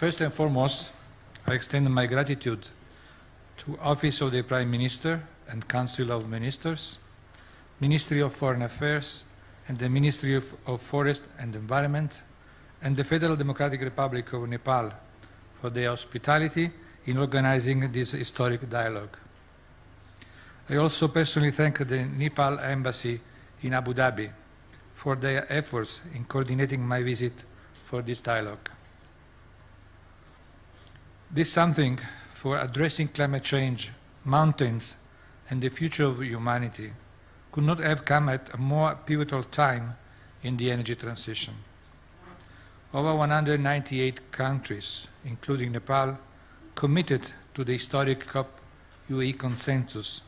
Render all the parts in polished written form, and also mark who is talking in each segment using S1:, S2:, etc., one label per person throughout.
S1: First and foremost, I extend my gratitude to Office of the Prime Minister and Council of Ministers, Ministry of Foreign Affairs, and the Ministry of Forest and Environment, and the Federal Democratic Republic of Nepal for their hospitality in organizing this historic dialogue. I also personally thank the Nepal Embassy in Abu Dhabi for their efforts in coordinating my visit for this dialogue. This something for addressing climate change, mountains, and the future of humanity could not have come at a more pivotal time in the energy transition. Over 198 countries, including Nepal, committed to the historic COP UAE consensus,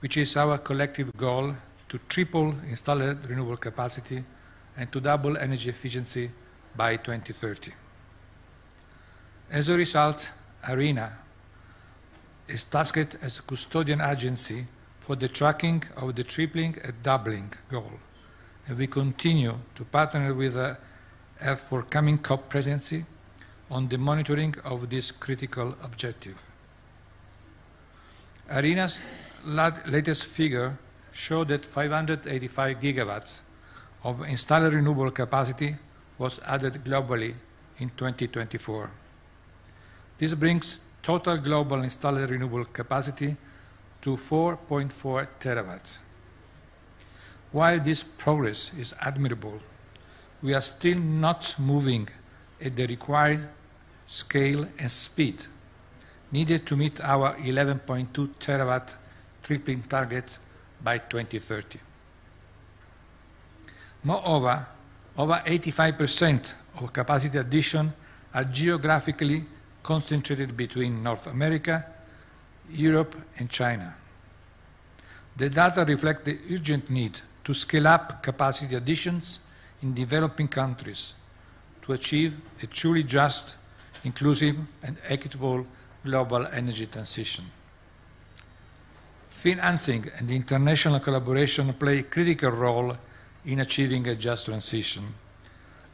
S1: which is our collective goal to triple installed renewable capacity and to double energy efficiency by 2030. As a result, ARENA is tasked as a custodian agency for the tracking of the tripling and doubling goal, and we continue to partner with the forthcoming COP presidency on the monitoring of this critical objective. ARENA's latest figure showed that 585 gigawatts of installed renewable capacity was added globally in 2024. This brings total global installed renewable capacity to 4.4 terawatts. While this progress is admirable, we are still not moving at the required scale and speed needed to meet our 11.2 terawatt tripling target by 2030. Moreover, over 85% of capacity addition are geographically concentrated between North America, Europe, and China. The data reflect the urgent need to scale up capacity additions in developing countries to achieve a truly just, inclusive, and equitable global energy transition. Financing and international collaboration play a critical role in achieving a just transition.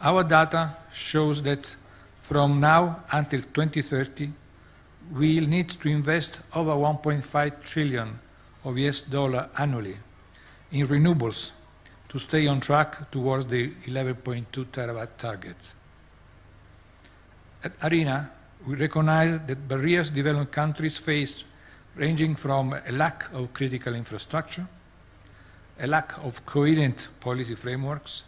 S1: Our data shows that from now until 2030, we will need to invest over 1.5 trillion of US dollar annually in renewables to stay on track towards the 11.2 terawatt target. At ARENA, we recognize that barriers developing countries face ranging from a lack of critical infrastructure, a lack of coherent policy frameworks,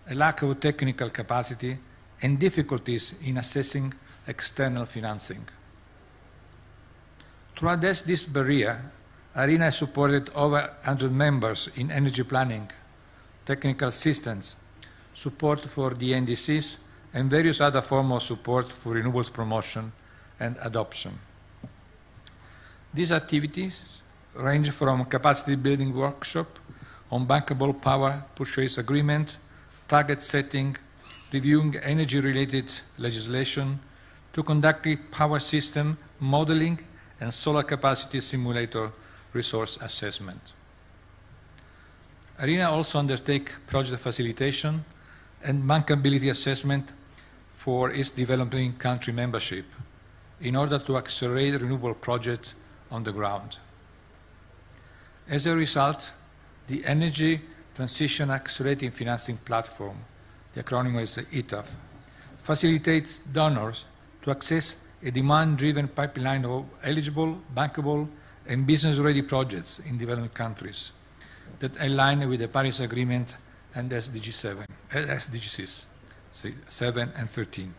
S1: a lack of technical capacity, and difficulties in assessing external financing. To address this barrier, ARENA has supported over 100 members in energy planning, technical assistance, support for the NDCs, and various other forms of support for renewables promotion and adoption. These activities range from capacity building workshop on bankable power purchase agreements, target setting, reviewing energy-related legislation, to conducting power system modeling and solar capacity simulator resource assessment. ARENA also undertakes project facilitation and bankability assessment for its developing country membership in order to accelerate renewable projects on the ground. As a result, the Energy Transition Accelerating Financing Platform, the acronym is ETAF, facilitates donors to access a demand-driven pipeline of eligible, bankable, and business-ready projects in developing countries that align with the Paris Agreement and SDGs 7 and 13.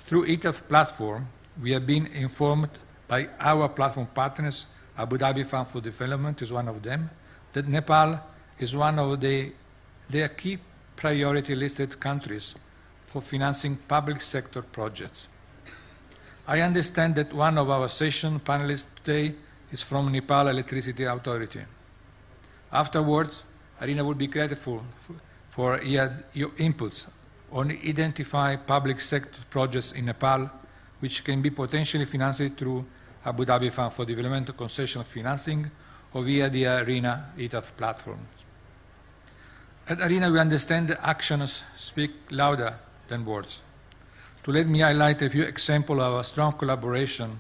S1: Through ETAF platform, we have been informed by our platform partners, Abu Dhabi Fund for Development is one of them, that Nepal is one of their key priority listed countries for financing public sector projects. I understand that one of our session panelists today is from Nepal Electricity Authority. Afterwards, ARENA would be grateful for your inputs on identifying public sector projects in Nepal which can be potentially financed through Abu Dhabi Fund for Development concession financing or via the ARENA ETAF platform. At ARENA, we understand that actions speak louder than words. to let me highlight a few examples of a strong collaboration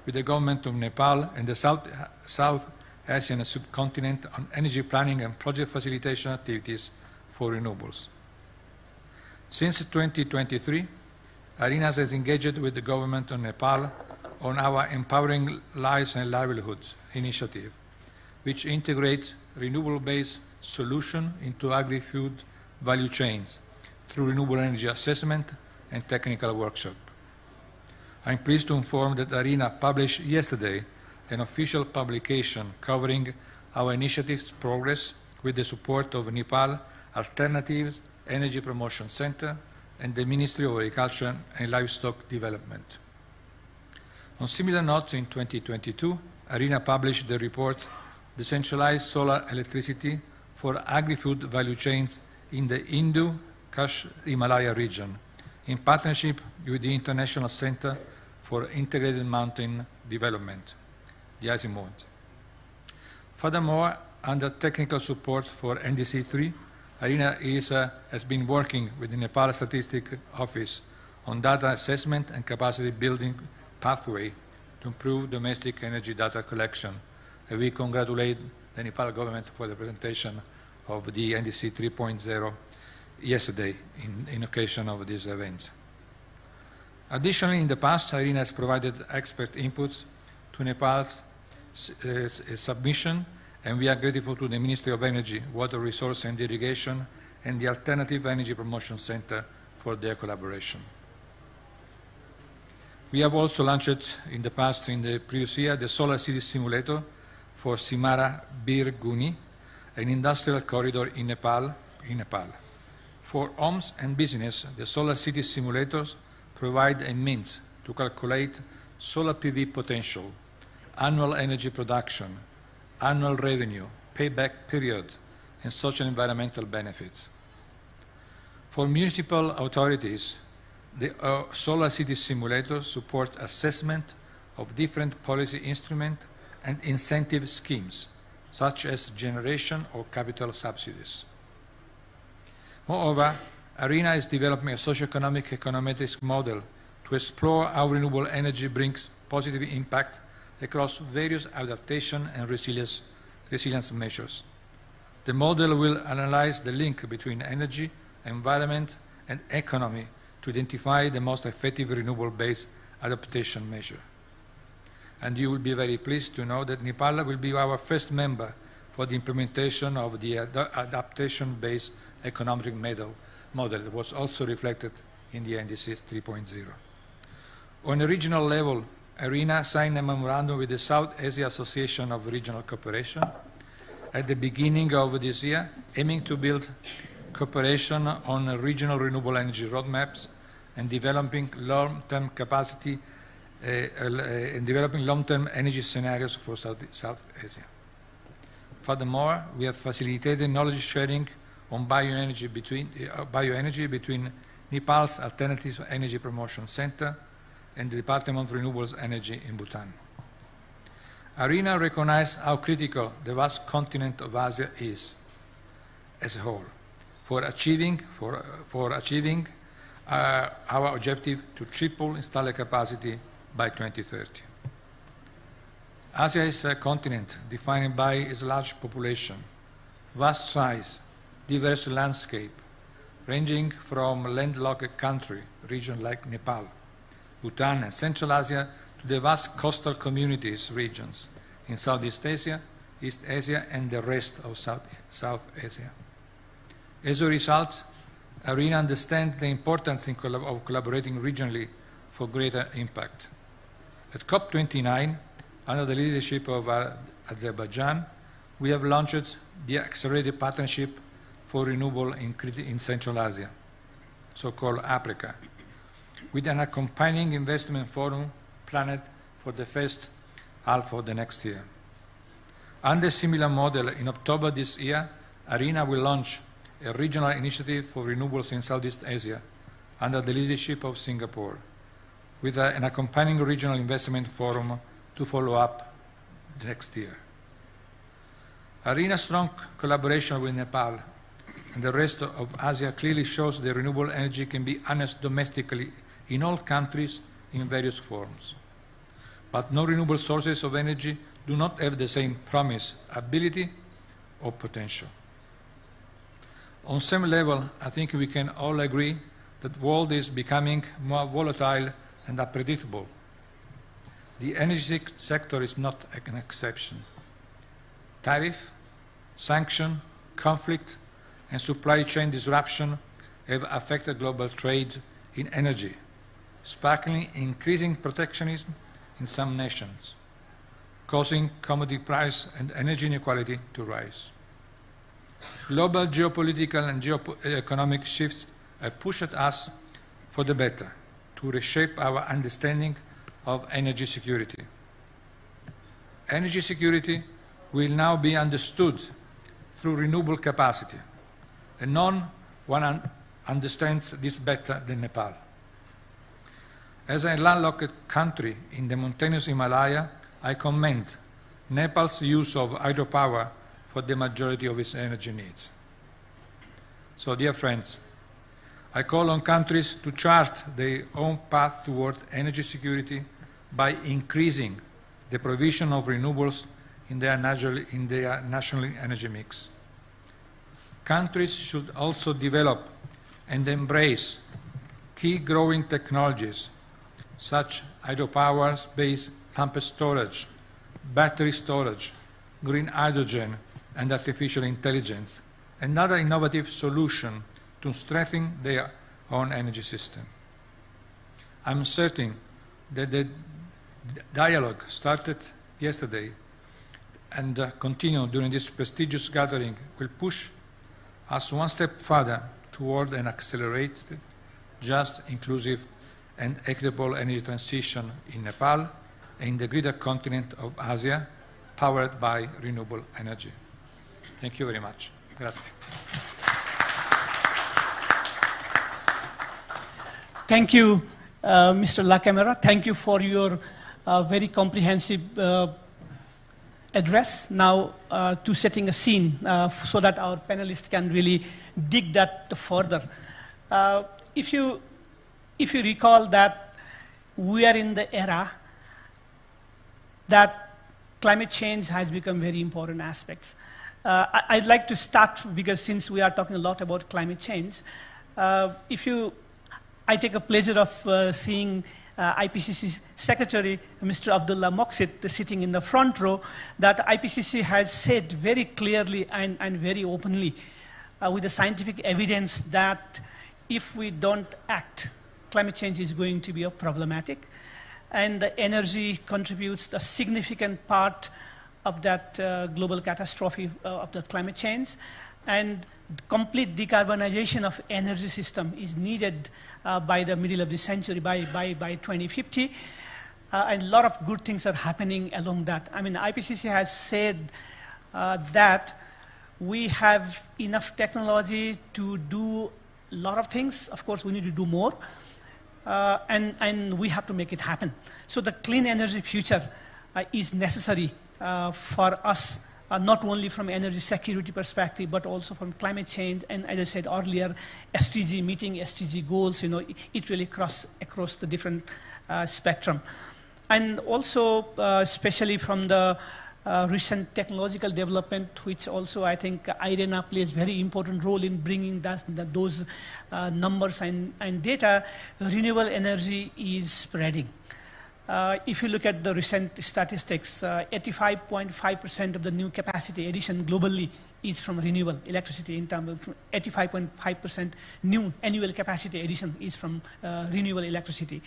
S1: with the government of Nepal and the South Asian subcontinent on energy planning and project facilitation activities for renewables. Since 2023, ARENA has engaged with the government of Nepal on our Empowering Lives and Livelihoods initiative, which integrates renewable-based solutions into agri-food value chains through renewable energy assessment and technical workshop. I'm pleased to inform that ARENA published yesterday an official publication covering our initiative's progress with the support of Nepal Alternatives Energy Promotion Center and the Ministry of Agriculture and Livestock Development. On similar notes, in 2022, ARENA published the report Decentralized Solar Electricity for Agri-Food Value Chains in the Hindu-Kush Himalaya region, in partnership with the International Center for Integrated Mountain Development, the ICMOD. Furthermore, under technical support for NDC3, ARENA has been working with the Nepal Statistics Office on data assessment and capacity building pathway to improve domestic energy data collection. And we congratulate the Nepal government for the presentation of the NDC 3.0 yesterday in occasion of this event. Additionally, in the past, ARENA has provided expert inputs to Nepal's submission, and we are grateful to the Ministry of Energy, Water Resource and Irrigation, and the Alternative Energy Promotion Center for their collaboration. We have also launched in the previous year, the Solar City Simulator for Simara Bir-Guni, an industrial corridor in Nepal. For homes and business, the Solar City Simulators provide a means to calculate solar PV potential, annual energy production, annual revenue, payback period, and social and environmental benefits. For municipal authorities, the Solar City Simulator supports assessment of different policy instruments and incentive schemes, such as generation or capital subsidies. Moreover, ARENA is developing a socio-economic econometrics model to explore how renewable energy brings positive impact across various adaptation and resilience measures. The model will analyze the link between energy, environment, and economy to identify the most effective renewable-based adaptation measure. And you will be very pleased to know that Nepal will be our first member for the implementation of the adaptation-based economic model that was also reflected in the NDC 3.0. On a regional level, ARENA signed a memorandum with the South Asia Association of Regional Cooperation at the beginning of this year, aiming to build cooperation on regional renewable energy roadmaps and developing long-term capacity and developing long-term energy scenarios for South Asia. Furthermore, we have facilitated knowledge sharing on bioenergy between Nepal's Alternative Energy Promotion Center and the Department of Renewable Energy in Bhutan. ARENA recognizes how critical the vast continent of Asia is as a whole for achieving our objective to triple installer capacity by 2030. Asia is a continent defined by its large population, vast size, diverse landscape, ranging from landlocked country, regions like Nepal, Bhutan, and Central Asia, to the vast coastal communities regions in Southeast Asia, East Asia, and the rest of South Asia. As a result, ARENA understands the importance of collaborating regionally for greater impact. At COP29, under the leadership of Azerbaijan, we have launched the Accelerated Partnership for Renewable in Central Asia, so-called APRICA, with an accompanying investment forum planned for the first half of the next year. Under a similar model, in October this year, ARENA will launch a regional initiative for renewables in Southeast Asia under the leadership of Singapore, with an accompanying regional investment forum to follow up next year. ARENA's strong collaboration with Nepal and the rest of Asia clearly shows that renewable energy can be harnessed domestically in all countries in various forms. But no renewable sources of energy do not have the same promise, ability, or potential. On some level, I think we can all agree that the world is becoming more volatile and unpredictable. The energy sector is not an exception. Tariff, sanction, conflict, and supply chain disruption have affected global trade in energy, sparkling increasing protectionism in some nations, causing commodity price and energy inequality to rise. Global geopolitical and economic shifts have pushed us for the better to reshape our understanding of energy security. Energy security will now be understood through renewable capacity, and no one understands this better than Nepal. As a landlocked country in the mountainous Himalaya, I commend Nepal's use of hydropower for the majority of its energy needs. So, dear friends, I call on countries to chart their own path toward energy security by increasing the provision of renewables in their national energy mix. Countries should also develop and embrace key growing technologies such as hydropower-based pumped storage, battery storage, green hydrogen, and artificial intelligence, and other innovative solutions to strengthen their own energy system. I'm certain that the dialogue started yesterday and continue during this prestigious gathering will push us one step further toward an accelerated, just, inclusive, and equitable energy transition in Nepal and in the greater continent of Asia, powered by renewable energy. Thank you very much. Grazie.
S2: Thank you, Mr. La Camera. Thank you for your very comprehensive address. Now to setting a scene so that our panelists can really dig that further. If you recall that we are in the era that climate change has become very important aspects. I'd like to start, because since we are talking a lot about climate change, I take a pleasure of seeing IPCC Secretary, Mr. Abdullah Moqsit, sitting in the front row, that IPCC has said very clearly and very openly with the scientific evidence that if we don't act, climate change is going to be problematic, and the energy contributes a significant part of that global catastrophe of the climate change, and complete decarbonization of energy system is needed by the middle of the century, by 2050, and a lot of good things are happening along that. I mean, IPCC has said that we have enough technology to do a lot of things. Of course, we need to do more, and we have to make it happen. So the clean energy future is necessary for us, not only from energy security perspective, but also from climate change, and as I said earlier, SDG, meeting SDG goals, it really across the different spectrum. And also, especially from the recent technological development, which also I think IRENA plays a very important role in bringing those numbers and data, renewable energy is spreading. If you look at the recent statistics, 85.5% of the new capacity addition globally is from renewable electricity. In terms of 85.5% new annual capacity addition is from renewable electricity.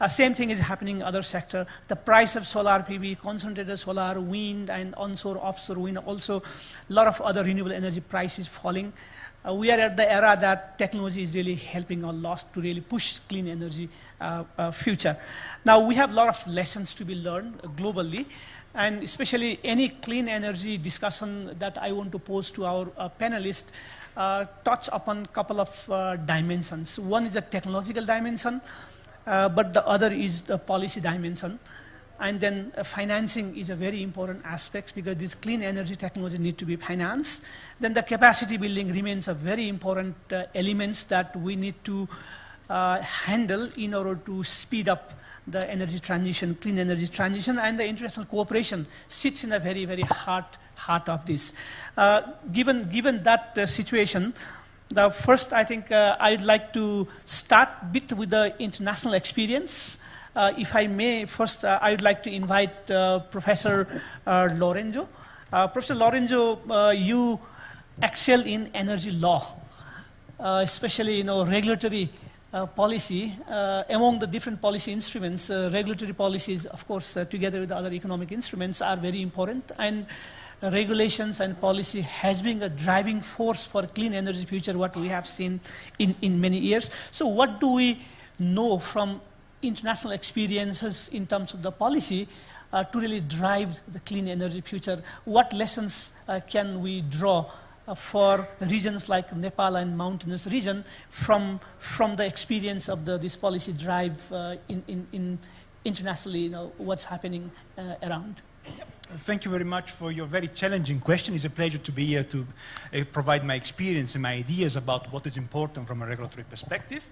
S2: Same thing is happening in other sectors. The price of solar PV, concentrated solar, wind, and onshore, offshore wind, also a lot of other renewable energy prices falling. We are at the era that technology is really helping a lot to really push clean energy future. Now, we have a lot of lessons to be learned globally, and especially any clean energy discussion that I want to pose to our panelists touch upon a couple of dimensions. One is a technological dimension, but the other is the policy dimension. And then financing is a very important aspect, because this clean energy technology need to be financed. Then the capacity building remains a very important elements that we need to handle in order to speed up the energy transition, clean energy transition, and the international cooperation sits in the very, very heart of this. Given that situation, first I think I'd like to start a bit with the international experience. If I may, first I'd like to invite Professor Lorenzo. Professor Lorenzo, you excel in energy law, especially regulatory policy. Among the different policy instruments, regulatory policies, of course, together with other economic instruments, are very important. And regulations and policy has been a driving force for clean energy future, what we have seen in many years. So what do we know from international experiences in terms of the policy to really drive the clean energy future? What lessons can we draw for regions like Nepal and mountainous region from the experience of this policy drive in internationally, what's happening around?
S3: Thank you very much for your very challenging question. It's a pleasure to be here to provide my experience and my ideas about what is important from a regulatory perspective.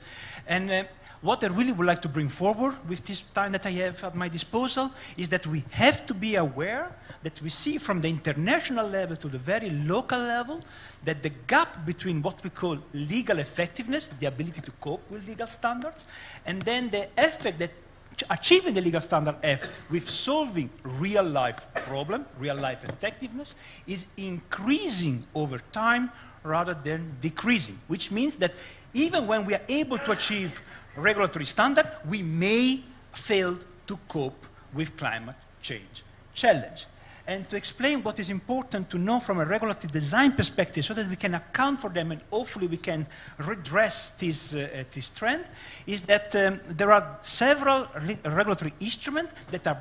S3: And what I really would like to bring forward with this time that I have at my disposal is that we have to be aware that we see from the international level to the very local level that the gap between what we call legal effectiveness, the ability to cope with legal standards, and then the effect that achieving the legal standard F with solving real-life problem, real-life effectiveness, is increasing over time rather than decreasing, which means that even when we are able to achieve regulatory standard, we may fail to cope with climate change challenge. And to explain what is important to know from a regulatory design perspective so that we can account for them and hopefully we can redress this trend, is that there are several regulatory instruments that are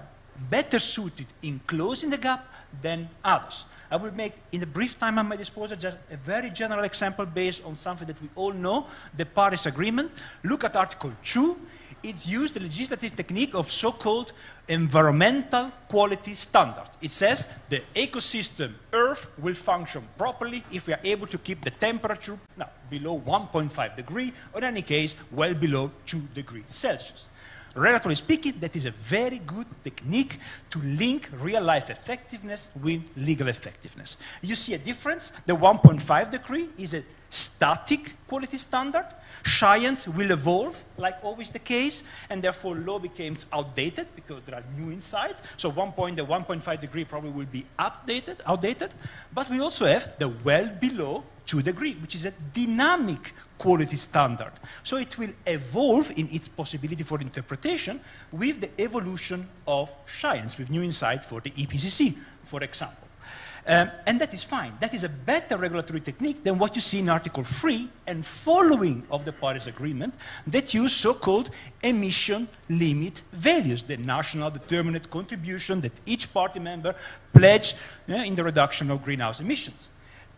S3: better suited in closing the gap than others. I will make, in the brief time at my disposal, just a very general example based on something that we all know, the Paris Agreement. Look at Article 2. It's used the legislative technique of so-called environmental quality standard. It says the ecosystem Earth will function properly if we are able to keep the temperature below 1.5 degrees, or in any case, well below 2 degrees Celsius. Relatively speaking, that is a very good technique to link real-life effectiveness with legal effectiveness. You see a difference. The 1.5 degree is a static quality standard. Science will evolve, like always the case, and therefore law becomes outdated because there are new insights. So the 1.5 degree probably will be outdated. But we also have the well below 2 degrees, which is a dynamic quality standard. So it will evolve in its possibility for interpretation with the evolution of science, with new insight for the EPCC, for example. And that is fine. That is a better regulatory technique than what you see in Article 3 and following of the Paris Agreement that use so-called emission limit values, the national determinate contribution that each party member pledged in the reduction of greenhouse emissions.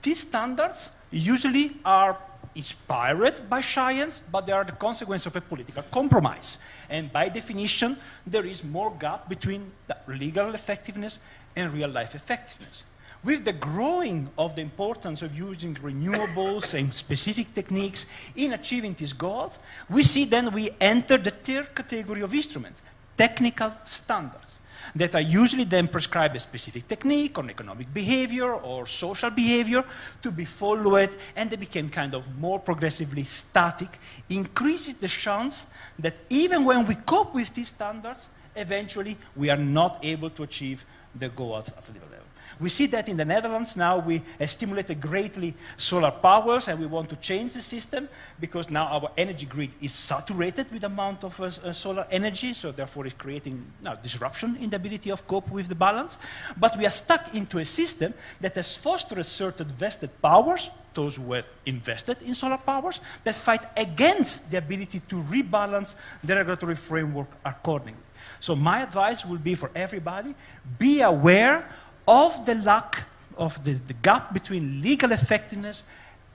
S3: These standards usually are inspired by science, but they are the consequence of a political compromise. And by definition, there is more gap between the legal effectiveness and real-life effectiveness. With the growing of the importance of using renewables and specific techniques in achieving these goals, we see then we enter the third category of instruments, technical standards, that are usually then prescribe a specific technique on economic behavior or social behavior to be followed, and they became kind of more progressively static, increases the chance that even when we cope with these standards, eventually we are not able to achieve the goals at the level. We see that in the Netherlands now we stimulated greatly solar powers, and we want to change the system because now our energy grid is saturated with the amount of solar energy, so therefore it's creating disruption in the ability of cope with the balance. But we are stuck into a system that has fostered certain vested powers, those who were invested in solar powers, that fight against the ability to rebalance the regulatory framework accordingly. So my advice will be for everybody, be aware of the lack of the gap between legal effectiveness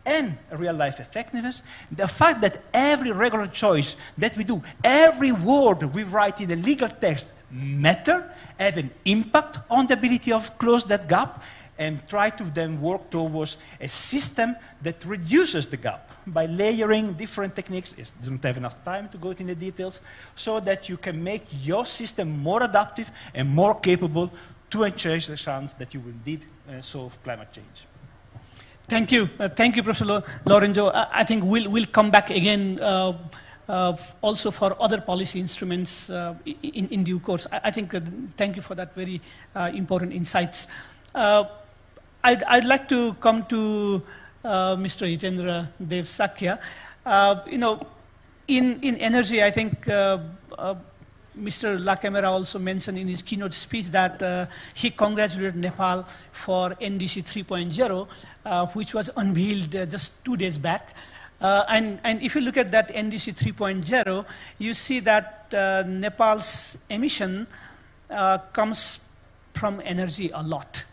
S3: and real-life effectiveness, the fact that every regular choice that we do, every word we write in the legal text matter, have an impact on the ability of close that gap, and try to then work towards a system that reduces the gap by layering different techniques. I don't have enough time to go into the details, so that you can make your system more adaptive and more capable to increase the chance that you will indeed solve climate change.
S2: Thank you, Professor Lorenzo. I think we'll come back again also for other policy instruments in due course. I think thank you for that very important insights. I'd like to come to Mr. Hitendra Dev Sakya. In energy, I think Mr. Lacamera also mentioned in his keynote speech that he congratulated Nepal for NDC 3.0, which was unveiled just 2 days back. And if you look at that NDC 3.0, you see that Nepal's emission comes from energy a lot.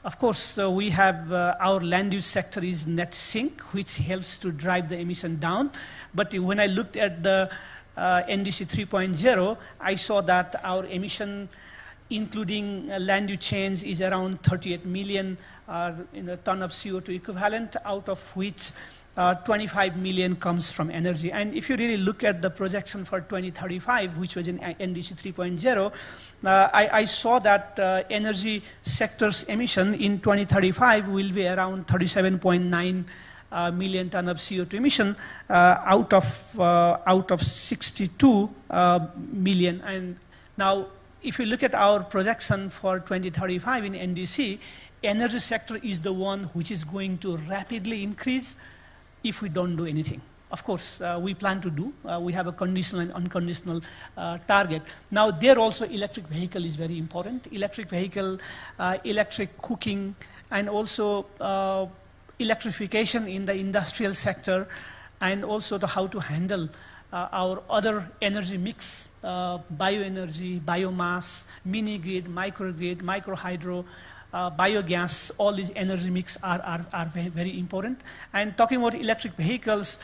S2: Of course, we have our land use sector is net sink, which helps to drive the emission down. But when I looked at the NDC 3.0, I saw that our emission, including land use change, is around 38 million ton of CO2 equivalent, out of which 25 million comes from energy. And if you really look at the projection for 2035, which was in NDC 3.0, I saw that energy sector's emission in 2035 will be around 37.9 million ton of CO2 emission out of 62 million. And now, if you look at our projection for 2035 in NDC, energy sector is the one which is going to rapidly increase if we don't do anything. Of course, we plan to do. We have a conditional and unconditional target. Now, there also electric vehicle is very important. Electric vehicle, electric cooking, and also electrification in the industrial sector, and also how to handle our other energy mix, bioenergy, biomass, mini-grid, microgrid, microhydro, biogas. All these energy mix are very, very important. And talking about electric vehicles,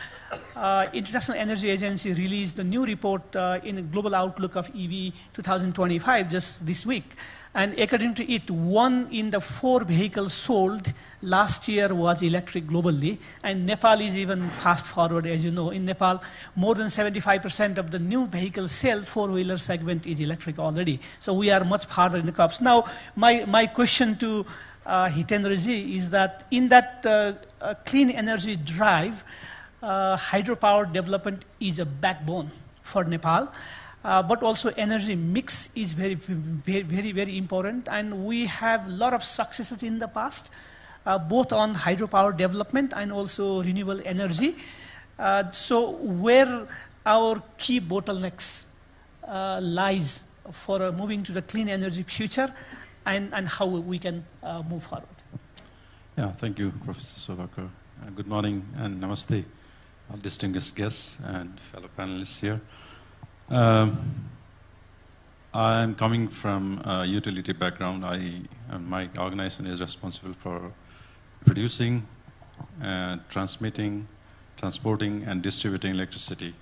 S2: International Energy Agency released a new report in a Global Outlook of EV 2025 just this week. And according to it, 1 in the 4 vehicles sold last year was electric globally. And Nepal is even fast forward, as you know. In Nepal, more than 75% of the new vehicles sale, four-wheeler segment, is electric already. So we are much farther in the cups. Now, my question to Hitendra ji is that in that clean energy drive, hydropower development is a backbone for Nepal. But also energy mix is very, very important. And we have a lot of successes in the past, both on hydropower development and also renewable energy. So where our key bottlenecks lies for moving to the clean energy future, and how we can move forward.
S4: Yeah, thank you, Professor Sovakar. Good morning and namaste, all distinguished guests and fellow panelists here. I'm coming from a utility background. My organization is responsible for producing, transmitting, transporting, and distributing electricity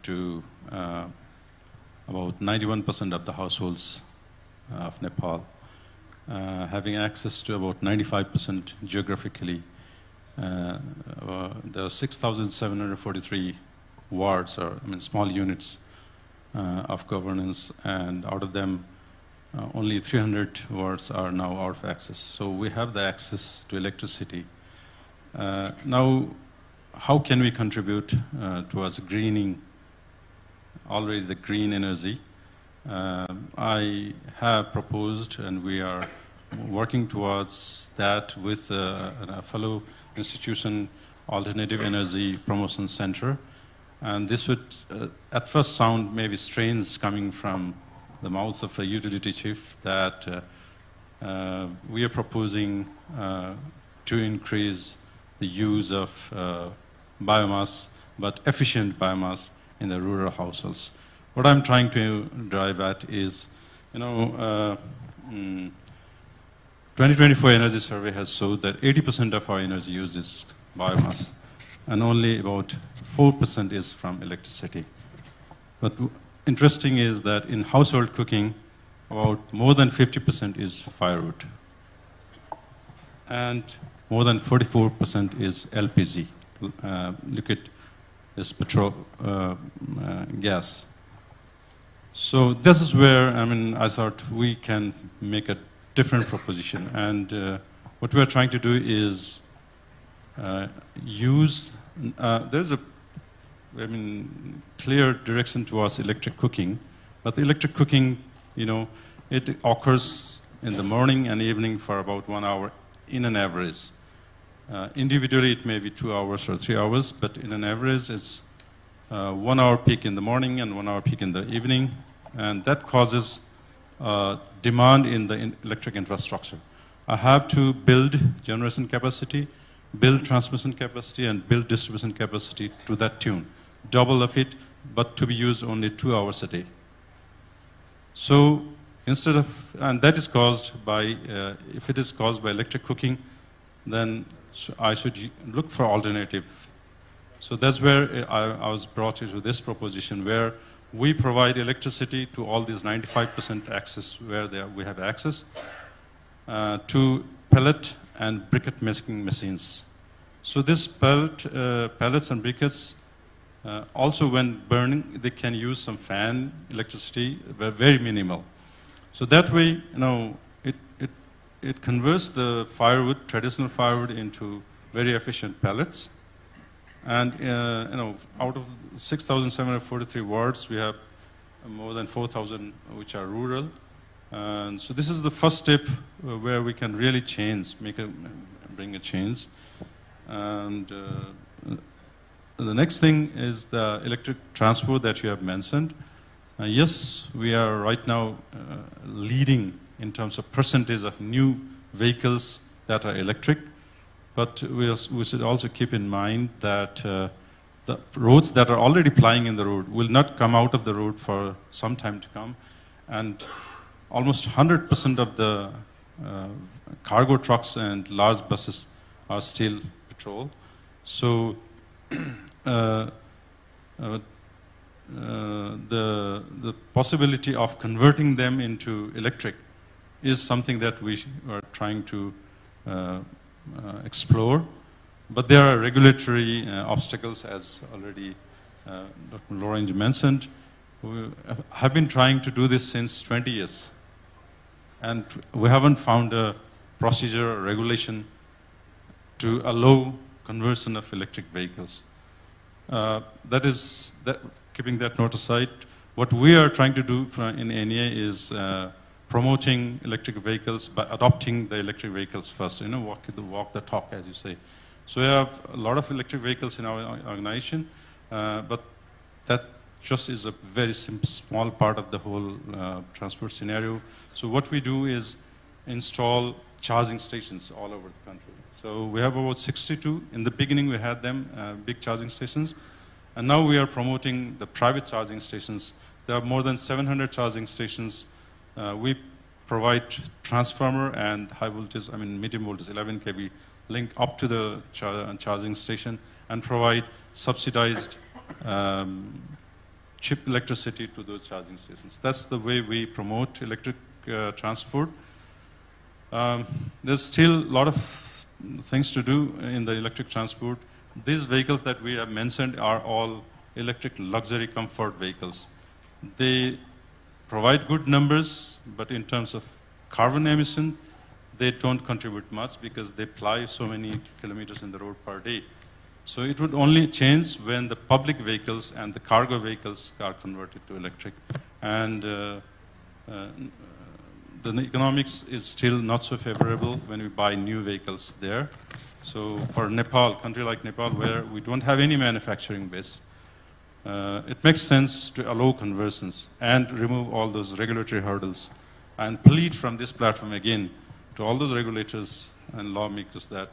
S4: to about 91% of the households of Nepal, having access to about 95% geographically. There are 6,743 wards, or small units of governance, and out of them, only 300 wards are now out of access. So we have the access to electricity. Now, how can we contribute towards greening already the green energy? I have proposed, and we are working towards that with a fellow institution, Alternative Energy Promotion Center. And this would, at first, sound maybe strange coming from the mouth of a utility chief, that we are proposing to increase the use of biomass, but efficient biomass in the rural households. What I'm trying to drive at is, 2024 energy survey has showed that 80% of our energy use is biomass, and only about 4% is from electricity. But interesting is that in household cooking, about more than 50% is firewood. and more than 44% is LPG, liquid is petrol gas. So this is where, I mean, I thought we can make a different proposition. And what we are trying to do is there's a, clear direction towards electric cooking. But the electric cooking, it occurs in the morning and evening for about 1 hour in an average. Individually, it may be 2 hours or 3 hours, but in an average, it's 1 hour peak in the morning and 1 hour peak in the evening. And that causes demand in the electric infrastructure. I have to build generation capacity, build transmission capacity, and build distribution capacity to that tune. Double of it, but to be used only 2 hours a day. So instead of, and that is caused by, if it is caused by electric cooking, then I should look for alternative. So that's where I was brought into this proposition, where we provide electricity to all these 95% access, where we have access, to pellet and briquette making machines. So this pellets and briquettes, also when burning, they can use some fan electricity, very minimal. So that way, it converts the firewood, traditional firewood, into very efficient pellets. And out of 6,743 wards, we have more than 4,000 which are rural. And so this is the first step where we can really change, bring a change. And the next thing is the electric transport that you have mentioned. Yes, we are right now leading in terms of percentage of new vehicles that are electric. But we should also keep in mind that the roads that are already plying in the road will not come out of the road for some time to come. And almost 100% of the cargo trucks and large buses are still petrol. So the possibility of converting them into electric is something that we are trying to explore. But there are regulatory obstacles, as already Dr. Lorange mentioned. We have been trying to do this since 20 years. And we haven't found a procedure or regulation to allow conversion of electric vehicles. Keeping that note aside, what we are trying to do in NEA is promoting electric vehicles by adopting the electric vehicles first, walk the talk, as you say. So we have a lot of electric vehicles in our organization, but that just is a very small part of the whole transport scenario. So what we do is install charging stations all over the country. So we have about 62. In the beginning, we had them, big charging stations. And now we are promoting the private charging stations. There are more than 700 charging stations. We provide transformer and high voltage, medium voltage, 11 kV, link up to the charging station and provide subsidized cheap electricity to those charging stations. That's the way we promote electric transport. There's still a lot of things to do in the electric transport. These vehicles that we have mentioned are all electric luxury comfort vehicles. They provide good numbers, but in terms of carbon emission, they don't contribute much because they ply so many kilometers in the road per day. So it would only change when the public vehicles and the cargo vehicles are converted to electric. And the economics is still not so favorable when we buy new vehicles there. So for Nepal, country like Nepal, where we don't have any manufacturing base, it makes sense to allow conversions and remove all those regulatory hurdles and plead from this platform again to all those regulators and lawmakers that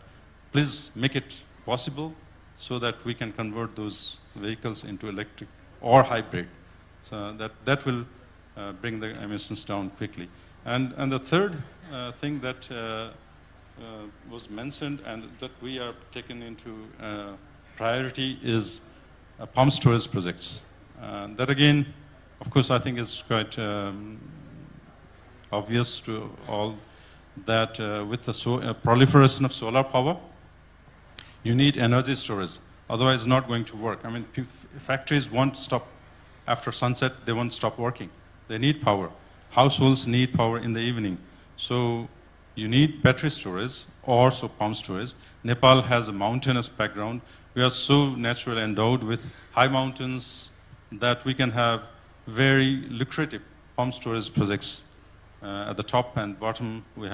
S4: please make it possible so that we can convert those vehicles into electric or hybrid. So that will bring the emissions down quickly. And the third thing that was mentioned and that we are taking into priority is pump storage projects. That again, of course, I think is quite obvious to all. that with the proliferation of solar power, you need energy storage. Otherwise, it's not going to work. I mean, factories won't stop after sunset. They won't stop working. They need power. Households need power in the evening. So you need battery storage or so pump storage. Nepal has a mountainous background. We are so naturally endowed with high mountains that we can have very lucrative pump storage projects. At the top and bottom, we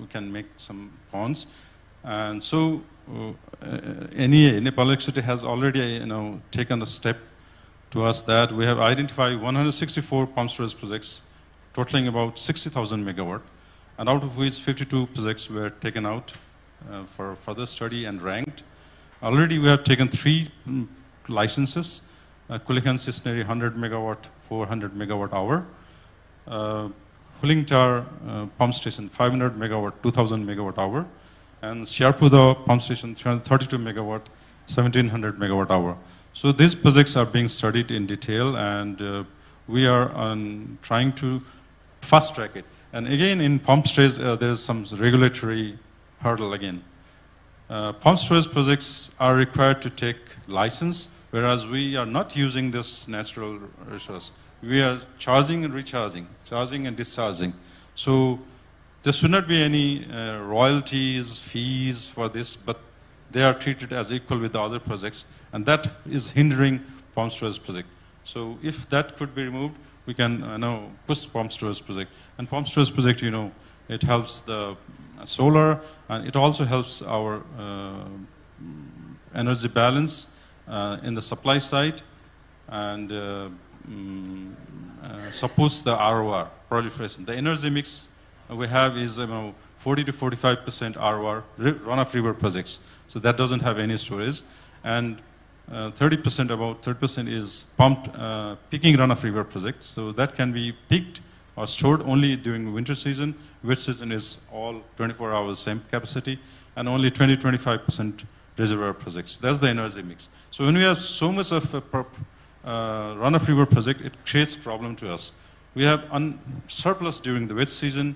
S4: can make some ponds. And so NEA, Nepal Electricity, has already taken a step to us that we have identified 164 pump storage projects totaling about 60,000 megawatt, and out of which 52 projects were taken out for further study and ranked. Already we have taken 3 licenses, Kulikan Cisneri 100 megawatt, 400 megawatt hour, Hulingtar pump station 500 megawatt, 2000 megawatt hour, and Sharpuda pump station 32 megawatt, 1700 megawatt hour. So these projects are being studied in detail, and we are trying to fast track it. And again, in pump storage, there is some regulatory hurdle again. Pump storage projects are required to take license, whereas we are not using this natural resource. We are charging and recharging, charging and discharging. So there should not be any royalties, fees for this, but they are treated as equal with the other projects, and that is hindering pump storage project. So if that could be removed, we can push pump storage project. And pump storage project, it helps the solar, and it also helps our energy balance in the supply side, and supports the ROR, proliferation. The energy mix we have is 40 to 45% ROR, run-of-river projects. So that doesn't have any storage. And 30%, about 30% is pumped, peaking run-of-river projects. So that can be peaked or stored only during winter season. Wet season is all 24 hours, same capacity, and only 20-25% reservoir projects. That's the energy mix. So when we have so much of a run-of-river project, it creates problem to us. We have surplus during the wet season,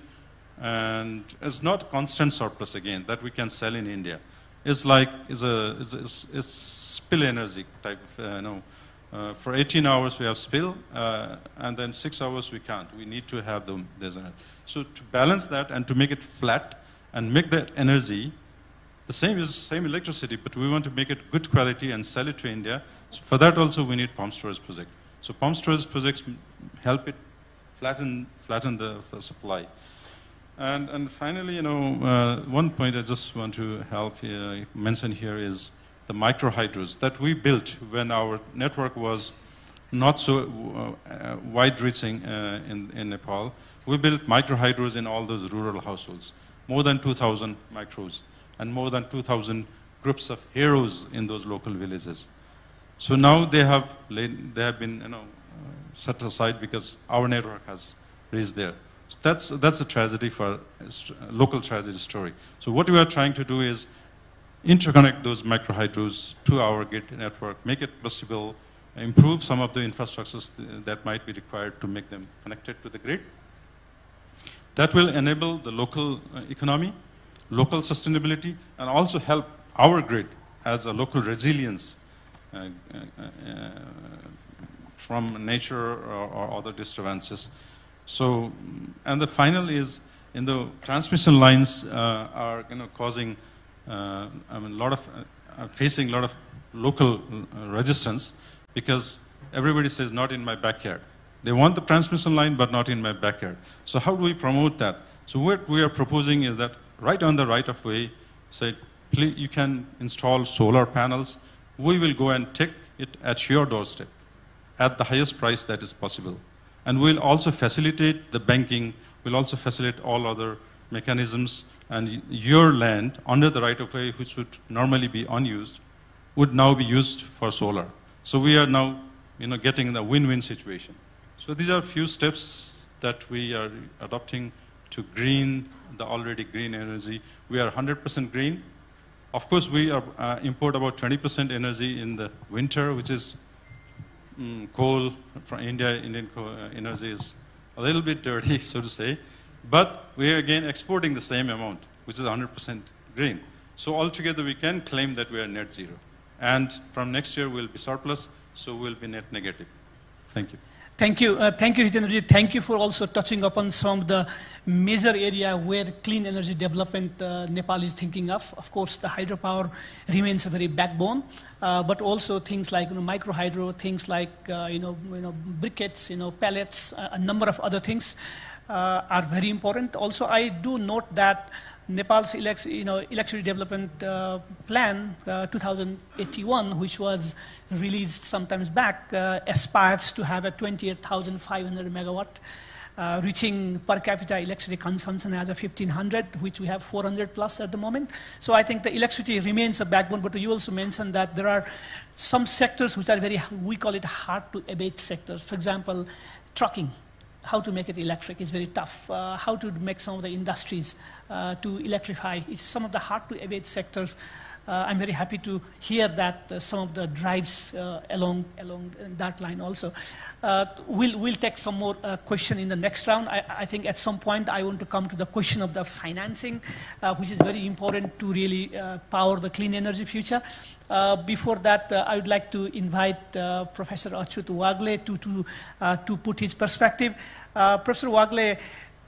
S4: and it's not constant surplus again that we can sell in India. It's like it's spill energy type of, for 18 hours we have spill, and then 6 hours we can't. We need to have there's energy. So to balance that and to make it flat and make that energy the same electricity, but we want to make it good quality and sell it to India. So for that also we need pump storage project. So pump storage projects help it flatten the supply. And finally, one point I just want to mention here is the micro hydros that we built when our network was not so wide-reaching in Nepal. We built micro hydros in all those rural households, more than 2,000 micros, and more than 2,000 groups of heroes in those local villages. So now they have been set aside because our network has reached there. So that's a tragedy for a local tragedy story. So what we are trying to do is interconnect those micro hydros to our grid network, make it possible, improve some of the infrastructures that might be required to make them connected to the grid. That will enable the local economy, local sustainability, and also help our grid as a local resilience from nature or other disturbances. So, and the final is, in the transmission lines are causing, facing a lot of local resistance, because everybody says not in my backyard. They want the transmission line, but not in my backyard. So how do we promote that? So what we are proposing is that right on the right of way, say, please, you can install solar panels. We will go and take it at your doorstep at the highest price that is possible. And we'll also facilitate the banking, we'll also facilitate all other mechanisms, and your land under the right of way, which would normally be unused, would now be used for solar. So we are now getting the win-win situation. So these are a few steps that we are adopting to green the already green energy. We are 100% green. Of course, we import about 20% energy in the winter, which is coal from India. Indian energy is a little bit dirty, so to say. But we are again exporting the same amount, which is 100% green. So altogether, we can claim that we are net zero. And from next year, we'll be surplus, so we'll be net negative. Thank you.
S2: Thank you. Thank you, Hitendraji. Thank you for also touching upon some of the major area where clean energy development Nepal is thinking of. Of course, the hydropower remains a very backbone, but also things like micro hydro, things like briquettes, pellets, a number of other things are very important. Also, I do note that Nepal's electricity development plan 2081, which was released sometimes back, aspires to have a 28,500 megawatt, reaching per capita electricity consumption as a 1,500, which we have 400 plus at the moment. So I think the electricity remains a backbone, but you also mentioned that there are some sectors which are we call it hard to abate sectors. For example, trucking. How to make it electric is very tough. How to make some of the industries to electrify is some of the hard to abate sectors. I'm very happy to hear that some of the drives along that line also. We'll take some more question in the next round. I think at some point I want to come to the question of the financing, which is very important to really power the clean energy future. Before that, I would like to invite Professor Achyut Wagle to put his perspective. Professor Wagle,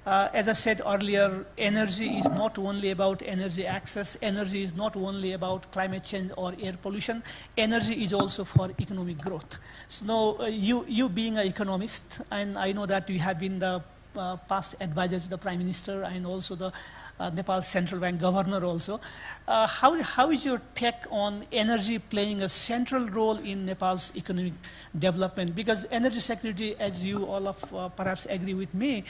S2: as I said earlier, energy is not only about energy access. Energy is not only about climate change or air pollution. Energy is also for economic growth. So now, you being an economist, and I know that you have been the past advisor to the Prime Minister and also the Nepal's central bank governor also. How is your take on energy playing a central role in Nepal's economic development? Because energy security, as you all of perhaps agree with me,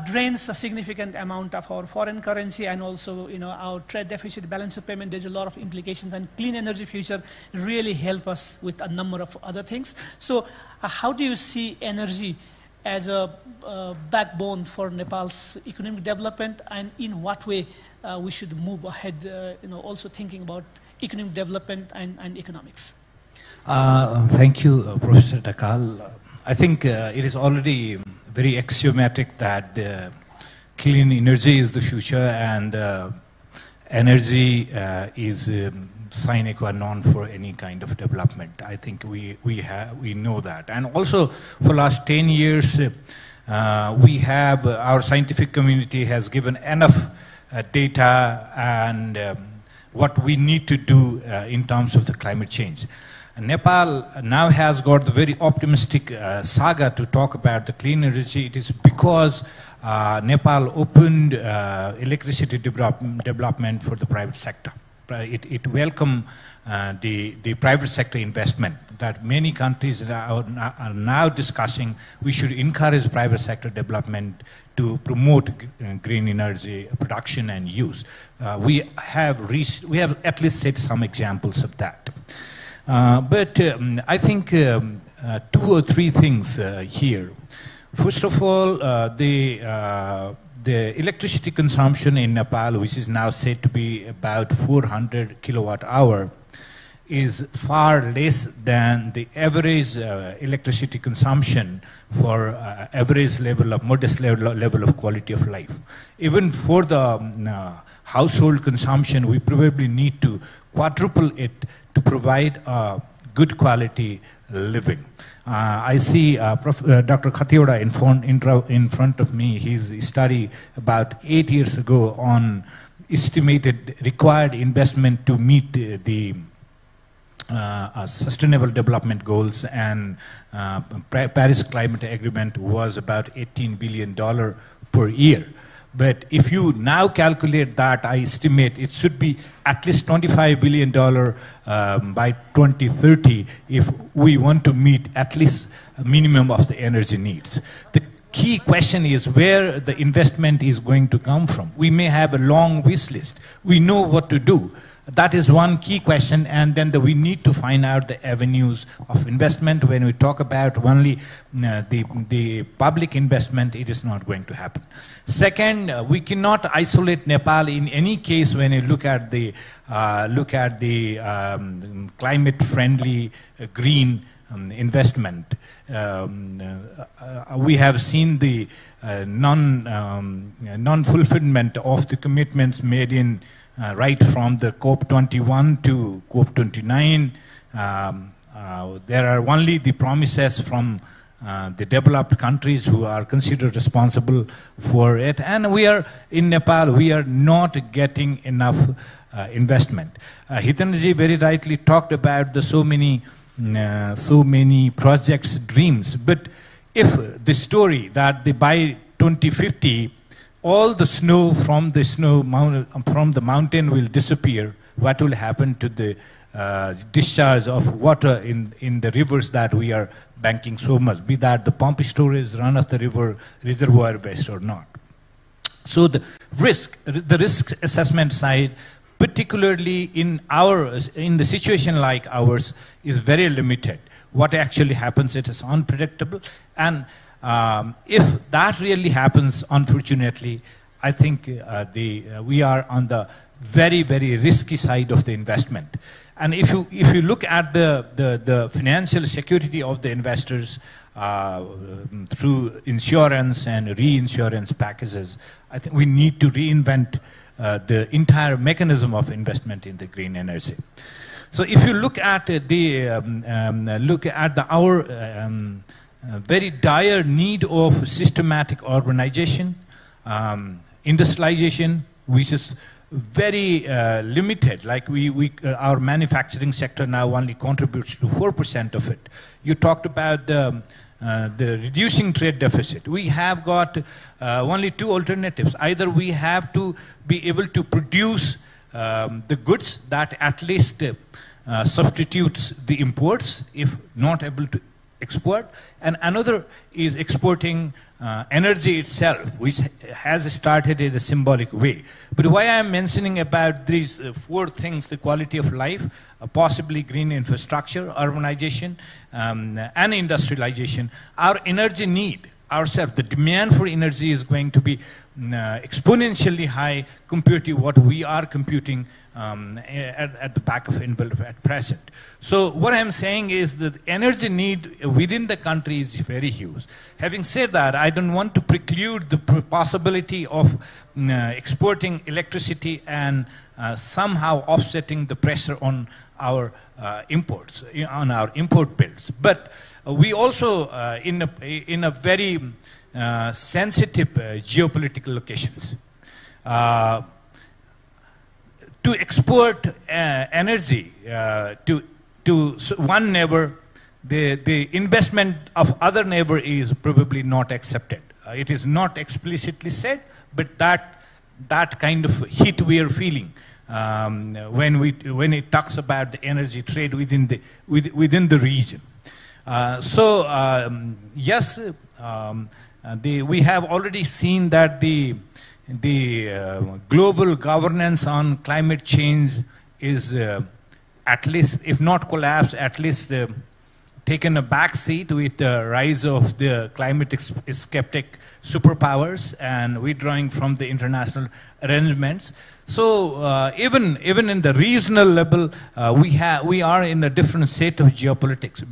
S2: drains a significant amount of our foreign currency and also our trade deficit, balance of payment. There's a lot of implications, and clean energy future really help us with a number of other things. So how do you see energy as a backbone for Nepal's economic development, and in what way we should move ahead, also thinking about economic development and economics?
S5: Thank you, Professor Dakal. I think it is already very axiomatic that clean energy is the future, and energy is sine qua non for any kind of development. I think we know that. And also for last 10 years, our scientific community has given enough data and what we need to do in terms of the climate change. Nepal now has got the very optimistic saga to talk about the clean energy. It is because Nepal opened electricity development for the private sector. It welcomed the private sector investment that many countries are now discussing. We should encourage private sector development to promote green energy production and use. We have at least set some examples of that. But I think 2 or 3 things here. First of all, the electricity consumption in Nepal, which is now said to be about 400 kilowatt hour, is far less than the average electricity consumption for average level of modest level of quality of life. Even for the household consumption, we probably need to quadruple it to provide a good quality living. I see Dr. Khatioda in front of me. His study about 8 years ago on estimated required investment to meet the sustainable development goals, and Paris Climate Agreement was about $18 billion per year. But if you now calculate that, I estimate it should be at least $25 billion by 2030 if we want to meet at least a minimum of the energy needs. The key question is where the investment is going to come from. We may have a long wish list. We know what to do. That is one key question, and then we need to find out the avenues of investment. When we talk about only the public investment, it is not going to happen. Second, we cannot isolate Nepal in any case when you look at the climate-friendly green investment. We have seen the non-fulfillment of the commitments made in right from the COP21 to COP29. There are only the promises from the developed countries who are considered responsible for it. And we are, in Nepal, we are not getting enough investment. Hitanji very rightly talked about the so many projects, dreams. But if the story that by 2050, all the snow from the mountain will disappear, what will happen to the discharge of water in the rivers that we are banking so much, be that the pump storage, run of the river, reservoir waste or not. So the risk assessment side, particularly in the situation like ours, is very limited. What actually happens, it is unpredictable. And if that really happens, unfortunately, I think we are on the very, very risky side of the investment. And if you look at the financial security of the investors through insurance and reinsurance packages, I think we need to reinvent the entire mechanism of investment in the green energy. So if you look at our very dire need of systematic urbanization, industrialization, which is very limited. Like our manufacturing sector now only contributes to 4% of it. You talked about the reducing trade deficit. We have got only two alternatives. Either we have to be able to produce the goods that at least substitutes the imports, if not able to export, and another is exporting energy itself, which has started in a symbolic way. But why I am mentioning about these four things, the quality of life, possibly green infrastructure, urbanization, and industrialization, our energy need ourselves, the demand for energy is going to be exponentially high compared to what we are computing at the back of envelope at present. So what I'm saying is that energy need within the country is very huge. Having said that, I don't want to preclude the possibility of exporting electricity and somehow offsetting the pressure on our imports, on our import bills. But we also, in a very sensitive geopolitical locations, to export energy to one neighbor, the investment of other neighbor is probably not accepted. It is not explicitly said, but that kind of hit we are feeling when it talks about the energy trade within the region. Yes, we have already seen that the global governance on climate change is at least, if not collapsed, at least taken a back seat with the rise of the climate skeptic superpowers and withdrawing from the international arrangements. So even in the regional level, we are in a different state of geopolitics,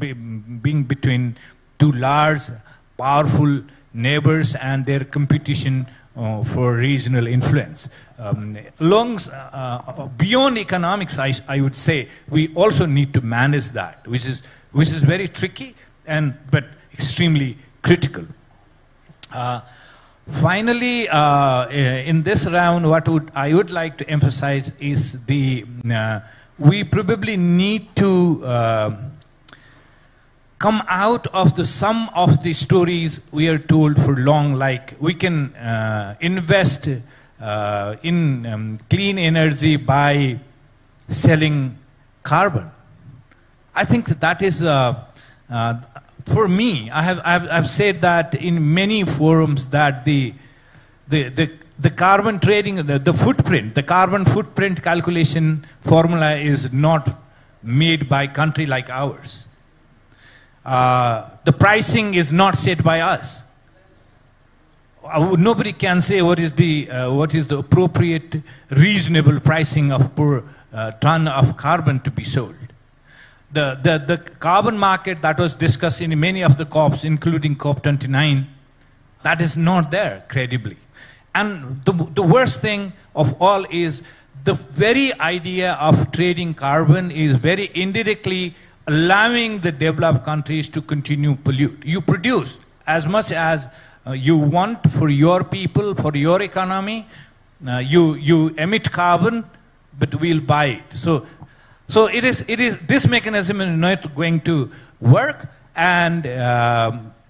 S5: being between two large, powerful neighbors and their competition for regional influence. Beyond economics, I would say, we also need to manage that, which is very tricky but extremely critical. Finally, in this round, what I would like to emphasize is we probably need to come out of some of the stories we are told for long, like we can invest in clean energy by selling carbon. I think that is, for me, I've said that in many forums that the carbon trading, the carbon footprint calculation formula is not made by a country like ours. The pricing is not set by us. Nobody can say what is the appropriate, reasonable pricing of per ton of carbon to be sold. the carbon market that was discussed in many of the COPs, including COP29, that is not there credibly. And the worst thing of all is the very idea of trading carbon is very indirectly allowing the developed countries to continue pollute. You produce as much as you want for your people, for your economy. You emit carbon, but we'll buy it. So it is this mechanism is not going to work, and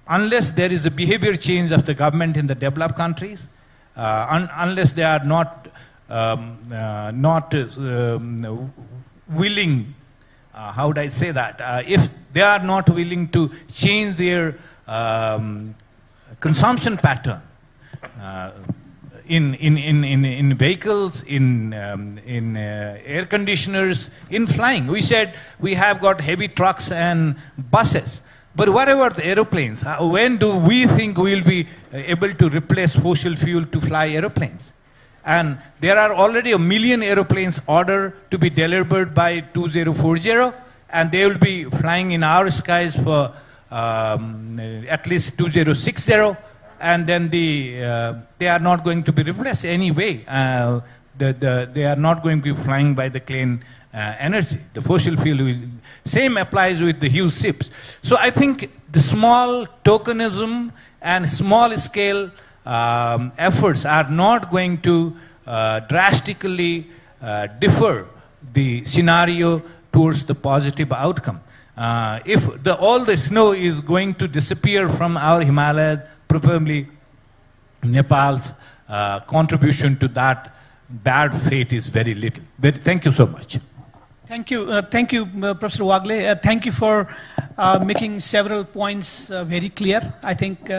S5: unless there is a behavior change of the government in the developed countries, unless they are not willing, how would I say that? If they are not willing to change their consumption pattern in vehicles, in air conditioners, in flying. We said we have got heavy trucks and buses. But what about the aeroplanes? When do we think we will be able to replace fossil fuel to fly aeroplanes? And there are already 1 million aeroplanes ordered to be delivered by 2040, and they will be flying in our skies for at least 2060, and then they are not going to be replaced anyway. They are not going to be flying by the clean energy. The fossil fuel, same applies with the huge ships. So I think the small tokenism and small scale efforts are not going to drastically differ the scenario towards the positive outcome. If all the snow is going to disappear from our Himalayas, probably Nepal's contribution to that bad fate is very little. Thank you so much.
S2: Thank you, Professor Wagle. Thank you for making several points very clear. I think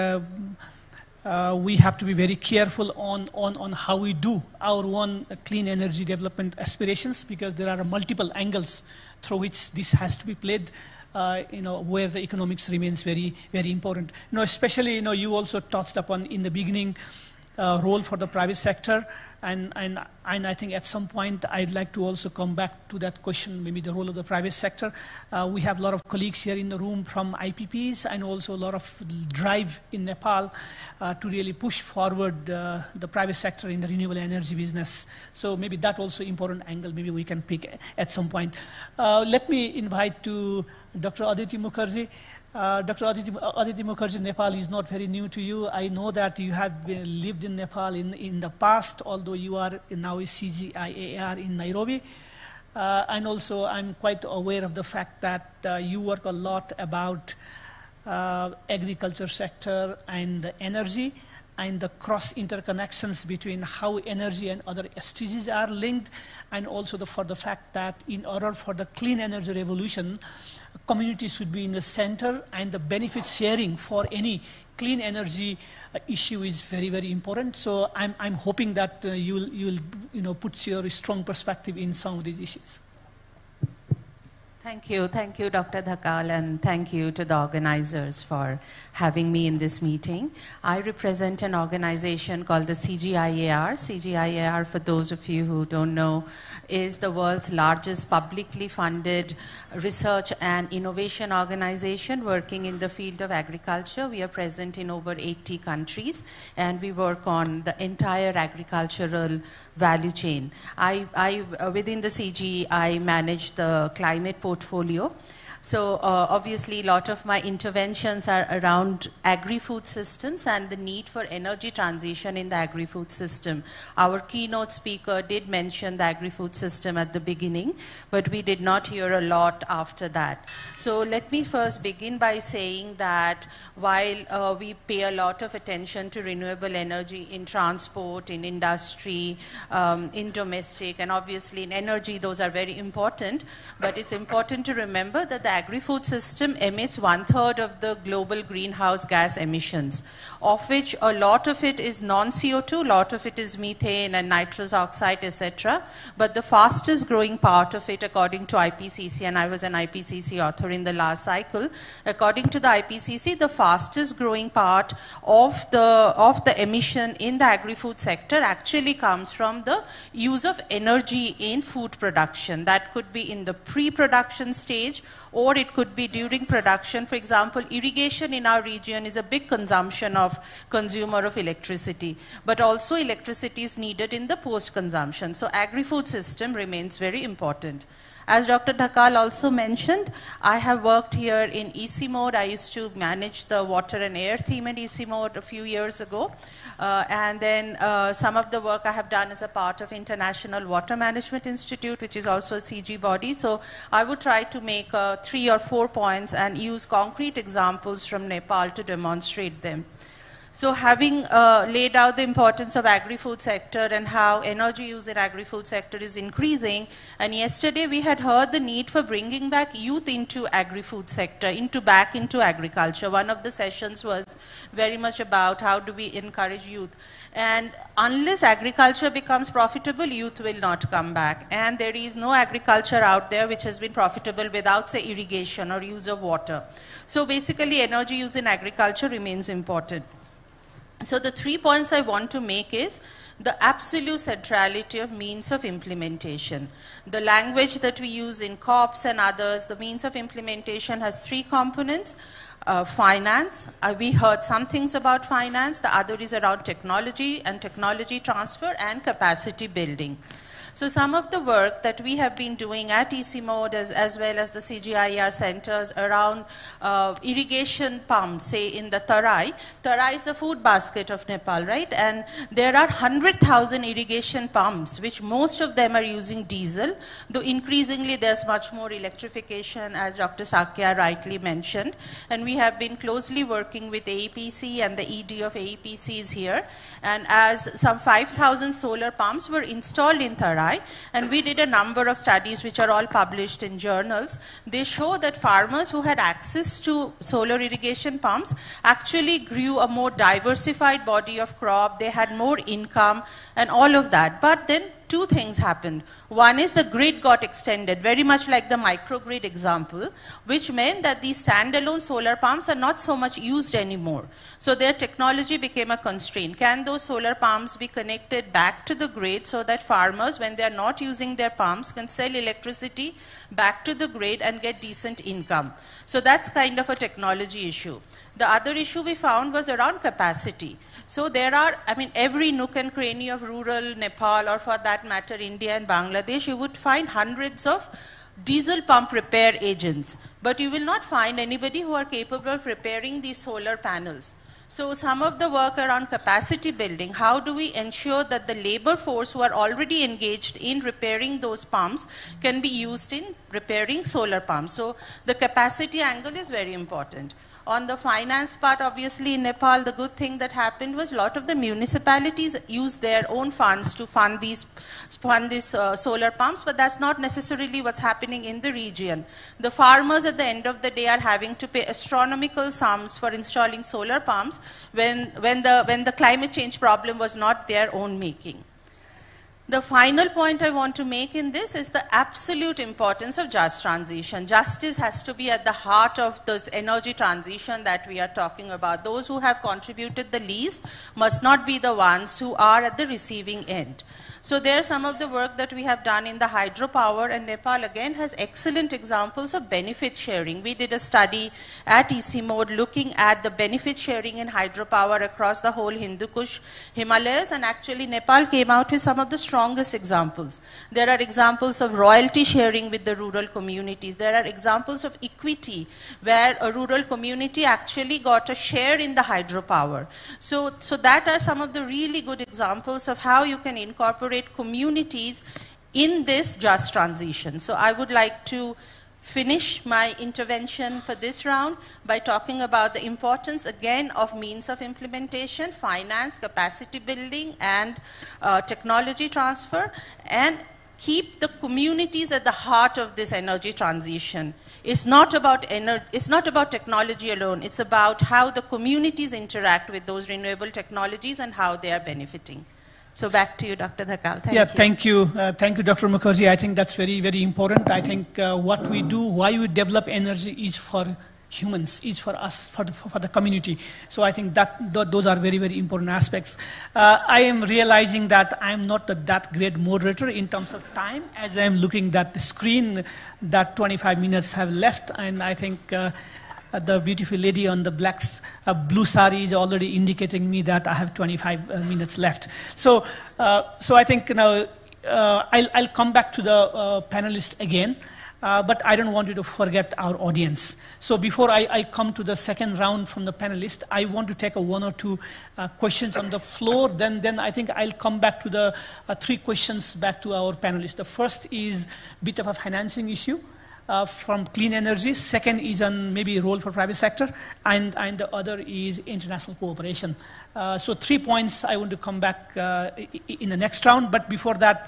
S2: we have to be very careful on how we do our own clean energy development aspirations, because there are multiple angles through which this has to be played. Where the economics remains very, very important. Especially, you also touched upon in the beginning role for the private sector, and I think at some point I'd like to also come back to that question, maybe the role of the private sector. We have a lot of colleagues here in the room from IPPs, and also a lot of drive in Nepal to really push forward the private sector in the renewable energy business. So maybe that also important angle, maybe we can pick at some point. Let me invite to Dr. Aditi Mukherjee. Dr. Aditi Mukherjee, Nepal is not very new to you. I know that you have lived in Nepal in the past, although you are now a CGIAR in Nairobi. And also, I'm quite aware of the fact that you work a lot about agriculture sector and the energy, and the cross interconnections between how energy and other SDGs are linked, and also for the fact that in order for the clean energy revolution, communities should be in the center, and the benefit sharing for any clean energy issue is very, very important. So I'm hoping that you'll put your strong perspective in some of these issues.
S6: Thank you, Dr. Dhakal, and thank you to the organizers for having me in this meeting. I represent an organization called the CGIAR. CGIAR, for those of you who don't know, is the world's largest publicly funded research and innovation organization working in the field of agriculture. We are present in over 80 countries, and we work on the entire agricultural value chain. Within the CG, I manage the climate portfolio. So obviously, a lot of my interventions are around agri-food systems and the need for energy transition in the agri-food system. Our keynote speaker did mention the agri-food system at the beginning, but we did not hear a lot after that. So let me first begin by saying that while we pay a lot of attention to renewable energy in transport, in industry, in domestic, and obviously in energy, those are very important, but it's important to remember that the agri-food system emits 1/3 of the global greenhouse gas emissions, of which a lot of it is non-CO2, a lot of it is methane and nitrous oxide, etc. But the fastest growing part of it, according to IPCC, and I was an IPCC author in the last cycle, according to the IPCC, the fastest growing part of the emission in the agri-food sector actually comes from the use of energy in food production. That could be in the pre-production stage or it could be during production. For example, irrigation in our region is a big consumer of electricity, but also electricity is needed in the post-consumption. So agri-food system remains very important. As Dr. Dhakal also mentioned, I have worked here in EC mode. I used to manage the water and air theme in EC mode a few years ago. And then some of the work I have done as a part of International Water Management Institute, which is also a CG body. So I would try to make 3 or 4 points and use concrete examples from Nepal to demonstrate them. So having laid out the importance of agri-food sector and how energy use in agri-food sector is increasing, and yesterday we had heard the need for bringing back youth into agri-food sector, back into agriculture. One of the sessions was very much about how do we encourage youth. And unless agriculture becomes profitable, youth will not come back. And there is no agriculture out there which has been profitable without, say, irrigation or use of water. So basically, energy use in agriculture remains important. So the 3 points I want to make is the absolute centrality of means of implementation. The language that we use in COPs and others, the means of implementation has 3 components. Finance, we heard some things about finance. The other is around technology and technology transfer and capacity building. So some of the work that we have been doing at EC mode as well as the CGIAR centers around irrigation pumps, say in the Tarai. Tarai is the food basket of Nepal, right? And there are 100,000 irrigation pumps, which most of them are using diesel, though increasingly there's much more electrification, as Dr. Sakya rightly mentioned. And we have been closely working with AEPC, and the ED of AEPC is here. And as some 5,000 solar pumps were installed in Tarai, and we did a number of studies which are all published in journals. They show that farmers who had access to solar irrigation pumps actually grew a more diversified body of crop. They had more income and all of that. But then 2 things happened. One is the grid got extended, very much like the microgrid example, which meant that these standalone solar pumps are not so much used anymore. So their technology became a constraint. Can those solar pumps be connected back to the grid so that farmers, when they are not using their pumps, can sell electricity back to the grid and get decent income? So that's kind of a technology issue. The other issue we found was around capacity. So there are, I mean, every nook and cranny of rural Nepal, or for that matter, India and Bangladesh, you would find hundreds of diesel pump repair agents. But you will not find anybody who are capable of repairing these solar panels. So some of the work around capacity building, how do we ensure that the labor force who are already engaged in repairing those pumps can be used in repairing solar pumps? So the capacity angle is very important. On the finance part, obviously in Nepal, the good thing that happened was a lot of the municipalities used their own funds to fund these solar pumps, but that's not necessarily what's happening in the region. The farmers at the end of the day are having to pay astronomical sums for installing solar pumps when the climate change problem was not their own making. The final point I want to make in this is the absolute importance of just transition. Justice has to be at the heart of this energy transition that we are talking about. Those who have contributed the least must not be the ones who are at the receiving end. So there are some of the work that we have done in the hydropower, and Nepal again has excellent examples of benefit sharing. We did a study at EC mode looking at the benefit sharing in hydropower across the whole Hindu Kush Himalayas, and actually Nepal came out with some of the strongest examples. There are examples of royalty sharing with the rural communities. There are examples of equity where a rural community actually got a share in the hydropower. So that are some of the really good examples of how you can incorporate communities in this just transition. So I would like to finish my intervention for this round by talking about the importance again of means of implementation, finance, capacity building, and technology transfer, and keep the communities at the heart of this energy transition. It's not about technology alone. It's about how the communities interact with those renewable technologies and how they are benefiting. So back to you, Dr. Dhakal.
S2: Thank you. Thank you, Dr. Mukherjee. I think that's very, very important. I think what we do, why we develop energy is for humans, each for us, for the community. So I think that those are very, very important aspects. I am realizing that I'm not that great moderator in terms of time, as I'm looking at the screen that 25 minutes have left, and I think the beautiful lady on the blue sari is already indicating me that I have 25 minutes left. So I think I'll come back to the panelists again. But I don't want you to forget our audience. So before I come to the second round from the panelists, I want to take one or two questions on the floor. Then I think I'll come back to the 3 questions back to our panelists. The first is a bit of a financing issue from clean energy. Second is on maybe role for private sector. And the other is international cooperation. So 3 points I want to come back in the next round. But before that,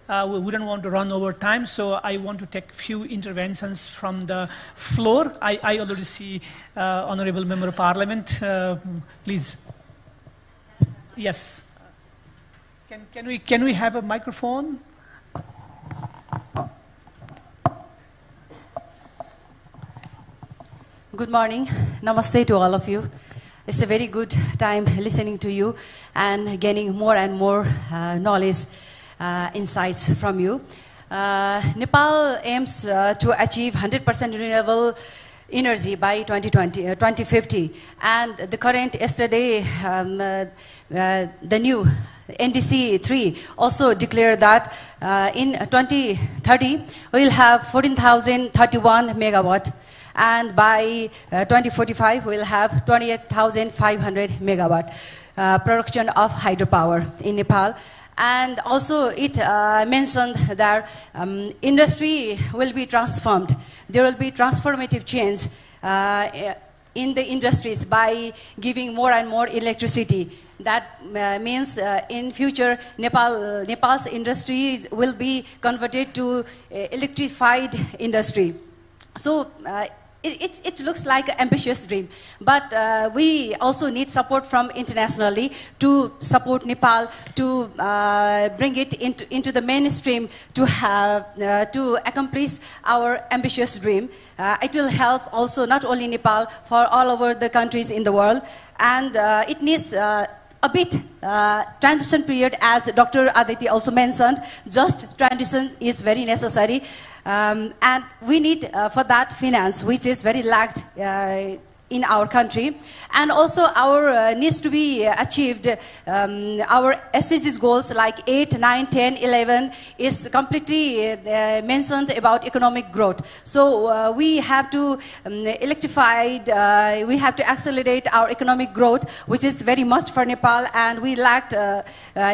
S2: we don't want to run over time, so I want to take a few interventions from the floor. I already see Honorable Member of Parliament. Please. Yes. Can we have a microphone?
S7: Good morning. Namaste to all of you. It's a very good time listening to you and gaining more and more knowledge. Insights from you. Nepal aims to achieve 100% renewable energy by 2050. And the current yesterday, the new NDC 3 also declared that in 2030, we'll have 14,031 megawatt. And by 2045, we'll have 28,500 megawatt production of hydropower in Nepal. And also it mentioned that industry will be transformed. There will be transformative change in the industries by giving more and more electricity. That means in future, Nepal's industries will be converted to electrified industry. So it looks like an ambitious dream, but we also need support from internationally to support Nepal to bring it into the mainstream to accomplish our ambitious dream. It will help also not only Nepal, for all over the countries in the world, and it needs a bit transition period, as Dr. Aditi also mentioned. Just transition is very necessary. And we need for that finance, which is very lacked in our country. And also our needs to be achieved, our SDGs goals like 8, 9, 10, 11 is completely mentioned about economic growth. So we have to we have to accelerate our economic growth, which is very must for Nepal, and we lacked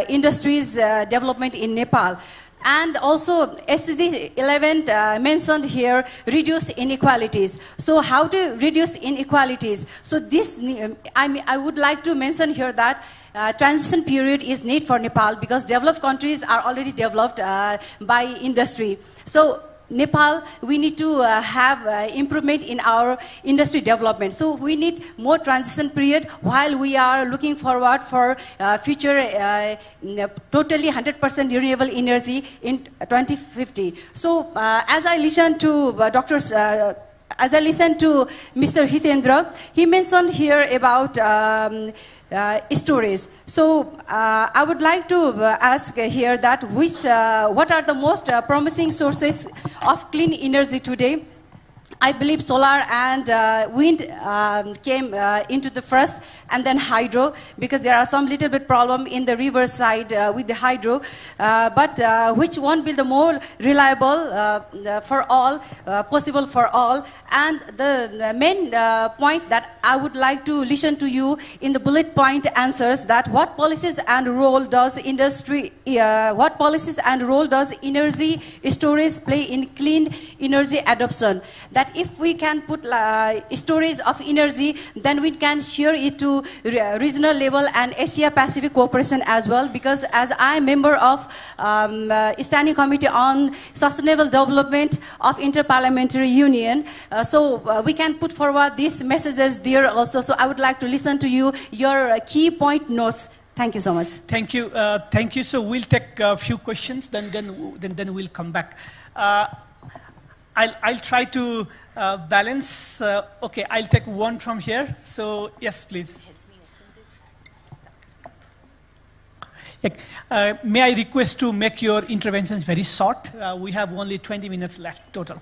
S7: industries development in Nepal. And also SDG 11 mentioned here, reduce inequalities. So how to reduce inequalities? So this, I would like to mention here that transition period is need for Nepal, because developed countries are already developed by industry. So Nepal, we need to have improvement in our industry development. So we need more transition period while we are looking forward for future totally 100% renewable energy in 2050. So as I listened to as I listened to Mr. Hitendra, he mentioned here about stories. So I would like to ask here that what are the most promising sources of clean energy today? I believe solar and wind came into the first, and then hydro, because there are some little bit problem in the river side with the hydro. But which one will be the more reliable for all, possible for all? And the main point that I would like to listen to you in the bullet point answers, that what policies and role does industry, what policies and role does energy storage play in clean energy adoption? That if we can put storage of energy, then we can share it to regional level and Asia Pacific cooperation as well, because as I am member of Standing Committee on Sustainable Development of Interparliamentary Union, so we can put forward these messages there also. So I would like to listen to you, your key point notes. Thank you so much.
S2: Thank you. Thank you. So we'll take a few questions, then we'll come back. I'll try to balance. Okay, I'll take one from here. So, yes, please. May I request to make your interventions very short? We have only 20 minutes left total.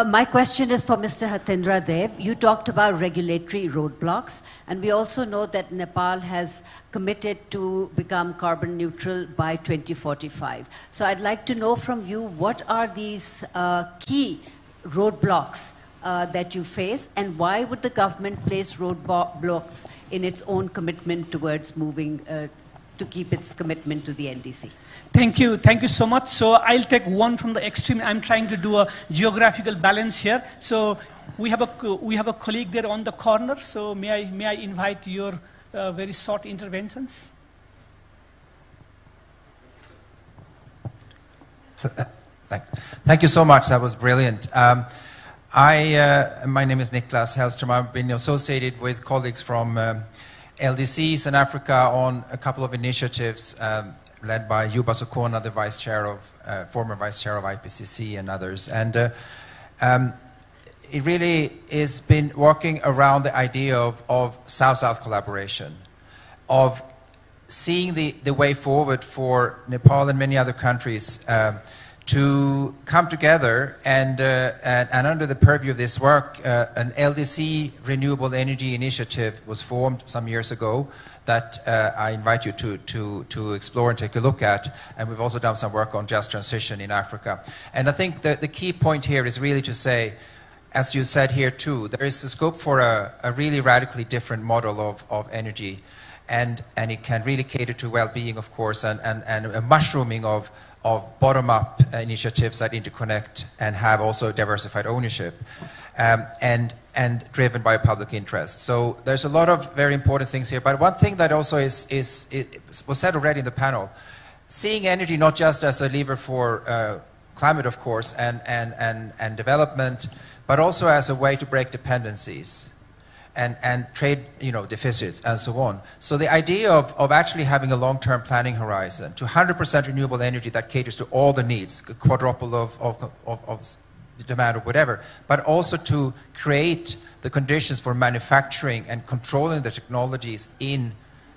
S7: My question is for Mr. Hatindra Dev. You talked about regulatory roadblocks, and we also know that Nepal has committed to become carbon neutral by 2045. So I'd like to know from you, what are these key roadblocks that you face, and why would the government place roadblocks in its own commitment towards moving to keep its commitment to the NDC?
S2: Thank you so much. So I'll take one from the extreme. I'm trying to do a geographical balance here. So we have a colleague there on the corner. So may I invite your very short interventions?
S8: So, thank you so much. That was brilliant. My name is Niklas Hellström. I've been associated with colleagues from LDCs in Africa on a couple of initiatives led by Yuba Sokona, the former vice chair of IPCC, and others. And it really has been working around the idea of South-South collaboration, of seeing the way forward for Nepal and many other countries to come together and under the purview of this work, an LDC Renewable Energy Initiative was formed some years ago that I invite you to explore and take a look at. And we've also done some work on just transition in Africa. And I think that the key point here is really to say, as you said here too, there is a scope for a really radically different model of energy. And it can really cater to well-being, of course, and a mushrooming of bottom-up initiatives that interconnect and have also diversified ownership. And driven by public interest. So there's a lot of very important things here. But one thing that also was said already in the panel, seeing energy not just as a lever for climate, of course, and development, but also as a way to break dependencies and trade deficits and so on. So the idea of actually having a long-term planning horizon to 100% renewable energy that caters to all the needs, a quadruple of demand or whatever, but also to create the conditions for manufacturing and controlling the technologies in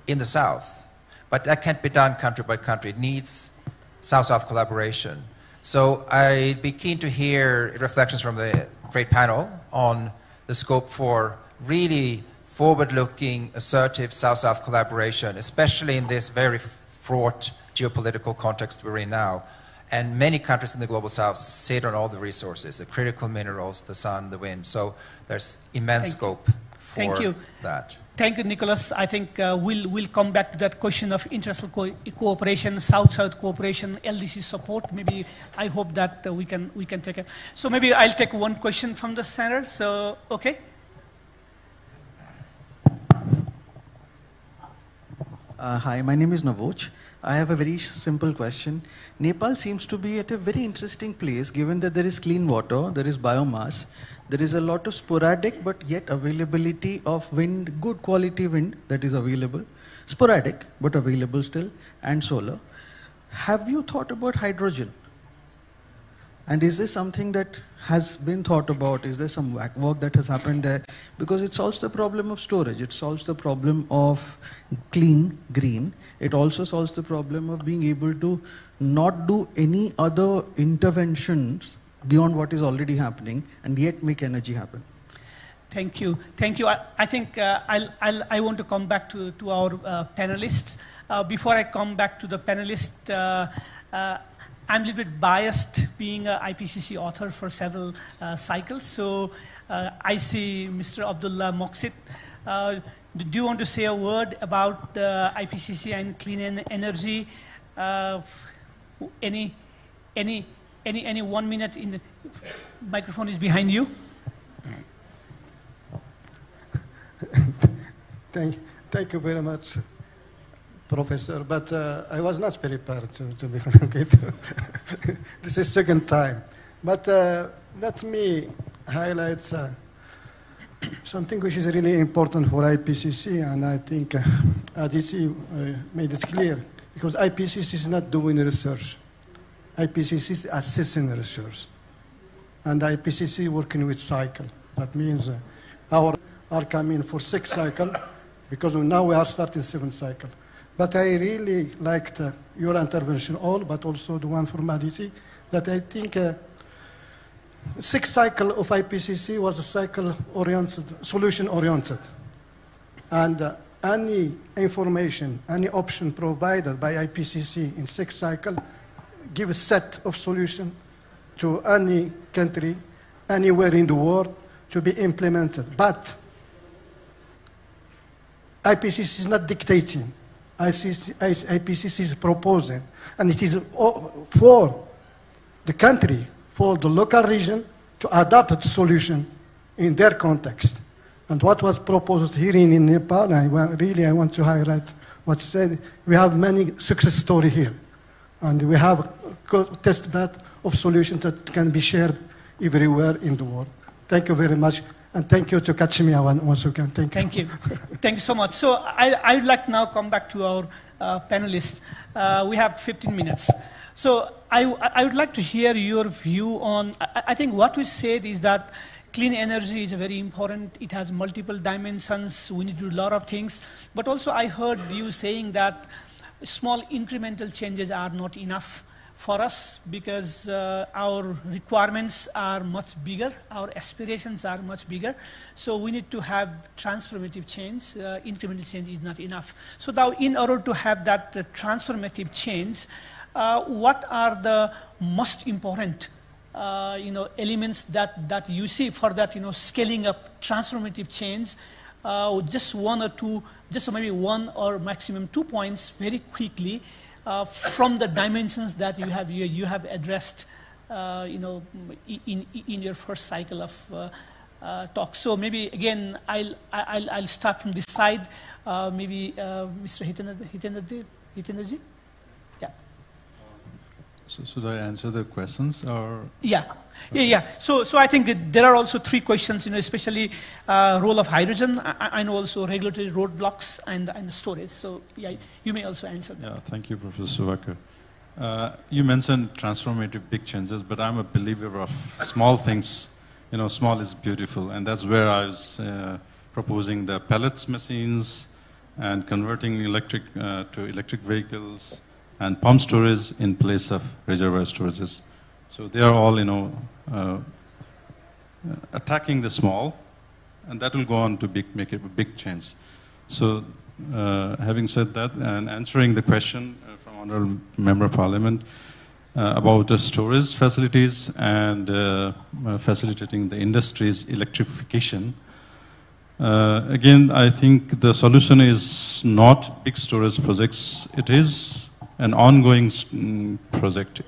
S8: the South. But that can't be done country by country. It needs South-South collaboration. So I'd be keen to hear reflections from the great panel on the scope for really forward-looking, assertive South-South collaboration, especially in this very fraught geopolitical context we're in now. And many countries in the global south sit on all the resources, the critical minerals, the sun, the wind. So there's immense scope for that.
S2: Thank you, Nicholas. I think we'll come back to that question of international cooperation, South-South cooperation, LDC support. Maybe I hope that we can take it. So maybe I'll take one question from the center. So, okay.
S9: Hi, my name is Navoch. I have a very simple question. Nepal seems to be at a very interesting place, given that there is clean water, there is biomass, there is a lot of sporadic but yet availability of wind, good quality wind that is available, sporadic but available still, and solar. Have you thought about hydrogen? And is this something that has been thought about? Is there some work that has happened there? Because it solves the problem of storage. It solves the problem of clean, green. It also solves the problem of being able to not do any other interventions beyond what is already happening and yet make energy happen.
S2: Thank you. Thank you. I think I want to come back to our panelists. Before I come back to the panelists, I'm a little bit biased being an IPCC author for several cycles. So I see Mr. Abdullah Moqsit. Do you want to say a word about IPCC and clean energy? Any Any 1 minute in the microphone is behind you.
S10: Thank you very much, Professor. But I was not prepared to be frank. This is second time. But let me highlight something which is really important for IPCC, and I think ADC made it clear, because IPCC is not doing research. IPCC is assessing research. And IPCC working with cycle. That means our are coming for 6 cycle, because now we are starting 7th cycle. But I really liked your intervention all, but also the one from ADC, that I think 6th cycle of IPCC was a cycle-oriented, solution-oriented. And any information, any option provided by IPCC in 6th cycle give a set of solution to any country, anywhere in the world, to be implemented. But IPCC is not dictating. IPCC is proposing. And it is for the country, for the local region, to adopt a solution in their context. And what was proposed here in Nepal, I want to highlight what you said. We have many success stories here. And we have a test bed of solutions that can be shared everywhere in the world. Thank you very much. And thank you to catch me once again. Thank you.
S2: Thank you so much. So I would like now come back to our panelists. We have 15 minutes. So I would like to hear your view on, I think what we said is that clean energy is very important. It has multiple dimensions. We need to do a lot of things. But also I heard you saying that small incremental changes are not enough for us, because our requirements are much bigger, our aspirations are much bigger. So we need to have transformative change. Incremental change is not enough. So now, in order to have that transformative change, what are the most important elements that you see for that scaling up transformative change? Just one or two, just maybe one or maximum 2 points very quickly. From the dimensions that you have addressed, in your first cycle of talk. So maybe again, I'll start from this side. Maybe Mr. Hitenderji. Yeah.
S4: So should I answer the questions or?
S2: Yeah. So I think there are also 3 questions, especially role of hydrogen, and also regulatory roadblocks and the storage. So yeah, you may also answer that.
S4: Yeah, thank you, Professor Suvakar. You mentioned transformative big changes, but I'm a believer of small things. Small is beautiful, and that's where I was proposing the pellets machines and converting electric to electric vehicles and pump storage in place of reservoir storages. So they are all, attacking the small, and that will go on to make a big change. So having said that, and answering the question from Honourable Member of Parliament about the storage facilities and facilitating the industry's electrification, again, I think the solution is not big storage projects. It is an ongoing project.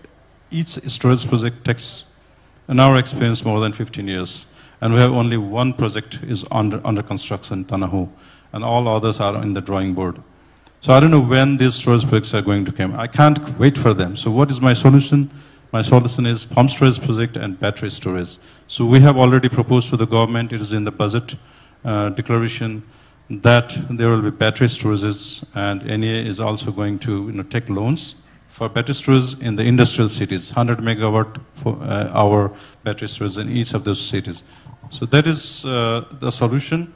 S4: Each storage project takes, in our experience, more than 15 years. And we have only one project is under construction, Tanahu, and all others are in the drawing board. So I don't know when these storage projects are going to come. I can't wait for them. So what is my solution? My solution is pump storage project and battery storage. So we have already proposed to the government, it is in the budget declaration, that there will be battery storages, and NEA is also going to take loans for battery storage in the industrial cities, 100 megawatt hour battery storage in each of those cities. So that is the solution.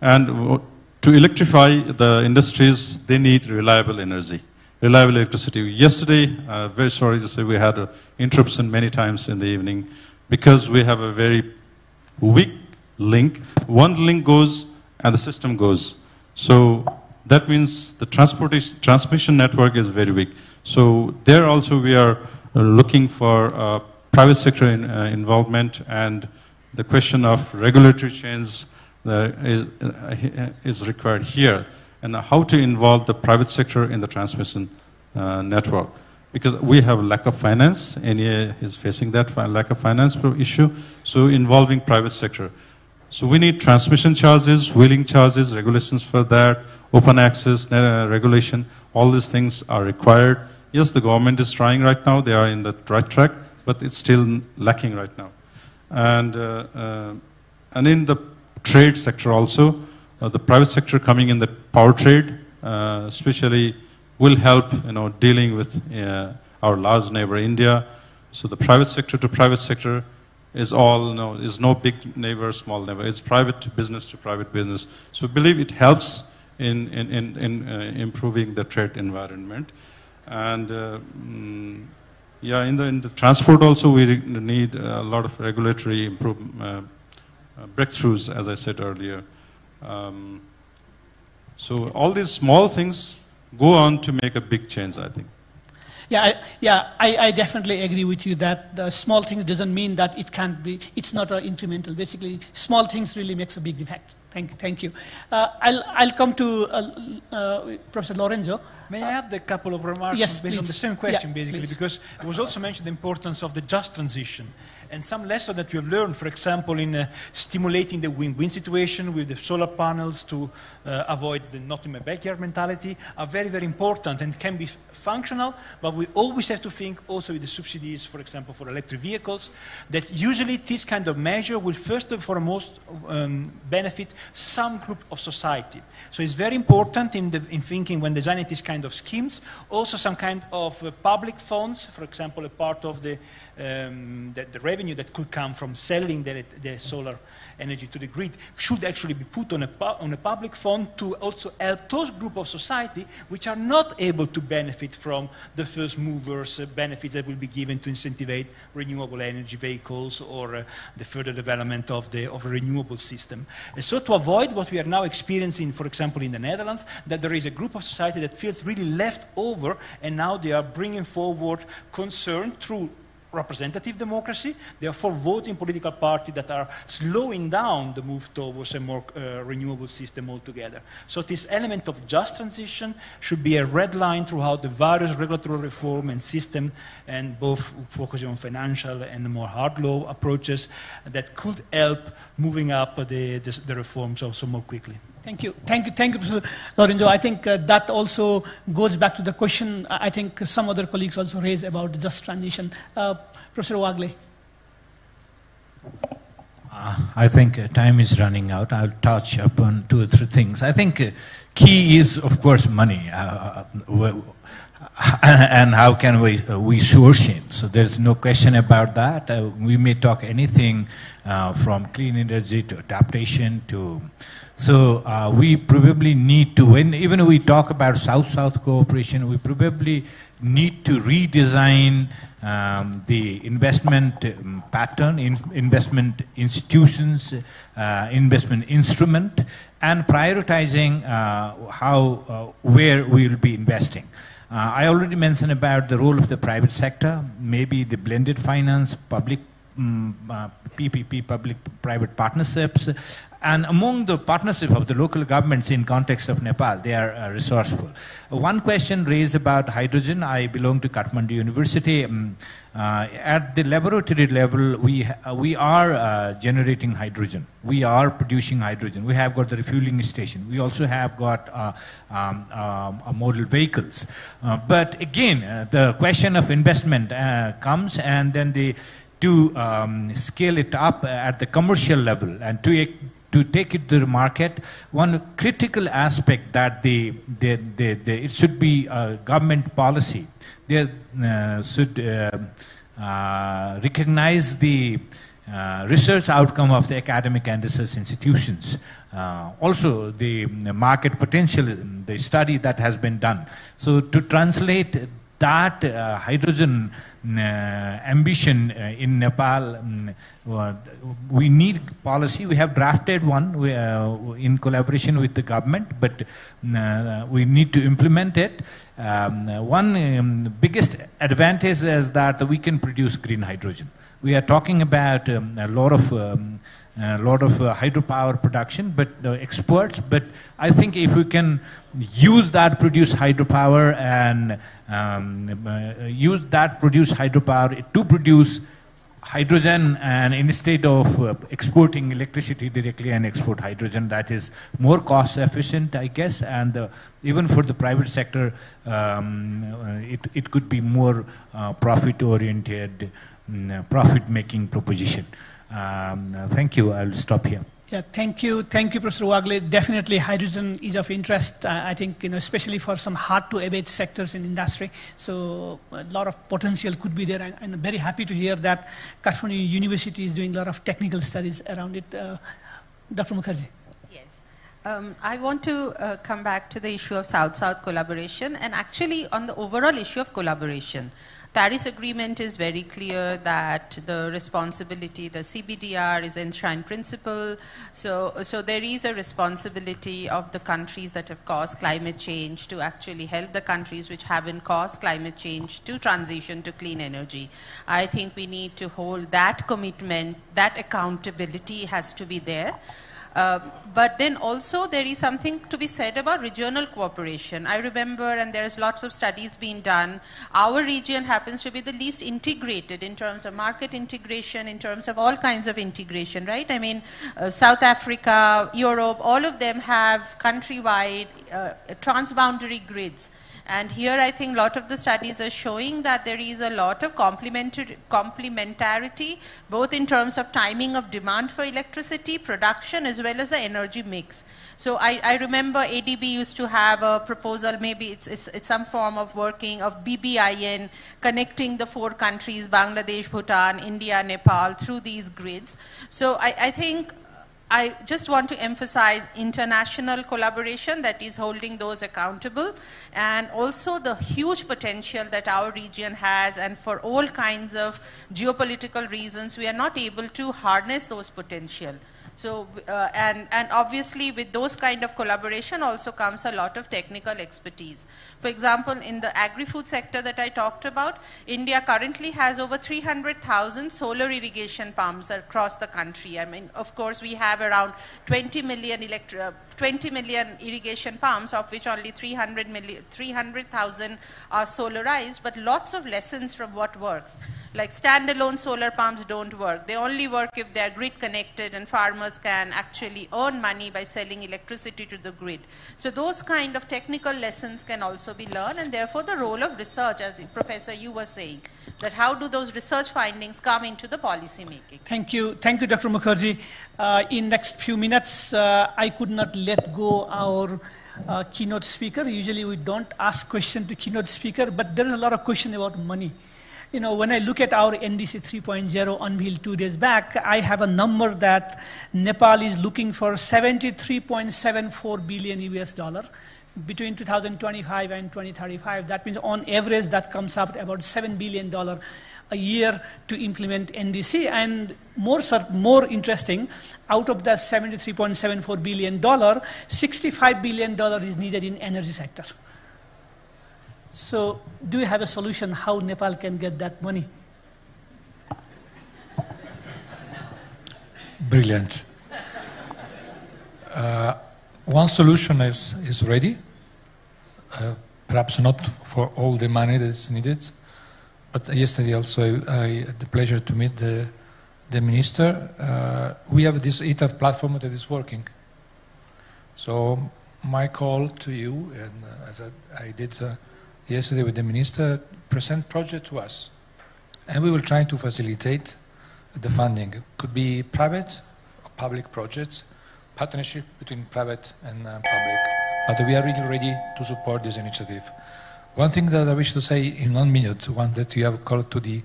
S4: And to electrify the industries, they need reliable energy, reliable electricity. Yesterday, very sorry to say, we had an interruption many times in the evening because we have a very weak link. One link goes and the system goes. So that means the transmission network is very weak. So there also we are looking for private sector involvement, and the question of regulatory change is required here, and how to involve the private sector in the transmission network. because we have lack of finance. NEA is facing that lack of finance issue, so involving private sector. So we need transmission charges, wheeling charges, regulations for that, open access, regulation, all these things are required. Yes, the government is trying right now, they are in the right track, but it's still lacking right now. And in the trade sector also, the private sector coming in the power trade, especially will help, dealing with our large neighbor India. So the private sector to private sector is all, is no big neighbor, small neighbor. It's private business to private business. So I believe it helps in improving the trade environment. And yeah, in the transport also we need a lot of regulatory breakthroughs, as I said earlier. So all these small things go on to make a big change, I think.
S2: I definitely agree with you that the small things doesn't mean that it can't be, it's not incremental. Basically, small things really makes a big effect. Thank you. I'll come to Professor Lorenzo.
S3: May I add a couple of remarks based on the same question, basically, because it was also mentioned the importance of the just transition. And some lessons that we have learned, for example, in stimulating the win-win situation with the solar panels to avoid the not in my backyard mentality are very, very important and can be functional, but we always have to think also with the subsidies, for example, for electric vehicles, that usually this kind of measure will first and foremost benefit some group of society. So it's very important in thinking when designing these kind of schemes, also some kind of public funds, for example, a part of the revenue that could come from selling the solar energy to the grid should actually be put on a public fund to also help those groups of society which are not able to benefit from the first movers benefits that will be given to incentivize renewable energy vehicles or the further development of a renewable system. And so to avoid what we are now experiencing, for example, in the Netherlands, that there is a group of society that feels really left over, and now they are bringing forward concern through representative democracy, therefore voting political parties that are slowing down the move towards a more renewable system altogether. So this element of just transition should be a red line throughout the various regulatory reform and system, and both focusing on financial and more hard law approaches that could help moving up the reforms also more quickly.
S2: Thank you, Professor Lorenzo. I think that also goes back to the question I think some other colleagues also raised about the just transition. Professor Wagle.
S5: I think time is running out. I'll touch upon 2 or 3 things. I think key is, of course, money. And how can we source it? So there's no question about that. We may talk anything from clean energy to adaptation to... So we probably need to, even we talk about South-South cooperation, we probably need to redesign the investment pattern, investment institutions, investment instrument, and prioritizing where we will be investing. I already mentioned about the role of the private sector, maybe the blended finance, public PPP, public-private partnerships. And among the partnership of the local governments in context of Nepal, they are resourceful. One question raised about hydrogen. I belong to Kathmandu University. At the laboratory level, we are generating hydrogen. We are producing hydrogen. We have got the refueling station. We also have got model vehicles. But again, the question of investment comes, and then to scale it up at the commercial level and to take it to the market, one critical aspect that it should be a government policy. They should recognize the research outcome of the academic and research institutions. Also the market potential, the study that has been done. So to translate that hydrogen ambition in Nepal, we need policy. We have drafted one in collaboration with the government, but we need to implement it. One biggest advantage is that we can produce green hydrogen. We are talking about a lot of a lot of hydropower production, but exports. But I think if we can use that produced hydropower and use that produced hydropower to produce hydrogen, and instead of exporting electricity directly and export hydrogen, that is more cost efficient, I guess, and even for the private sector, it could be more profit oriented, profit making proposition. Thank you. I'll stop here.
S2: Yeah, thank you, Professor Wagle. Definitely, hydrogen is of interest. I think, especially for some hard-to-abate sectors in industry. So a lot of potential could be there, and I'm very happy to hear that Kathmandu University is doing a lot of technical studies around it. Dr. Mukherjee.
S6: Yes, I want to come back to the issue of South-South collaboration, and actually on the overall issue of collaboration. Paris Agreement is very clear that the responsibility, the CBDR is enshrined principle. So there is a responsibility of the countries that have caused climate change to actually help the countries which haven't caused climate change to transition to clean energy. I think we need to hold that commitment, that accountability has to be there. But then also there is something to be said about regional cooperation. I remember, and there's lots of studies being done, our region happens to be the least integrated in terms of market integration, in terms of all kinds of integration, right? I mean, South Africa, Europe, all of them have countrywide transboundary grids. And here I think a lot of the studies are showing that there is a lot of complementarity, both in terms of timing of demand for electricity, production, as well as the energy mix. So I remember ADB used to have a proposal, maybe it's some form of working of BBIN, connecting the 4 countries, Bangladesh, Bhutan, India, Nepal, through these grids. So I think I just want to emphasize international collaboration that is holding those accountable, and also the huge potential that our region has, and for all kinds of geopolitical reasons we are not able to harness those potential. So, and obviously with those kind of collaboration also comes a lot of technical expertise. For example, in the agri-food sector that I talked about, India currently has over 300,000 solar irrigation pumps across the country. I mean, of course, we have around 20 million irrigation pumps, of which only 300,000 are solarized, but lots of lessons from what works. Like standalone solar pumps don't work. They only work if they're grid connected, and farmers can actually earn money by selling electricity to the grid. So those kind of technical lessons can also be learned, and therefore the role of research, as Professor you were saying, that how do those research findings come into the policy making?
S2: Thank you, Dr. Mukherjee. In next few minutes, I could not let go our keynote speaker. Usually we don't ask questions to keynote speaker, but there is a lot of question about money. When I look at our NDC 3.0 unveiled 2 days back, I have a number that Nepal is looking for 73.74 billion US dollar between 2025 and 2035. That means on average that comes up to about $7 billion a year to implement NDC. And more interesting, out of that $73.74 billion, $65 billion is needed in energy sector. So do you have a solution how Nepal can get that money?
S1: Brilliant. One solution is ready, perhaps not for all the money that is needed, but yesterday also I had the pleasure to meet the minister. We have this ETAF platform that is working. So my call to you, and as I did yesterday with the minister, present project to us, and we will try to facilitate the funding. It could be private or public projects, partnership between private and public, but we are really ready to support this initiative. One thing that I wish to say in 1 minute, one that you have called to the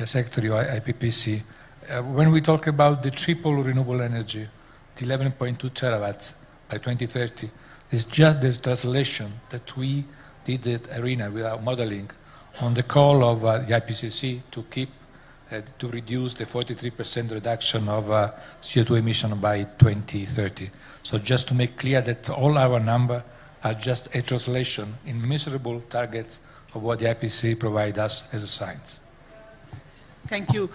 S1: Secretary of IPPC, when we talk about the triple renewable energy, the 11.2 terawatts by 2030, it's just the translation that we did at ARENA with our modeling on the call of the IPCC to keep to reduce the 43% reduction of CO2 emission by 2030. So just to make clear that all our numbers are just a translation in measurable targets of what the IPCC provides us as a science.
S2: Thank you.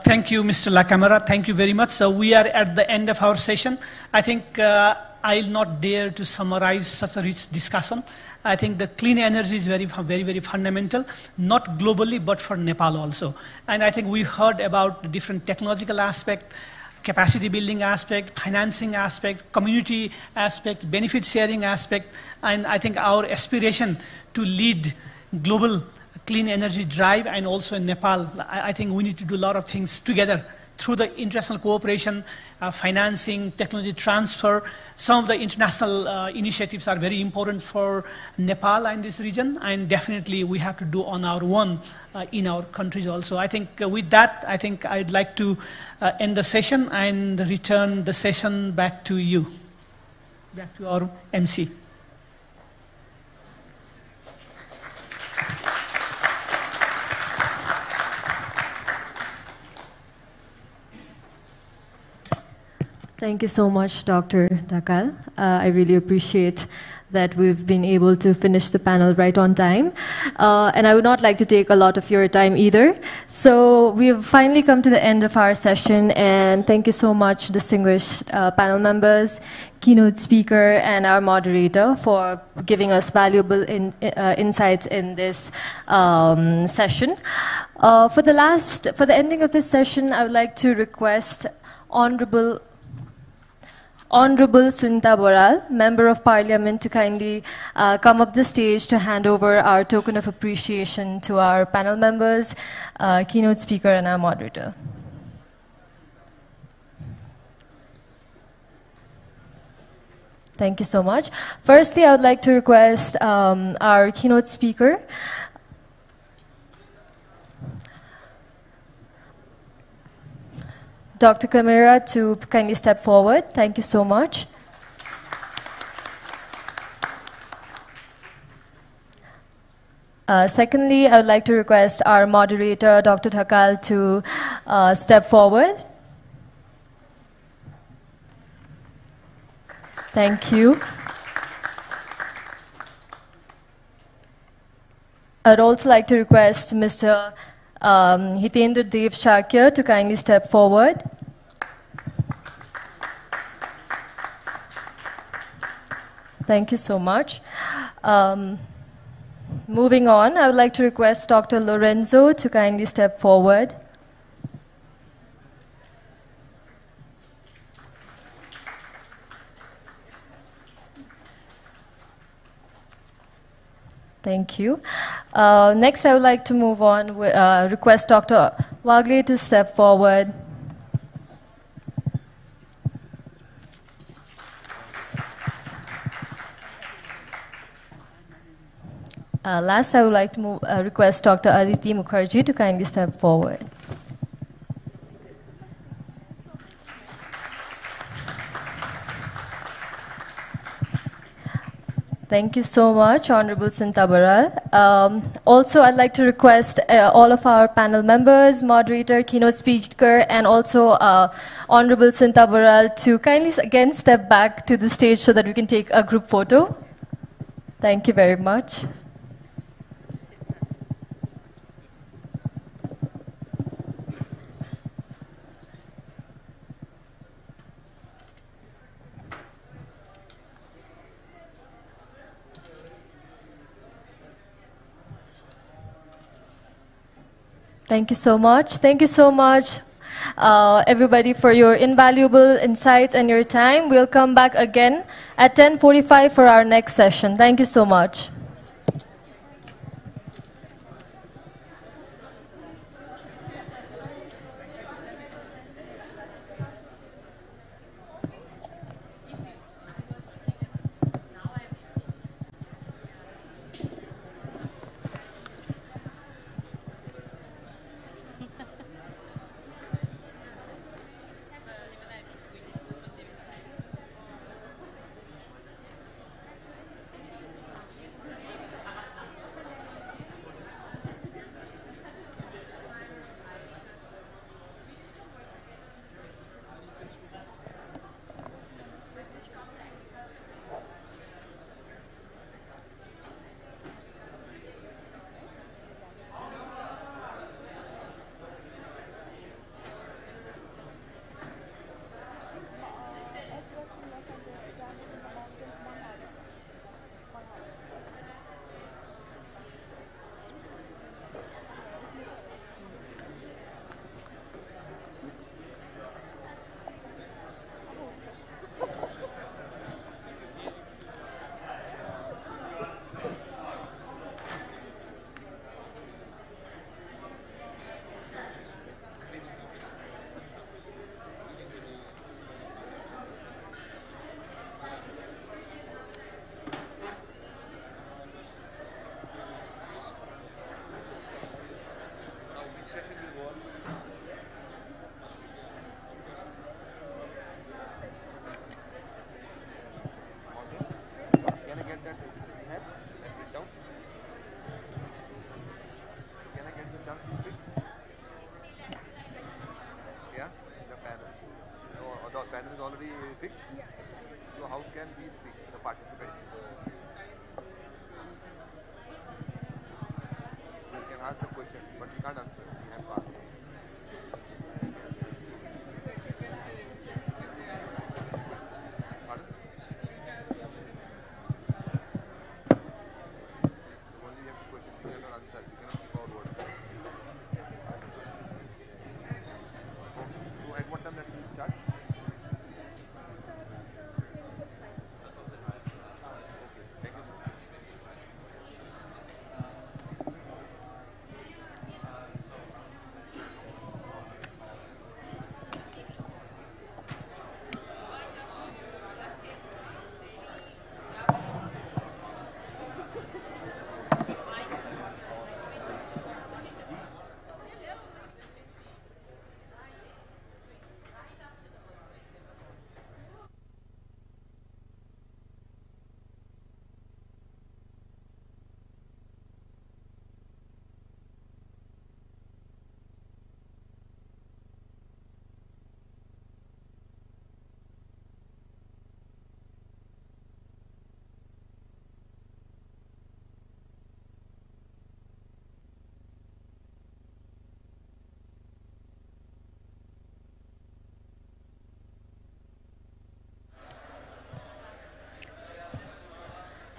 S2: Thank you, Mr. La Camera. Thank you very much. So we are at the end of our session. I think I'll not dare to summarize such a rich discussion. I think the clean energy is very, very fundamental, not globally, but for Nepal also. And I think we heard about the different technological aspect, capacity building aspect, financing aspect, community aspect, benefit sharing aspect, and I think our aspiration to lead global clean energy drive, and also in Nepal, I think we need to do a lot of things together through the international cooperation, financing, technology transfer. Some of the international initiatives are very important for Nepal and this region, and definitely we have to do on our own in our countries also. I think with that, I think I'd like to end the session and return the session back to you, back to our MC.
S11: Thank you so much, Dr. Dhakal. I really appreciate that we've been able to finish the panel right on time. And I would not like to take a lot of your time either. So we've finally come to the end of our session, and thank you so much, distinguished panel members, keynote speaker, and our moderator for giving us valuable insights in this session. For the ending of this session, I would like to request Honorable Sunita Boral, Member of Parliament, to kindly come up the stage to hand over our token of appreciation to our panel members, keynote speaker, and our moderator. Thank you so much. Firstly, I would like to request our keynote speaker, Dr. Camara, to kindly step forward. Thank you so much. Secondly, I would like to request our moderator, Dr. Dhakal, to step forward. Thank you. I'd also like to request Mr. Hitendra Dev Shakya to kindly step forward. Thank you so much. Moving on, I would like to request Dr. Lorenzo to kindly step forward. Thank you. Next, I would like to move on, request Dr. Wagle to step forward. Last, I would like to request Dr. Aditi Mukherjee to kindly step forward. Thank you so much, Honorable Sunita Boral. Also, I'd like to request all of our panel members, moderator, keynote speaker, and also Honorable Sunita Boral to kindly again step back to the stage so that we can take a group photo. Thank you very much. Thank you so much. Thank you so much, everybody, for your invaluable insights and your time. We'll come back again at 10:45 for our next session. Thank you so much.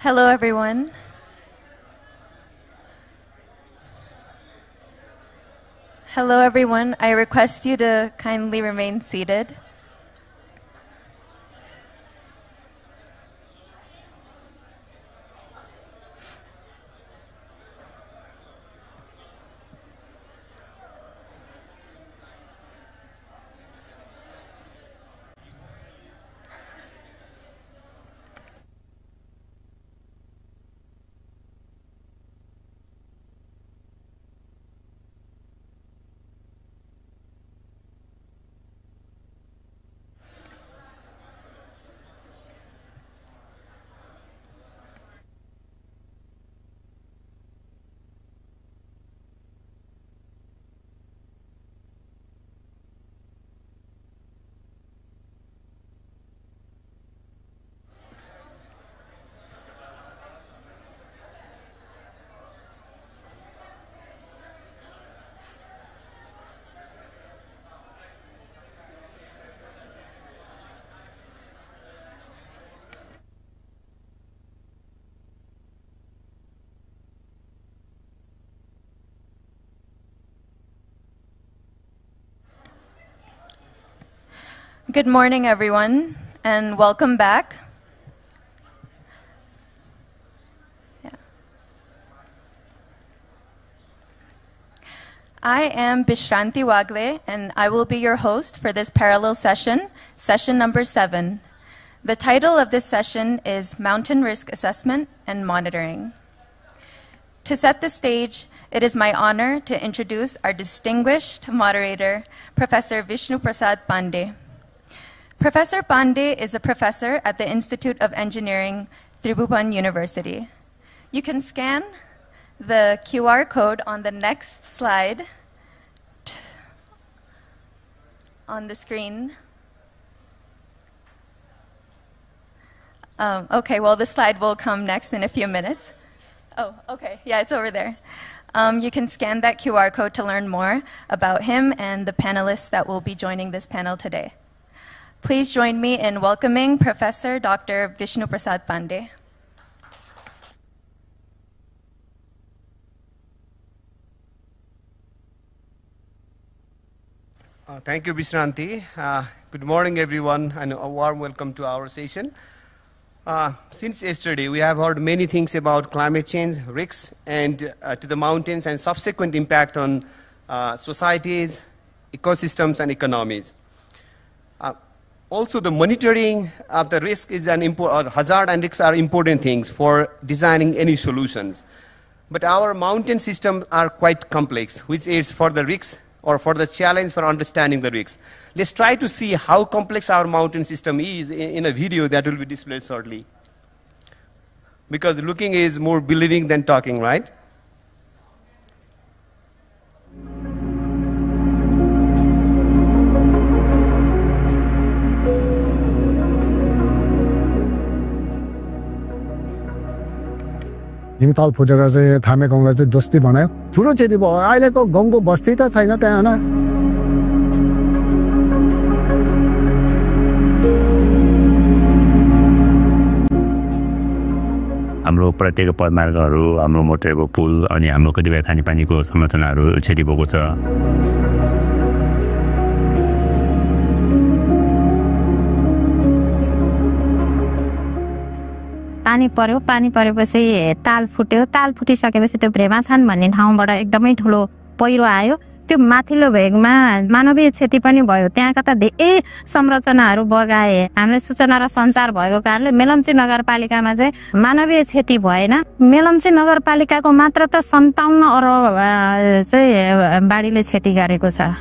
S12: Hello, everyone. Hello, everyone. I request you to kindly remain seated. Good morning, everyone, and welcome back. I am Bishranti Wagle, and I will be your host for this parallel session, session number 7. The title of this session is Mountain Risk Assessment and Monitoring. To set the stage, it is my honor to introduce our distinguished moderator, Professor Vishnu Prasad Pandey. Professor Pandey is a professor at the Institute of Engineering, Tribhuvan University. You can scan the QR code on the next slide on the screen. Okay, well, the slide will come next in a few minutes. Oh, okay, yeah, it's over there. You can scan that QR code to learn more about him and the panelists that will be joining this panel today. Please join me in welcoming Professor Dr. Vishnu Prasad Pandey.
S13: Thank you, Bishranti. Good morning, everyone, and a warm welcome to our session. Since yesterday, we have heard many things about climate change risks and to the mountains and subsequent impact on societies, ecosystems, and economies. Also, the monitoring of the risk is an important, or hazard and risks are important things for designing any solutions. But our mountain systems are quite complex, which aids for the risks or for the challenge for understanding the risks. Let's try to see how complex our mountain system is in a video that will be displayed shortly. Because looking is more believing than talking, right?
S14: हिमताल फुटेर चाहिँ थामे गाउँलाई चाहिँ दोस्ती बनायो ठुलो क्षति भयो अहिलेको गाउँको बस्ती त छैन त्यहाँ न
S15: हाम्रो प्रत्येक पदमार्गहरू हाम्रो मोटरको पुल अनि हाम्रो कतिपय खानेपानीको संरचनाहरू क्षति भएको छ
S16: पानी परेपछि ताल फुटिसकेपछि त्यो भ्रेमाछान भन्ने ठाउँबाट एकदमै ठुलो पहिरो आयो त्यो माथिल्लो भेगमा मानवीय क्षति पनि भयो त्यहाँका त धेरै संरचनाहरू बगाए हामीले सूचना र सञ्चार भएको कारणले मेलम्ची नगरपालिकामा चाहिँ मानवीय क्षति भएन मेलम्ची नगरपालिकाको मात्र त 57 अरब चाहिँ बाढीले क्षति गरेको छ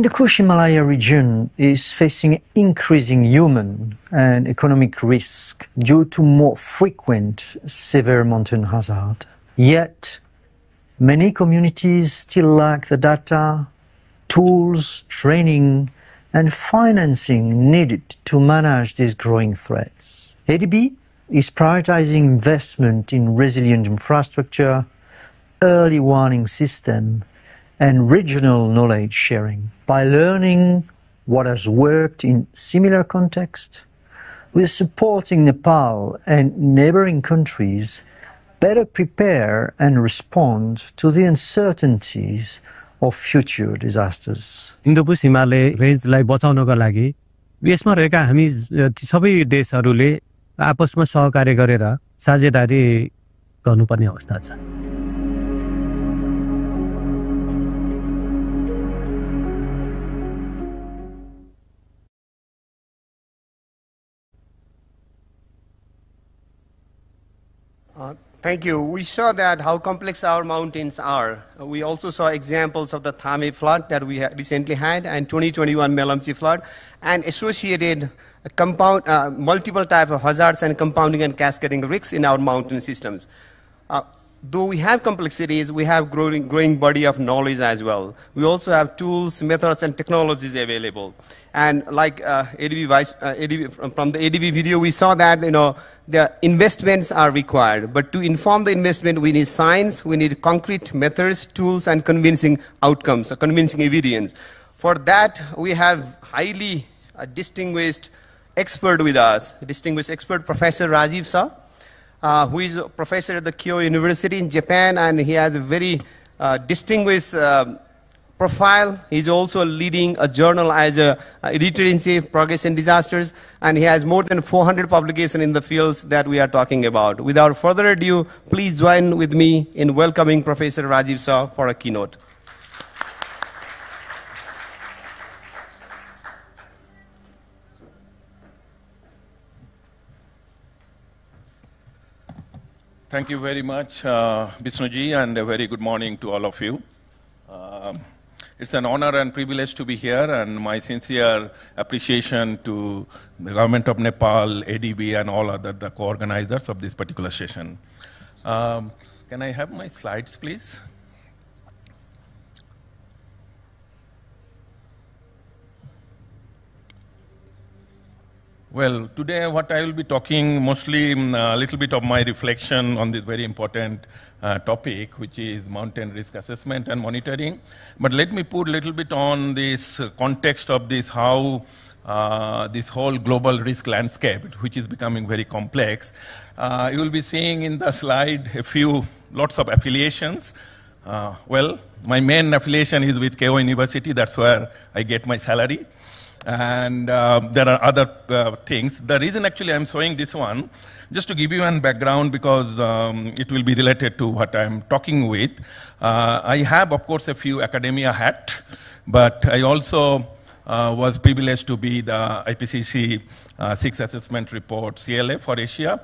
S17: the Kush Himalaya region is facing increasing human and economic risk due to more frequent severe mountain hazard. Yet, many communities still lack the data, tools, training, and financing needed to manage these growing threats. ADB is prioritizing investment in resilient infrastructure, early warning system, and regional knowledge sharing. By learning what has worked in similar contexts, we're supporting Nepal and neighboring countries better prepare and respond to the uncertainties of future disasters.
S18: इन्दोपुस Himalaya रेन्जलाई बचाउनको लागि यसमा रहेका हामी सबै देशहरूले आपसमा सहकार्य गरेर साझेदारी गर्नुपर्ने अवस्था छ।
S13: Thank you. We saw that how complex our mountains are. We also saw examples of the Thame flood that we recently had and 2021 Melamchi flood and associated multiple types of hazards and compounding and cascading risks in our mountain systems. Though we have complexities, we have growing body of knowledge as well. We also have tools, methods, and technologies available. And like from the ADB video, we saw that the investments are required. But to inform the investment, we need science, we need concrete methods, tools, and convincing outcomes, convincing evidence. For that, we have highly distinguished expert with us, distinguished expert Professor Rajiv Shah, who is a professor at the Kyoto University in Japan, and he has a very distinguished profile. He's also leading a journal as a editor-in-chief, Progress in Disasters, and he has more than 400 publications in the fields that we are talking about. Without further ado, please join with me in welcoming Professor Rajiv Shah for a keynote.
S19: Thank you very much, Vishnuji, and a very good morning to all of you. It's an honor and privilege to be here, and my sincere appreciation to the government of Nepal, ADB, and all other the co-organizers of this particular session. Can I have my slides, please? Well, today what I will be talking mostly a little bit of my reflection on this very important topic, which is mountain risk assessment and monitoring. But let me put a little bit on this context of this, how this whole global risk landscape, which is becoming very complex. You will be seeing in the slide lots of affiliations. Well, my main affiliation is with Keio University. That's where I get my salary. And there are other things. The reason actually I'm showing this one, just to give you a background, because it will be related to what I'm talking with. I have, of course, a few academia hats, but I also was privileged to be the IPCC 6th Assessment Report CLA for Asia.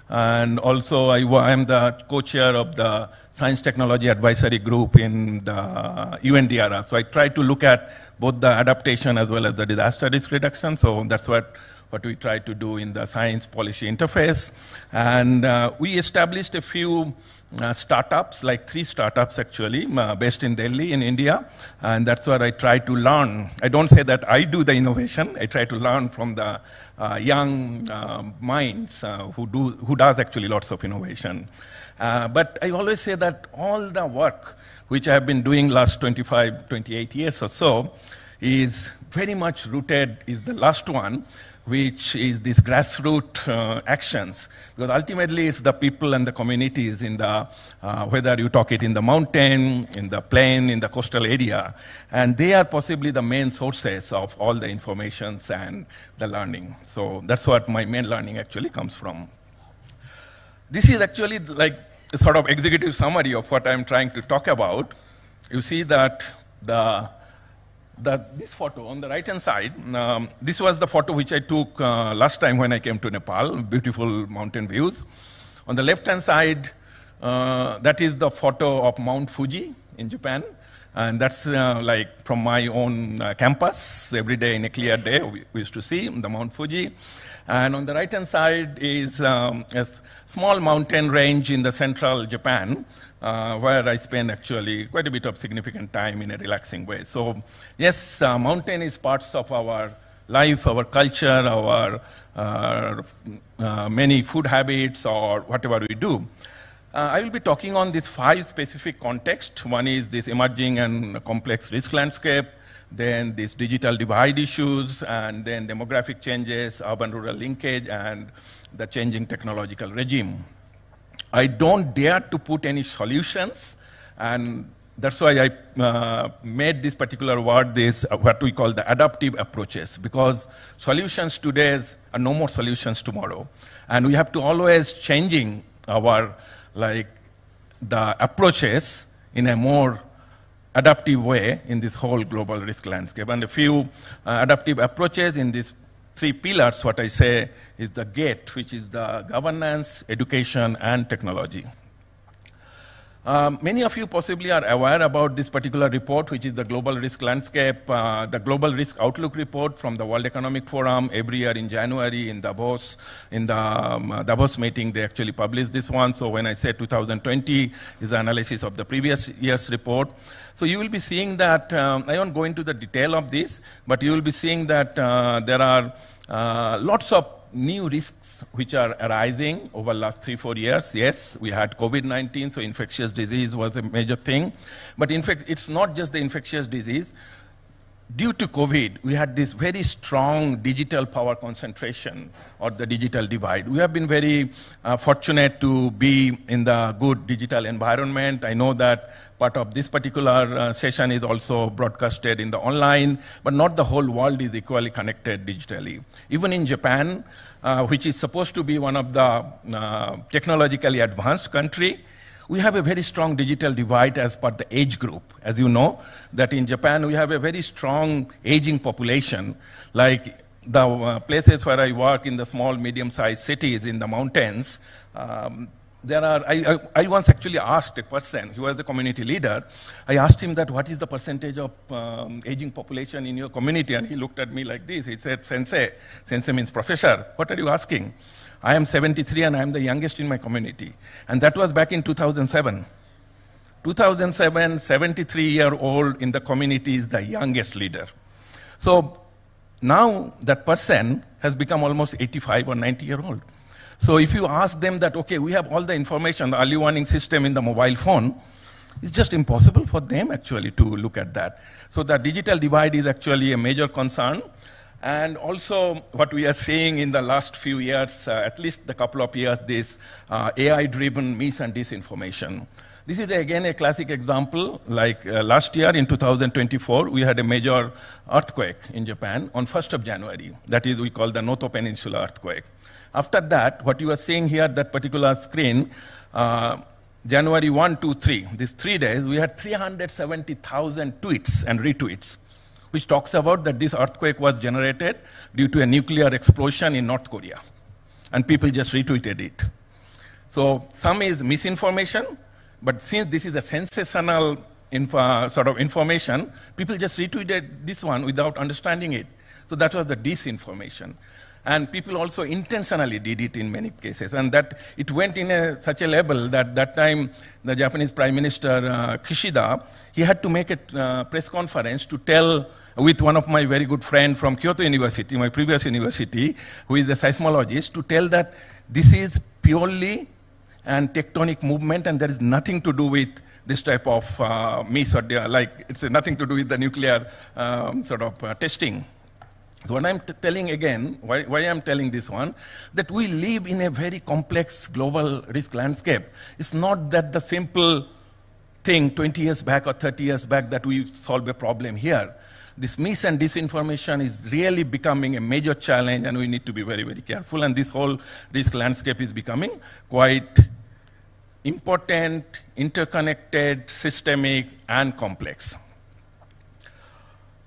S19: And also I am the co-chair of the Science Technology Advisory Group in the UNDRA. So I try to look at both the adaptation as well as the disaster risk reduction. So that's what we try to do in the science policy interface. And we established a few startups, like 3 startups actually, based in Delhi in India. And that's where I try to learn. I don't say that I do the innovation. I try to learn from the young minds who does actually lots of innovation. But I always say that all the work which I have been doing last 25, 28 years or so is very much rooted, is the last one, which is these grassroots actions. Because ultimately it's the people and the communities in the, whether you talk it in the mountain, in the plain, in the coastal area, and they are possibly the main sources of all the informations and the learning. So that's what my main learning actually comes from. This is actually like a sort of executive summary of what I'm trying to talk about. You see that this photo on the right-hand side, this was the photo which I took last time when I came to Nepal, beautiful mountain views. On the left-hand side, that is the photo of Mount Fuji in Japan. And that's like from my own campus. Every day in a clear day, we used to see the Mount Fuji. And on the right-hand side is a small mountain range in the central Japan, where I spend actually quite a bit of significant time in a relaxing way. So yes, mountain is parts of our life, our culture, our many food habits or whatever we do. I will be talking on these 5 specific contexts. One is this emerging and complex risk landscape, then these digital divide issues, and then demographic changes, urban-rural linkage, and the changing technological regime. I don't dare to put any solutions, and that's why I made this particular word, this what we call the adaptive approaches, because solutions today are no more solutions tomorrow. And we have to always changing our, like, the approaches in a more adaptive way in this whole global risk landscape. And a few adaptive approaches in these 3 pillars, what I say is the GATE, which is the governance, education, and technology. Many of you possibly are aware about this particular report, which is the Global Risk Landscape, the Global Risk Outlook report from the World Economic Forum. Every year in January in Davos, in the Davos meeting, they actually publish this one. So when I say 2020 is the analysis of the previous year's report. So you will be seeing that, I won't go into the detail of this, but you will be seeing that there are lots of new risks which are arising over the last 3-4 years. Yes, we had COVID-19, so infectious disease was a major thing. But in fact, it's not just the infectious disease. Due to COVID, we had this very strong digital power concentration or the digital divide. We have been very fortunate to be in the good digital environment. I know that part of this particular session is also broadcasted in the online, but not the whole world is equally connected digitally. Even in Japan, which is supposed to be one of the technologically advanced country, we have a very strong digital divide as per the age group. As you know, that in Japan we have a very strong aging population. Like the places where I work in the small, medium-sized cities in the mountains, there are, I once actually asked a person, he was the community leader, I asked him that what is the percentage of aging population in your community, and he looked at me like this, he said, Sensei. Sensei means professor. What are you asking? I am 73 and I am the youngest in my community. And that was back in 2007. 2007, 73-year-old in the community is the youngest leader. So now that person has become almost 85 or 90-year-old. So if you ask them that, okay, we have all the information, the early warning system in the mobile phone, it's just impossible for them actually to look at that. So the digital divide is actually a major concern. And also what we are seeing in the last few years, at least a couple of years, this AI-driven mis and disinformation. This is again a classic example. Like last year in 2024, we had a major earthquake in Japan on 1st of January. That is, we call the Noto Peninsula earthquake. After that, what you are seeing here, that particular screen, January 1, 2, 3, these 3 days, we had 370,000 tweets and retweets, which talks about that this earthquake was generated due to a nuclear explosion in North Korea. And people just retweeted it. So some is misinformation, but since this is a sensational sort of information, people just retweeted this one without understanding it. So that was the disinformation. And people also intentionally did it in many cases. And that it went in such a level that time the Japanese Prime Minister Kishida, he had to make a press conference to tell with one of my very good friends from Kyoto University, my previous university, who is a seismologist, to tell that this is purely an tectonic movement and there is nothing to do with this type of it's nothing to do with the nuclear sort of testing. So what I'm telling again, why I'm telling this one, that we live in a very complex global risk landscape. It's not that the simple thing 20 years back or 30 years back that we solve a problem here. This mis and disinformation is really becoming a major challenge and we need to be very, very careful. And this whole risk landscape is becoming quite important, interconnected, systemic, and complex.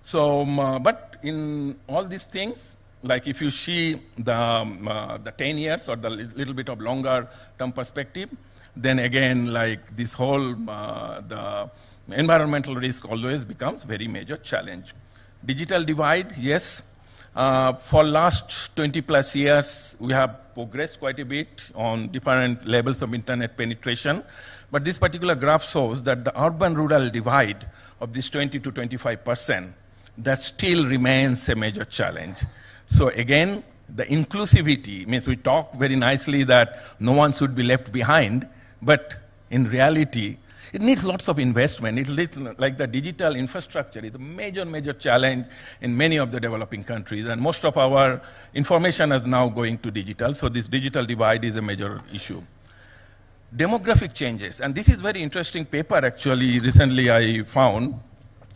S19: So, but in all these things, like if you see the 10 years or the little bit of longer term perspective, then again, like this whole, environmental risk always becomes very major challenge. Digital divide, yes. For last 20 plus years, we have progressed quite a bit on different levels of internet penetration. But this particular graph shows that the urban-rural divide of this 20 to 25%, that still remains a major challenge. So again, the inclusivity means we talk very nicely that no one should be left behind, but in reality, it needs lots of investment. It's like the digital infrastructure is a major, major challenge in many of the developing countries, and most of our information is now going to digital, so this digital divide is a major issue. Demographic changes, and this is very interesting paper actually recently I found,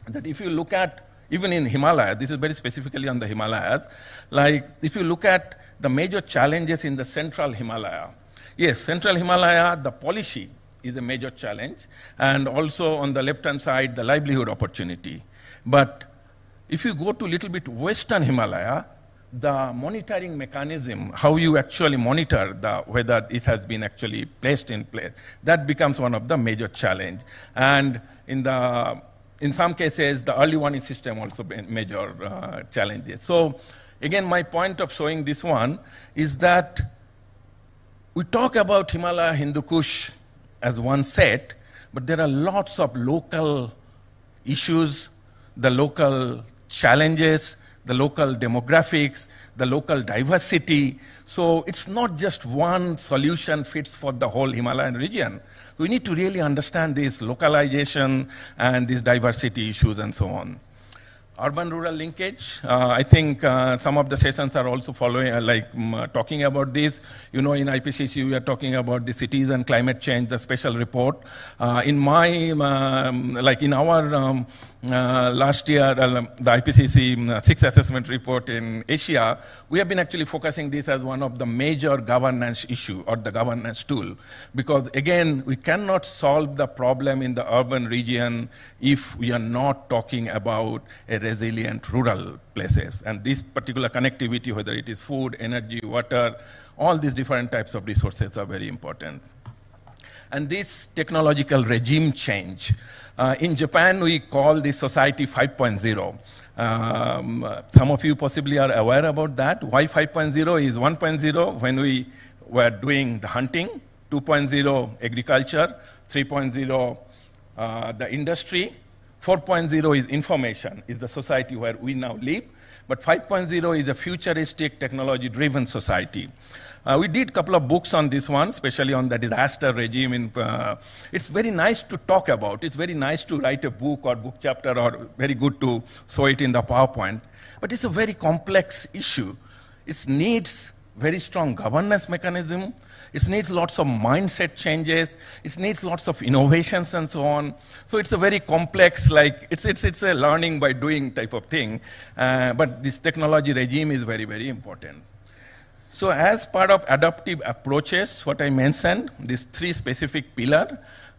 S19: that if you look at, even in Himalaya, this is very specifically on the Himalayas, like if you look at the major challenges in the central Himalaya, yes, central Himalaya, the policy is a major challenge, and also on the left-hand side, the livelihood opportunity. But if you go to a little bit western Himalaya, the monitoring mechanism, how you actually monitor whether it has been actually placed in place, that becomes one of the major challenge. And in some cases, the early warning system also major challenges. So again, my point of showing this one is that we talk about Himalaya, Hindu Kush as one set, but there are lots of local issues, the local challenges, the local demographics, the local diversity. So it's not just one solution fits for the whole Himalayan region. We need to really understand this localization and these diversity issues and so on. Urban-rural linkage, I think some of the sessions are also following, talking about this. You know, in IPCC, we are talking about the cities and climate change, the special report. In my, in our last year, the IPCC sixth assessment report in Asia, we have been actually focusing this as one of the major governance issue or the governance tool. Because again, we cannot solve the problem in the urban region if we are not talking about a resilient rural places. And this particular connectivity, whether it is food, energy, water, all these different types of resources are very important. And this technological regime change, in Japan, we call this society 5.0. Some of you possibly are aware about that. Why 5.0 is 1.0 when we were doing the hunting, 2.0 agriculture, 3.0 the industry, 4.0 is information, is the society where we now live, but 5.0 is a futuristic technology-driven society. We did a couple of books on this one, especially on the disaster regime. It's very nice to talk about. It's very nice to write a book or book chapter, or very good to show it in the PowerPoint. But it's a very complex issue. It needs very strong governance mechanism. It needs lots of mindset changes. It needs lots of innovations and so on. So it's a very complex, it's a learning by doing type of thing. But this technology regime is very, very important. So as part of adaptive approaches, what I mentioned, these three specific pillars,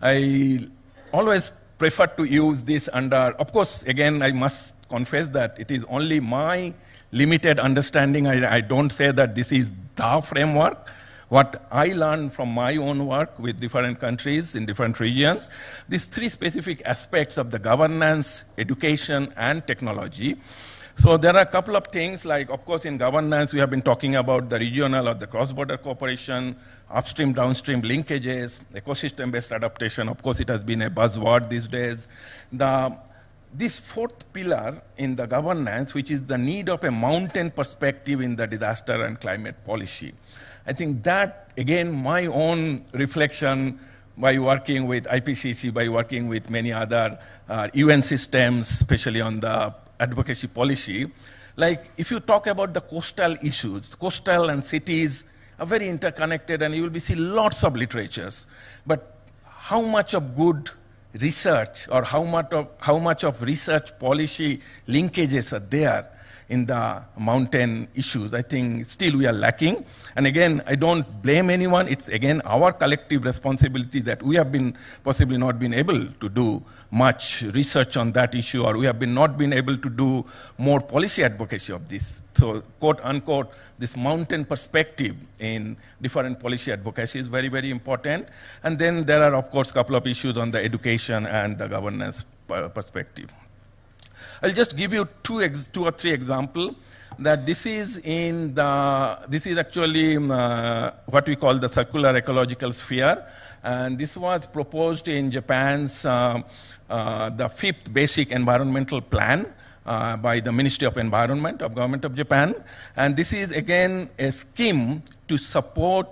S19: I always prefer to use this under, of course, again, I must confess that it is only my limited understanding. I don't say that this is the framework. What I learned from my own work with different countries in different regions, these three specific aspects of the governance, education, and technology. So there are a couple of things, like, of course, in governance, we have been talking about the regional or the cross-border cooperation, upstream, downstream linkages, ecosystem-based adaptation. Of course, it has been a buzzword these days. This fourth pillar in the governance, which is the need of a mountain perspective in the disaster and climate policy. I think that, again, my own reflection by working with IPCC, by working with many other UN systems, especially on the advocacy policy, like if you talk about the coastal issues, coastal and cities are very interconnected, and you will see lots of literatures. But how much of good research or how much of research policy linkages are there in the mountain issues? I think still we are lacking. And again, I don't blame anyone. It's again our collective responsibility that we have been possibly not been able to do much research on that issue, or we have not been able to do more policy advocacy of these so quote unquote, this mountain perspective in different policy advocacy is very, very important. And then there are, of course, a couple of issues on the education and the governance perspective. I'll just give you two or three examples. That this is actually what we call the circular ecological sphere, and this was proposed in Japan's the 5th basic environmental plan by the Ministry of Environment of Government of Japan, and this is again a scheme to support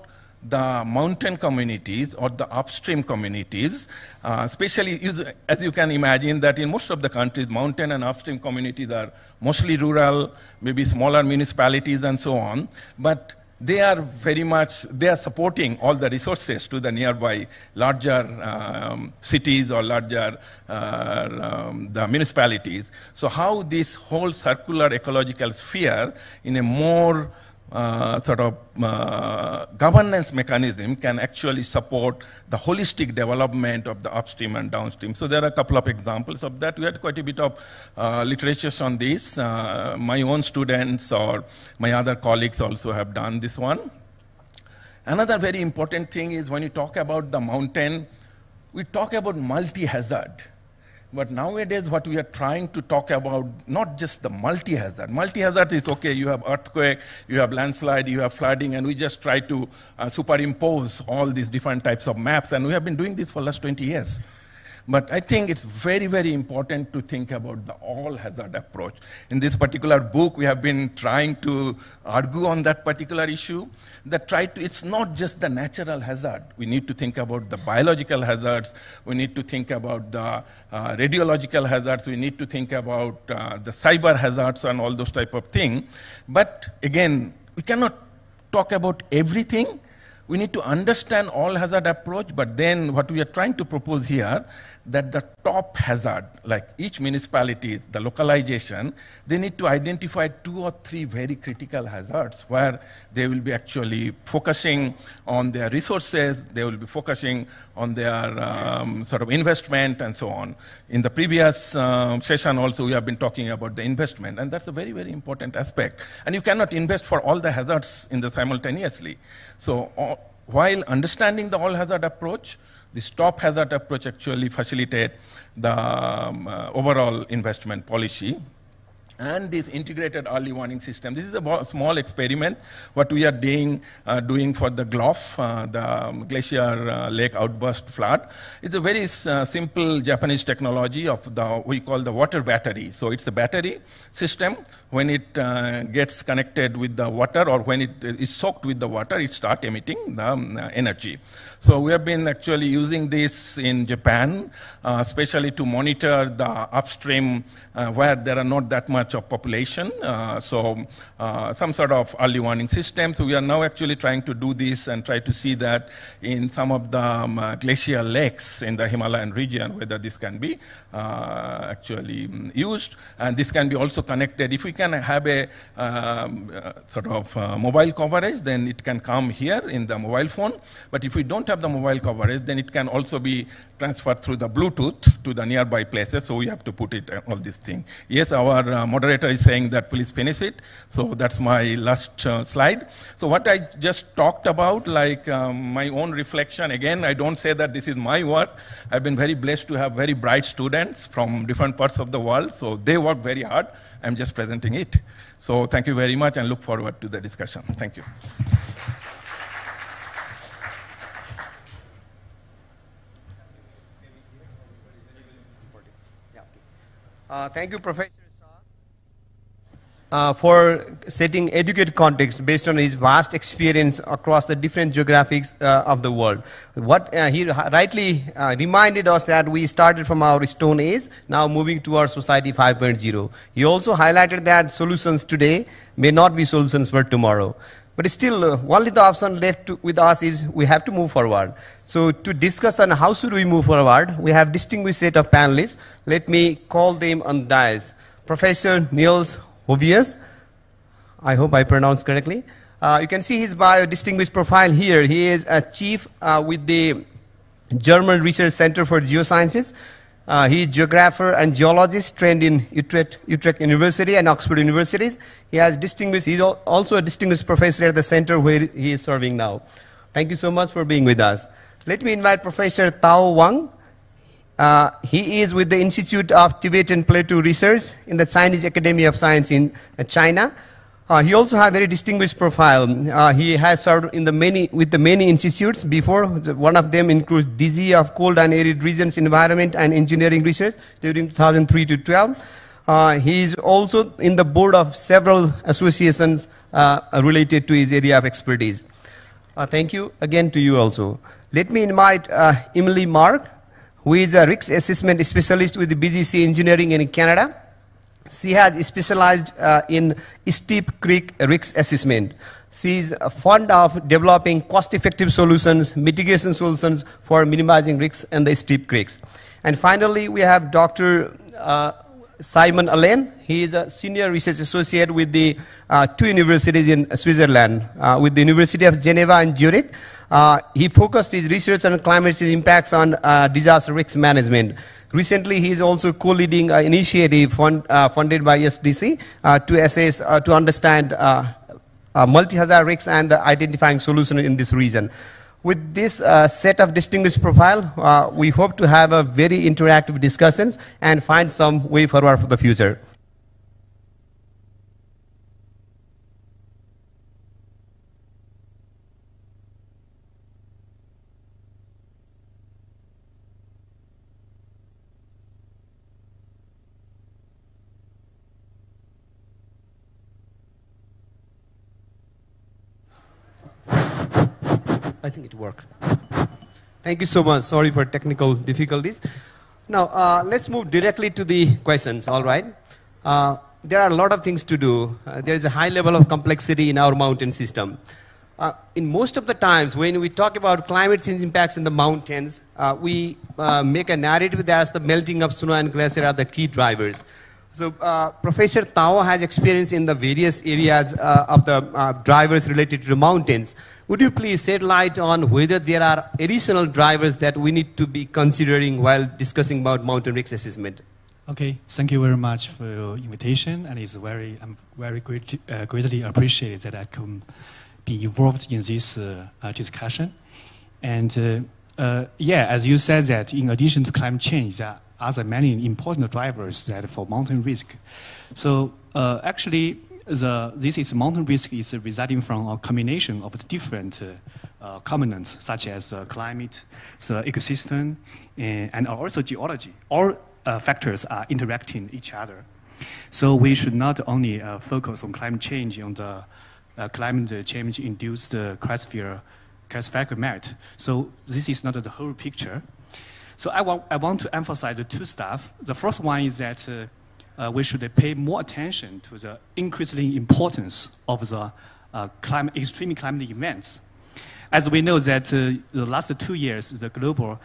S19: the mountain communities or the upstream communities, especially as you can imagine that in most of the countries, mountain and upstream communities are mostly rural, maybe smaller municipalities and so on, but they are supporting all the resources to the nearby larger cities or larger the municipalities. So how this whole circular ecological sphere in a more governance mechanism can actually support the holistic development of the upstream and downstream. So there are a couple of examples of that. We had quite a bit of literature on this. My own students or my other colleagues also have done this one. Another very important thing is when you talk about the mountain, we talk about multi-hazard. But nowadays, what we are trying to talk about, not just the multi-hazard. Multi-hazard is okay, you have earthquake, you have landslide, you have flooding, and we just try to superimpose all these different types of maps, and we have been doing this for the last 20 years. But I think it's very, very important to think about the all-hazard approach. In this particular book, we have been trying to argue on that particular issue. It's not just the natural hazard. We need to think about the biological hazards. We need to think about the radiological hazards. We need to think about the cyber hazards and all those type of things. But again, we cannot talk about everything. We need to understand all hazard approach, but then what we are trying to propose here, that the top hazard, like each municipality, the localization, they need to identify 2 or 3 very critical hazards where they will be actually focusing on their resources, they will be focusing on their investment and so on. In the previous session also, we have been talking about the investment, and that's a very, very important aspect. And you cannot invest for all the hazards simultaneously. So while understanding the all-hazard approach, this top hazard approach actually facilitates the overall investment policy. And this integrated early warning system. This is a small experiment, what we are doing for the GLOF, the Glacier Lake Outburst Flood. It's a very simple Japanese technology of we call the water battery. So it's a battery system. When it gets connected with the water or when it is soaked with the water, it starts emitting the energy. So we have been actually using this in Japan, especially to monitor the upstream where there are not that much of population, some sort of early warning system. So we are now actually trying to do this and try to see that in some of the glacial lakes in the Himalayan region, whether this can be actually used. And this can be also connected. If we can have a mobile coverage, then it can come here in the mobile phone. But if we don't have the mobile coverage, then it can also be transferred through the Bluetooth to the nearby places. So we have to put it all these things. Yes, our moderator is saying that please finish it. So that's my last slide. So what I just talked about, like my own reflection, again, I don't say that this is my work. I've been very blessed to have very bright students from different parts of the world. So they work very hard. I'm just presenting it. So thank you very much and look forward to the discussion. Thank you.
S13: Thank you, Professor Shah, for setting educated context based on his vast experience across the different geographies of the world. What he rightly reminded us that we started from our Stone Age, now moving to our Society 5.0. He also highlighted that solutions today may not be solutions for tomorrow. But still, only the option left with us is we have to move forward. So to discuss on how should we move forward, we have distinguished set of panelists. Let me call them on the dais. Professor Niels Hovius, I hope I pronounced correctly. You can see his bio distinguished profile here. He is a chief with the German Research Center for Geosciences. He is geographer and geologist trained in Utrecht University and Oxford Universities. He is also a distinguished professor at the center where he is serving now. Thank you so much for being with us. Let me invite Professor Tao Wang. He is with the Institute of Tibetan Plateau Research in the Chinese Academy of Science in China. He also has a very distinguished profile. He has served in with the many institutes before. One of them includes DG of Cold and Arid Regions Environment and Engineering Research during 2003 to 12. He is also in the board of several associations related to his area of expertise. Thank you again to you also. Let me invite Emily Mark, who is a risk assessment specialist with the BGC Engineering in Canada. She has specialized in steep creek risk assessment. She is fond of developing cost-effective solutions, mitigation solutions for minimizing risks in the steep creeks. And finally, we have Dr. Simon Allen. He is a senior research associate with the two universities in Switzerland, with the University of Geneva and Zurich. He focused his research on climate change impacts on disaster risk management. Recently, he is also co-leading an initiative funded by SDC to assess, to understand multi-hazard risks and identifying solutions in this region. With this set of distinguished profile, we hope to have a very interactive discussions and find some way forward for the future. I think it worked. Thank you so much. Sorry for technical difficulties. Now, let's move directly to the questions, all right? There are a lot of things to do. There is a high level of complexity in our mountain system. In most of the times, when we talk about climate change impacts in the mountains, we make a narrative that the melting of snow and glacier are the key drivers. So Professor Tao has experience in the various areas of the drivers related to the mountains. Would you please shed light on whether there are additional drivers that we need to be considering while discussing about mountain risk assessment?
S20: Okay, thank you very much for your invitation, and I'm very greatly appreciated that I can be involved in this discussion. And yeah, as you said that in addition to climate change, there are many important drivers that for mountain risk. So actually, mountain risk is resulting from a combination of different components, such as climate, the ecosystem, and also geology. All factors are interacting each other. So we should not only focus on climate change, on the climate change-induced cryosphere merit. So this is not the whole picture. So I want to emphasize the two stuff. The first one is that we should pay more attention to the increasing importance of the extreme climate events. As we know that the last 2 years, the global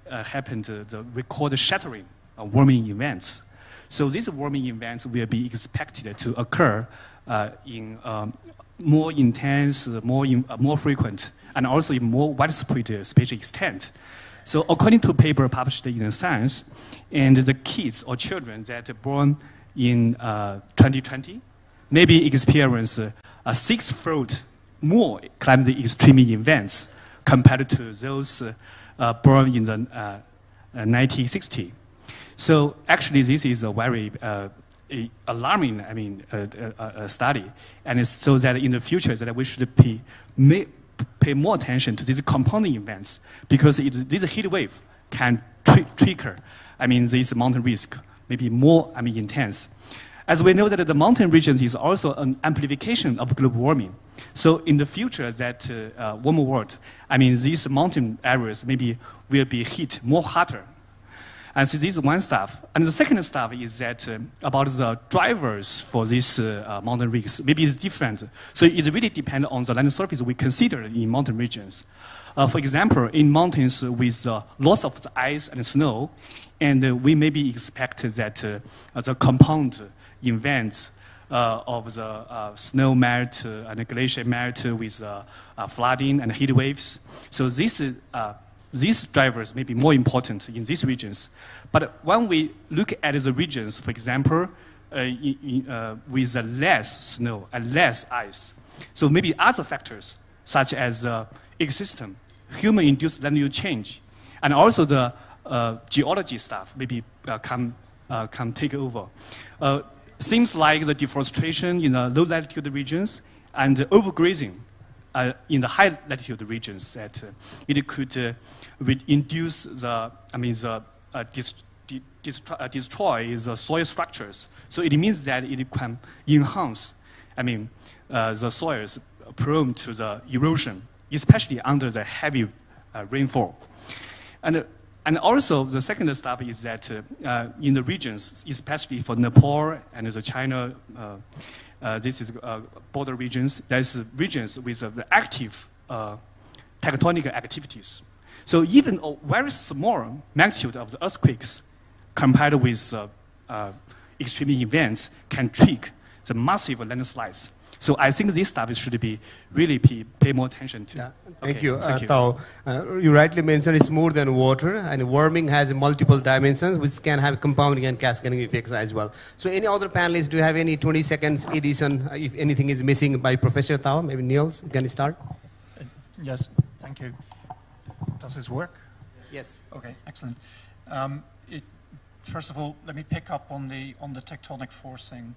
S20: happened the record shattering warming events. So these warming events will be expected to occur in more intense, more frequent, and also in more widespread spatial extent. So according to a paper published in Science, and the kids or children that are born in 2020 maybe experience a six-fold more climate extreme events compared to those born in the 1960s. So actually, this is a very alarming, study, and it's so that in the future that we should pay more attention to these compounding events, because this heat wave can trigger, this mountain risk maybe more, intense. As we know that the mountain regions is also an amplification of global warming. So in the future that warmer world, these mountain areas maybe will be hit more hotter. And so this is one stuff. And the second stuff is that about the drivers for this mountain risks, maybe it's different. So it really depends on the land surface we consider in mountain regions. For example, in mountains with loss of the ice and snow, and we maybe expect that the compound events of the snow melt and glacier melt with flooding and heat waves. So this these drivers may be more important in these regions. But when we look at the regions, for example, with less snow and less ice, so maybe other factors such as ecosystem, human-induced land use change, and also the geology stuff maybe come take over. Seems like the deforestation in the low-latitude regions and overgrazing in the high-latitude regions that it could induce destroy the soil structures. So it means that it can enhance, the soils prone to the erosion, especially under the heavy rainfall. And also, the second step is that in the regions, especially for Nepal and the China, this is border regions, there's regions with the active tectonic activities. So even a very small magnitude of the earthquakes compared with extreme events can trigger the massive landslides. So I think this stuff should be really pay more attention to.
S13: Yeah. Thank you. Tao, you rightly mentioned it's more than water, and warming has multiple dimensions which can have compounding and cascading effects as well. So any other panelists, do you have any 20 seconds addition if anything is missing by Professor Tao? Maybe Niels, you can start.
S21: Yes, thank you. Does this work?
S13: Yes.
S21: Okay, excellent. First of all, let me pick up on the tectonic forcing.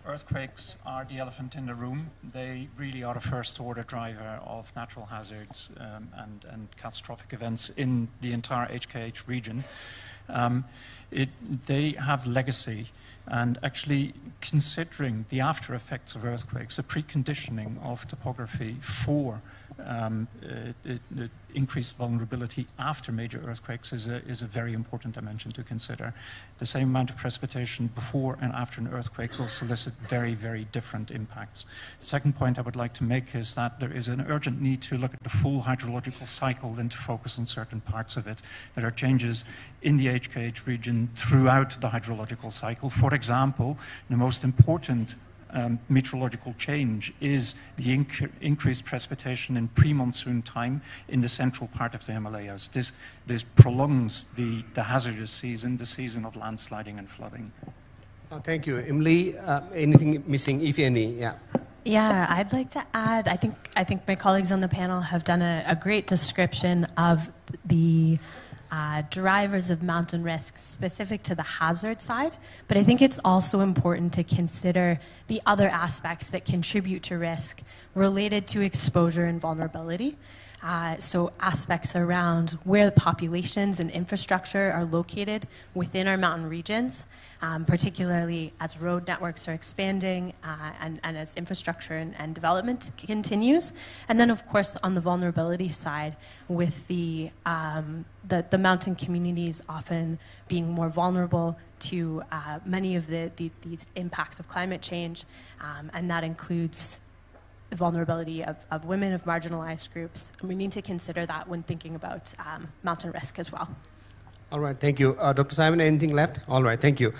S21: Earthquakes are the elephant in the room. They really are a first-order driver of natural hazards and catastrophic events in the entire HKH region. They have legacy, and actually considering the after effects of earthquakes, the preconditioning of topography for increased vulnerability after major earthquakes is a very important dimension to consider. The same amount of precipitation before and after an earthquake will solicit very, very different impacts. The second point I would like to make is that there is an urgent need to look at the full hydrological cycle and to focus on certain parts of it. There are changes in the HKH region throughout the hydrological cycle. For example, the most important meteorological change is the increased precipitation in pre-monsoon time in the central part of the Himalayas. This prolongs the hazardous season, the season of landsliding and flooding.
S13: Thank you. Emily, anything missing, if any? Yeah.
S6: Yeah, I'd like to add, I think my colleagues on the panel have done a great description of the drivers of mountain risks specific to the hazard side, but I think it's also important to consider the other aspects that contribute to risk related to exposure and vulnerability. So aspects around where the populations and infrastructure are located within our mountain regions, particularly as road networks are expanding and as infrastructure and development continues. And then, of course, on the vulnerability side, with the mountain communities often being more vulnerable to many of these impacts of climate change, and that includes the vulnerability of women, of marginalized groups. And we need to consider that when thinking about mountain risk as well.
S13: All right, thank you. Dr. Simon, anything left? All right, thank you.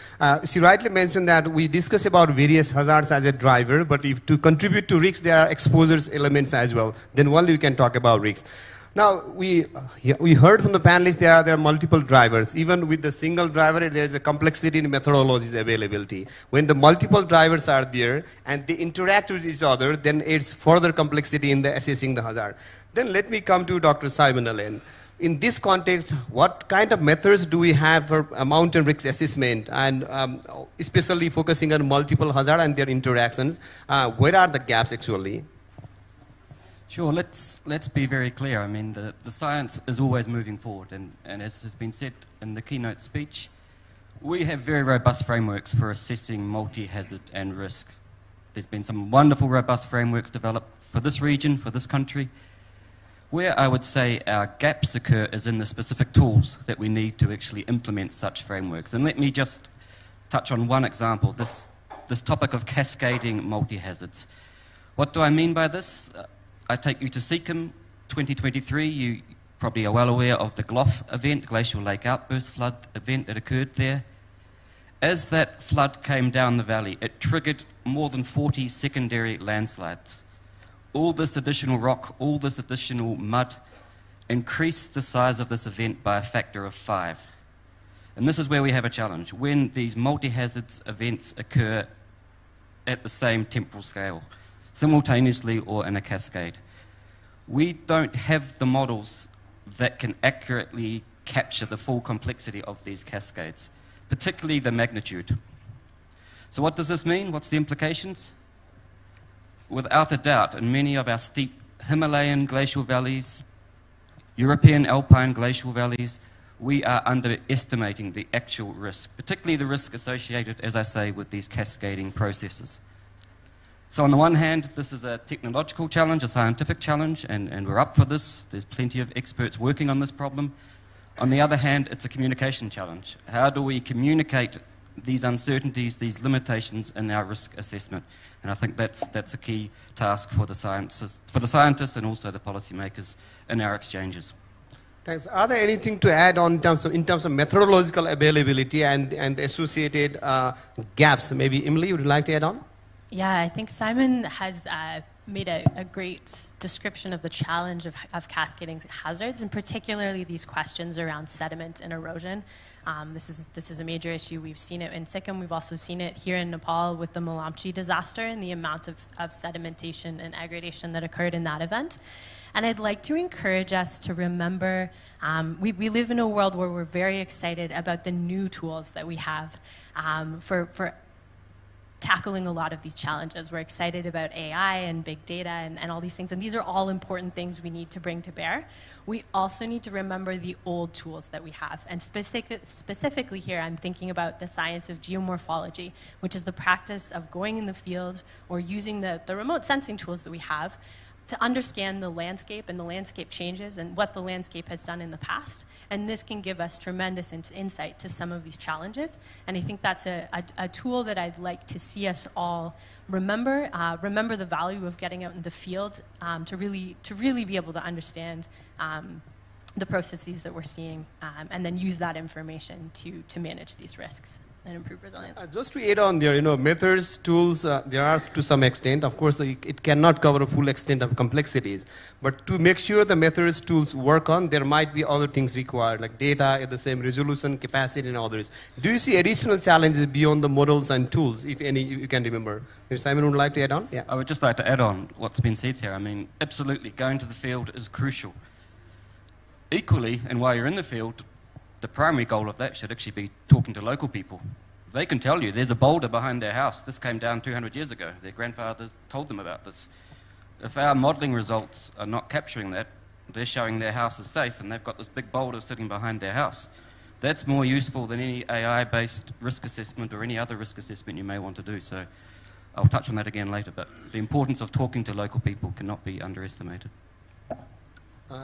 S13: She rightly mentioned that we discuss about various hazards as a driver, but if to contribute to risks, there are exposures elements as well. Then only we can talk about risks. Now, we heard from the panelists there are multiple drivers. Even with the single driver, there is a complexity in methodologies availability. When the multiple drivers are there and they interact with each other, then it's further complexity in the assessing the hazard. Then let me come to Dr. Simon Allen. In this context, what kind of methods do we have for mountain risk assessment, and especially focusing on multiple hazard and their interactions? Where are the gaps actually?
S22: Sure, let's be very clear. I mean, the science is always moving forward, and as has been said in the keynote speech, we have very robust frameworks for assessing multi-hazard and risks. There's been some wonderful robust frameworks developed for this region, for this country. Where I would say our gaps occur is in the specific tools that we need to actually implement such frameworks. And let me just touch on one example, this topic of cascading multi-hazards. What do I mean by this? I take you to Sikkim 2023. You probably are well aware of the Gloff event, Glacial Lake Outburst flood event that occurred there. As that flood came down the valley, it triggered more than 40 secondary landslides. All this additional rock, all this additional mud increase the size of this event by a factor of 5. And this is where we have a challenge, when these multi-hazards events occur at the same temporal scale, simultaneously or in a cascade. We don't have the models that can accurately capture the full complexity of these cascades, particularly the magnitude. So what does this mean? What's the implications? Without a doubt, in many of our steep Himalayan glacial valleys, European alpine glacial valleys, we are underestimating the actual risk, particularly the risk associated, as I say, with these cascading processes. So on the one hand, this is a technological challenge, a scientific challenge, and we're up for this. There's plenty of experts working on this problem. On the other hand, it's a communication challenge. How do we communicate these uncertainties, these limitations in our risk assessment? And I think that's a key task for the scientists and also the policymakers in our exchanges.
S13: Thanks. Are there anything to add on in terms of methodological availability and the associated gaps? Maybe Emily, would you like to add on?
S7: Yeah, I think Simon has made a great description of the challenge of cascading hazards, and particularly these questions around sediment and erosion. This is a major issue. We've seen it in Sikkim. We've also seen it here in Nepal with the Malamchi disaster and the amount of sedimentation and aggradation that occurred in that event. And I'd like to encourage us to remember, we live in a world where we're very excited about the new tools that we have for tackling a lot of these challenges. We're excited about AI and big data and all these things, and these are all important things we need to bring to bear. We also need to remember the old tools that we have, and specifically here I'm thinking about the science of geomorphology, which is the practice of going in the field or using the remote sensing tools that we have to understand the landscape and the landscape changes and what the landscape has done in the past. And this can give us tremendous insight to some of these challenges. And I think that's a tool that I'd like to see us all remember. Remember the value of getting out in the field to really be able to understand the processes that we're seeing and then use that information to manage these risks and improve resilience.
S13: Just to add on there, methods, tools, there are to some extent. Of course, it cannot cover a full extent of complexities. But to make sure the methods, tools work on, there might be other things required, like data at the same resolution, capacity, and others. Do you see additional challenges beyond the models and tools, if any you can remember? If Simon would like to add on? Yeah.
S22: I would just like to add on what's been said here. I mean, absolutely, going to the field is crucial. Equally, and while you're in the field, the primary goal of that should actually be talking to local people. They can tell you there's a boulder behind their house. This came down 200 years ago. Their grandfather told them about this. If our modelling results are not capturing that, they're showing their house is safe and they've got this big boulder sitting behind their house. That's more useful than any AI-based risk assessment or any other risk assessment you may want to do. So I'll touch on that again later, but the importance of talking to local people cannot be underestimated.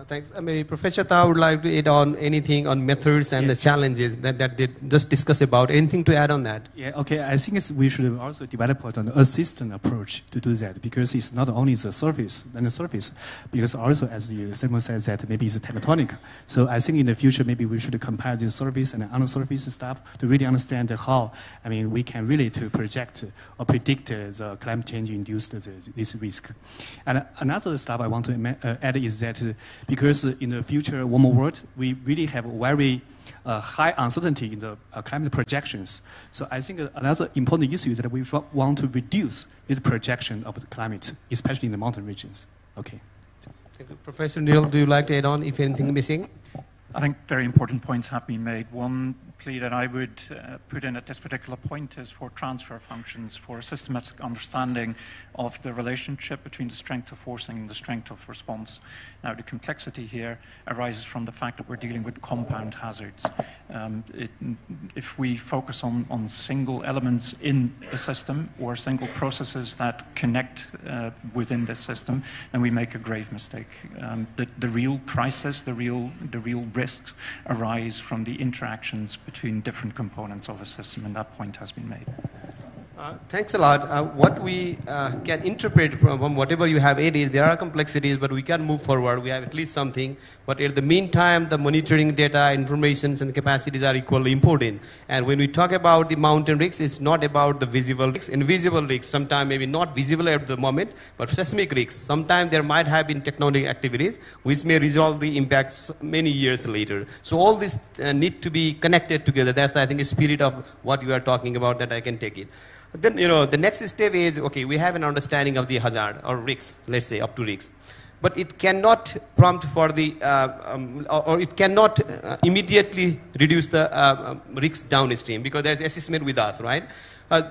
S13: Thanks. Maybe Professor Tao would like to add on anything on methods and the challenges that they just discussed about. Anything to add on that?
S20: Yeah, okay. I think we should also develop an assistant approach to do that, because it's not only the surface, because also, as Simon said, that maybe it's tectonic. So I think in the future, maybe we should compare the surface and the on-surface stuff to really understand how, we can really to project or predict the climate change induced this risk. And another stuff I want to add is that because in the future warmer world, we really have very high uncertainty in the climate projections. So I think another important issue is that we want to reduce this projection of the climate, especially in the mountain regions. Okay.
S13: Thank you. Professor Neil, do you like to add on if anything missing?
S21: I think very important points have been made. One plea that I would put in at this particular point is for transfer functions, for a systematic understanding of the relationship between the strength of forcing and the strength of response. Now, the complexity here arises from the fact that we're dealing with compound hazards. If we focus on single elements in a system or single processes that connect within this system, then we make a grave mistake. The real crisis, the real risks arise from the interactions between different components of a system, and that point has been made.
S13: Thanks a lot. What we can interpret from whatever you have it is there are complexities, but we can move forward. We have at least something. But in the meantime, the monitoring data, informations, and capacities are equally important. And when we talk about the mountain risks, it's not about the visible risks. Invisible risks, sometimes maybe not visible at the moment, but seismic risks. Sometimes there might have been tectonic activities which may resolve the impacts many years later. So all this need to be connected together. That's, I think, the spirit of what you are talking about, that I can take it. Then, the next step is, okay, we have an understanding of the hazard or risks, let's say up to risks. But it cannot prompt for the, or it cannot immediately reduce the risks downstream, because there's assessment with us, right?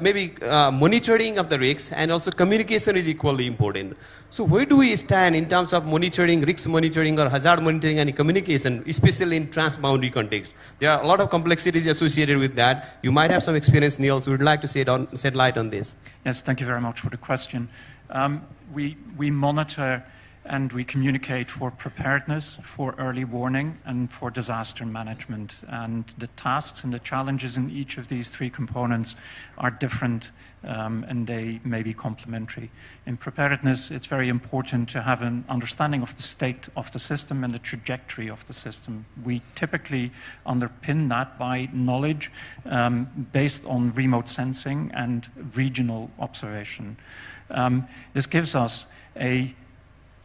S13: Maybe monitoring of the risks and also communication is equally important. So where do we stand in terms of monitoring, risk monitoring or hazard monitoring and communication, especially in transboundary context? There are a lot of complexities associated with that. You might have some experience, Neil, so we'd like to shed light on this.
S21: Yes, thank you very much for the question. We monitor and we communicate for preparedness, for early warning, and for disaster management. And the tasks and the challenges in each of these three components are different, and they may be complementary. In preparedness, it's very important to have an understanding of the state of the system and the trajectory of the system. We typically underpin that by knowledge based on remote sensing and regional observation. This gives us a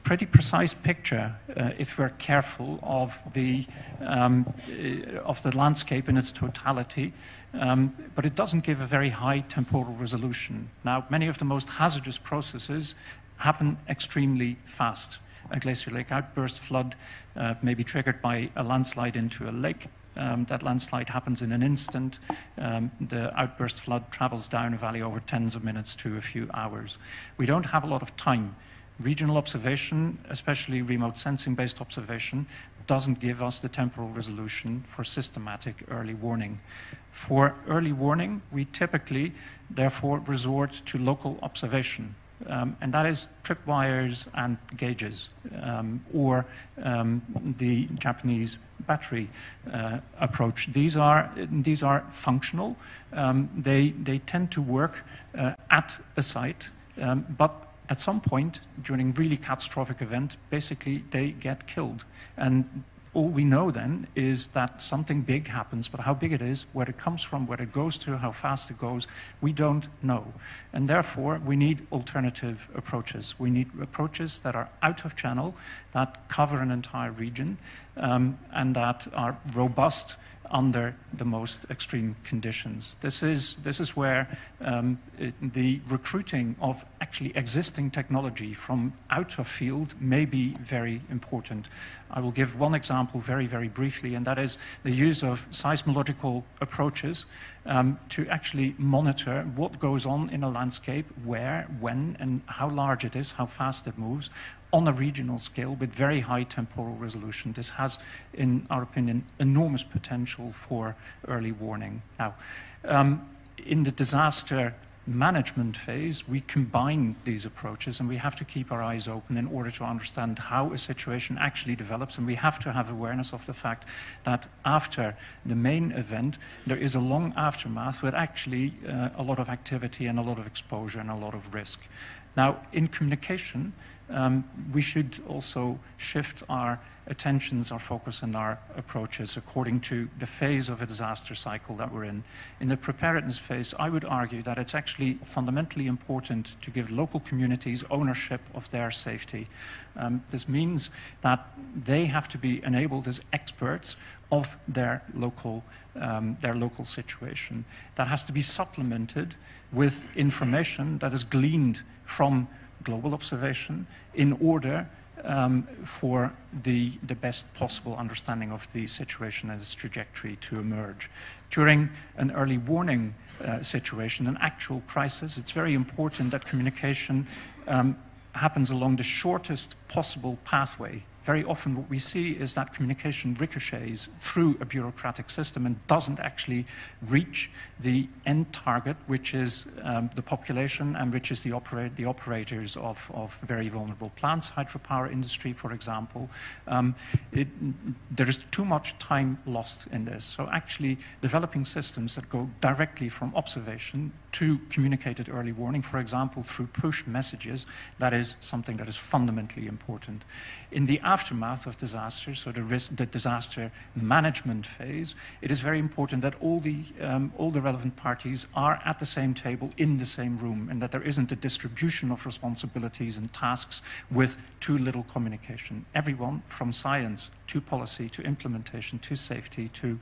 S21: pretty precise picture, if we're careful, of the landscape in its totality, but it doesn't give a very high temporal resolution. Now, many of the most hazardous processes happen extremely fast. A glacier lake outburst flood may be triggered by a landslide into a lake. That landslide happens in an instant. The outburst flood travels down a valley over tens of minutes to a few hours. We don't have a lot of time. Regional observation, especially remote sensing-based observation, doesn't give us the temporal resolution for systematic early warning. For early warning, we typically, therefore, resort to local observation, and that is tripwires and gauges, or the Japanese battery approach. These are functional. They tend to work at a site, but at some point during really catastrophic event, basically they get killed. And all we know then is that something big happens, but how big it is, where it comes from, where it goes to, how fast it goes, we don't know. And therefore, we need alternative approaches. We need approaches that are out of channel, that cover an entire region, and that are robust under the most extreme conditions. This is where the recruiting of actually existing technology from out of field may be very important. I will give one example very, very briefly, and that is the use of seismological approaches to actually monitor what goes on in a landscape, where, when, and how large it is, how fast it moves, on a regional scale with very high temporal resolution. This has, in our opinion, enormous potential for early warning. Now, in the disaster management phase, we combine these approaches, and we have to keep our eyes open in order to understand how a situation actually develops, and we have to have awareness of the fact that after the main event, there is a long aftermath with actually a lot of activity and a lot of exposure and a lot of risk. Now, in communication, we should also shift our attentions, our focus, and our approaches according to the phase of a disaster cycle that we're in. In the preparedness phase, I would argue that it's actually fundamentally important to give local communities ownership of their safety. This means that they have to be enabled as experts of their local situation. That has to be supplemented with information that is gleaned from global observation in order for the best possible understanding of the situation and its trajectory to emerge. During an early warning situation, an actual crisis, it's very important that communication happens along the shortest possible pathway very often what we see is that communication ricochets through a bureaucratic system and doesn't actually reach the end target, which is the population and which is the operators of very vulnerable plants, hydropower industry, for example. There is too much time lost in this. So actually developing systems that go directly from observation to communicated early warning, for example, through push messages, that is something that is fundamentally important. In the aftermath of disasters, so the disaster management phase, it is very important that all the relevant parties are at the same table in the same room, and that there isn't a distribution of responsibilities and tasks with too little communication. Everyone from science to policy to implementation to safety to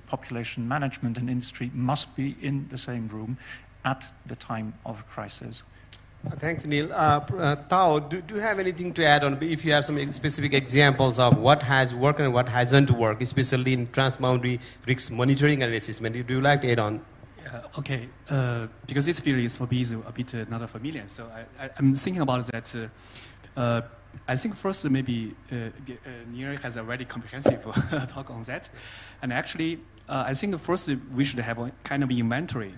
S21: population management and industry must be in the same room at the time of a crisis.
S13: Thanks, Neil. Tao, do you have anything to add on, if you have some specific examples of what has worked and what hasn't worked, especially in transboundary risk monitoring and assessment? Do you like to add on?
S20: Okay, because this field is for me is a bit not familiar, so I'm thinking about that. I think first maybe Neil has a very comprehensive talk on that, and actually I think first we should have a kind of inventory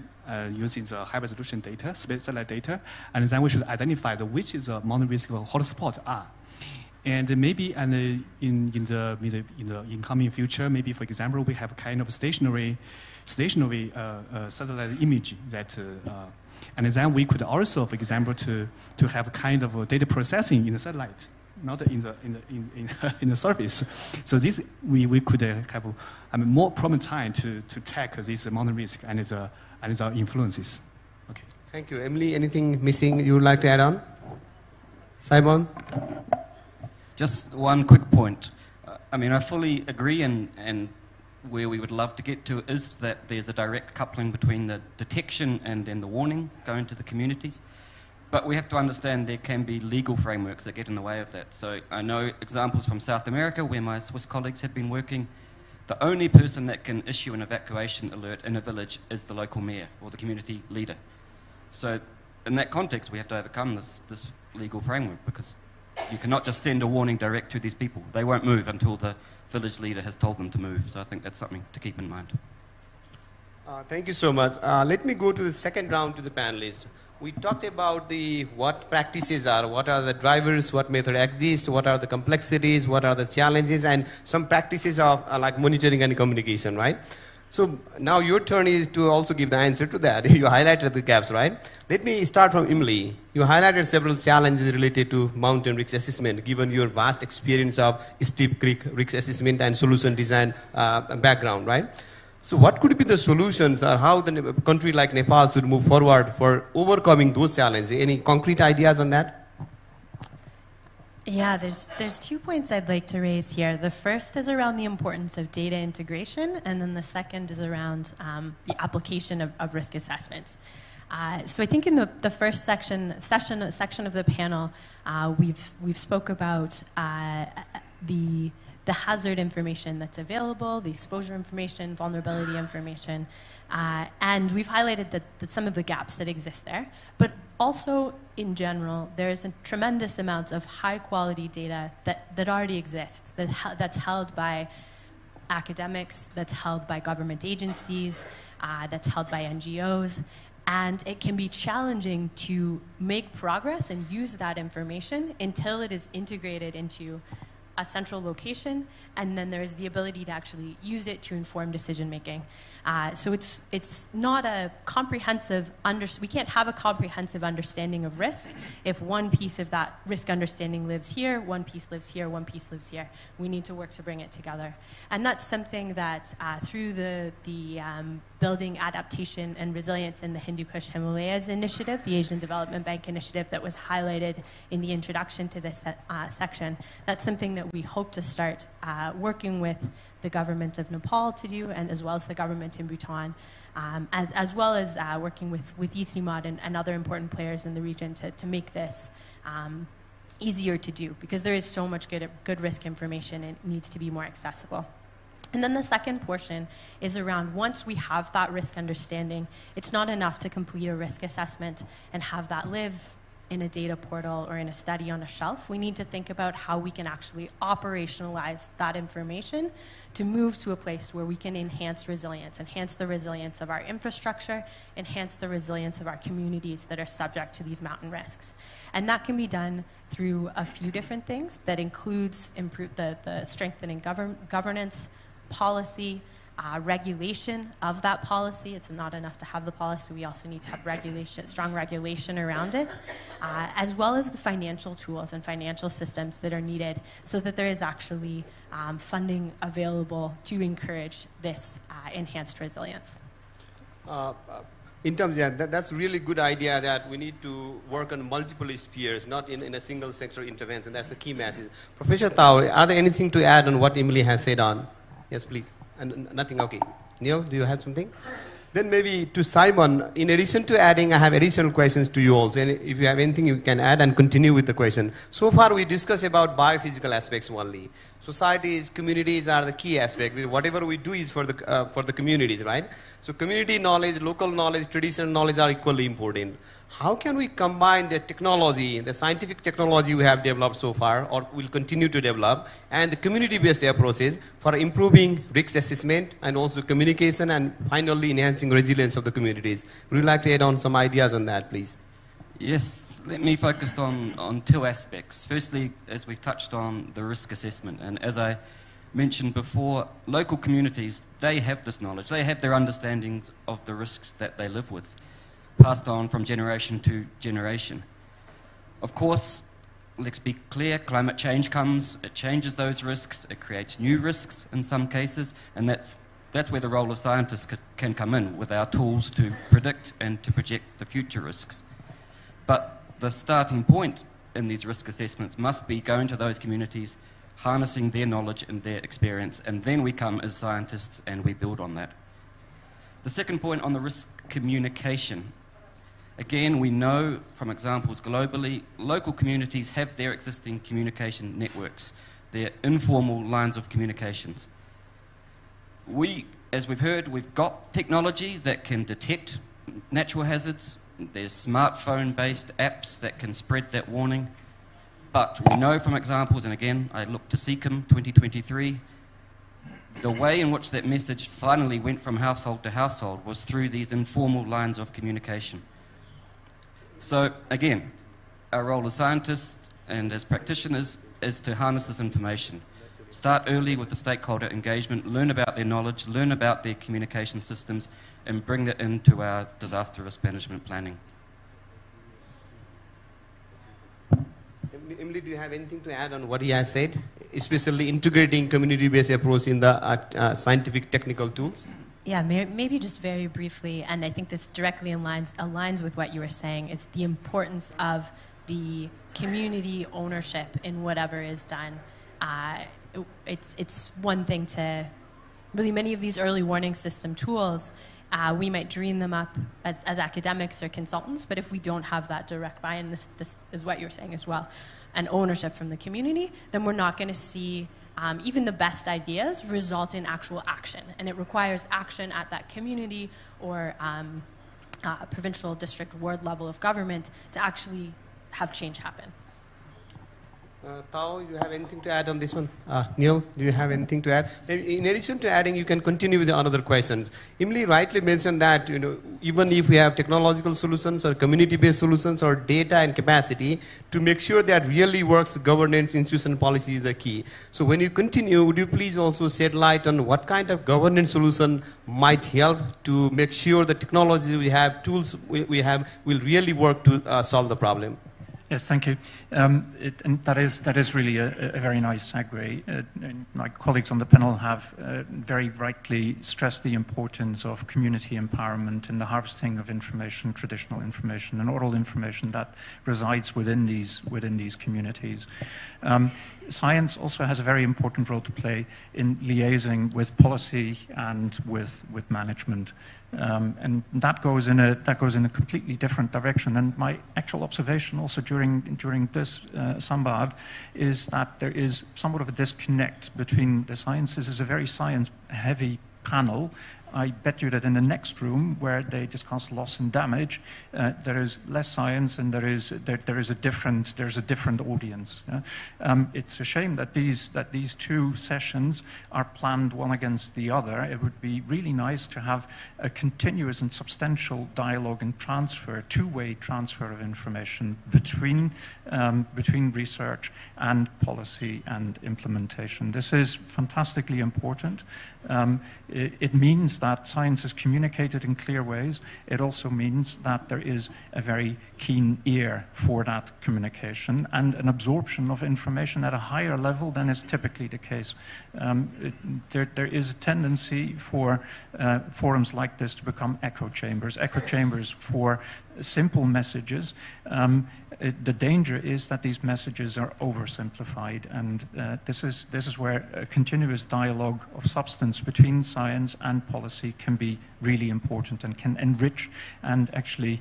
S20: using the high resolution data, satellite data, and then we should identify which is the mountain risk hotspot are. And maybe in the incoming future, maybe for example, we have kind of stationary satellite image that, and then we could also, for example, to have kind of data processing in the satellite, not in the surface. So this we could have more prominent time to track this mountain risk and its influences. Okay.
S13: Thank you, Emily. Anything missing you would like to add on? Simon.
S22: Just one quick point. I mean, I fully agree, and where we would love to get to is that there's a direct coupling between the detection and then the warning going to the communities. But we have to understand there can be legal frameworks that get in the way of that. So I know examples from South America where my Swiss colleagues have been working. The only person that can issue an evacuation alert in a village is the local mayor or the community leader. So in that context, we have to overcome this legal framework, because you cannot just send a warning direct to these people. They won't move until the village leader has told them to move. So I think that's something to keep in mind.
S13: Thank you so much. Let me go to the second round to the panelists. We talked about what practices are, what are the drivers, what method exists, what are the complexities, what are the challenges, and some practices of like monitoring and communication, right? So now your turn is to also give the answer to that. You highlighted the gaps, right? Let me start from Emily. You highlighted several challenges related to mountain risk assessment, given your vast experience of steep creek risk assessment and solution design background, right? So what could be the solutions, or how the country like Nepal should move forward for overcoming those challenges? Any concrete ideas on that?
S7: Yeah, there's 2 points I'd like to raise here. The first is around the importance of data integration, and then the second is around the application of risk assessments. So I think in the first section of the panel, we've spoke about the hazard information that's available, the exposure information, vulnerability information, and we've highlighted that some of the gaps that exist there. But also, in general, there is a tremendous amount of high-quality data that already exists, that's held by academics, that's held by government agencies, that's held by NGOs, and it can be challenging to make progress and use that information until it is integrated into a central location, and then there's the ability to actually use it to inform decision making. So it's not a comprehensive we can't have a comprehensive understanding of risk if one piece of that risk understanding lives here, one piece lives here, one piece lives here. We need to work to bring it together, and that's something that through the Building Adaptation and Resilience in the Hindu Kush Himalayas initiative, the Asian Development Bank initiative that was highlighted in the introduction to this section, that's something that we hope to start working with the government of Nepal to do, and as well as the government in Bhutan, as well as working with ECMOD and other important players in the region to make this easier to do, because there is so much good risk information and it needs to be more accessible. And then the second portion is around, once we have that risk understanding, it's not enough to complete a risk assessment and have that live in a data portal or in a study on a shelf. We need to think about how we can actually operationalize that information to move to a place where we can enhance the resilience of our infrastructure, enhance the resilience of our communities that are subject to these mountain risks. And that can be done through a few different things that includes the strengthening governance, policy, regulation of that policy. It's not enough to have the policy, we also need to have strong regulation around it, as well as the financial tools and financial systems that are needed so that there is actually funding available to encourage this enhanced resilience.
S13: In terms of that's a really good idea that we need to work on multiple spheres, not in a single sector intervention. That's the key message. Professor Tao, are there anything to add on what Emily has said on? Yes, please. And nothing, okay. Neil, do you have something? Then maybe to Simon, in addition to adding, I have additional questions to you also. And if you have anything, you can add and continue with the question. So far, we discussed about biophysical aspects only. Societies, communities are the key aspect. Whatever we do is for the communities, right? So community knowledge, local knowledge, traditional knowledge are equally important. How can we combine the technology, the scientific technology we have developed so far, or will continue to develop, and the community-based approaches for improving risk assessment and also communication and finally enhancing resilience of the communities? Would you like to add on some ideas on that, please?
S22: Yes, let me focus on two aspects. Firstly, as we've touched on, the risk assessment. And as I mentioned before, local communities, they have this knowledge. They have their understandings of the risks that they live with, passed on from generation to generation. Of course, let's be clear, climate change comes, it changes those risks, it creates new risks in some cases, and that's where the role of scientists can come in with our tools to predict and to project the future risks. But the starting point in these risk assessments must be going to those communities, harnessing their knowledge and their experience, and then we come as scientists and we build on that. The second point on the risk communication. Again, we know from examples globally, local communities have their existing communication networks, their informal lines of communications. As we've heard, we've got technology that can detect natural hazards. There's smartphone-based apps that can spread that warning. But we know from examples, and again, I look to SECOM 2023, the way in which that message finally went from household to household was through these informal lines of communication. So again, our role as scientists and as practitioners is to harness this information. Start early with the stakeholder engagement, learn about their knowledge, learn about their communication systems, and bring that into our disaster risk management planning.
S13: Emily, do you have anything to add on what he has said, especially integrating community-based approach in the scientific technical tools?
S7: Yeah, maybe just very briefly, and I think this directly aligns with what you were saying, is the importance of the community ownership in whatever is done. It's one thing to, really many of these early warning system tools, we might dream them up as academics or consultants, but if we don't have that direct buy-in, this is what you're saying as well, and ownership from the community, then we're not going to see even the best ideas result in actual action. And it requires action at that community or provincial, district, ward level of government to actually have change happen.
S13: Tao, do you have anything to add on this one? Neil, do you have anything to add? In addition to adding, you can continue with the other questions. Emily rightly mentioned that even if we have technological solutions or community-based solutions or data and capacity, to make sure that really works, governance, institution policy is the key. So when you continue, would you please also shed light on what kind of governance solution might help to make sure the technologies we have, tools we have, will really work to solve the problem?
S21: Yes, thank you. And that is really a very nice segue. And my colleagues on the panel have very rightly stressed the importance of community empowerment and the harvesting of information, traditional information, and oral information that resides within these communities. Science also has a very important role to play in liaising with policy and with management. And that goes in a completely different direction. And my actual observation also during this Samba is that there is somewhat of a disconnect between the science. This is a very science-heavy panel, I bet you that in the next room where they discuss loss and damage, there is less science and there is a different audience. It's a shame that these two sessions are planned one against the other. It would be really nice to have a continuous and substantial dialogue and transfer, two-way transfer of information between research and policy and implementation. This is fantastically important. It means that science is communicated in clear ways. It also means that there is a very keen ear for that communication and an absorption of information at a higher level than is typically the case. There is a tendency for forums like this to become echo chambers for simple messages. The danger is that these messages are oversimplified, and this is where a continuous dialogue of substance between science and policy can be really important and can enrich and actually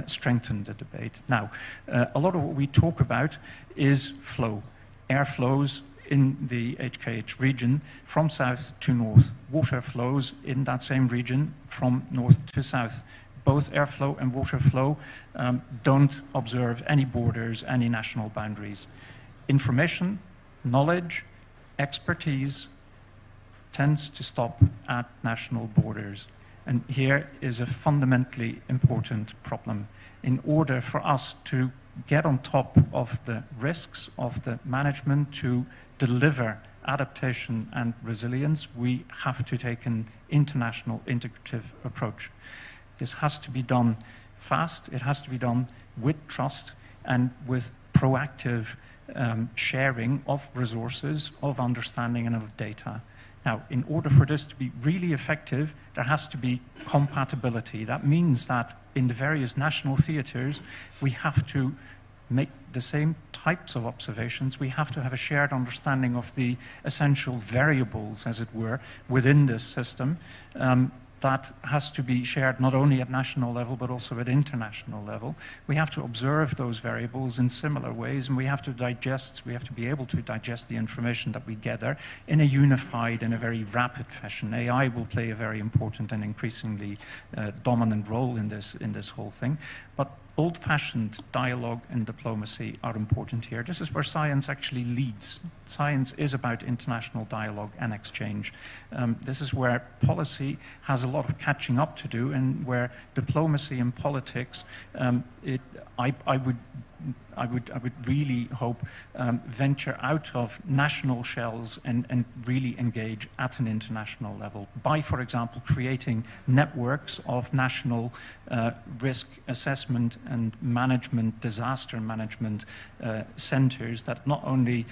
S21: strengthen the debate. Now, a lot of what we talk about is flow, air flows in the HKH region from south to north, water flows in that same region from north to south. Both airflow and water flow don't observe any borders, any national boundaries. Information, knowledge, expertise tends to stop at national borders. And here is a fundamentally important problem. In order for us to get on top of the risks of the management to deliver adaptation and resilience, we have to take an international integrative approach. This has to be done fast, it has to be done with trust and with proactive sharing of resources, of understanding and of data. Now, in order for this to be really effective, there has to be compatibility. That means that in the various national theaters, we have to make the same types of observations. We have to have a shared understanding of the essential variables, as it were, within this system. That has to be shared not only at national level, but also at international level. We have to observe those variables in similar ways, and we have to be able to digest the information that we gather in a unified and a very rapid fashion. AI will play a very important and increasingly dominant role in this whole thing. But old-fashioned dialogue and diplomacy are important here. This is where science actually leads. Science is about international dialogue and exchange. This is where policy has a lot of catching up to do, and where diplomacy and politics, I would really hope venture out of national shells and really engage at an international level by, for example, creating networks of national risk assessment and management, disaster management centers that not only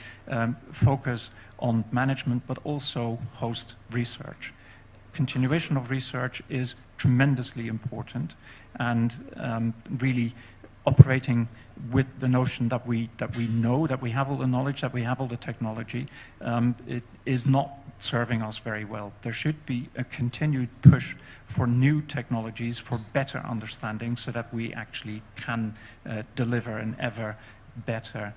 S21: focus on management but also host research. Continuation of research is tremendously important, and really operating with the notion that we know, that we have all the knowledge, that we have all the technology, it is not serving us very well. There should be a continued push for new technologies, for better understanding, so that we actually can deliver an ever better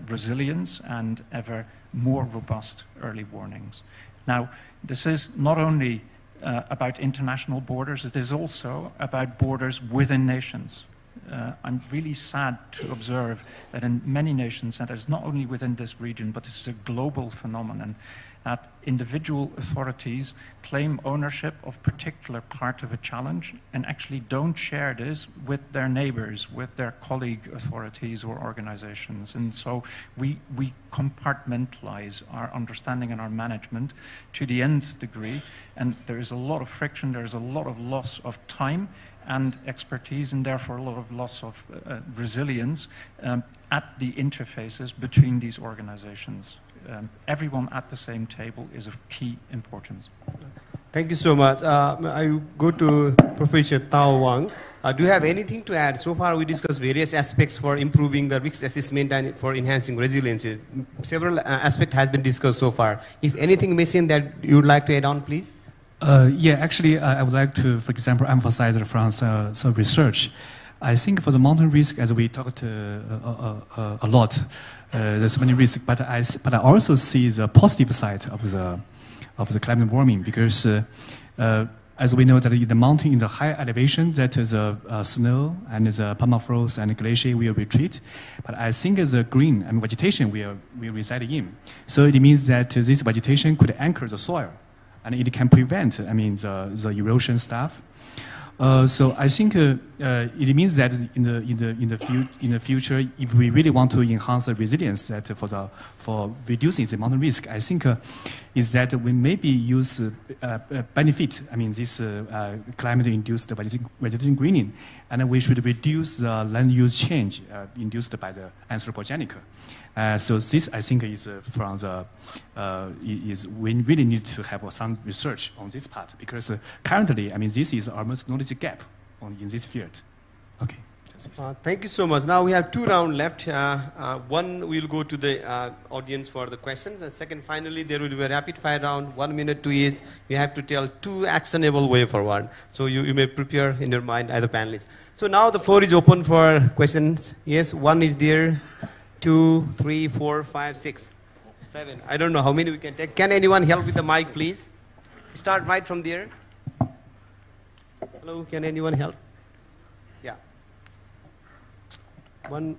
S21: resilience and ever more robust early warnings. Now, this is not only about international borders, it is also about borders within nations. I'm really sad to observe that in many nations, and it's not only within this region, but this is a global phenomenon, that individual authorities claim ownership of particular part of a challenge and actually don't share this with their neighbors, with their colleague authorities or organizations. And so we compartmentalize our understanding and our management to the nth degree, and there is a lot of friction, there is a lot of loss of time and expertise, and therefore a lot of loss of resilience at the interfaces between these organizations. Everyone at the same table is of key importance.
S13: Thank you so much. I go to Professor Tao Wang. Do you have anything to add? So far we discussed various aspects for improving the risk assessment and for enhancing resilience. Several aspects has been discussed so far. If anything missing that you would like to add on, please.
S20: Yeah, actually, I would like to, for example, emphasize from some research. I think for the mountain risk, as we talked a lot, there's many risks, but I also see the positive side of the climate warming, because as we know that in the mountain, in the high elevation, that is snow and the permafrost and glacier will retreat. But I think as a green and vegetation will reside in. So it means that this vegetation could anchor the soil, and it can prevent, the erosion stuff. So I think it means that in the future, if we really want to enhance the resilience that for reducing the mountain risk, I think is that we maybe use benefit. This climate-induced vegetation greening, and we should reduce the land use change induced by the anthropogenic. So this, I think, is from the we really need to have some research on this part, because currently, this is almost knowledge gap in this field. Okay.
S13: Thank you so much. Now we have 2 rounds left. One will go to the audience for the questions, and second, finally, there will be a rapid fire round. 1 minute to each. You have to tell 2 actionable way forward. So you may prepare in your mind, either panelists. So now the floor is open for questions. Yes, 1 is there. 2, 3, 4, 5, 6, 7. I don't know how many we can take. Can anyone help with the mic, please? Start right from there. Hello, can anyone help? Yeah. 1,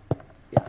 S13: yeah.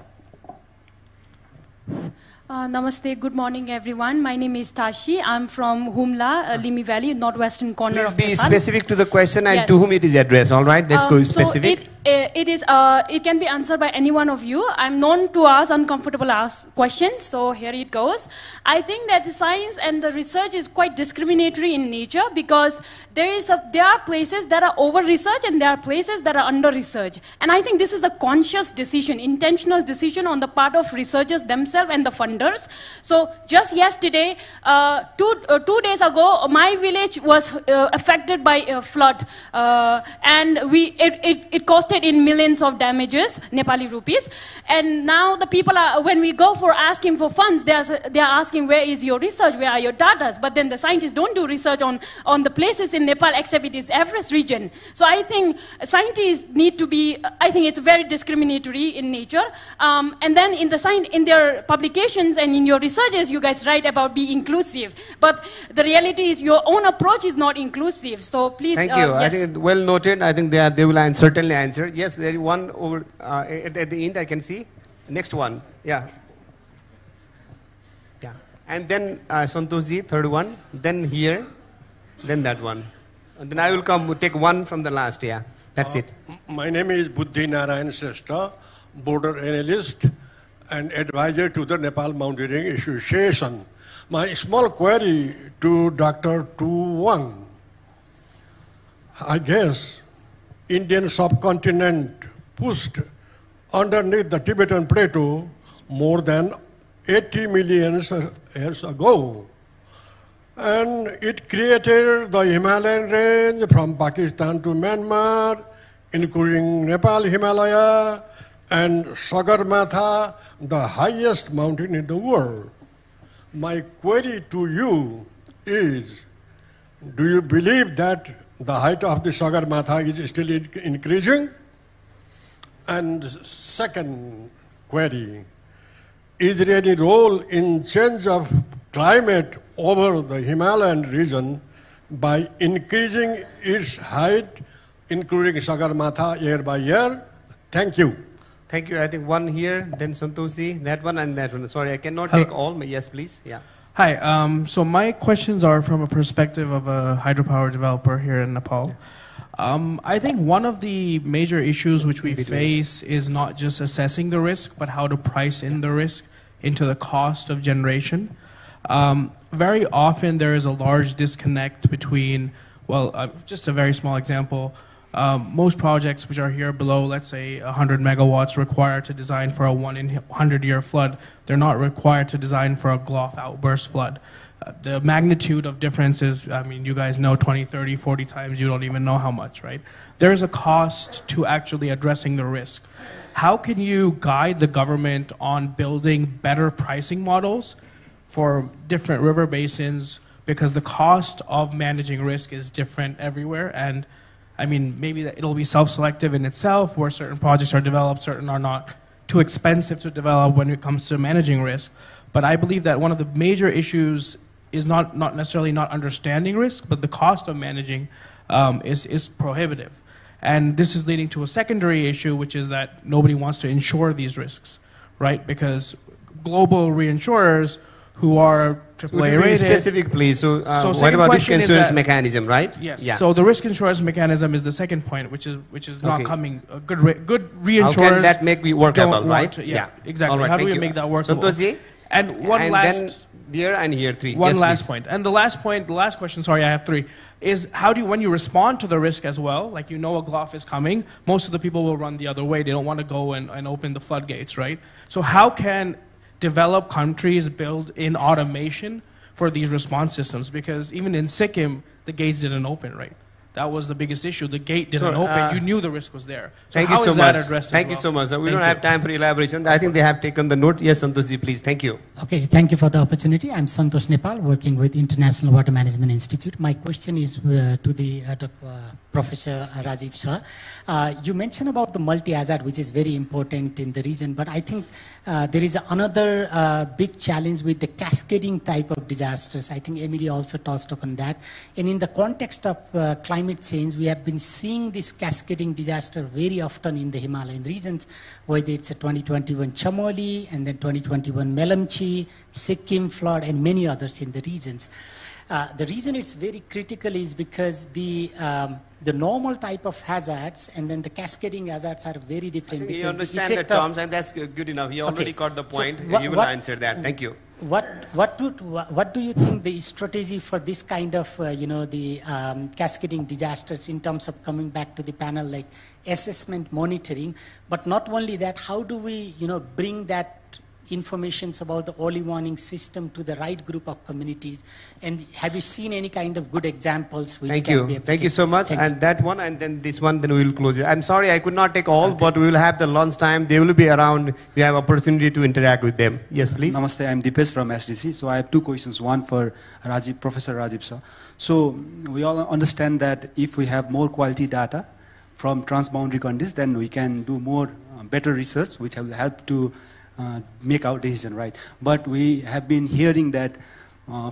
S8: Namaste, good morning everyone. My name is Tashi. I'm from Humla, Limi Valley, northwestern corner of Nepal.
S13: Please be specific to the question and
S8: yes.
S13: to whom it is addressed, all right? Let's go specific.
S8: So it can be answered by any one of you. I'm known to ask uncomfortable questions, so here it goes. I think that the science and the research is quite discriminatory in nature, because there are places that are over-researched and there are places that are under-researched. And I think this is a conscious decision, intentional decision on the part of researchers themselves and the funders. So just yesterday, 2 days ago, my village was affected by a flood, and it costed in millions of damages, Nepali rupees. And now the people are, when we go for asking for funds, they are asking, where is your research, where are your data? But then the scientists don't do research on the places in Nepal, except it is Everest region. So I think scientists need to be, I think it's very discriminatory in nature. And then in their publications and in your researches, you guys write about be inclusive. But the reality is your own approach is not inclusive. So please.
S13: Thank you.
S8: Yes.
S13: I think well noted. I think they will certainly answer. Yes, there is one over at the end I can see. Next one. Yeah. Yeah. And then Santoshji, third one. Then here. Then that one. And then I will take one from the last. Yeah. That's it.
S9: My name is Buddhi Narayan Shrestha, border analyst and advisor to the Nepal Mountaineering Association. My small query to Dr. Tu Wang. I guess Indian subcontinent pushed underneath the Tibetan plateau more than 80 million years ago. And it created the Himalayan range from Pakistan to Myanmar, including Nepal Himalaya and Sagarmatha, the highest mountain in the world. My query to you is, do you believe that the height of the Sagarmatha is still increasing? And second query, is there any role in change of climate over the Himalayan region by increasing its height, including Sagarmatha year by year? Thank you.
S13: Thank you. I think one here, then Santoshi, that one and that one. Sorry, I cannot take all, but yes, please. Yeah.
S23: Hi. So my questions are from a perspective of a hydropower developer here in Nepal. I think one of the major issues which we face is not just assessing the risk, but how to price in the risk into the cost of generation. Very often there is a large disconnect between, just a very small example, most projects which are here below, let's say 100 megawatts, required to design for a 1 in 100-year flood. They're not required to design for a Gloff outburst flood. The magnitude of difference is, you guys know 20, 30, 40 times, you don't even know how much, right? There is a cost to actually addressing the risk. How can you guide the government on building better pricing models for different river basins, because the cost of managing risk is different everywhere? And maybe it'll be self-selective in itself, where certain projects are developed, certain are not too expensive to develop when it comes to managing risk. But I believe that one of the major issues is not necessarily not understanding risk, but the cost of managing is prohibitive. And this is leading to a secondary issue, which is that nobody wants to insure these risks, right? Because global reinsurers who are AAA rated.
S13: Specific, please. So what about risk insurance mechanism, right?
S23: Yes.
S13: Yeah.
S23: So the risk insurance mechanism is the second point, which is not coming. Good reinsurers.
S13: How can that make me workable, right?
S23: Yeah, exactly.
S13: All right,
S23: How do we make that workable?
S13: Santoshji?
S23: And one last.
S13: Then here and here three.
S23: One
S13: yes,
S23: last
S13: please.
S23: point. And the last point, the last question. Sorry, I have three. Is how do you, when you respond to the risk as well, like you know a GLOF is coming, most of the people will run the other way. They don't want to go and open the floodgates, right? So how can developed countries build in automation for these response systems? Because even in Sikkim, the gates didn't open, right? That was the biggest issue. The gate didn't open. You knew the risk was there. So
S13: thank
S23: how
S13: you so
S23: is that
S13: much.
S23: addressed
S13: Thank
S23: as
S13: you
S23: well?
S13: so much. We
S23: Thank
S13: don't
S23: you.
S13: have time for elaboration. I think they have taken the note. Yes, Santoshji, please. Thank you.
S3: Okay, thank you for the opportunity. I'm Santosh Nepal, working with International Water Management Institute. My question is to the Professor Rajiv sir. You mentioned about the multi-hazard, which is very important in the region, but I think there is another big challenge with the cascading type of disasters. I think Emily also touched upon that. And in the context of climate change, we have been seeing this cascading disaster very often in the Himalayan regions, whether it's a 2021 Chamoli and then 2021 Melamchi, Sikkim flood, and many others in the regions. The reason it's very critical is because the normal type of hazards and then the cascading hazards are very different.
S13: I think you
S3: because
S13: understand the terms, and that's good enough. You already got the point.
S3: So
S13: you will answer that. Thank you.
S3: What do you think the strategy for this kind of the cascading disasters in terms of coming back to the panel, like assessment monitoring, but not only that, how do we bring that informations about the early warning system to the right group of communities? And have you seen any kind of good examples which can be
S13: Thank you so much. And that one, and then this one, then we will close it. I'm sorry I could not take all, but we will have the lunch time. They will be around. We have opportunity to interact with them. Yes, please.
S4: Namaste, I'm Dipesh from SDC. So I have two questions. One for Professor Rajiv sir. So we all understand that if we have more quality data from transboundary countries, then we can do more better research, which will help to make our decision, right? But we have been hearing that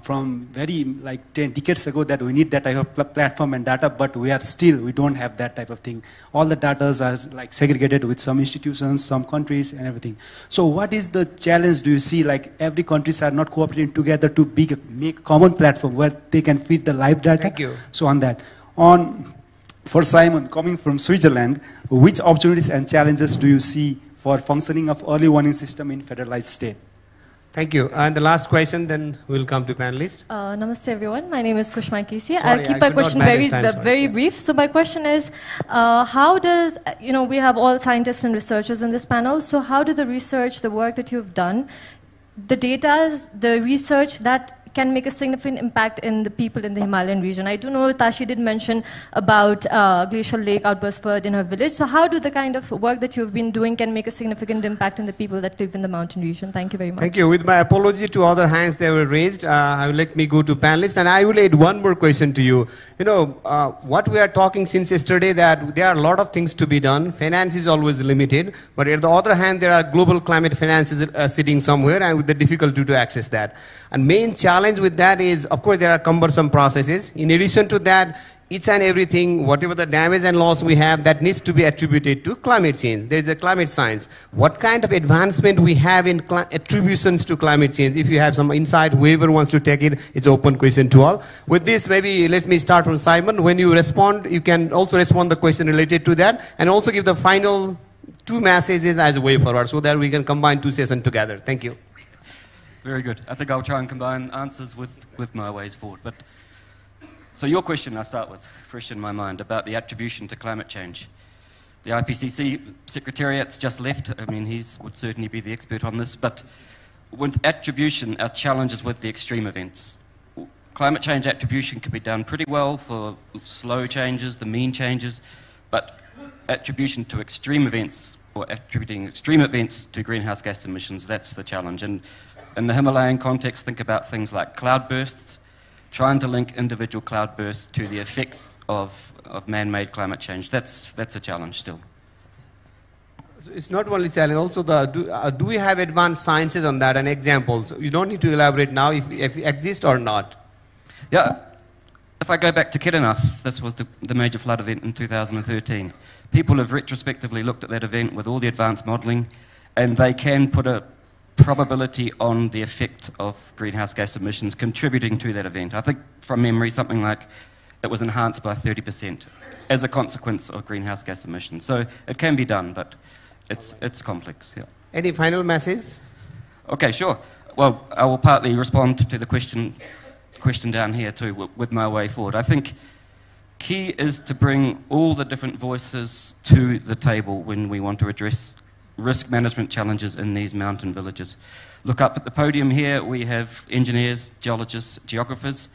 S4: from very 10 decades ago that we need that type of platform and data, but we don't have that type of thing. All the data are segregated with some institutions, some countries and everything. So what is the challenge do you see? Every countries are not cooperating together to make a common platform where they can feed the live data.
S13: Thank you.
S4: So on that. For Simon, coming from Switzerland, which opportunities and challenges do you see for functioning of early warning system in federalized state?
S13: Thank you. And the last question, then we'll come to panelists.
S11: Namaste everyone. My name is Kushma Kisi.
S13: Sorry,
S11: I'll keep my question very brief. So my question is, how does, we have all scientists and researchers in this panel, so how do the research, the work that you've done, the data, the research that can make a significant impact in the people in the Himalayan region? I do know Tashi did mention about glacial lake outburst flood in her village. So how do the kind of work that you've been doing can make a significant impact in the people that live in the mountain region? Thank you very much.
S13: Thank you. With my apology to other hands that were raised, I will let me go to panelists, and I will add one more question to you. What we are talking since yesterday, that there are a lot of things to be done. Finance is always limited, but on the other hand, there are global climate finances sitting somewhere, and with the difficulty to access that. And main challenge with that is, of course, there are cumbersome processes. In addition to that, each and everything, whatever the damage and loss we have, that needs to be attributed to climate change. There is a climate science. What kind of advancement we have in attributions to climate change? If you have some insight, whoever wants to take it, it's an open question to all. With this, maybe let me start from Simon. When you respond, you can also respond the question related to that, and also give the final two messages as a way forward, so that we can combine two sessions together. Thank you.
S22: Very good. I think I'll try and combine answers with my ways forward. But so your question, I'll start with, fresh in my mind, about the attribution to climate change. The IPCC Secretariat's just left. I mean, he would certainly be the expert on this. But with attribution, our challenge is with the extreme events. Climate change attribution can be done pretty well for slow changes, the mean changes, but attribution to extreme events, or attributing extreme events to greenhouse gas emissions, that's the challenge. And in the Himalayan context, think about things like cloudbursts, trying to link individual cloudbursts to the effects of man-made climate change. That's a challenge still.
S13: It's not only challenge, also do we have advanced sciences on that and examples? You don't need to elaborate now if it exists or not.
S22: Yeah, if I go back to Kiranath, this was the major flood event in 2013. People have retrospectively looked at that event with all the advanced modelling, and they can put a probability on the effect of greenhouse gas emissions contributing to that event. I think from memory something like it was enhanced by 30% as a consequence of greenhouse gas emissions. So it can be done, but it's complex. Yeah.
S13: Any final message?
S22: Okay, sure. Well, I will partly respond to the question down here too with my way forward. I think key is to bring all the different voices to the table when we want to address risk management challenges in these mountain villages. Look up at the podium here, we have engineers, geologists, geographers.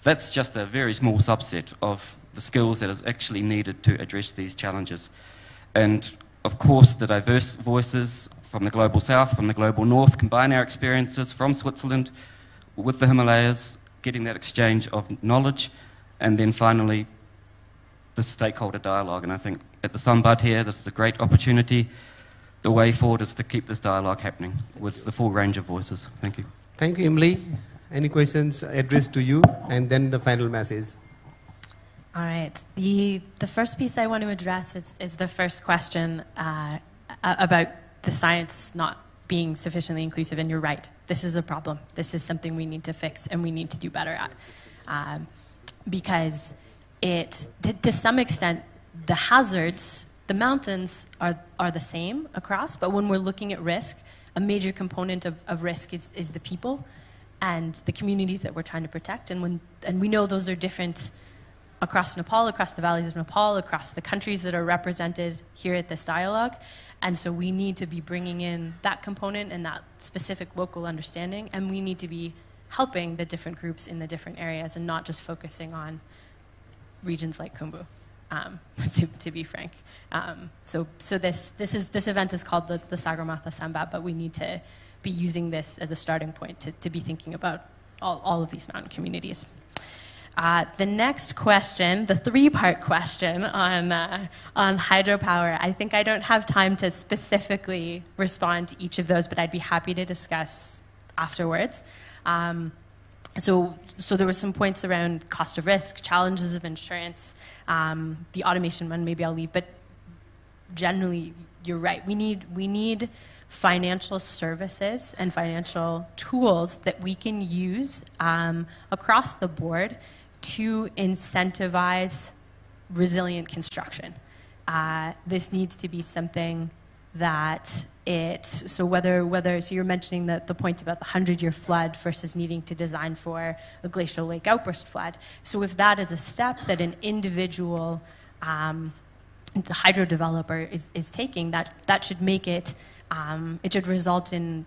S22: That's just a very small subset of the skills that is actually needed to address these challenges. And of course, the diverse voices from the global south, from the global north, combine our experiences from Switzerland with the Himalayas, getting that exchange of knowledge, and then finally, the stakeholder dialogue. And I think at the Samba here, this is a great opportunity. The way forward is to keep this dialogue happening with the full range of voices. Thank you.
S13: Thank you, Emily. Any questions addressed to you? And then the final message.
S7: All right. The first piece I want to address is the first question about the science not being sufficiently inclusive. And you're right. This is a problem. This is something we need to fix and we need to do better at. Because to some extent, the hazards, the mountains are the same across, but when we're looking at risk, a major component of risk is the people and the communities that we're trying to protect. And we know those are different across Nepal, across the valleys of Nepal, across the countries that are represented here at this dialogue. And so we need to be bringing in that component and that specific local understanding, and we need to be helping the different groups in the different areas and not just focusing on regions like Khumbu, to be frank. So this event is called the Sagamatha Samba, but we need to be using this as a starting point to be thinking about all of these mountain communities. The next question, the three-part question on hydropower, I think I don't have time to specifically respond to each of those, but I'd be happy to discuss afterwards. So there were some points around cost of risk, challenges of insurance, the automation one, maybe I'll leave, but generally, you're right. We need financial services and financial tools that we can use across the board to incentivize resilient construction. This needs to be something that so you're mentioning the point about the 100-year flood versus needing to design for a glacial lake outburst flood. So if that is a step that an individual the hydro developer is taking, that should make it, it should result in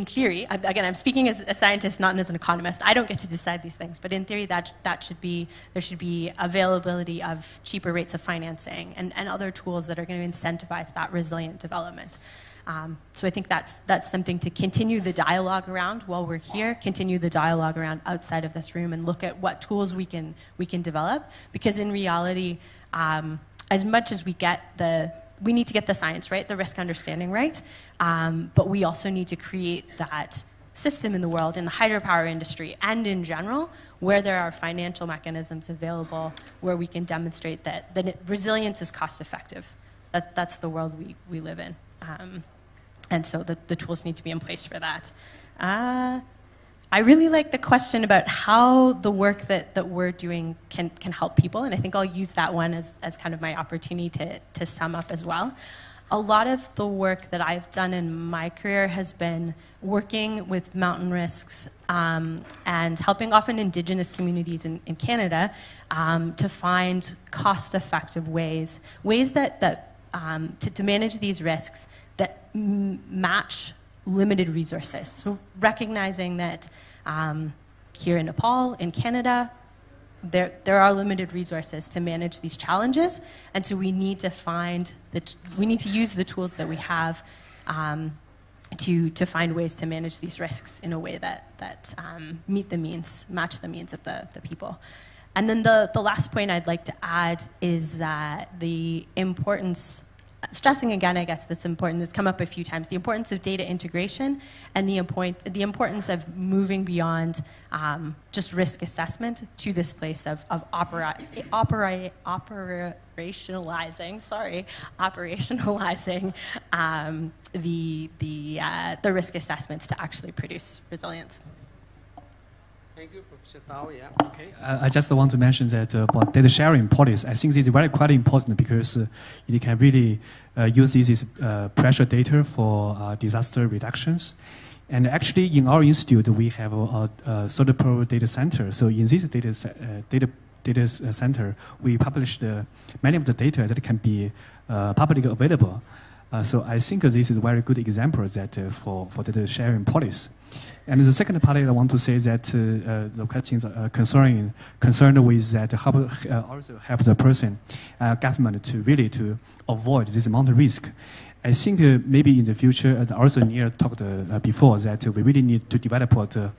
S7: theory, again, I'm speaking as a scientist, not as an economist. I don't get to decide these things, but in theory, there should be availability of cheaper rates of financing and other tools that are going to incentivize that resilient development. So I think that's something to continue the dialogue around while we're here, continue the dialogue around outside of this room, and look at what tools we can develop. Because in reality, as much as we need to get the science right, the risk understanding right, but we also need to create that system in the world, in the hydropower industry, and in general, where there are financial mechanisms available, where we can demonstrate that resilience is cost effective. That's the world we live in. And so the tools need to be in place for that. I really like the question about how the work that we're doing can help people, and I think I'll use that one as kind of my opportunity to sum up as well. A lot of the work that I've done in my career has been working with mountain risks and helping often Indigenous communities in Canada to find cost-effective ways that to manage these risks that match limited resources. So recognizing that here in Nepal, in Canada, there are limited resources to manage these challenges, and so we need to use the tools that we have to find ways to manage these risks in a way that match the means of the people. And then the last point I'd like to add is that the importance stressing again, I guess that's important, it's come up a few times, the importance of data integration and the importance of moving beyond just risk assessment to this place of operationalizing the risk assessments to actually produce resilience.
S13: Thank you, Professor Tao. Yeah.
S20: Okay. I just want to mention that about data sharing policy. I think this is quite important because you can really use this as pressure data for disaster reductions. And actually, in our institute, we have a Sodapur data center. So in this data center, we publish many of the data that can be publicly available. So I think this is a very good example that for data sharing policy. And the second part I want to say that the questions are concerned with that also help the person, government to really to avoid this mountain risk. I think maybe in the future, and also Neil talked before, that we really need to develop an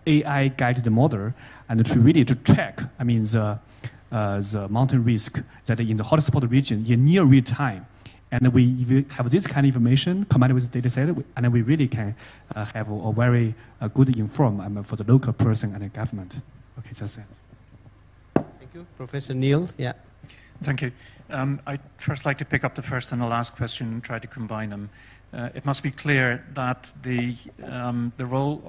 S20: AI guided model and to really to track, I mean, the mountain risk that in the hotspot region in near real time. And we have this kind of information combined with the data set, and we really can have a very good inform for the local person and the government. Okay, just that.
S13: Thank you. Professor Neil, yeah.
S21: Thank you. I'd first like to pick up the first and the last question and try to combine them. It must be clear that the role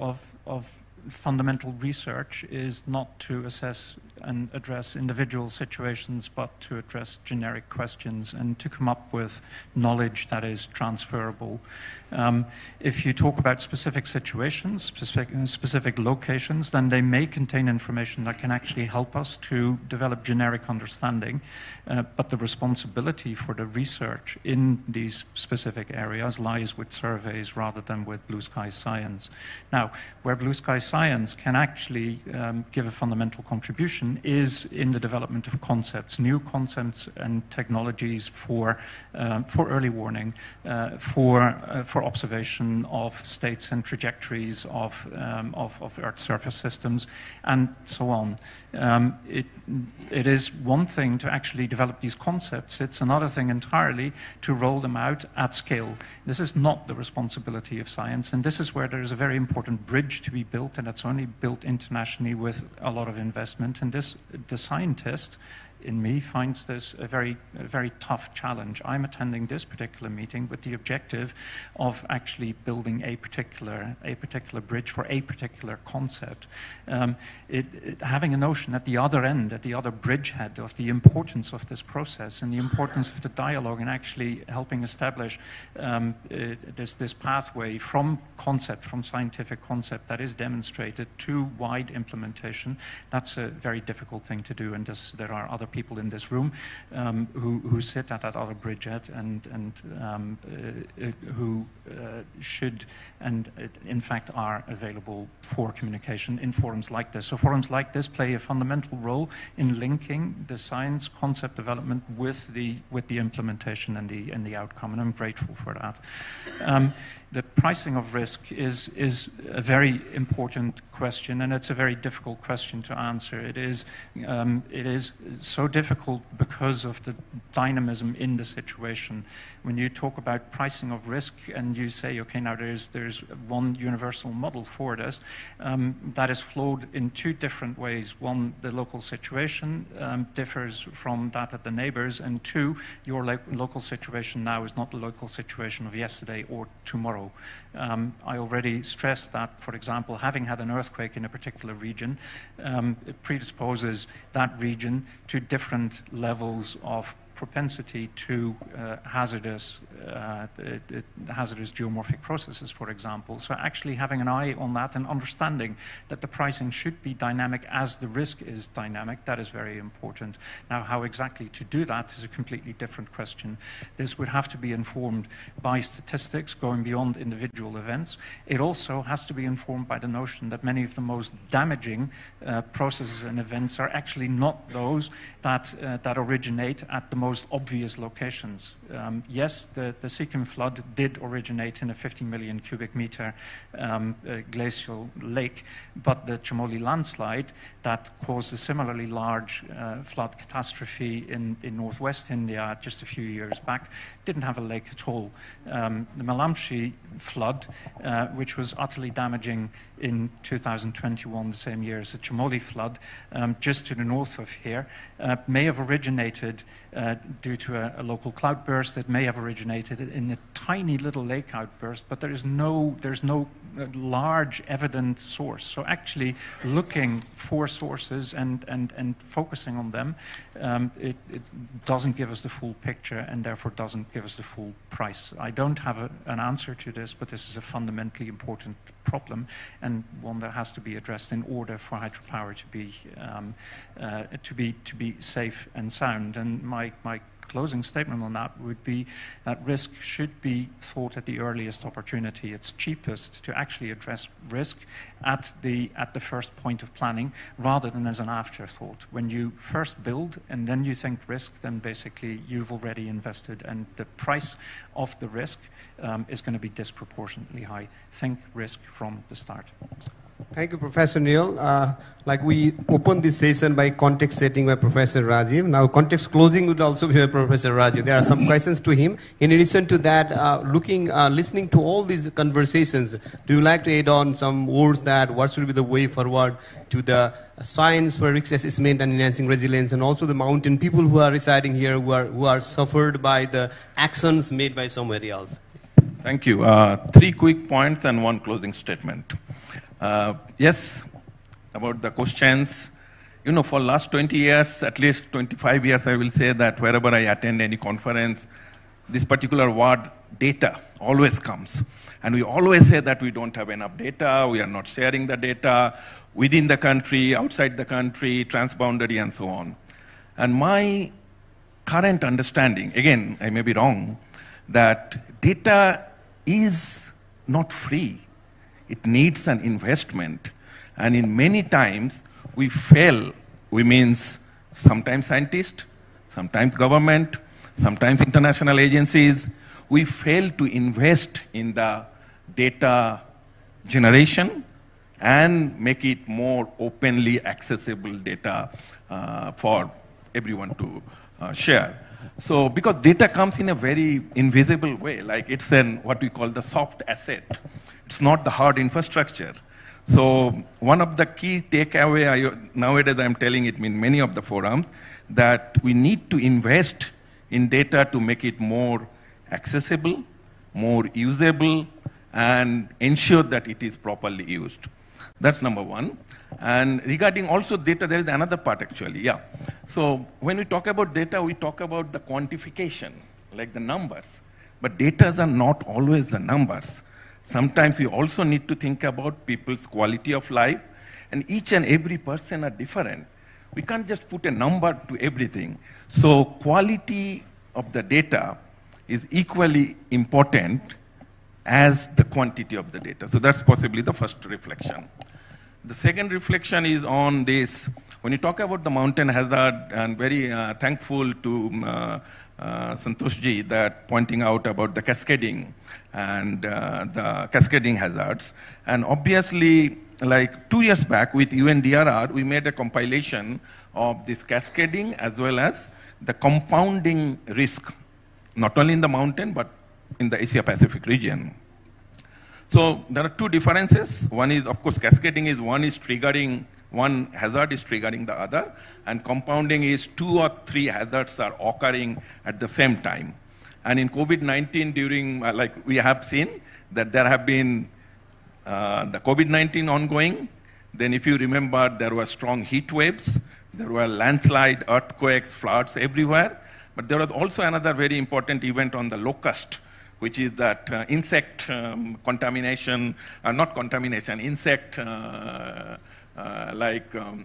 S21: of fundamental research is not to assess and address individual situations, but to address generic questions and to come up with knowledge that is transferable. If you talk about specific situations, specific locations, then they may contain information that can actually help us to develop generic understanding, but the responsibility for the research in these specific areas lies with surveys rather than with blue sky science. Now, where blue sky science can actually give a fundamental contribution is in the development of concepts, new concepts and technologies for early warning, for observation of states and trajectories of Earth's surface systems, and so on. It is one thing to actually develop these concepts. It's another thing entirely to roll them out at scale. This is not the responsibility of science, and this is where there is a very important bridge to be built, and it's only built internationally with a lot of investment. And the scientist in me finds this a very tough challenge. I'm attending this particular meeting with the objective of actually building a particular bridge for a particular concept. Having a notion at the other end, at the other bridgehead of the importance of this process and the importance of the dialogue and actually helping establish this pathway from concept, from scientific concept that is demonstrated to wide implementation, that's a very difficult thing to do. And there are other people in this room who sit at that other bridgehead and who should and in fact are available for communication in forums like this. So forums like this play a fundamental role in linking the science concept development with the implementation and the outcome, and I'm grateful for that. The pricing of risk is a very important question, and it's a very difficult question to answer. It is so difficult because of the dynamism in the situation. When you talk about pricing of risk and you say, okay, now there's one universal model for this, that is flowed in two different ways. One, the local situation differs from that of the neighbors, and two, your local situation now is not the local situation of yesterday or tomorrow. I already stressed that, for example, having had an earthquake in a particular region, it predisposes that region to different levels of propensity to hazardous geomorphic processes, for example. So actually having an eye on that and understanding that the pricing should be dynamic as the risk is dynamic, that is very important. Now, how exactly to do that is a completely different question. This would have to be informed by statistics going beyond individual events. It also has to be informed by the notion that many of the most damaging processes and events are actually not those that originate at the most obvious locations. yes, the Sikkim flood did originate in a 50 million cubic meter glacial lake, but the Chamoli landslide that caused a similarly large flood catastrophe in northwest India just a few years back didn't have a lake at all. The Melamshi flood, which was utterly damaging in 2021, the same year as the Chamoli flood, just to the north of here, may have originated due to a local cloudburst. It may have originated in a tiny little lake outburst, but there's no large evident source. So actually looking for sources and focusing on them, it doesn't give us the full picture and therefore doesn't give us the full price. I don't have an answer to this, but this is a fundamentally important problem and one that has to be addressed in order for hydropower to be safe and sound. And my closing statement on that would be that risk should be thought at the earliest opportunity. It's cheapest to actually address risk at the first point of planning rather than as an afterthought. When you first build and then you think risk, then basically you've already invested and the price of the risk is going to be disproportionately high. Think risk from the start.
S13: Thank you, Professor Neil. Like we opened this session by context setting by Professor Rajiv. Now context closing would also be by Professor Rajiv. There are some questions to him. In addition to that, listening to all these conversations, do you like to add on some words that what should be the way forward to the science for risk assessment and enhancing resilience, and also the mountain people who are residing here who are suffered by the actions made by somebody else?
S19: Thank you. 3 quick points and 1 closing statement. Yes, about the questions, you know, for last 20 years, at least 25 years, I will say that wherever I attend any conference, this particular word data always comes. And we always say that we don't have enough data, we are not sharing the data within the country, outside the country, transboundary, and so on. And my current understanding, again, I may be wrong, that data is not free. It needs an investment. And in many times, we fail. We means sometimes scientists, sometimes government, sometimes international agencies. We fail to invest in the data generation and make it more openly accessible data for everyone to share. So because data comes in a very invisible way, like it's what we call the soft asset. It's not the hard infrastructure. So one of the key takeaway nowadays I'm telling it in many of the forums that we need to invest in data to make it more accessible, more usable, and ensure that it is properly used. That's number 1. And regarding also data, there is another part actually, yeah. So when we talk about data, we talk about the quantification, like the numbers. But data are not always the numbers. Sometimes we also need to think about people's quality of life, and each and every person are different. We can't just put a number to everything. So quality of the data is equally important as the quantity of the data. So that's possibly the first reflection. The second reflection is on this. When you talk about the mountain hazard, and very thankful to Santoshji that pointing out about the cascading and the cascading hazards. And obviously, like 2 years back with UNDRR, we made a compilation of this cascading as well as the compounding risk, not only in the mountain, but in the Asia-Pacific region. So there are 2 differences. One is, of course, cascading is one hazard is triggering the other, and compounding is 2 or 3 hazards are occurring at the same time. And in COVID-19 during, like we have seen that there have been the COVID-19 ongoing. Then if you remember, there were strong heat waves, there were landslide, earthquakes, floods everywhere. But there was also another very important event on the locust, which is that insect contamination, not contamination, insect,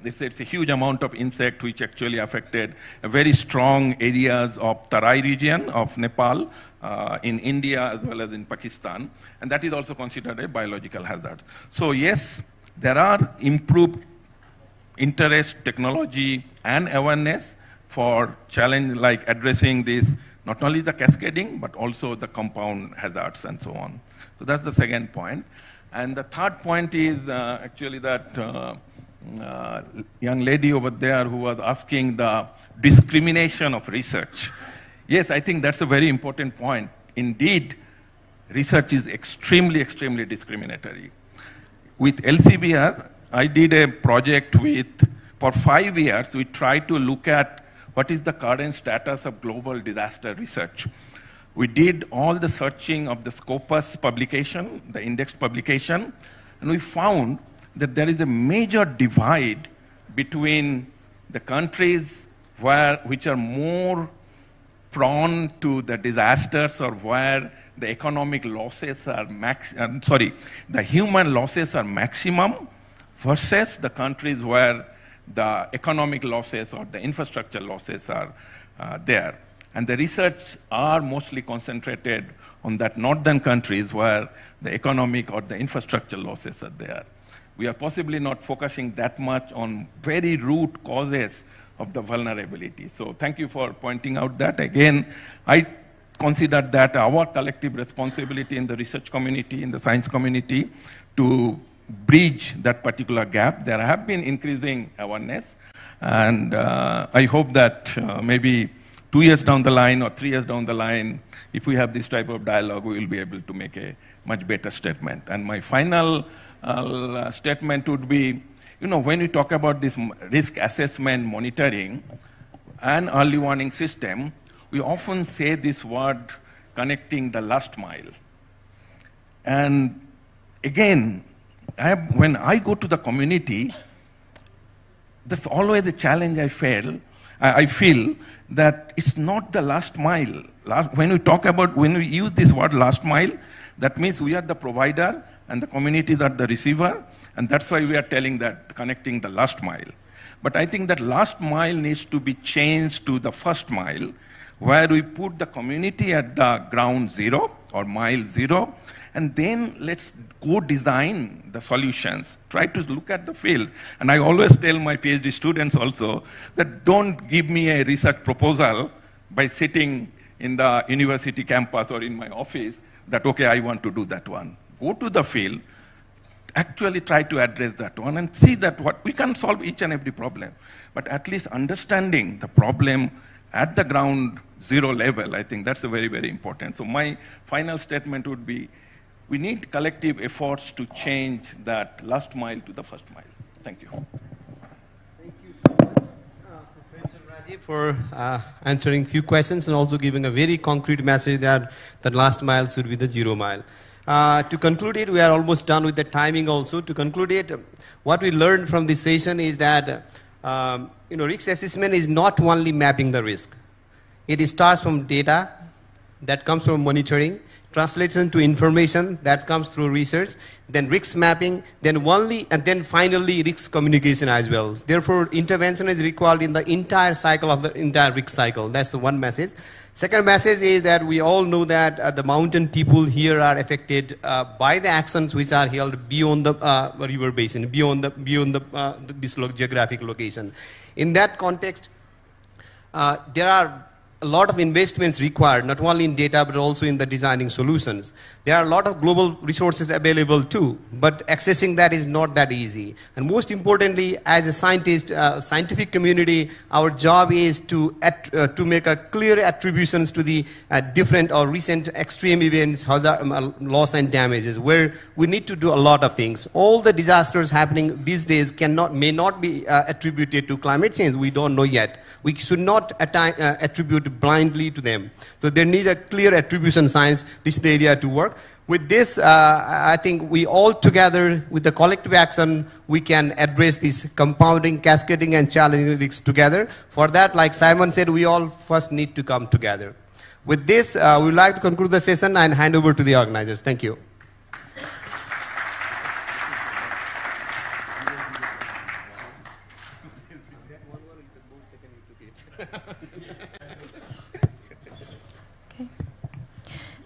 S19: it's a huge amount of insect which actually affected very strong areas of Tarai region of Nepal, in India as well as in Pakistan. And that is also considered a biological hazard. So yes, there are improved interest, technology, and awareness for challenge like addressing this not only the cascading, but also the compound hazards and so on. So that's the second point. And the third point is actually that young lady over there who was asking the discrimination of research. Yes, I think that's a very important point. Indeed, research is extremely, extremely discriminatory. With LCBR, I did a project for 5 years, we tried to look at what is the current status of global disaster research. We did all the searching of the Scopus publication, the index publication, and we found that there is a major divide between the countries which are more prone to the disasters or where the economic losses are the human losses are maximum versus the countries where the economic losses or the infrastructure losses are there. And the research are mostly concentrated on that northern countries where the economic or the infrastructure losses are there. We are possibly not focusing that much on very root causes of the vulnerability. So thank you for pointing out that. Again, I consider that our collective responsibility in the research community, in the science community, to bridge that particular gap. There have been increasing awareness, and I hope that maybe 2 years down the line or 3 years down the line, if we have this type of dialogue, we will be able to make a much better statement. And my final statement would be, when we talk about this risk assessment, monitoring, and early warning system, we often say this word, connecting the last mile. And again, when I go to the community, that's always a challenge I feel that it's not the last mile. When we use this word last mile, that means we are the provider and the communities are the receiver, and that's why we are telling that connecting the last mile. But I think that last mile needs to be changed to the first mile, where we put the community at the ground zero or mile zero, and then let's go design the solutions. Try to look at the field. And I always tell my PhD students also that don't give me a research proposal by sitting in the university campus or in my office that, okay, I want to do that one. Go to the field, actually try to address that one and see that we can solve each and every problem. But at least understanding the problem at the ground zero level, I think that's a very, very important. So my final statement would be, we need collective efforts to change that last mile to the first mile. Thank you.
S13: Thank you so much, Professor Rajiv, for answering a few questions and also giving a very concrete message that the last mile should be the 0 mile. To conclude it, we are almost done with the timing also. To conclude it, what we learned from this session is that risk assessment is not only mapping the risk. It starts from data that comes from monitoring, translation to information that comes through research, then risk mapping, and then finally risk communication as well. Therefore, intervention is required in the entire cycle of the entire risk cycle. That's the one message. Second message is that we all know that the mountain people here are affected by the actions which are held beyond the river basin, beyond this geographic location. In that context, there are a lot of investments required, not only in data, but also in the designing solutions. There are a lot of global resources available too, but accessing that is not that easy. And most importantly, as a scientific community, our job is to make a clear attributions to the different or recent extreme events, hazard, loss and damages, where we need to do a lot of things. All the disasters happening these days may not be attributed to climate change. We don't know yet. We should not attribute blindly to them. So they need a clear attribution science, this is the area to work. With this, I think we all together, with the collective action, we can address this compounding, cascading, and challenging risks together. For that, like Simon said, we all first need to come together. With this, we would like to conclude the session and hand over to the organizers. Thank you.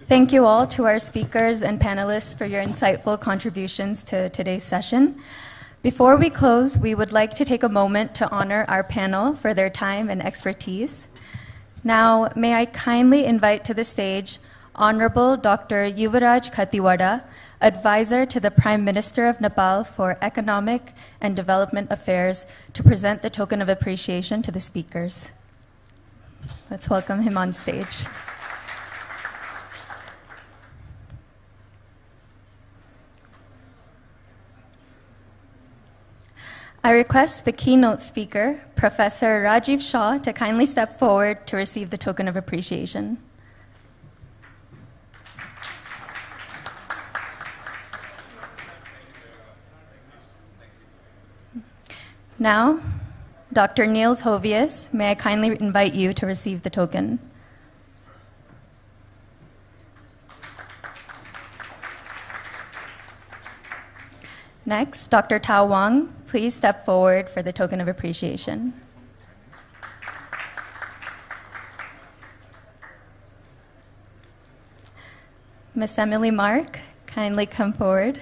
S12: Thank you all to our speakers and panelists for your insightful contributions to today's session. Before we close, we would like to take a moment to honor our panel for their time and expertise. Now, may I kindly invite to the stage Honorable Dr. Yuvraj Khatiwada, Advisor to the Prime Minister of Nepal for Economic and Development Affairs, to present the token of appreciation to the speakers. Let's welcome him on stage. I request the keynote speaker, Professor Rajiv Shah, to kindly step forward to receive the token of appreciation. Now, Dr. Niels Hovius, may I kindly invite you to receive the token. Next, Dr. Tao Wang, please step forward for the token of appreciation. Miss Emily Mark, kindly come forward.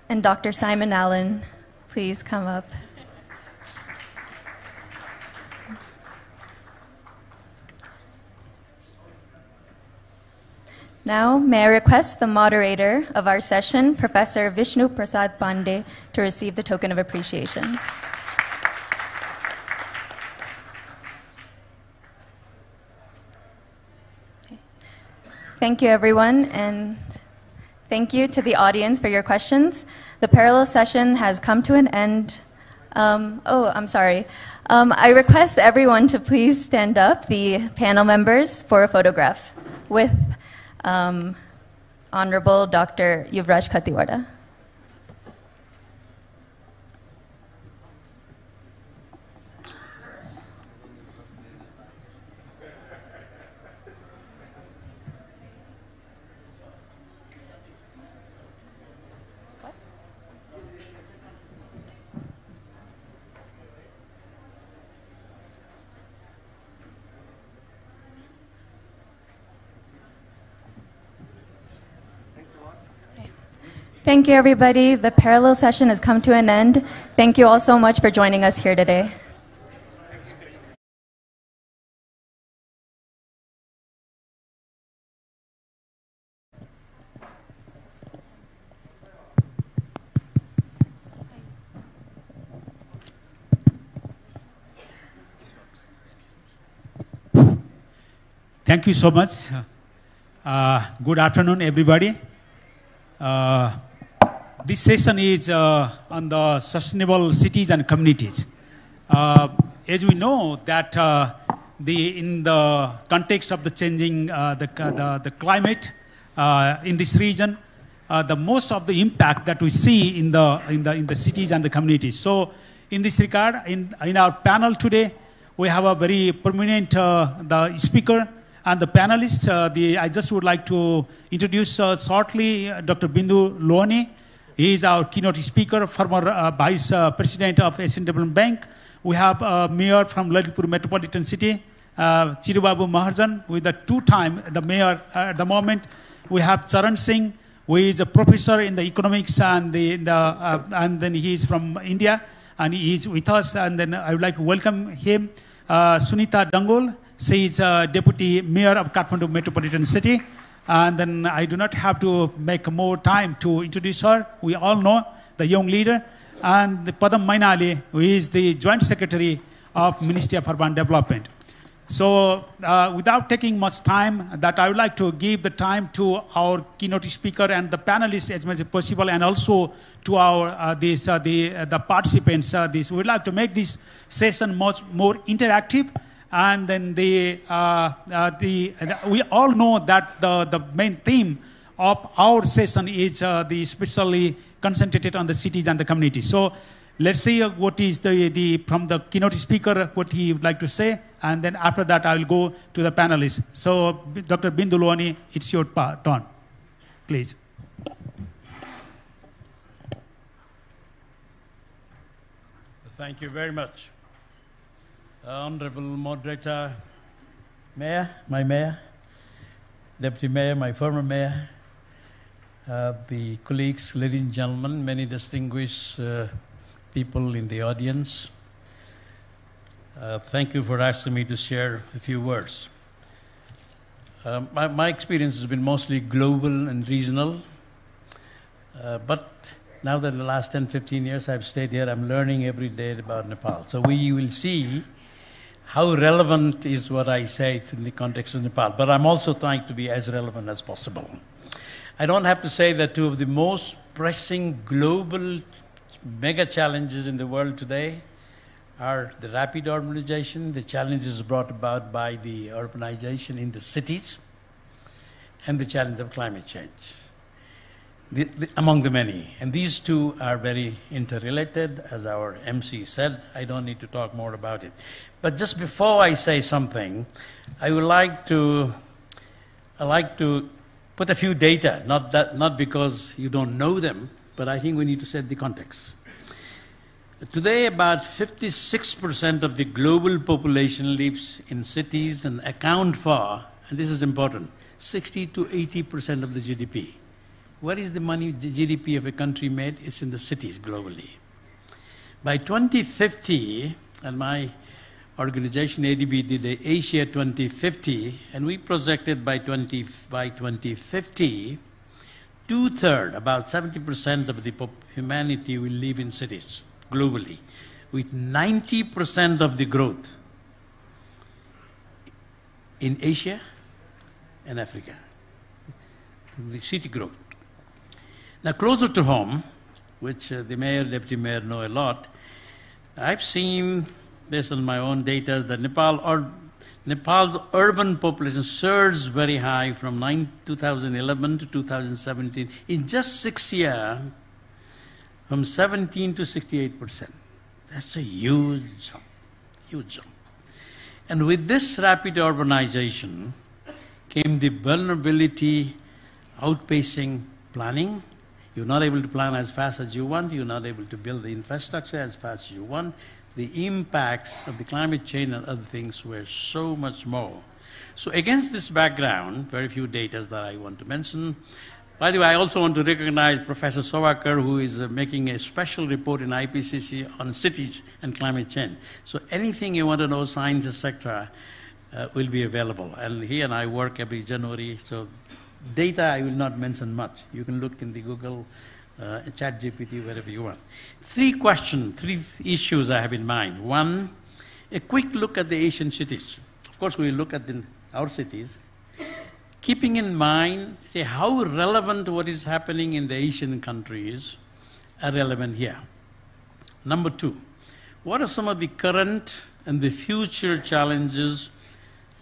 S12: And Dr. Simon Allen, please come up. Now, may I request the moderator of our session, Professor Vishnu Prasad Pandey, to receive the token of appreciation. Thank you, everyone, and thank you to the audience for your questions. The parallel session has come to an end. I'm sorry. I request everyone to please stand up, the panel members, for a photograph with Honorable Dr. Yuvraj Khatiwada. Thank you, everybody. The parallel session has come to an end. Thank you all so much for joining us here today.
S1: Thank you so much. Good afternoon, everybody. This session is on the sustainable cities and communities. As we know that in the context of the changing the climate in this region, the most of the impact that we see in the cities and the communities. So, in this regard, in our panel today, we have a very prominent the speaker and the panelists. I just would like to introduce shortly Dr. Bindu Luani. He is our keynote speaker, former Vice President of Asian Development Bank. We have Mayor from Lalitpur Metropolitan City, Chirubabu Maharjan, who is the two-time the mayor at the moment. We have Charan Singh, who is a professor in the economics, and then he is from India, and he is with us. And then I would like to welcome him. Sunita Dangol, she is Deputy Mayor of Kathmandu Metropolitan City. And then I do not have to make more time to introduce her. We all know the young leader. And the Padam Mainali, who is the Joint Secretary of Ministry of Urban Development. So without taking much time, that I would like to give the time to our keynote speaker and the panelists as much as possible, and also to our the participants. We would like to make this session much more interactive. And then we all know that the main theme of our session is especially concentrated on the cities and the communities. So let's see what is from the keynote speaker, what he would like to say, and then after that I will go to the panelists. So Dr. Bindu Luani, it's your turn, please.
S5: Thank you very much. Honorable Moderator, Mayor, my Mayor, Deputy Mayor, my former Mayor, the colleagues, ladies and gentlemen, many distinguished people in the audience. Thank you for asking me to share a few words. My experience has been mostly global and regional, but now that in the last 10, 15 years I've stayed here, I'm learning every day about Nepal. So we will see how relevant is what I say in the context of Nepal, but I'm also trying to be as relevant as possible. I don't have to say that two of the most pressing global mega challenges in the world today are the rapid urbanization, the challenges brought about by the urbanization in the cities, and the challenge of climate change, among the many. And these two are very interrelated, as our MC said. I don't need to talk more about it. But just before I say something, I would like to put a few data, not because you don't know them, but I think we need to set the context. Today, about 56% of the global population lives in cities and account for, and this is important, 60 to 80% of the GDP. Where is the money, the GDP of a country made? It's in the cities globally. By 2050, and my organization ADB did the Asia 2050, and we projected by 2050, two-thirds, about 70% of the humanity will live in cities globally, with 90% of the growth in Asia and Africa, the city growth. Now, closer to home, which the mayor, deputy mayor know a lot, I've seen, based on my own data, that Nepal's urban population surged very high from 2011 to 2017. In just 6 years, from 17 to 68%. That's a huge jump, huge jump. And with this rapid urbanization came the vulnerability outpacing planning. You're not able to plan as fast as you want. You're not able to build the infrastructure as fast as you want. The impacts of the climate change and other things were so much more. So against this background, very few data that I want to mention. By the way, I also want to recognize Professor Sawakar, who is making a special report in IPCC on cities and climate change. So anything you want to know, science, etc., will be available. And he and I work every January, so data I will not mention much. You can look in the Google, ChatGPT, wherever you want. Three issues I have in mind. One, a quick look at the Asian cities. Of course, we will look at our cities, keeping in mind, say, how relevant what is happening in the Asian countries are relevant here. Number two, what are some of the current and the future challenges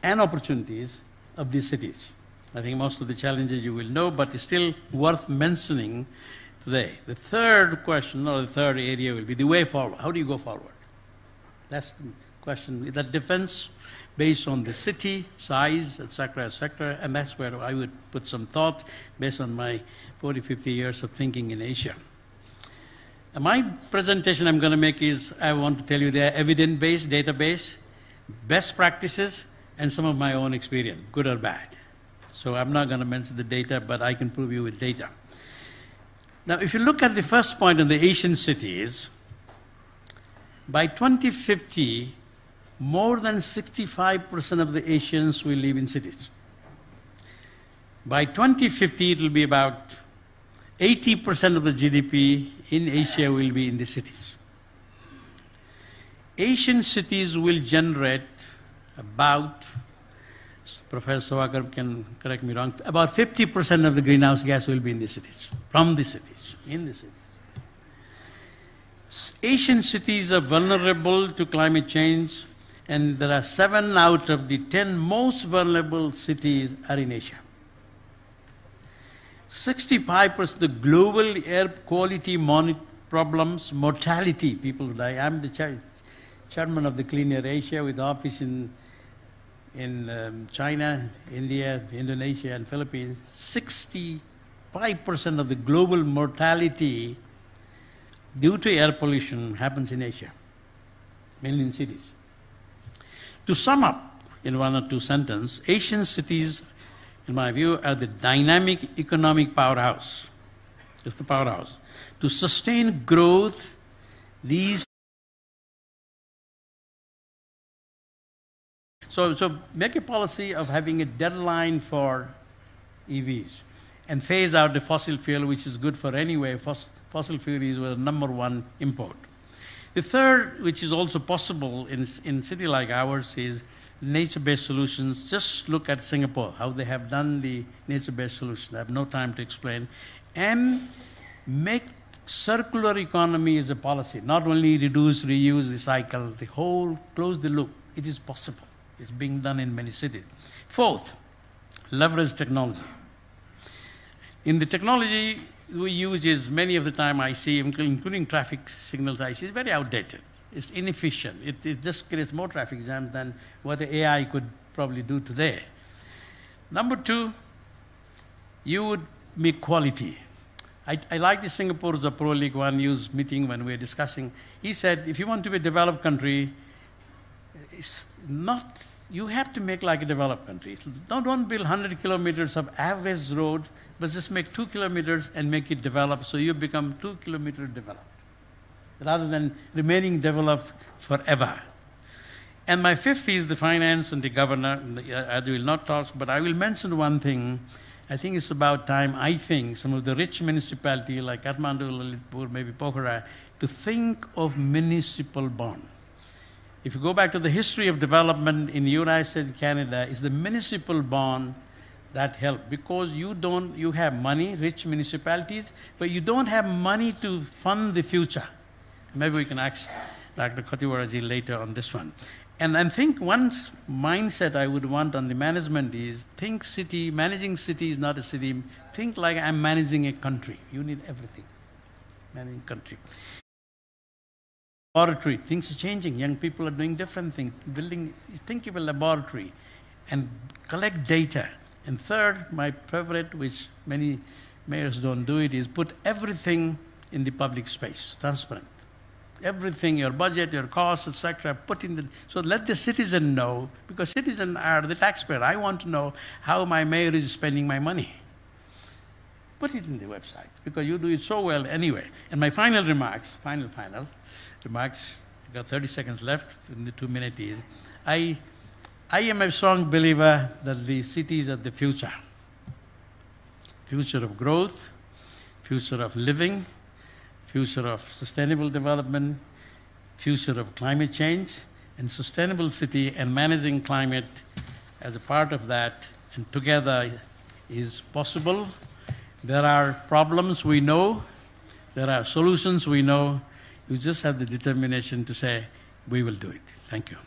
S5: and opportunities of these cities? I think most of the challenges you will know, but it's still worth mentioning today. The third question, or the third area, will be the way forward. How do you go forward? That's the question. That defense based on the city, size, etc., and that's where I would put some thought based on my 40, 50 years of thinking in Asia. My presentation I'm going to make is, I want to tell you they are evidence-based, database, best practices, and some of my own experience, good or bad. So I'm not going to mention the data, but I can prove you with data. Now, if you look at the first point on the Asian cities, by 2050, more than 65% of the Asians will live in cities. By 2050, it will be about 80% of the GDP in Asia will be in the cities. Asian cities will generate about, Professor Sawakar can correct me wrong, about 50% of the greenhouse gas will be in the cities, from the cities, in the cities. Asian cities are vulnerable to climate change, and there are 7 out of the 10 most vulnerable cities are in Asia. 65% of the global air quality problems, mortality, people die. I'm the chairman of the Clean Air Asia with office in China, India, Indonesia, and Philippines. 65% of the global mortality due to air pollution happens in Asia, mainly in cities. To sum up in 1 or 2 sentences, Asian cities, in my view, are the dynamic economic powerhouse. It's the powerhouse. To sustain growth These So make a policy of having a deadline for EVs and phase out the fossil fuel, which is good for anyway. Fossil fuel is the #1 import. The third, which is also possible in a city like ours, is nature-based solutions. Just look at Singapore, how they have done the nature-based solution. I have no time to explain. And make circular economy as a policy, not only reduce, reuse, recycle, the whole, close the loop. It is possible. It's being done in many cities. Fourth, leverage technology. In the technology we use is many of the time I see, including traffic signals I see, is very outdated. It's inefficient. It just creates more traffic jams than what the AI could probably do today. Number two, you would make quality. I like the Singapore's Pro League One News meeting when we were discussing. He said, if you want to be a developed country, it's not, you have to make like a developed country. Don't build 100 kilometers of average road, but just make 2 kilometers and make it developed so you become 2 kilometers developed, rather than remaining developed forever. And my fifth is the finance and the governor. I will not talk, but I will mention one thing. I think it's about time, I think, some of the rich municipalities like Kathmandu, Lalitpur, maybe Pokhara, to think of municipal bond. If you go back to the history of development in the United States and Canada, it's the municipal bond that help, because you have money, rich municipalities, but you don't have money to fund the future. Maybe we can ask Dr. Katiwaraji later on this one. And I think one mindset I would want on the management is, think city, managing city is not a city. Think like I'm managing a country. You need everything, managing country. Laboratory, things are changing. Young people are doing different things. Think of a laboratory and collect data. And third, my favorite, which many mayors don't do it, is put everything in the public space, transparent. Everything, your budget, your costs, etc., put in the, so let the citizen know, because citizens are the taxpayer. I want to know how my mayor is spending my money. Put it in the website, because you do it so well anyway. And my final remarks, final remarks, I've got 30 seconds left in the 2 minutes is, I am a strong believer that the cities are the future. Future of growth, future of living, future of sustainable development, future of climate change, and sustainable city and managing climate as a part of that, and together is possible. There are problems we know, there are solutions we know. You just have the determination to say, we will do it. Thank you.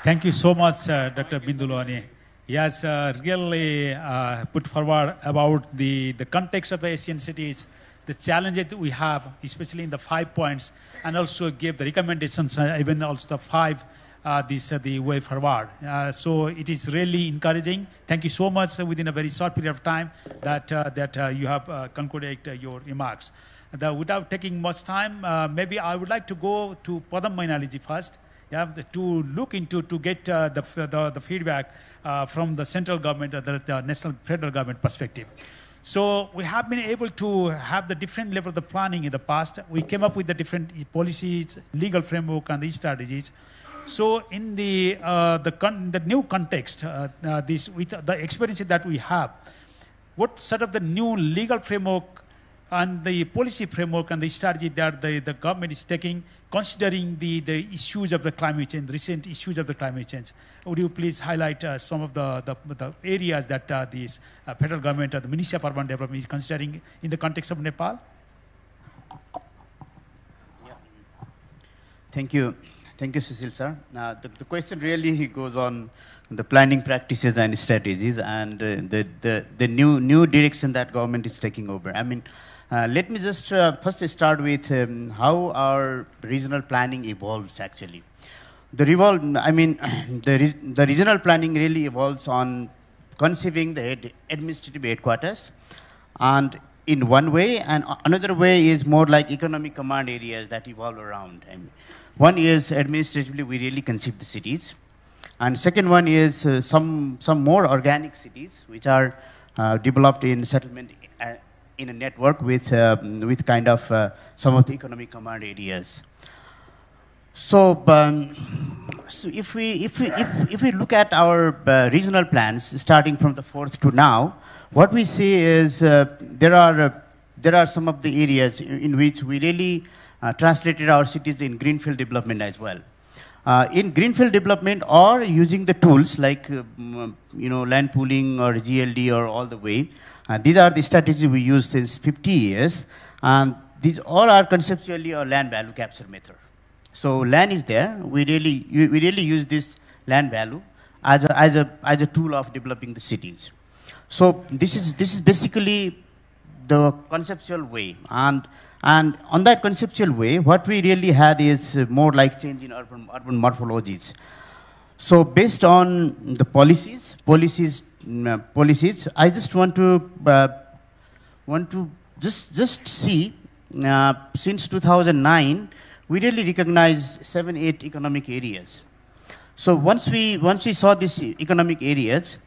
S1: Thank you so much, Dr. Bindulwani. He has really put forward about the context of the Asian cities, the challenges that we have, especially in the 5 points, and also gave the recommendations, even also the 5, the way forward. So it is really encouraging. Thank you so much within a very short period of time that you have concluded your remarks. Without taking much time, maybe I would like to go to Padam Mainaliji first. Yeah, to look into, to get the feedback from the central government or the national federal government perspective. So we have been able to have the different level of the planning in the past. We came up with the different policies, legal framework, and these strategies. So in the new context, with the experiences that we have, what sort of the new legal framework and the policy framework and the strategy that the government is taking, considering the issues of the climate change, recent issues of the climate change? Would you please highlight some of the areas that the federal government or the Ministry of Urban Development is considering in the context of Nepal?
S2: Yeah. Thank you. Thank you, Sushil sir. The question really goes on the planning practices and strategies and the new direction that government is taking over. I mean, let me just first start with how our regional planning evolves actually. The regional planning really evolves on conceiving the administrative headquarters, and in one way, and another way is more like economic command areas that evolve around. And one is administratively we really conceive the cities, and second one is some more organic cities which are developed in settlement in a network with kind of some of the economic command areas. So, so if we look at our regional plans, starting from the 4th to now, what we see is there are some of the areas in which we really translated our cities in greenfield development as well. In greenfield development or using the tools like land pooling or GLD or all the way, these are the strategies we use since 50 years. These all are conceptually a land value capture method. So land is there. We really use this land value as a tool of developing the cities. So this is basically the conceptual way, and on that conceptual way, what we really had is more like change in urban morphologies. So based on the policies, I just want to just see since 2009. We really recognize 7-8 economic areas. So once we saw these economic areas,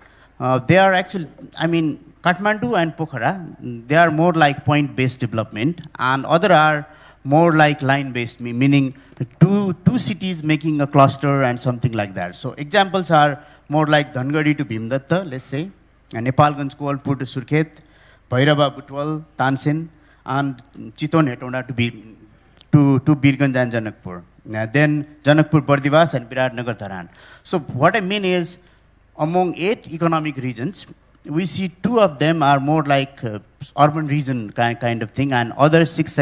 S2: they are actually, I mean, Kathmandu and Pokhara, they are more like point-based development, and other are more like line-based, meaning two cities making a cluster and something like that. So examples are more like Dhangadi to Bhimdatta, let's say, and Nepalganj Koalpur to Surkhet, Bhairaba Butwal, Tansen, and Chiton Hetona to Birganj and Janakpur. Then Janakpur Bardivas and Biratnagar Dharan. So what I mean is, among 8 economic regions, we see 2 of them are more like urban region kind of thing, and other 6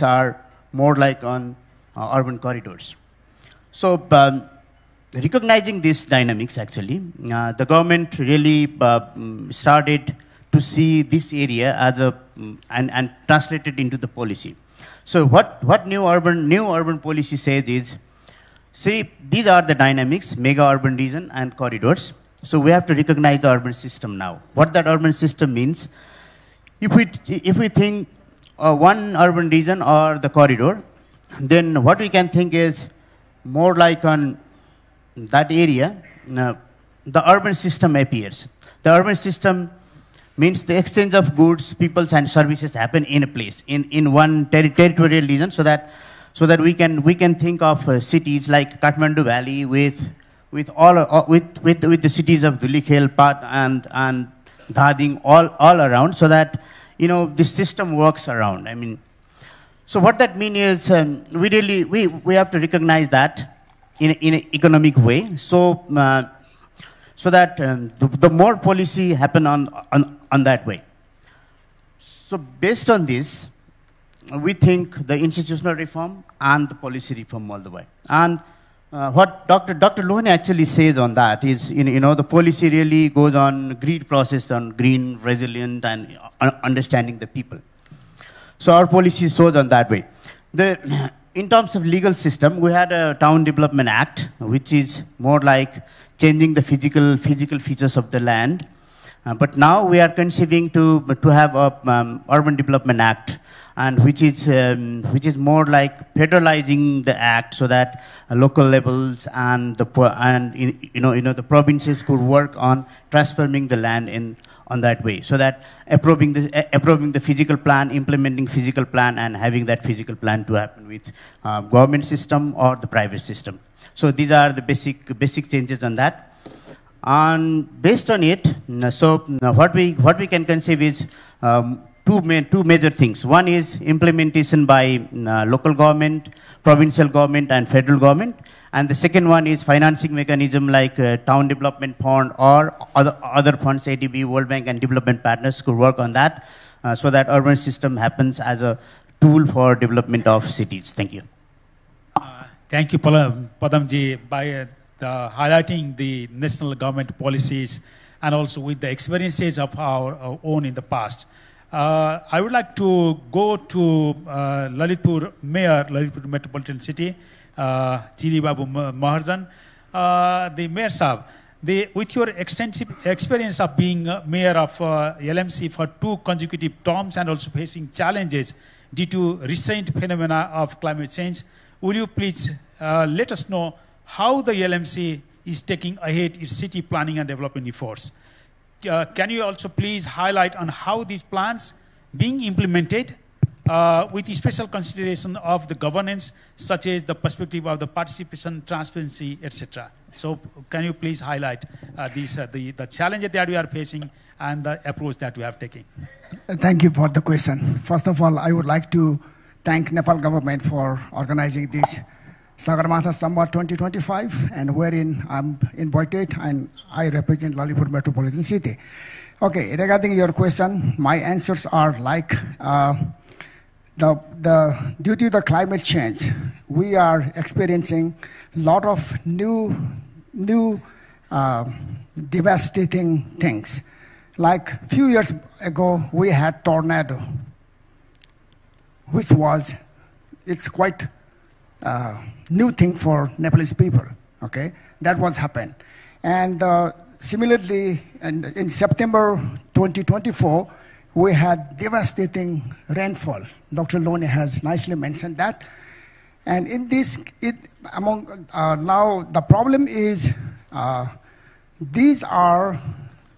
S2: are more like on urban corridors. So recognizing these dynamics, actually, the government really started to see this area as and translate it into the policy. So what new urban policy says is, see, these are the dynamics, mega urban region and corridors. So we have to recognize the urban system now. What that urban system means, if we think one urban region or the corridor, then what we can think is more like on that area, the urban system appears. The urban system means the exchange of goods, peoples, and services happen in a place, in one territorial region, so that we can think of cities like Kathmandu Valley with the cities of Dhulikhel, Pat, and Dhading all around, so that this system works around. I mean, so what that means is we have to recognize that in an economic way. So that the more policy happen on that way. So based on this, we think the institutional reform and the policy reform all the way. And what Dr. Lohane actually says on that is, the policy really goes on green process, on green, resilient, and understanding the people. So our policy shows on that way. In terms of legal system, we had a Town Development Act, which is more like changing the physical features of the land. But now we are conceiving to have a Urban Development Act, and which is more like federalizing the act, so that local levels and the provinces could work on transforming the land on that way, so that approving the physical plan, implementing physical plan, and having that physical plan to happen with government system or the private system. So these are the basic changes on that. And based on it, so what we can conceive is two major things. One is implementation by local government, provincial government, and federal government. And the second one is financing mechanism like Town Development Fund or other funds, ADB, World Bank, and development partners could work on that, so that urban system happens as a tool for development of cities. Thank you.
S1: Thank you, Padamji, by highlighting the national government policies and also with the experiences of our own in the past. I would like to go to Lalitpur Metropolitan City, Chiri Babu Maharjan. The Mayor Sahab, with your extensive experience of being Mayor of LMC for 2 consecutive terms and also facing challenges due to recent phenomena of climate change, will you please let us know how the LMC is taking ahead its city planning and development efforts? Can you also please highlight on how these plans being implemented with special consideration of the governance, such as the perspective of the participation, transparency, etc. So can you please highlight the challenge that we are facing and the approach that we have taken?
S10: Thank you for the question. First of all, I would like to thank Nepal government for organizing this Samba 2025, and wherein I'm invited and I represent Lalitpur Metropolitan City. Okay, regarding your question, my answers are like due to the climate change, we are experiencing a lot of new devastating things. Like a few years ago, we had tornado, which was, it's quite new thing for Nepalese people, okay? That was happened. And similarly, in September 2024, we had devastating rainfall. Dr. Lone has nicely mentioned that. And in this, now the problem is, these are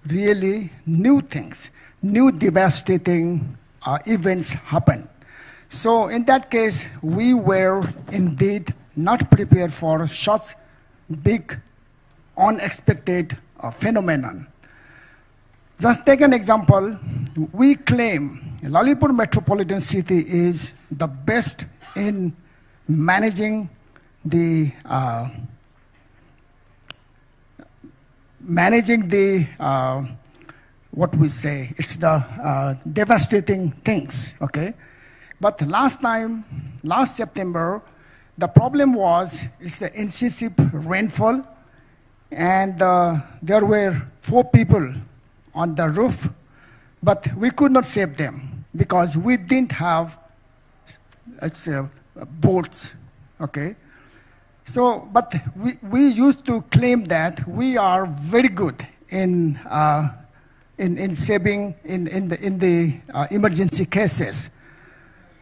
S10: really new things, new devastating events happen. So in that case, we were indeed not prepared for such big, unexpected phenomenon. Just take an example. We claim Lalitpur Metropolitan City is the best in managing the what we say, it's the devastating things, okay? But last September, the problem was, it's the excessive rainfall, and there were 4 people on the roof, but we could not save them because we didn't have boats, okay? So, but we used to claim that we are very good in saving in the emergency cases.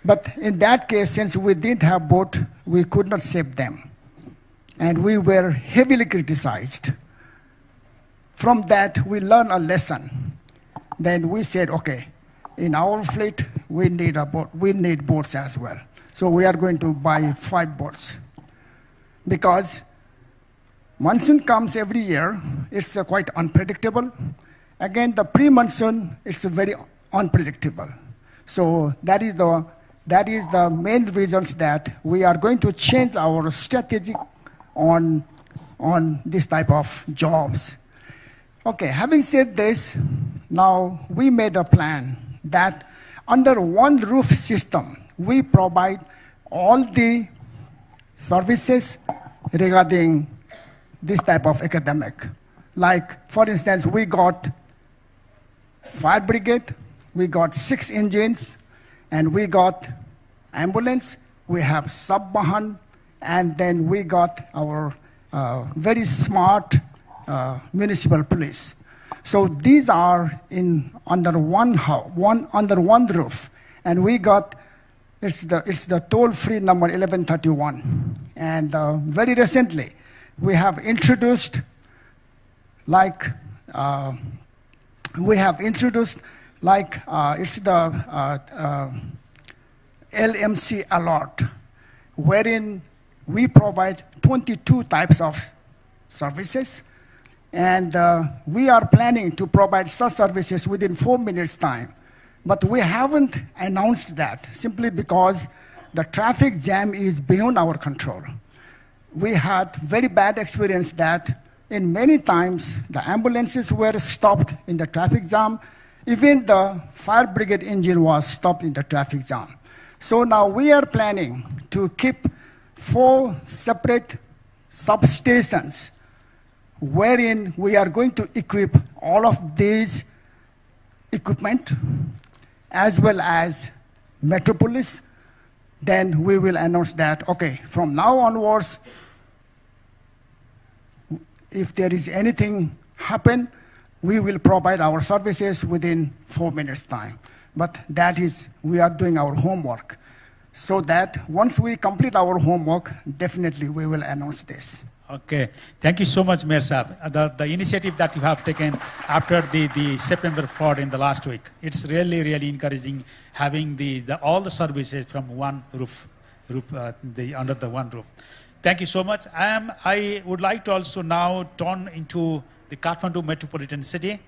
S10: But in that case, since we didn't have boat, we could not save them. And we were heavily criticized. From that, we learned a lesson. Then we said, okay, in our fleet, we need a boat. We need boats as well. So we are going to buy 5 boats. Because monsoon comes every year, it's quite unpredictable. Again, the pre-monsoon, it's very unpredictable. So that is the main reasons that we are going to change our strategy on this type of jobs. Okay, having said this, now we made a plan that under one roof system, we provide all the services regarding this type of academic. Like, for instance, we got fire brigade, we got 6 engines, and we got ambulance, we have sub-bahan, and then we got our very smart municipal police. So these are under one roof, and we got it's the toll-free number 1131. And very recently, we have introduced it's the LMC alert, wherein we provide 22 types of services, and we are planning to provide such services within 4 minutes time. But we haven't announced that simply because the traffic jam is beyond our control. We had very bad experience that in many times the ambulances were stopped in the traffic jam. Even the fire brigade engine was stopped in the traffic jam. So now we are planning to keep 4 separate substations wherein we are going to equip all of these equipment as well as Metropolis. Then we will announce that, okay, from now onwards, if there is anything happen, we will provide our services within 4 minutes time. But that is, we are doing our homework. So that once we complete our homework, definitely we will announce this.
S1: Okay, thank you so much, Mayor Saab. The initiative that you have taken after the September flood in the last week, it's really, really encouraging having all the services from one roof under the one roof. Thank you so much. I would like to also now turn into the Kathmandu metropolitan city.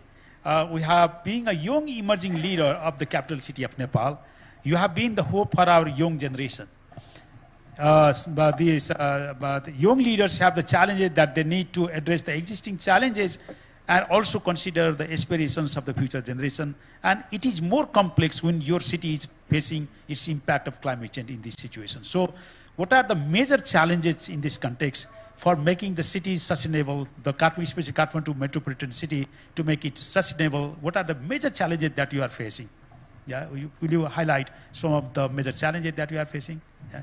S1: We have, being a young emerging leader of the capital city of Nepal, you have been the hope for our young generation. But young leaders have the challenges that they need to address the existing challenges and also consider the aspirations of the future generation. And it is more complex when your city is facing its impact of climate change in this situation. So what are the major challenges in this context for making the city sustainable, especially Kathmandu metropolitan city, to make it sustainable? What are the major challenges that you are facing? Yeah, will you highlight some of the major challenges that you are facing? Yeah,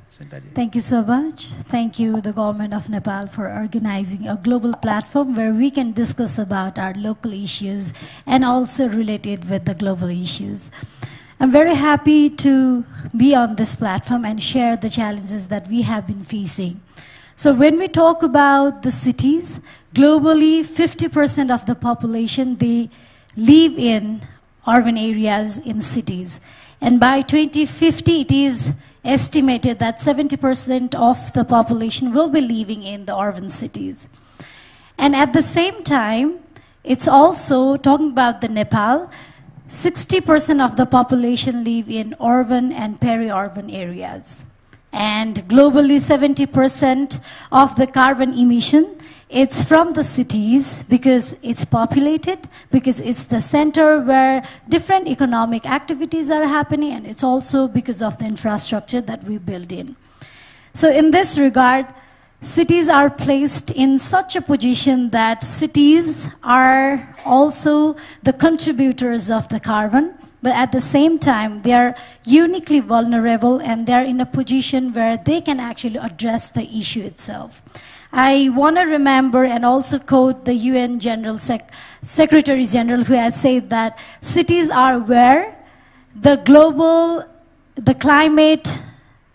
S14: thank you so much. Thank you, the government of Nepal, for organizing a global platform where we can discuss about our local issues and also related with the global issues. I'm very happy to be on this platform and share the challenges that we have been facing. So when we talk about the cities, globally 50% of the population, they live in urban areas in cities. And by 2050, it is estimated that 70% of the population will be living in the urban cities. And at the same time, it's also talking about the Nepal, 60% of the population live in urban and peri-urban areas. And globally, 70% of the carbon emission, it's from the cities because it's populated, because it's the center where different economic activities are happening, and it's also because of the infrastructure that we build in. So in this regard, cities are placed in such a position that cities are also the contributors of the carbon, but at the same time, they are uniquely vulnerable and they're in a position where they can actually address the issue itself. I want to remember and also quote the UN Secretary General, who has said that cities are where the climate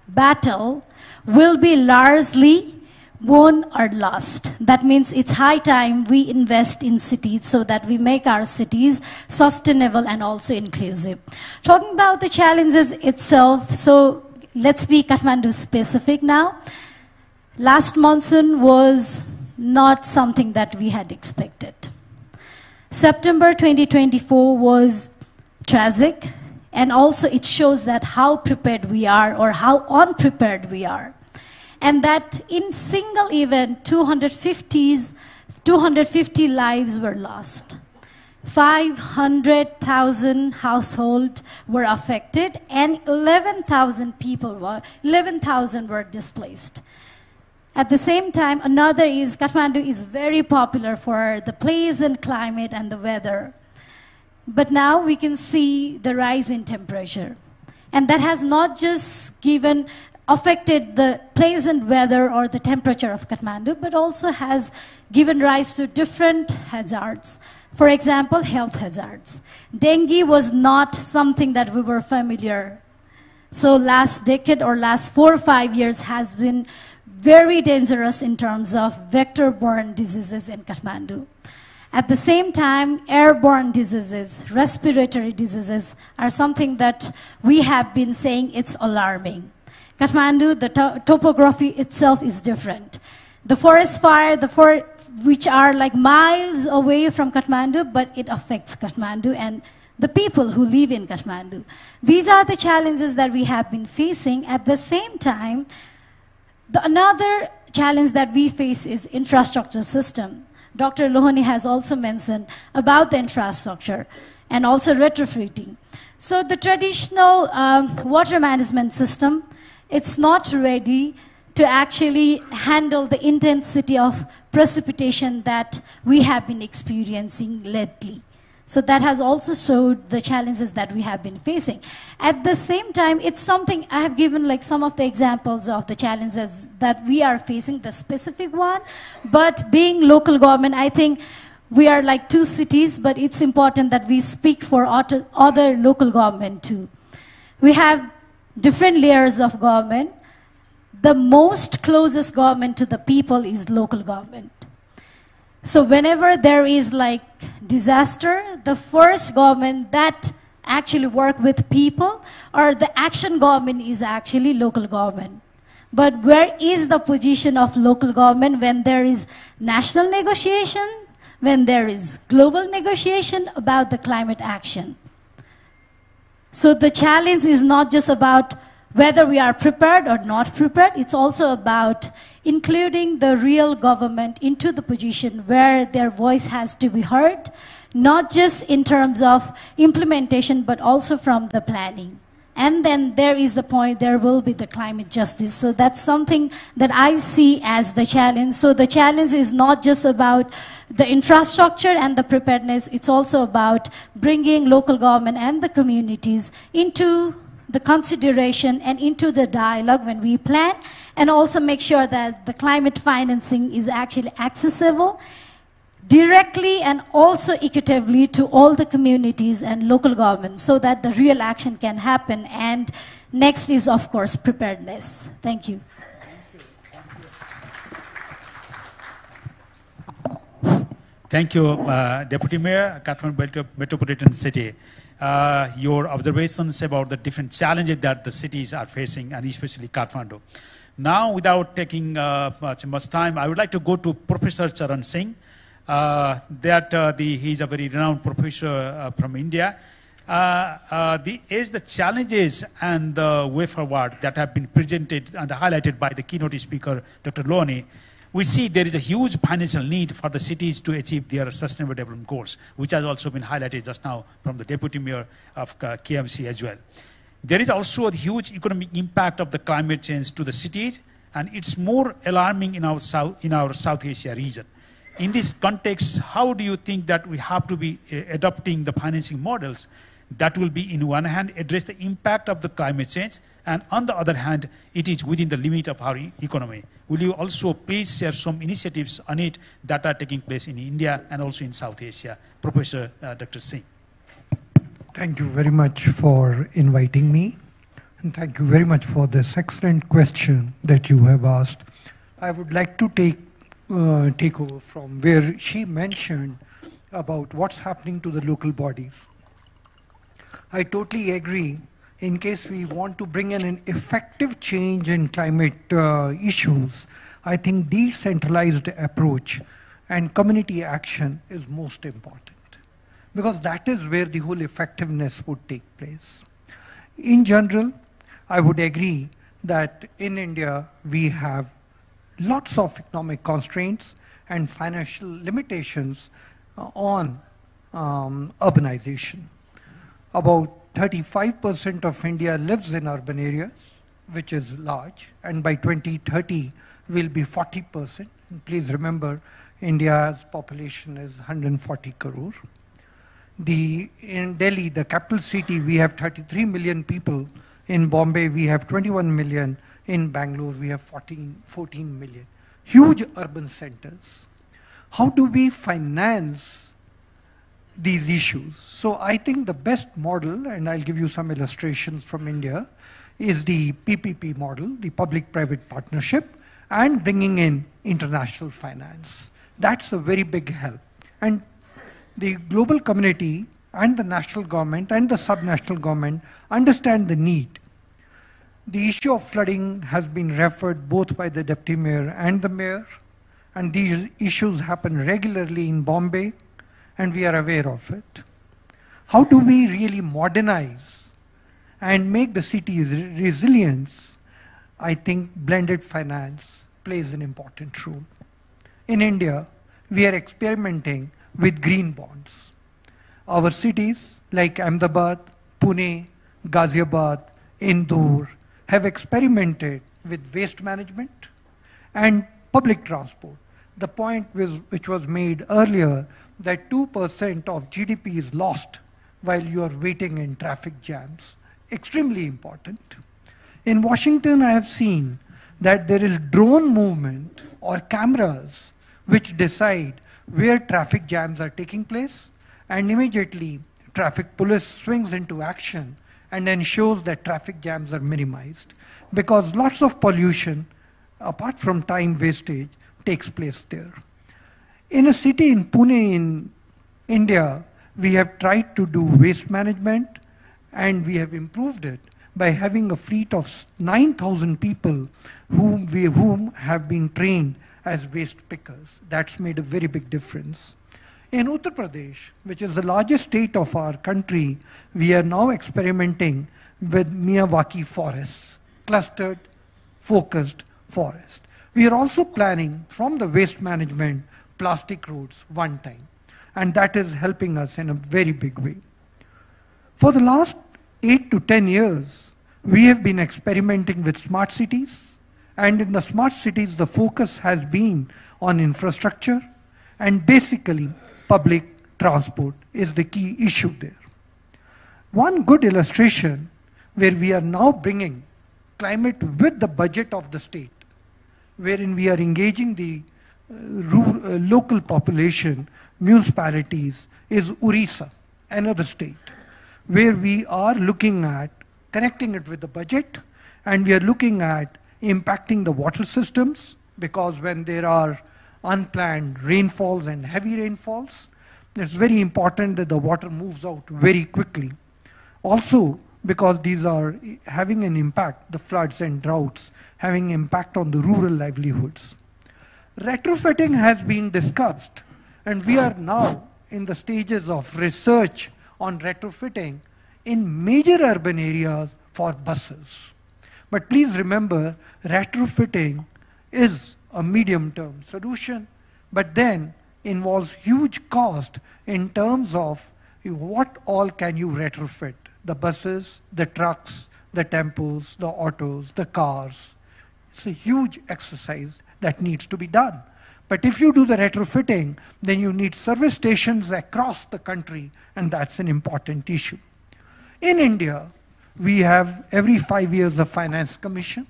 S14: battle will be largely won or lost. That means it's high time we invest in cities so that we make our cities sustainable and also inclusive. Talking about the challenges itself, so let's be Kathmandu specific now. Last monsoon was not something that we had expected. September 2024 was tragic, and also it shows that how prepared we are or how unprepared we are. And that in single event, 250 lives were lost. 500,000 households were affected, and 11,000 were displaced. At the same time, another is Kathmandu is very popular for the pleasant climate and the weather. But now we can see the rise in temperature. And that has not just affected the pleasant weather or the temperature of Kathmandu, but also has given rise to different hazards. For example, health hazards. Dengue was not something that we were familiar. So last decade or last 4 or 5 years has been very dangerous in terms of vector-borne diseases in Kathmandu. At the same time, airborne diseases, respiratory diseases are something that we have been saying it's alarming. Kathmandu, the topography itself is different. The forest fire, which are like miles away from Kathmandu, but it affects Kathmandu and the people who live in Kathmandu. These are the challenges that we have been facing. At the same time, another challenge that we face is infrastructure system. Dr. Lohani has also mentioned about the infrastructure and also retrofitting. So the traditional water management system, it's not ready to actually handle the intensity of precipitation that we have been experiencing lately. So that has also showed the challenges that we have been facing. At the same time, it's something, I have given like some of the examples of the challenges that we are facing, the specific one, but being local government, I think we are like 2 cities, but it's important that we speak for other local government too. We have different layers of government. the most closest government to the people is local government. So whenever there is like disaster, the first government that actually work with people or the action government is actually local government. But where is the position of local government when there is national negotiation, when there is global negotiation about the climate action? So the challenge is not just about whether we are prepared or not prepared, it's also about including the real government into the position where their voice has to be heard, not just in terms of implementation, but also from the planning. And then there is the point, there will be the climate justice. So that's something that I see as the challenge. So the challenge is not just about the infrastructure and the preparedness, it's also about bringing local government and the communities into the consideration and into the dialogue when we plan, and also make sure that the climate financing is actually accessible directly and also equitably to all the communities and local governments so that the real action can happen. And next is, of course, preparedness. Thank you.
S1: Thank you, Deputy Mayor, Kathmandu Metropolitan City. Your observations about the different challenges that the cities are facing, and especially Kathmandu. Now, without taking much time, I would like to go to Professor Charan Singh. He's a very renowned professor from India. The challenges and the way forward that have been presented and highlighted by the keynote speaker, Dr. Loani, we see there is a huge financial need for the cities to achieve their sustainable development goals, which has also been highlighted just now from the Deputy Mayor of KMC as well. There is also a huge economic impact of the climate change to the cities, and it's more alarming in our South Asia region. In this context, how do you think that we have to be adopting the financing models that will be, in one hand, address the impact of the climate change, and on the other hand, it is within the limit of our economy? Will you also please share some initiatives on it that are taking place in India and also in South Asia? Professor Dr. Singh.
S15: Thank you very much for inviting me, and thank you very much for this excellent question that you have asked. I would like to take over from where she mentioned about what's happening to the local bodies. I totally agree. In case we want to bring in an effective change in climate issues, I think decentralized approach and community action is most important, because that is where the whole effectiveness would take place. In general, I would agree that in India we have lots of economic constraints and financial limitations on urbanization. About 35% of India lives in urban areas, which is large, and by 2030 will be 40%. And please remember, India's population is 140 crore. In Delhi, the capital city, we have 33 million people. In Bombay, we have 21 million. In Bangalore, we have 14 million. Huge urban centers. How do we finance these issues? So I think the best model, and I'll give you some illustrations from India, is the PPP model, the public-private partnership, and bringing in international finance. That's a very big help. And the global community and the national government and the subnational government understand the need. The issue of flooding has been referred both by the Deputy Mayor and the Mayor, and these issues happen regularly in Bombay, and we are aware of it. How do we really modernize and make the cities resilient? I think blended finance plays an important role. In India, we are experimenting with green bonds. Our cities like Ahmedabad, Pune, Ghaziabad, Indore have experimented with waste management and public transport. The point which was made earlier, that 2% of GDP is lost while you are waiting in traffic jams. Extremely important. In Washington, I have seen that there is drone movement or cameras which decide where traffic jams are taking place, and immediately traffic police swings into action and ensures that traffic jams are minimized. Because lots of pollution, apart from time wastage, takes place there. In a city in Pune in India, we have tried to do waste management, and we have improved it by having a fleet of 9,000 people whom have been trained as waste pickers. That's made a very big difference. In Uttar Pradesh, which is the largest state of our country, we are now experimenting with Miyawaki forests, clustered, focused forest. We are also planning from the waste management plastic roads one time, and that is helping us in a very big way. For the last 8 to 10 years, we have been experimenting with smart cities, and in the smart cities, the focus has been on infrastructure, and basically public transport is the key issue there. One good illustration where we are now bringing climate with the budget of the state, wherein we are engaging the local population, municipalities, is Orissa, another state, where we are looking at connecting it with the budget, and we are looking at impacting the water systems, because when there are unplanned rainfalls and heavy rainfalls, it's very important that the water moves out very quickly. Also, because these are having an impact, the floods and droughts, having impact on the rural livelihoods. Retrofitting has been discussed, and we are now in the stages of research on retrofitting in major urban areas for buses. But please remember, retrofitting is a medium-term solution, but then involves huge cost in terms of what all can you retrofit. The buses, the trucks, the tempos, the autos, the cars. It's a huge exercise that needs to be done. But if you do the retrofitting, then you need service stations across the country, and that's an important issue. In India, we have every 5 years a finance commission,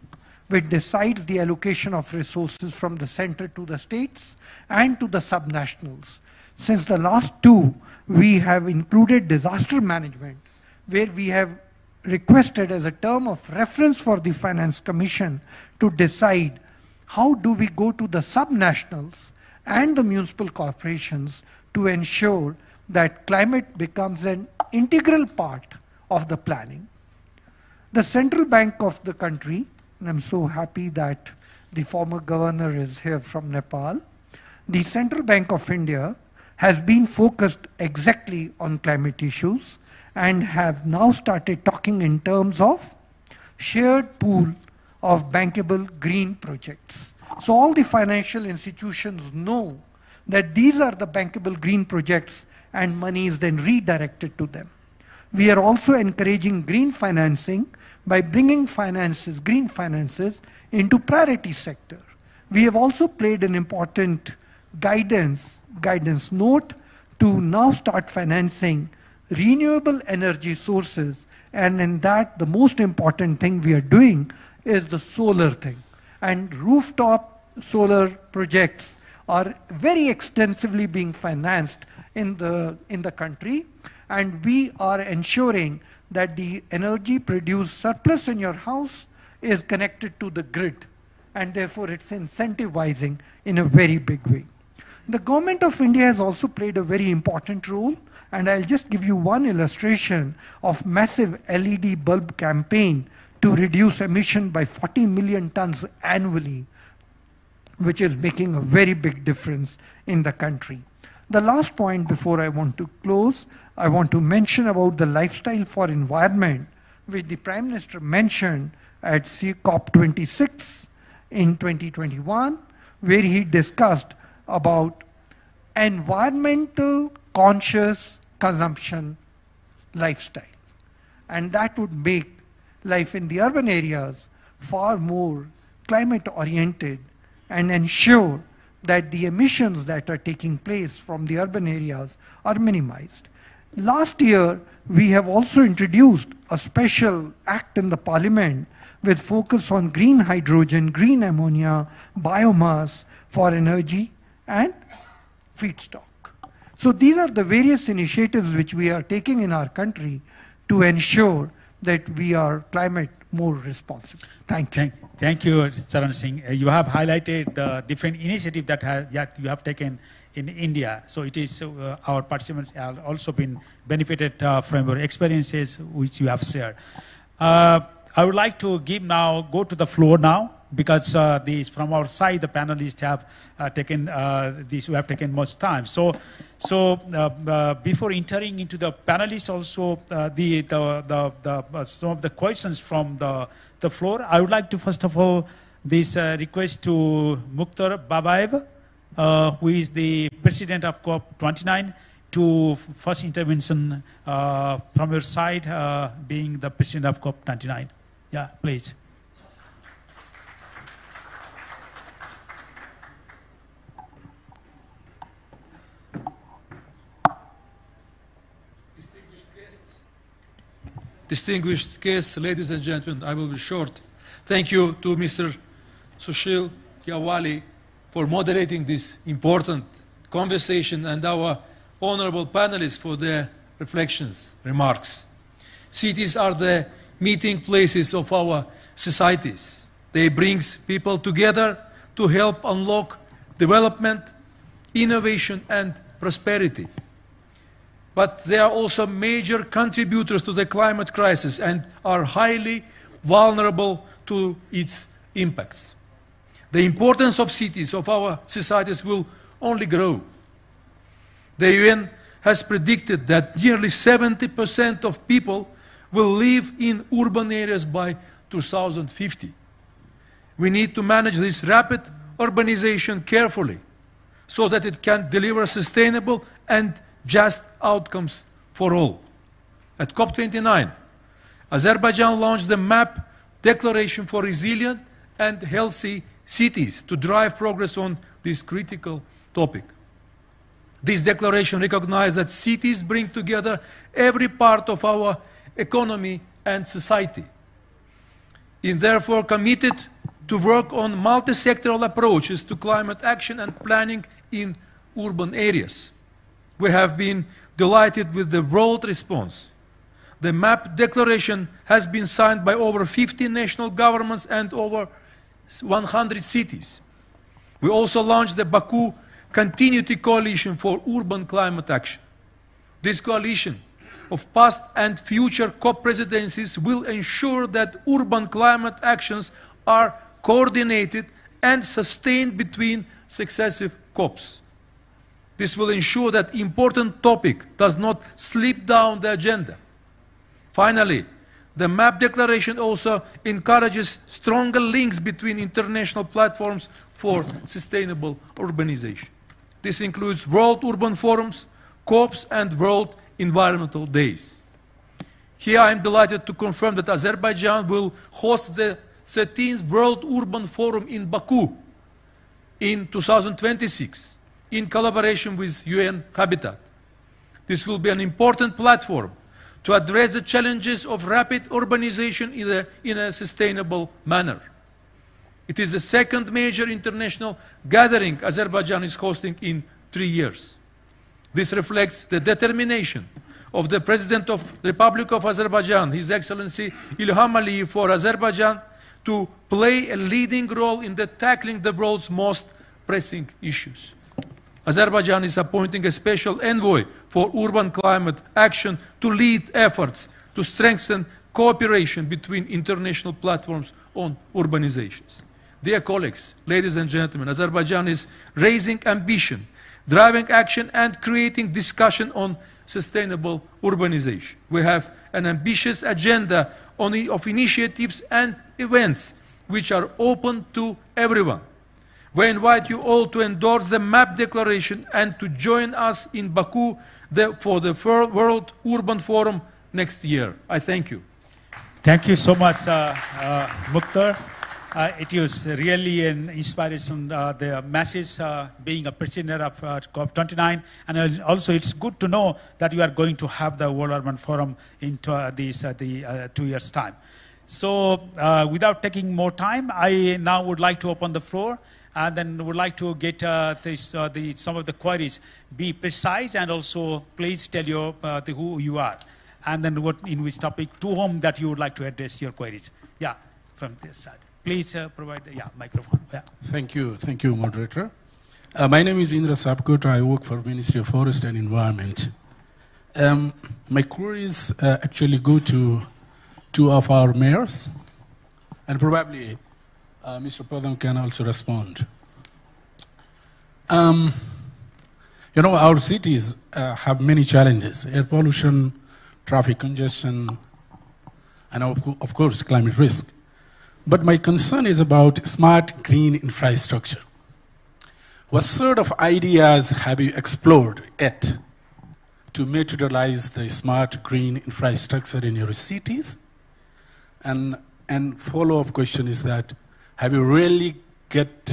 S15: which decides the allocation of resources from the center to the states and to the subnationals. Since the last two, we have included disaster management, where we have requested as a term of reference for the finance commission to decide how do we go to the subnationals and the municipal corporations to ensure that climate becomes an integral part of the planning. The central bank of the country, and I'm so happy that the former governor is here from Nepal, the Central Bank of India has been focused exactly on climate issues and have now started talking in terms of shared pool of bankable green projects. So all the financial institutions know that these are the bankable green projects, and money is then redirected to them. We are also encouraging green financing by bringing finances, green finances, into priority sector. We have also played an important guidance note to now start financing renewable energy sources, and in that the most important thing we are doing is the solar thing. And rooftop solar projects are very extensively being financed in the country, and we are ensuring that the energy produced surplus in your house is connected to the grid, and therefore it's incentivizing in a very big way. The government of India has also played a very important role, and I'll just give you one illustration of massive LED bulb campaign to reduce emission by 40 million tons annually, which is making a very big difference in the country. The last point before I want to close, I want to mention about the lifestyle for environment, which the Prime Minister mentioned at COP26 in 2021, where he discussed about environmental conscious consumption lifestyle. And that would make life in the urban areas far more climate oriented and ensure that the emissions that are taking place from the urban areas are minimized. Last year, we have also introduced a special act in the parliament with focus on green hydrogen, green ammonia, biomass for energy and feedstock. So these are the various initiatives which we are taking in our country to ensure that we are climate more responsible. Thank you.
S1: Thank you, Charan Singh. You have highlighted the different initiatives that you have taken in India. So it is our participants have also been benefited from your experiences which you have shared. I would like to go to the floor now, because from our side the panelists have taken most time. So before entering into the panelists, also some of the questions from the floor, I would like to first of all request to Mukhtar Babaev, who is the president of COP29, to first intervention from your side, being the president of COP29. Yeah, please.
S16: Distinguished guests, ladies and gentlemen, I will be short. Thank you to Mr. Sushil Gyawali for moderating this important conversation, and our honorable panelists for their reflections, remarks. Cities are the meeting places of our societies. They bring people together to help unlock development, innovation, and prosperity. But they are also major contributors to the climate crisis and are highly vulnerable to its impacts. The importance of cities, of our societies, will only grow. The UN has predicted that nearly 70% of people will live in urban areas by 2050. We need to manage this rapid urbanization carefully so that it can deliver sustainable and just outcomes for all. At COP29, Azerbaijan launched the MAP Declaration for Resilient and Healthy Cities to drive progress on this critical topic. This declaration recognizes that cities bring together every part of our economy and society. It is therefore committed to work on multi-sectoral approaches to climate action and planning in urban areas. We have been delighted with the world response. The MAP declaration has been signed by over 50 national governments and over 100 cities. We also launched the Baku Continuity Coalition for Urban Climate Action. This coalition of past and future COP presidencies will ensure that urban climate actions are coordinated and sustained between successive COPs. This will ensure that important topic does not slip down the agenda. Finally, the MAP declaration also encourages stronger links between international platforms for sustainable urbanization. This includes World Urban Forums, COPs, and World Environmental Days. Here I am delighted to confirm that Azerbaijan will host the 13th World Urban Forum in Baku in 2026 in collaboration with UN Habitat. This will be an important platform to address the challenges of rapid urbanization in a sustainable manner. It is the second major international gathering Azerbaijan is hosting in 3 years. This reflects the determination of the President of the Republic of Azerbaijan, His Excellency Ilham Aliyev, for Azerbaijan to play a leading role in tackling the world's most pressing issues. Azerbaijan is appointing a special envoy for urban climate action to lead efforts to strengthen cooperation between international platforms on urbanizations. Dear colleagues, ladies and gentlemen, Azerbaijan is raising ambition, driving action, and creating discussion on sustainable urbanization. We have an ambitious agenda of initiatives and events which are open to everyone. We invite you all to endorse the MAP declaration and to join us in Baku for the World Urban Forum next year. I thank you.
S1: Thank you so much, Mukhtar. It was really an inspiration, the message being a president of COP29, and also it's good to know that you are going to have the World Urban Forum in 2 years' time. So without taking more time, I now would like to open the floor, and then would like to get some of the queries. Be precise, and also please tell who you are. and then what in which topic, to whom that you would like to address your queries. Yeah, from this side. Please provide the microphone. Yeah.
S6: Thank you, moderator. My name is Indra Sapkot. I work for Ministry of Forest and Environment. My queries actually go to two of our mayors, and probably Mr. Padam can also respond. You know, our cities have many challenges: air pollution, traffic congestion, and of course, climate risk. But my concern is about smart green infrastructure. What sort of ideas have you explored yet to materialize the smart green infrastructure in your cities? And follow-up question is that, have you really got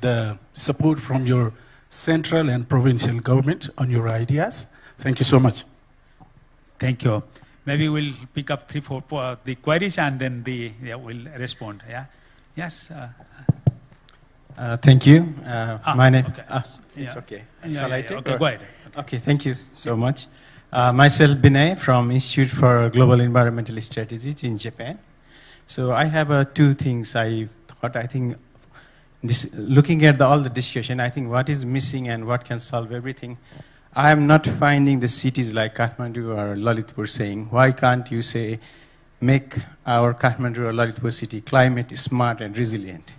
S6: the support from your central and provincial government on your ideas? Thank you so much.
S1: Thank you. Maybe we'll pick up 3-4 the queries and then we'll respond. Yeah. Yes.
S17: Thank you. My name.
S1: Okay.
S17: It's okay.
S1: Shall I take? Okay, go ahead.
S17: Okay. Thank you so much. Myself, Binay from Institute for Global Environmental Strategies in Japan. So I have two things I thought. I think looking at all the discussion, I think what is missing and what can solve everything. I am not finding the cities like Kathmandu or Lalitpur saying, why can't you say, make our Kathmandu or Lalitpur city climate smart and resilient?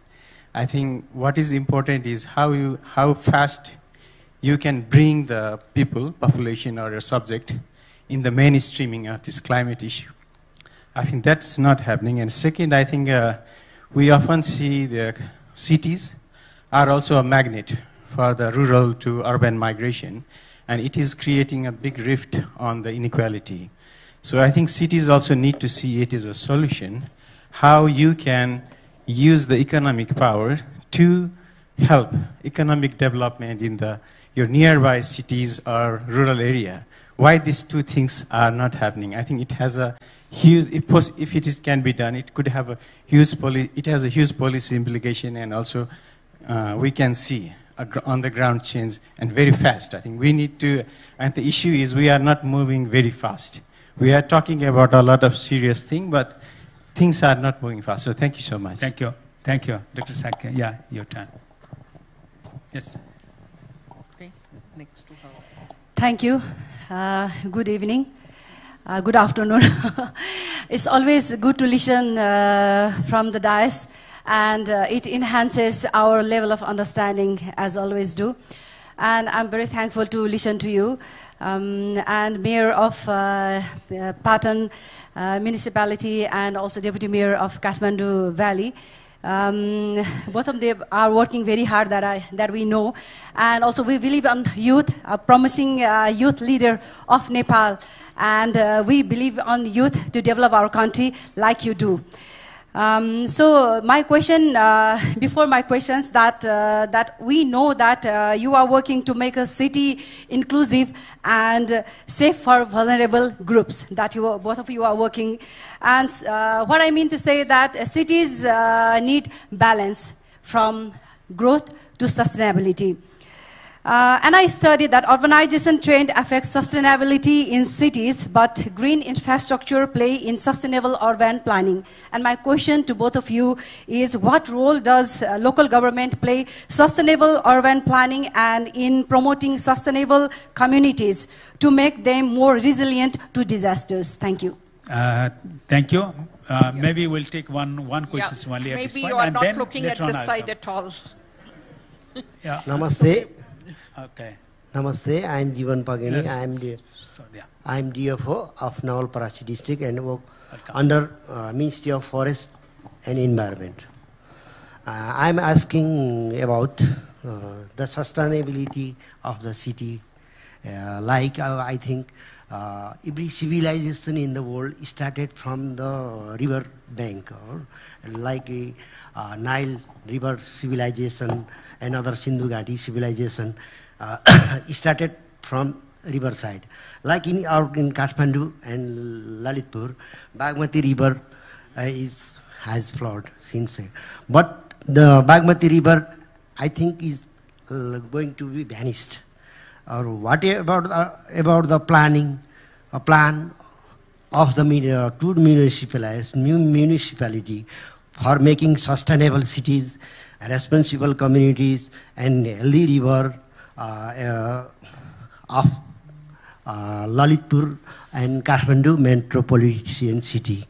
S17: I think what is important is how fast you can bring the population or a subject in the mainstreaming of this climate issue. I think that's not happening. And second, I think we often see the cities are also a magnet for the rural to urban migration, and it is creating a big rift on the inequality. So I think cities also need to see it as a solution, how you can use the economic power to help economic development in your nearby cities or rural area. Why these two things are not happening? I think it has a huge, if it can be done, it could have a huge it has a huge policy implication, and also we can see on the ground change, and very fast. I think we need to, and the issue is we are not moving very fast. We are talking about a lot of serious things, but things are not moving fast. So thank you so much.
S1: Thank you. Thank you. Dr. Sakya, yeah, your turn. Yes.
S18: Okay, next to her. Thank you. Good evening. Good afternoon. It's always good to listen from the dais, and it enhances our level of understanding, as always do. And I'm very thankful to listen to you. And Mayor of Patan Municipality and also Deputy Mayor of Kathmandu Valley. Both of them are working very hard, that we know. And also we believe on youth, a promising youth leader of Nepal. And we believe on youth to develop our country like you do. So my question, before my questions, that we know that you are working to make a city inclusive and safe for vulnerable groups, that both of you are working. And what I mean to say that cities need balance from growth to sustainability. And I studied that urbanization trend affects sustainability in cities, but green infrastructure play in sustainable urban planning. And my question to both of you is, what role does local government play sustainable urban planning and in promoting sustainable communities to make them more resilient to disasters? Thank you.
S1: Thank you. Maybe we'll take one question only at this point.
S18: Maybe you are
S1: and
S18: not
S1: then
S18: looking at the side at all.
S1: Yeah.
S24: Namaste.
S1: Okay.
S24: Namaste. I am Jivan Pagini. I am DFO of Nawalparasi district and work under Ministry of Forest and Environment. I am asking about the sustainability of the city. I think every civilization in the world started from the river bank, or like Nile River civilization, another Sindhu Ghati civilization started from riverside. Like in Kathmandu and Lalitpur, Bagmati River has flowed since. But the Bagmati River, I think, is going to be vanished. Or what about the planning, a plan of the two municipality for making sustainable cities, responsible communities, and healthy river of Lalitpur and Kathmandu metropolitan city.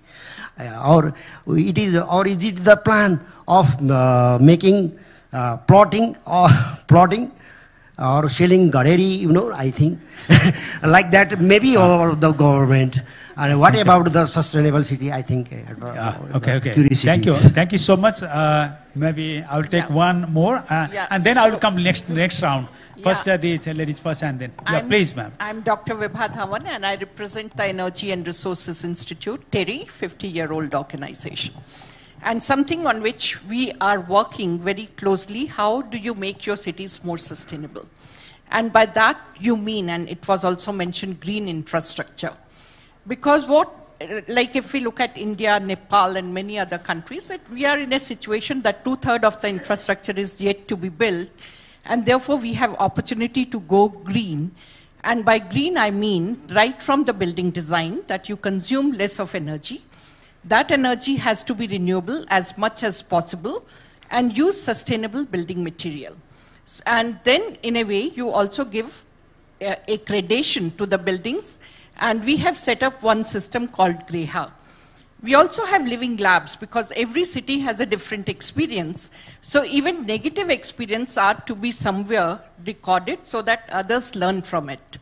S24: Or is it the plan of making plotting or selling gaderi, I think, like that, maybe, or the government. And what about the sustainable city, I think.
S1: Okay.
S24: Curiosity.
S1: Thank you so much. Maybe I'll take one more, and then I'll come next round. First, the ladies first, and then. Please, ma'am.
S3: I'm Dr. Vibha Dhawan, and I represent the Energy and Resources Institute, TERI, 50-year-old organization. And something on which we are working very closely, how do you make your cities more sustainable? And by that you mean, and it was also mentioned, green infrastructure. Because like if we look at India, Nepal, and many other countries, we are in a situation that 2/3 of the infrastructure is yet to be built, and therefore we have opportunity to go green. And by green, I mean right from the building design, that you consume less of energy. That energy has to be renewable as much as possible, and use sustainable building material. And then, in a way, you also give a gradation to the buildings. And we have set up one system called GREHA. We also have living labs, because every city has a different experience. So even negative experience are to be somewhere recorded so that others learn from it.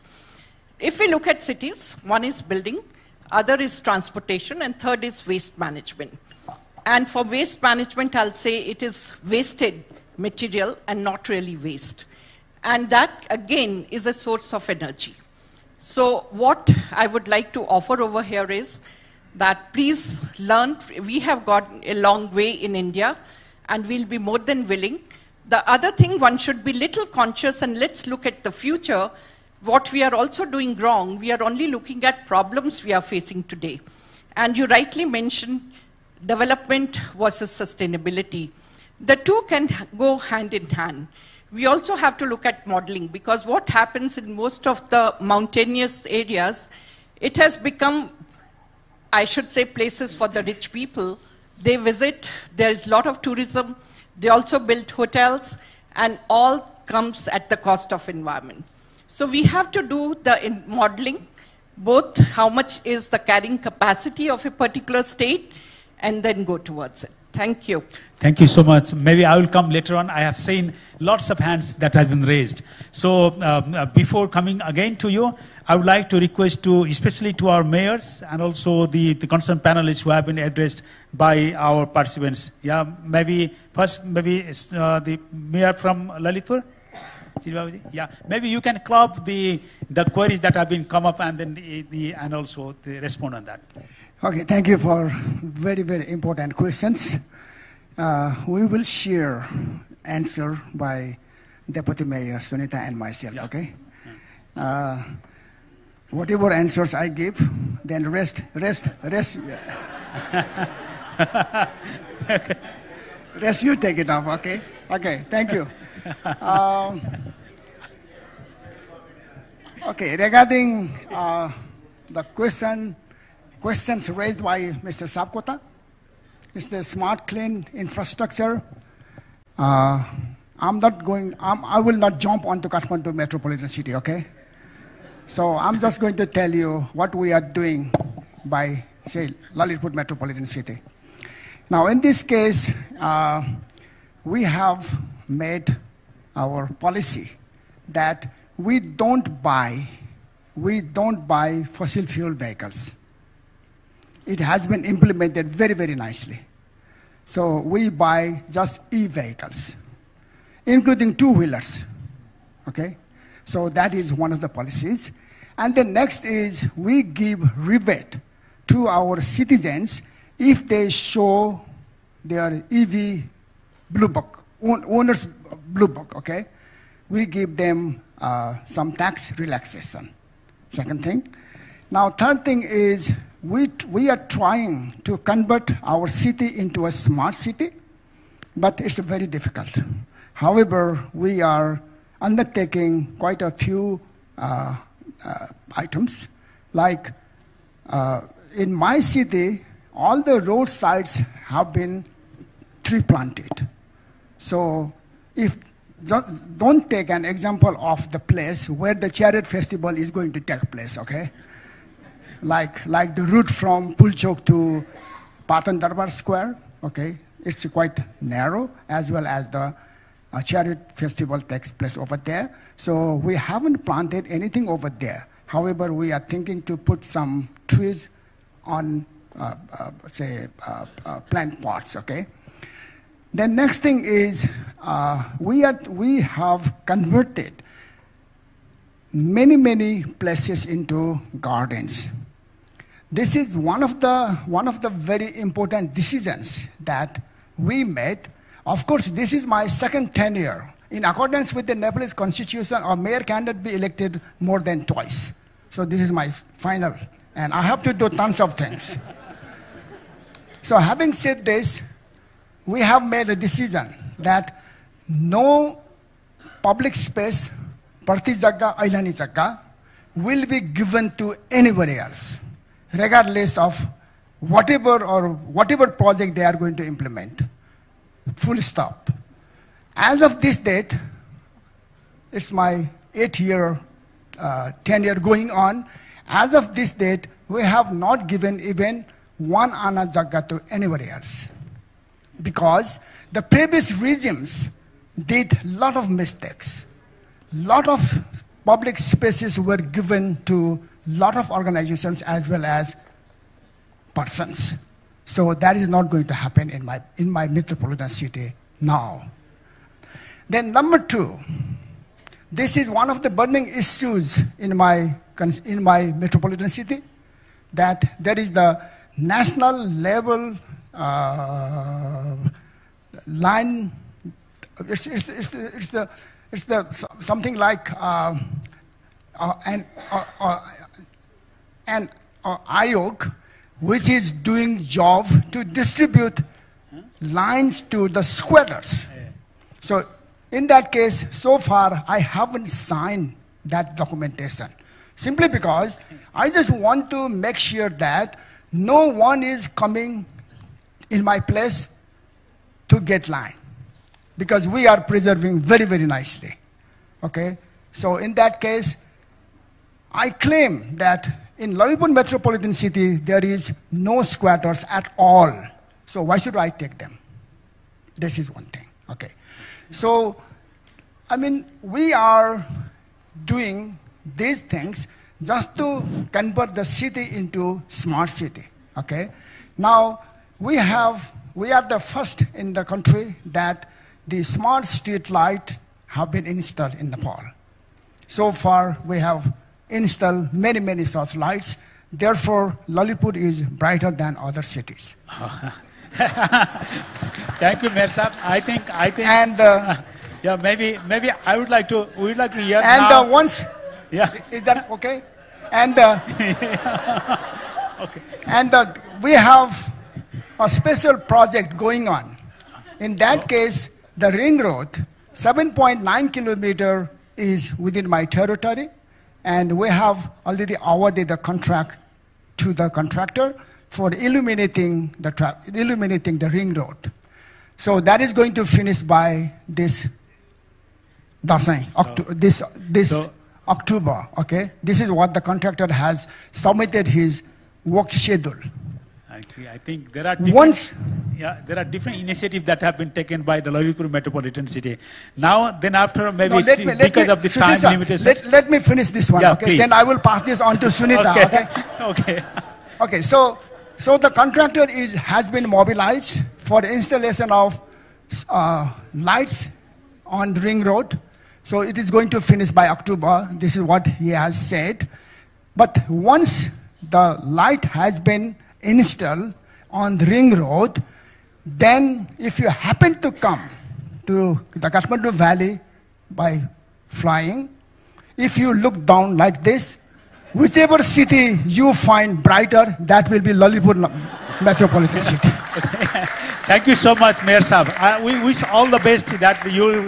S3: If we look at cities, one is building, other is transportation, and third is waste management. And for waste management, I'll say it is wasted material and not really waste. And that, again, is a source of energy. So what I would like to offer over here is that please learn. We have got a long way in India, and we'll be more than willing. The other thing, one should be little conscious, and let's look at the future. What we are also doing wrong, we are only looking at problems we are facing today. And you rightly mentioned development versus sustainability. The two can go hand in hand. We also have to look at modeling, because what happens in most of the mountainous areas, it has become, I should say, places for the rich people. They visit, there is a lot of tourism, they also build hotels, and all comes at the cost of environment. So we have to do the modeling, both how much is the carrying capacity of a particular state, and then go towards it. Thank you.
S1: Thank you so much. Maybe I will come later on. I have seen lots of hands that have been raised. So before coming again to you, I would like to request to, especially to our mayors and also the concerned panelists who have been addressed by our participants. Yeah, maybe first, the mayor from Lalitpur. Yeah, maybe you can club the queries that have been come up, and then and also respond on that.
S10: Okay, thank you for very, very important questions. We will share answer by Deputy Mayor Sunita and myself, okay? Whatever answers I give, then rest. Rest, you take it off, okay? Okay, thank you. Okay, regarding the questions raised by Mr. Sapkota, it's the smart, clean infrastructure. I will not jump onto Kathmandu metropolitan city, okay? So I'm just going to tell you what we are doing by, say, Lalitpur metropolitan city. Now, in this case, we have made our policy that we don't buy fossil fuel vehicles. It has been implemented very, very nicely. So we buy just e-vehicles, including two-wheelers, okay? So that is one of the policies. And the next is we give rebate to our citizens if they show their EV blue book, owner's blue book, okay? We give them some tax relaxation. Second thing. Now, third thing is we are trying to convert our city into a smart city, but it's very difficult. However, we are undertaking quite a few items, like in my city, all the roadsides have been tree planted. So if don't take an example of the place where the chariot festival is going to take place, okay? Like the route from Pulchok to Patan Darbar Square, okay? It's quite narrow, as well as the chariot festival takes place over there. So we haven't planted anything over there. However, we are thinking to put some trees on, plant pots, okay? The next thing is we have converted many places into gardens. This is one of the very important decisions that we made. Of course, this is my second tenure. In accordance with the Nepalese constitution, a mayor cannot be elected more than twice. So this is my final, and I have to do tons of things. So having said this, we have made a decision that no public space, Parti Jagga, Ailani Jagga, will be given to anybody else, regardless of whatever project they are going to implement. Full stop. As of this date, it's my 8-year tenure going on. As of this date, we have not given even one Ana Jagga to anybody else. Because the previous regimes did a lot of mistakes. Lot of public spaces were given to lot of organizations as well as persons. So that is not going to happen in my metropolitan city now. Then number 2, this is one of the burning issues in my metropolitan city, that there is the national level line. It's something like an ayog, which is doing job to distribute lines to the squatters. So in that case, so far I haven't signed that documentation, simply because I just want to make sure that no one is coming in my place to get line, because we are preserving very nicely. Okay, so in that case, I claim that in Loripur metropolitan city there is no squatters at all. So why should I take them? This is one thing. Okay, so I mean, we are doing these things just to convert the city into smart city. Okay, now we are the first in the country that the smart street lights have been installed in Nepal. So far we have installed many such lights. Therefore, Loripur is brighter than other cities.
S1: Thank you, Mayor Sahab. I think,
S10: and
S1: yeah, maybe we would like to hear.
S10: And
S1: now.
S10: Once,
S1: yeah,
S10: is that okay? And
S1: okay.
S10: And we have a special project going on. In that case, the ring road, 7.9 kilometer, is within my territory, and we have already awarded the contract to the contractor for illuminating the ring road. So that is going to finish by this October. Okay, this is what the contractor has submitted his work schedule.
S1: I think there are different initiatives that have been taken by the Loripur metropolitan city. Now, then after maybe because of the time limitation.
S10: Let me finish this one.
S1: Yeah,
S10: okay,
S1: please.
S10: then I will pass this on to Sunita.
S1: Okay.
S10: Okay. So the contractor has been mobilized for installation of lights on ring road. So it is going to finish by October. This is what he has said. But once the light has been installed on the ring road, then if you happen to come to the Kathmandu Valley by flying, if you look down like this, whichever city you find brighter, that will be Loripur metropolitan city.
S1: Thank you so much, Mayor Sahab. We wish all the best that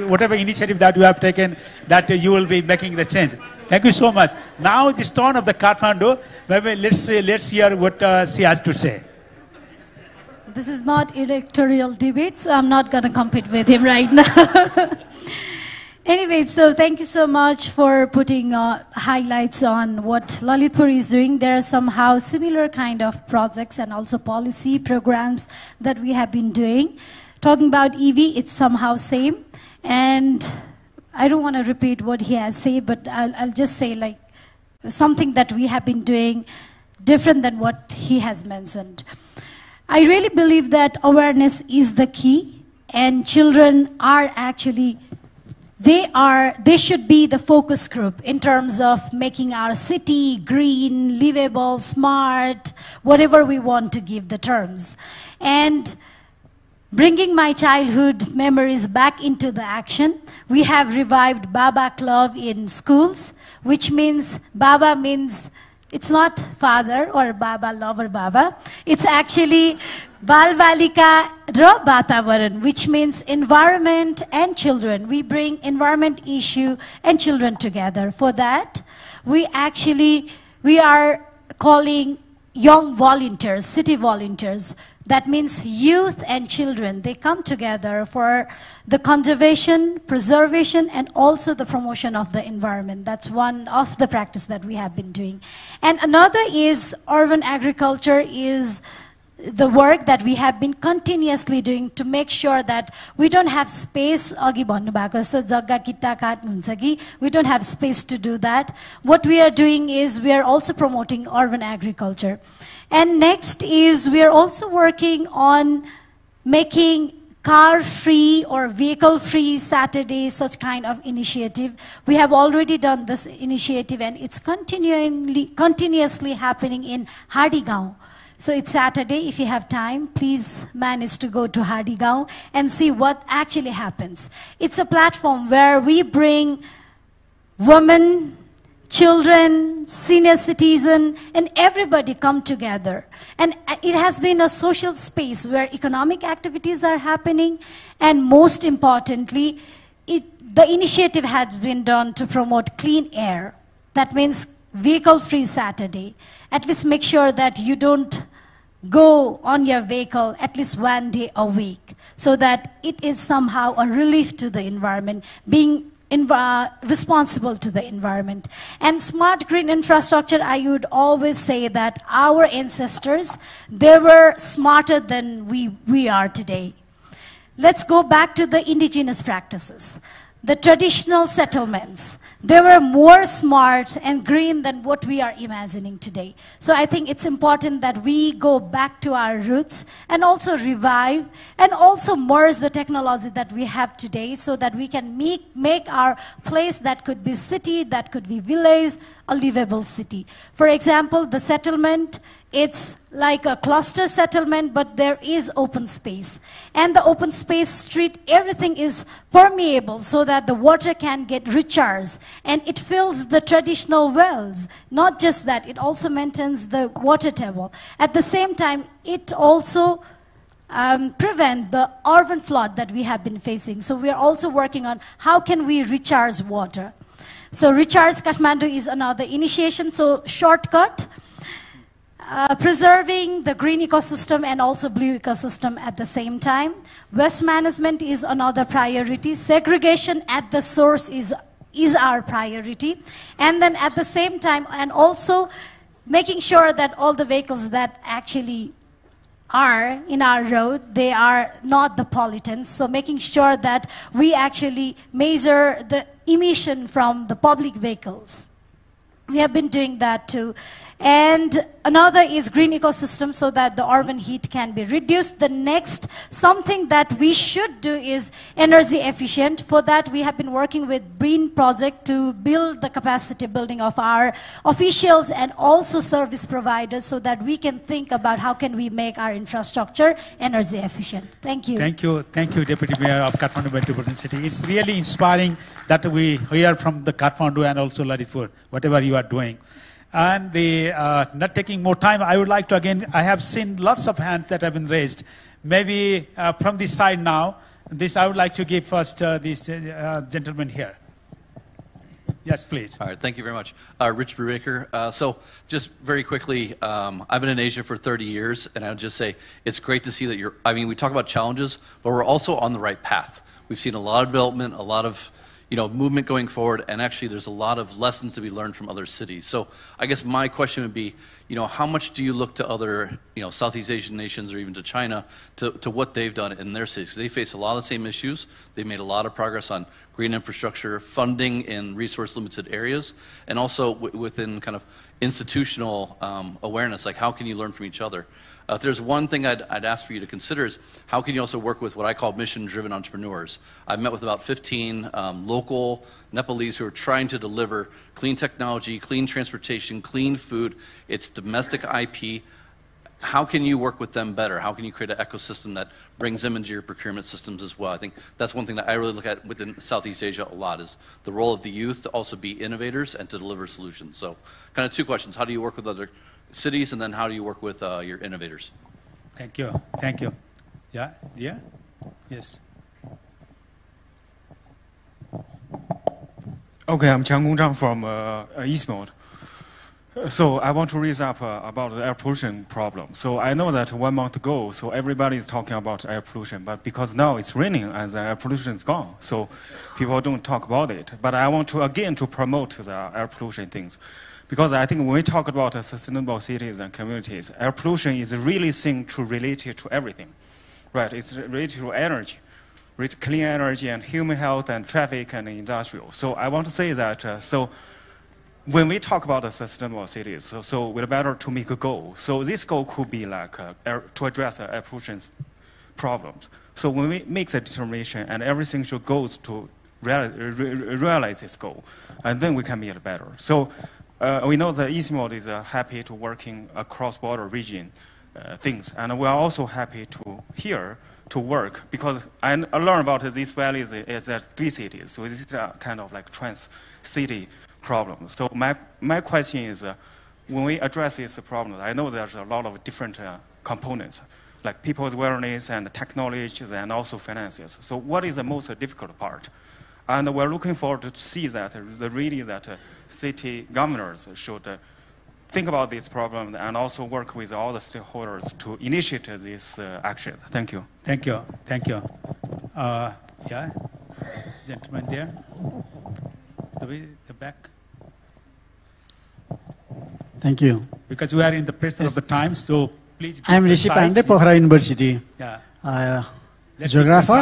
S1: whatever initiative that you have taken, that you will be making the change. Thank you so much. Now this turn of the Kathmandu, maybe let's hear what she has to say.
S14: This is not electoral debate, so I'm not going to compete with him right now. Anyway, so thank you so much for putting highlights on what Lalitpur is doing. There are somehow similar kind of projects and also policy programs that we have been doing. Talking about EV, it's somehow same. And I don't want to repeat what he has said, but I'll just say like something that we have been doing different than what he has mentioned. I really believe that awareness is the key, and children are actually, they should be the focus group in terms of making our city green, livable, smart, whatever we want to give the terms. And bringing my childhood memories back into the action, we have revived Baba Club in schools, which means Baba means, it's not father or Baba, lover Baba. It's actually Bal Balika Ra Vatavaran, which means environment and children. We bring environment issue and children together. For that, we are calling young volunteers, city volunteers. That means youth and children. They come together for the conservation, preservation, and also the promotion of the environment. That's one of the practice that we have been doing. And another is urban agriculture is the work that we have been continuously doing to make sure that we don't have space. We don't have space to do that. What we are doing is we are also promoting urban agriculture. And next is we are also working on making car-free or vehicle-free Saturday, such kind of initiative. We have already done this initiative, and it's continuously happening in Hardigaon. So it's Saturday. If you have time, please manage to go to Hardigaon and see what actually happens. It's a platform where we bring women, children, senior citizen, and everybody come together. And it has been a social space where economic activities are happening, and most importantly, the initiative has been done to promote clean air. That means vehicle-free Saturday. At least make sure that you don't go on your vehicle at least one day a week, so that it is somehow a relief to the environment, being responsible to the environment. And smart green infrastructure, I would always say that our ancestors, they were smarter than we are today. Let's go back to the indigenous practices. The traditional settlements, they were more smart and green than what we are imagining today. So I think it's important that we go back to our roots and also revive and also merge the technology that we have today, so that we can make our place that could be city, that could be village, a livable city. For example, the settlement, it's like a cluster settlement, but there is open space. And the open space street, everything is permeable so that the water can get recharged. And it fills the traditional wells. Not just that, it also maintains the water table. At the same time, it also prevents the urban flood that we have been facing. So we are also working on how can we recharge water. So Recharge Kathmandu is another initiation. So shortcut. Preserving the green ecosystem and also blue ecosystem at the same time. Waste management is another priority. Segregation at the source is our priority. And then at the same time, and also making sure that all the vehicles that actually are in our road, they are not the pollutants. So making sure that we actually measure the emission from the public vehicles. We have been doing that too. And another is green ecosystem, so that the urban heat can be reduced. The next, something that we should do is energy efficient. For that, we have been working with Green Project to build the capacity building of our officials and also service providers, so that we can think about how can we make our infrastructure energy efficient. Thank you.
S1: Thank you, Deputy Mayor of Kathmandu Metropolitan City. It's really inspiring that we hear from the Kathmandu and also Lalitpur, whatever you are doing. And not taking more time, I would like to again, I have seen lots of hands that have been raised. Maybe from this side now, I would like to give first this gentleman here. Yes, please.
S4: All right, thank you very much. Rich Brubaker. So just very quickly, I've been in Asia for 30 years, and I would just say it's great to see that we talk about challenges, but we're also on the right path. We've seen a lot of development, a lot of movement going forward, and actually there's a lot of lessons to be learned from other cities. So I guess my question would be, how much do you look to other, Southeast Asian nations or even to China to what they've done in their cities? They face a lot of the same issues. They've made a lot of progress on green infrastructure, funding in resource-limited areas, and also within kind of institutional awareness, like how can you learn from each other? If there's one thing I'd ask for you to consider is how can you also work with what I call mission-driven entrepreneurs? I've met with about 15 local Nepalese who are trying to deliver clean technology, clean transportation, clean food. It's domestic IP. How can you work with them better? How can you create an ecosystem that brings them into your procurement systems as well? I think that's one thing that I really look at within Southeast Asia a lot is the role of the youth to also be innovators and to deliver solutions. So kind of two questions. How do you work with other cities, and then how do you work with your innovators?
S1: Thank you. Thank you. Yeah? Yeah? Yes.
S8: Okay, I'm Chang Gongzhang from Eastmont. So I want to raise up about the air pollution problem. So I know that 1 month ago, so everybody is talking about air pollution, but because now it's raining and the air pollution is gone, so people don't talk about it. But I want to again to promote the air pollution things. Because I think when we talk about sustainable cities and communities, air pollution is really related to everything, right? It's related to energy, clean energy and human health and traffic and industrial. So I want to say that, so when we talk about sustainable cities, so we're better to make a goal. So this goal could be like to address air pollution problems. So when we make the determination and everything should go to realize this goal, and then we can make it better. So we know that Eastmont is happy to working across border region things, and we are also happy to here to work because I learned about this valley is at 3 cities, so this is a kind of like trans-city problem. So my question is, when we address this problem, I know there's a lot of different components, like people's awareness and technologies and also finances. So what is the most difficult part? And we're looking forward to see that city governors should think about this problem and also work with all the stakeholders to initiate this action. Thank you.
S1: Thank you. Thank you. Yeah, gentleman there, the back.
S9: Thank you.
S1: Because we are in the press of the time, so please.
S9: I am Rishi Pandey, Pokhara University.
S1: Yeah.
S9: Geographer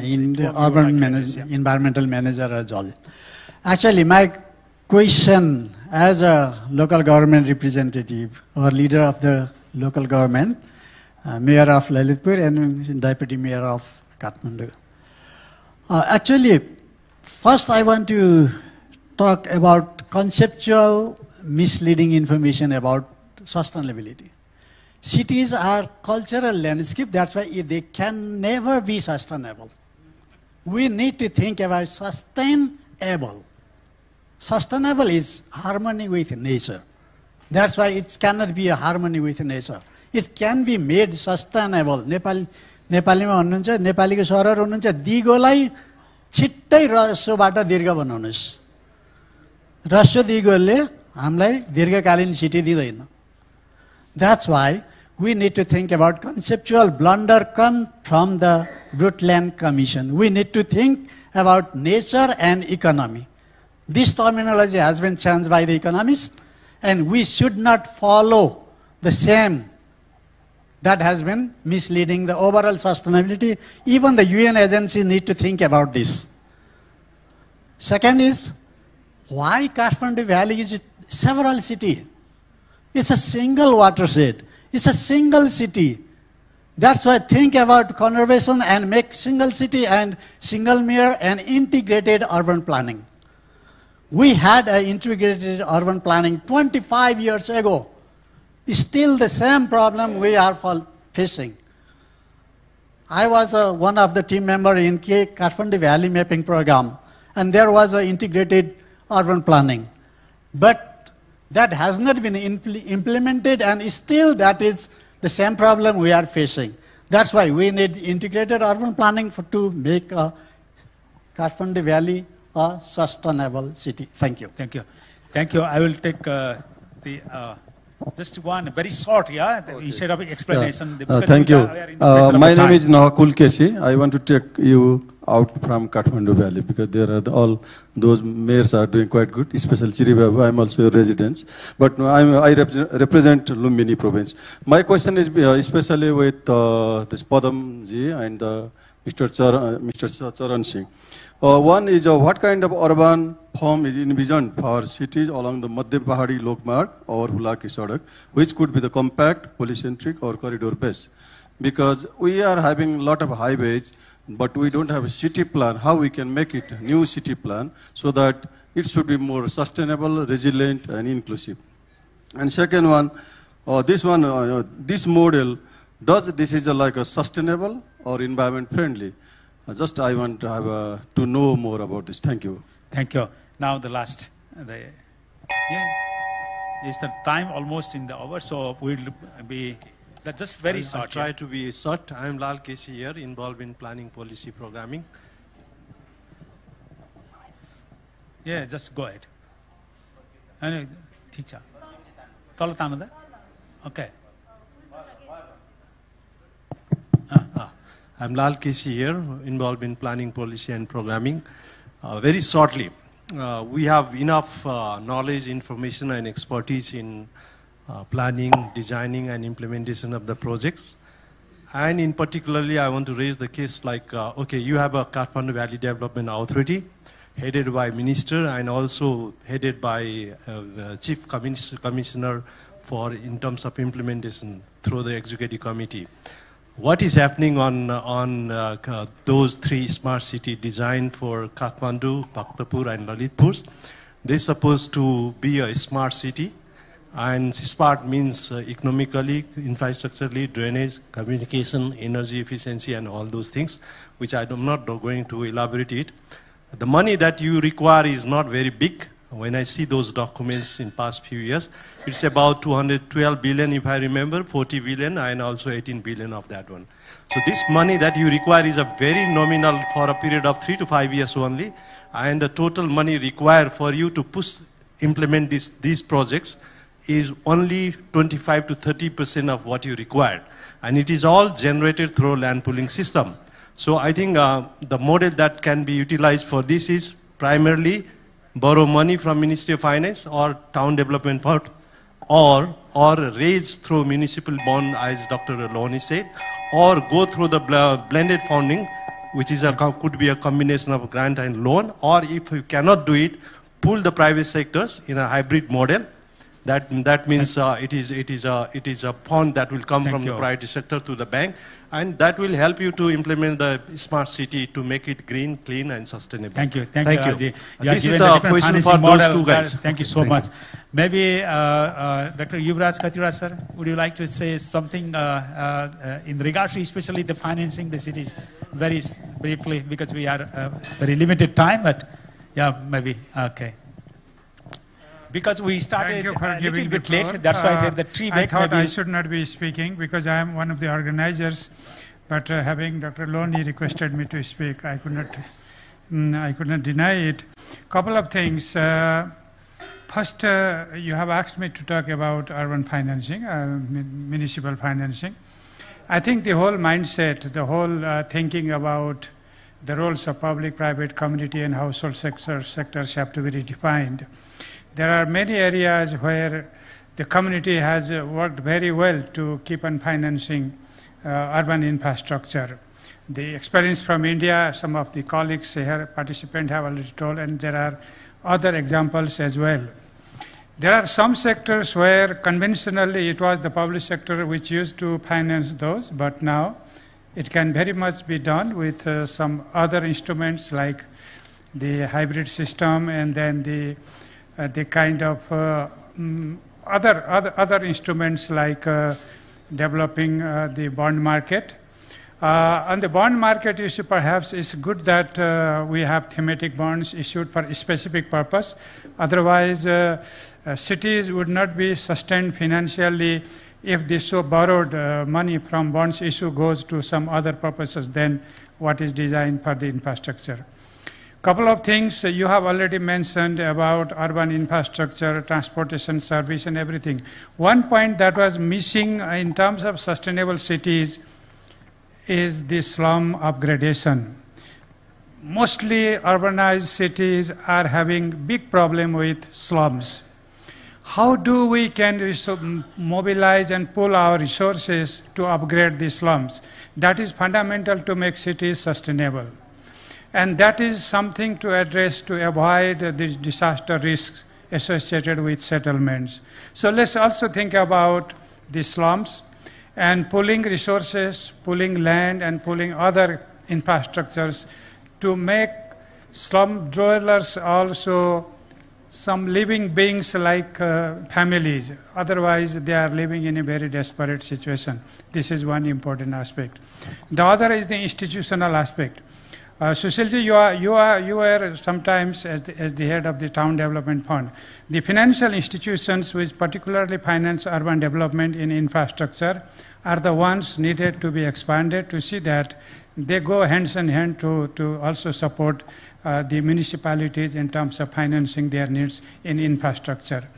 S9: in the urban environmental manager as well. Actually, my question as a local government representative or leader of the local government, mayor of Lalitpur and deputy mayor of Kathmandu. Actually, first I want to talk about conceptual misleading information about sustainability. Cities are cultural landscape, that's why they can never be sustainable. We need to think about sustainable. Sustainable is harmony with nature. That's why it cannot be a harmony with nature. It can be made sustainable. नेपालीमा भन्नुहुन्छ नेपालीको सरर हुनुहुन्छ दिगोलाई छिट्टै रस्वबाट दीर्घ बनाउनुस्. रस्व दिगोले हामीलाई दीर्घकालीन city दिदैन. That's why we need to think about conceptual blunder come from the Brundtland Commission. We need to think about nature and economy. This terminology has been changed by the economists, and we should not follow the same that has been misleading the overall sustainability. Even the UN agencies need to think about this. Second is, why Kathmandu Valley is several cities? It's a single watershed. It's a single city. That's why think about conservation and make single city and single mayor and integrated urban planning. We had an integrated urban planning 25 years ago. Still the same problem we are facing. I was one of the team members in Kathmandu Valley mapping program, and there was an integrated urban planning. But that has not been implemented, and still that is the same problem we are facing. That's why we need integrated urban planning to make Kathmandu Valley a sustainable city. Thank you.
S1: Thank you. Thank you. I will take just one very short, instead of explanation.
S7: Thank you. My name is Nahakul Keshi. I want to take you out from Kathmandu Valley because there are all those mayors are doing quite good, especially Chiribabu. I'm also a resident, but I represent Lumbini province. My question is especially with this Padam ji and Mr. Charan Singh. One is what kind of urban form is envisioned for cities along the Madhya Pahadi Lokmarg or Hulaki Sadak, which could be the compact, polycentric or corridor based? Because we are having a lot of highways, but we don't have a city plan. How we can make it a new city plan so that it should be more sustainable, resilient and inclusive? And second one, this model, this is like a sustainable or environment friendly? Just I want to have to know more about this. Thank you.
S1: Thank you. Now the last. Is the time almost in the hour, so we'll be just very short.
S11: I'll try to be short. I am Lal Keshi here, involved in planning policy programming.
S1: Yeah, just go ahead. Okay.
S11: I'm Lal Keshi here, involved in planning policy and programming. Very shortly, we have enough knowledge, information and expertise in planning, designing and implementation of the projects. And in particularly, I want to raise the case like, okay, you have a Kathmandu Valley Development Authority headed by minister and also headed by chief commissioner for in terms of implementation through the executive committee. What is happening on those three smart city designed for Kathmandu, Bhaktapur and Lalitpur? They're supposed to be a smart city, and smart means economically, infrastructurally, drainage, communication, energy efficiency and all those things, which I'm not going to elaborate it. The money that you require is not very big. When I see those documents in past few years, it's about 212 billion if I remember, 40 billion and also 18 billion of that one. So this money that you require is a very nominal for a period of 3 to 5 years only, and the total money required for you to implement these projects is only 25 to 30% of what you require. And it is all generated through land pooling system. So I think the model that can be utilized for this is primarily borrow money from Ministry of Finance or Town Development Board, or raise through municipal bond, as Dr. Lohani said, or go through the blended funding, which is could be a combination of grant and loan, or if you cannot do it, pull the private sectors in a hybrid model. That means it is a fund that will come from the private sector to the bank, and that will help you to implement the smart city to make it green, clean, and sustainable.
S1: Thank you, Raji.
S11: This is the question for those two guys.
S1: Thank you so much. Maybe Dr. Yuvraj Khatira, sir, would you like to say something in regards to especially the financing the cities, very briefly, because we are very limited time, but yeah, maybe okay. Because we started a little bit late, that's why the tree back.
S22: I thought I should not be speaking because I am one of the organizers, but having Dr. Lohani requested me to speak, I could not deny it. Couple of things. First, you have asked me to talk about urban financing, municipal financing. I think the whole mindset, the whole thinking about the roles of public, private, community, and household sectors have to be redefined. There are many areas where the community has worked very well to keep on financing urban infrastructure. The experience from India, some of the colleagues here, participants have already told, and there are other examples as well. There are some sectors where conventionally it was the public sector which used to finance those, but now it can very much be done with some other instruments like the hybrid system and then the kind of other instruments like developing the bond market. On the bond market issue, perhaps it's good that we have thematic bonds issued for a specific purpose. Otherwise, cities would not be sustained financially if this so borrowed money from bonds issue goes to some other purposes than what is designed for the infrastructure. Couple of things you have already mentioned about urban infrastructure, transportation service, and everything. One point that was missing in terms of sustainable cities is the slum upgradation. Mostly urbanized cities are having big problem with slums. How do we can mobilize and pool our resources to upgrade the slums? That is fundamental to make cities sustainable. And that is something to address to avoid the disaster risks associated with settlements. So let's also think about the slums and pooling resources, pooling land, and pooling other infrastructures to make slum dwellers also some living beings like families. Otherwise, they are living in a very desperate situation. This is one important aspect. The other is the institutional aspect. Sushilji, you are sometimes as the head of the Town Development Fund. The financial institutions which particularly finance urban development in infrastructure are the ones needed to be expanded to see that they go hands in hand to also support the municipalities in terms of financing their needs in infrastructure.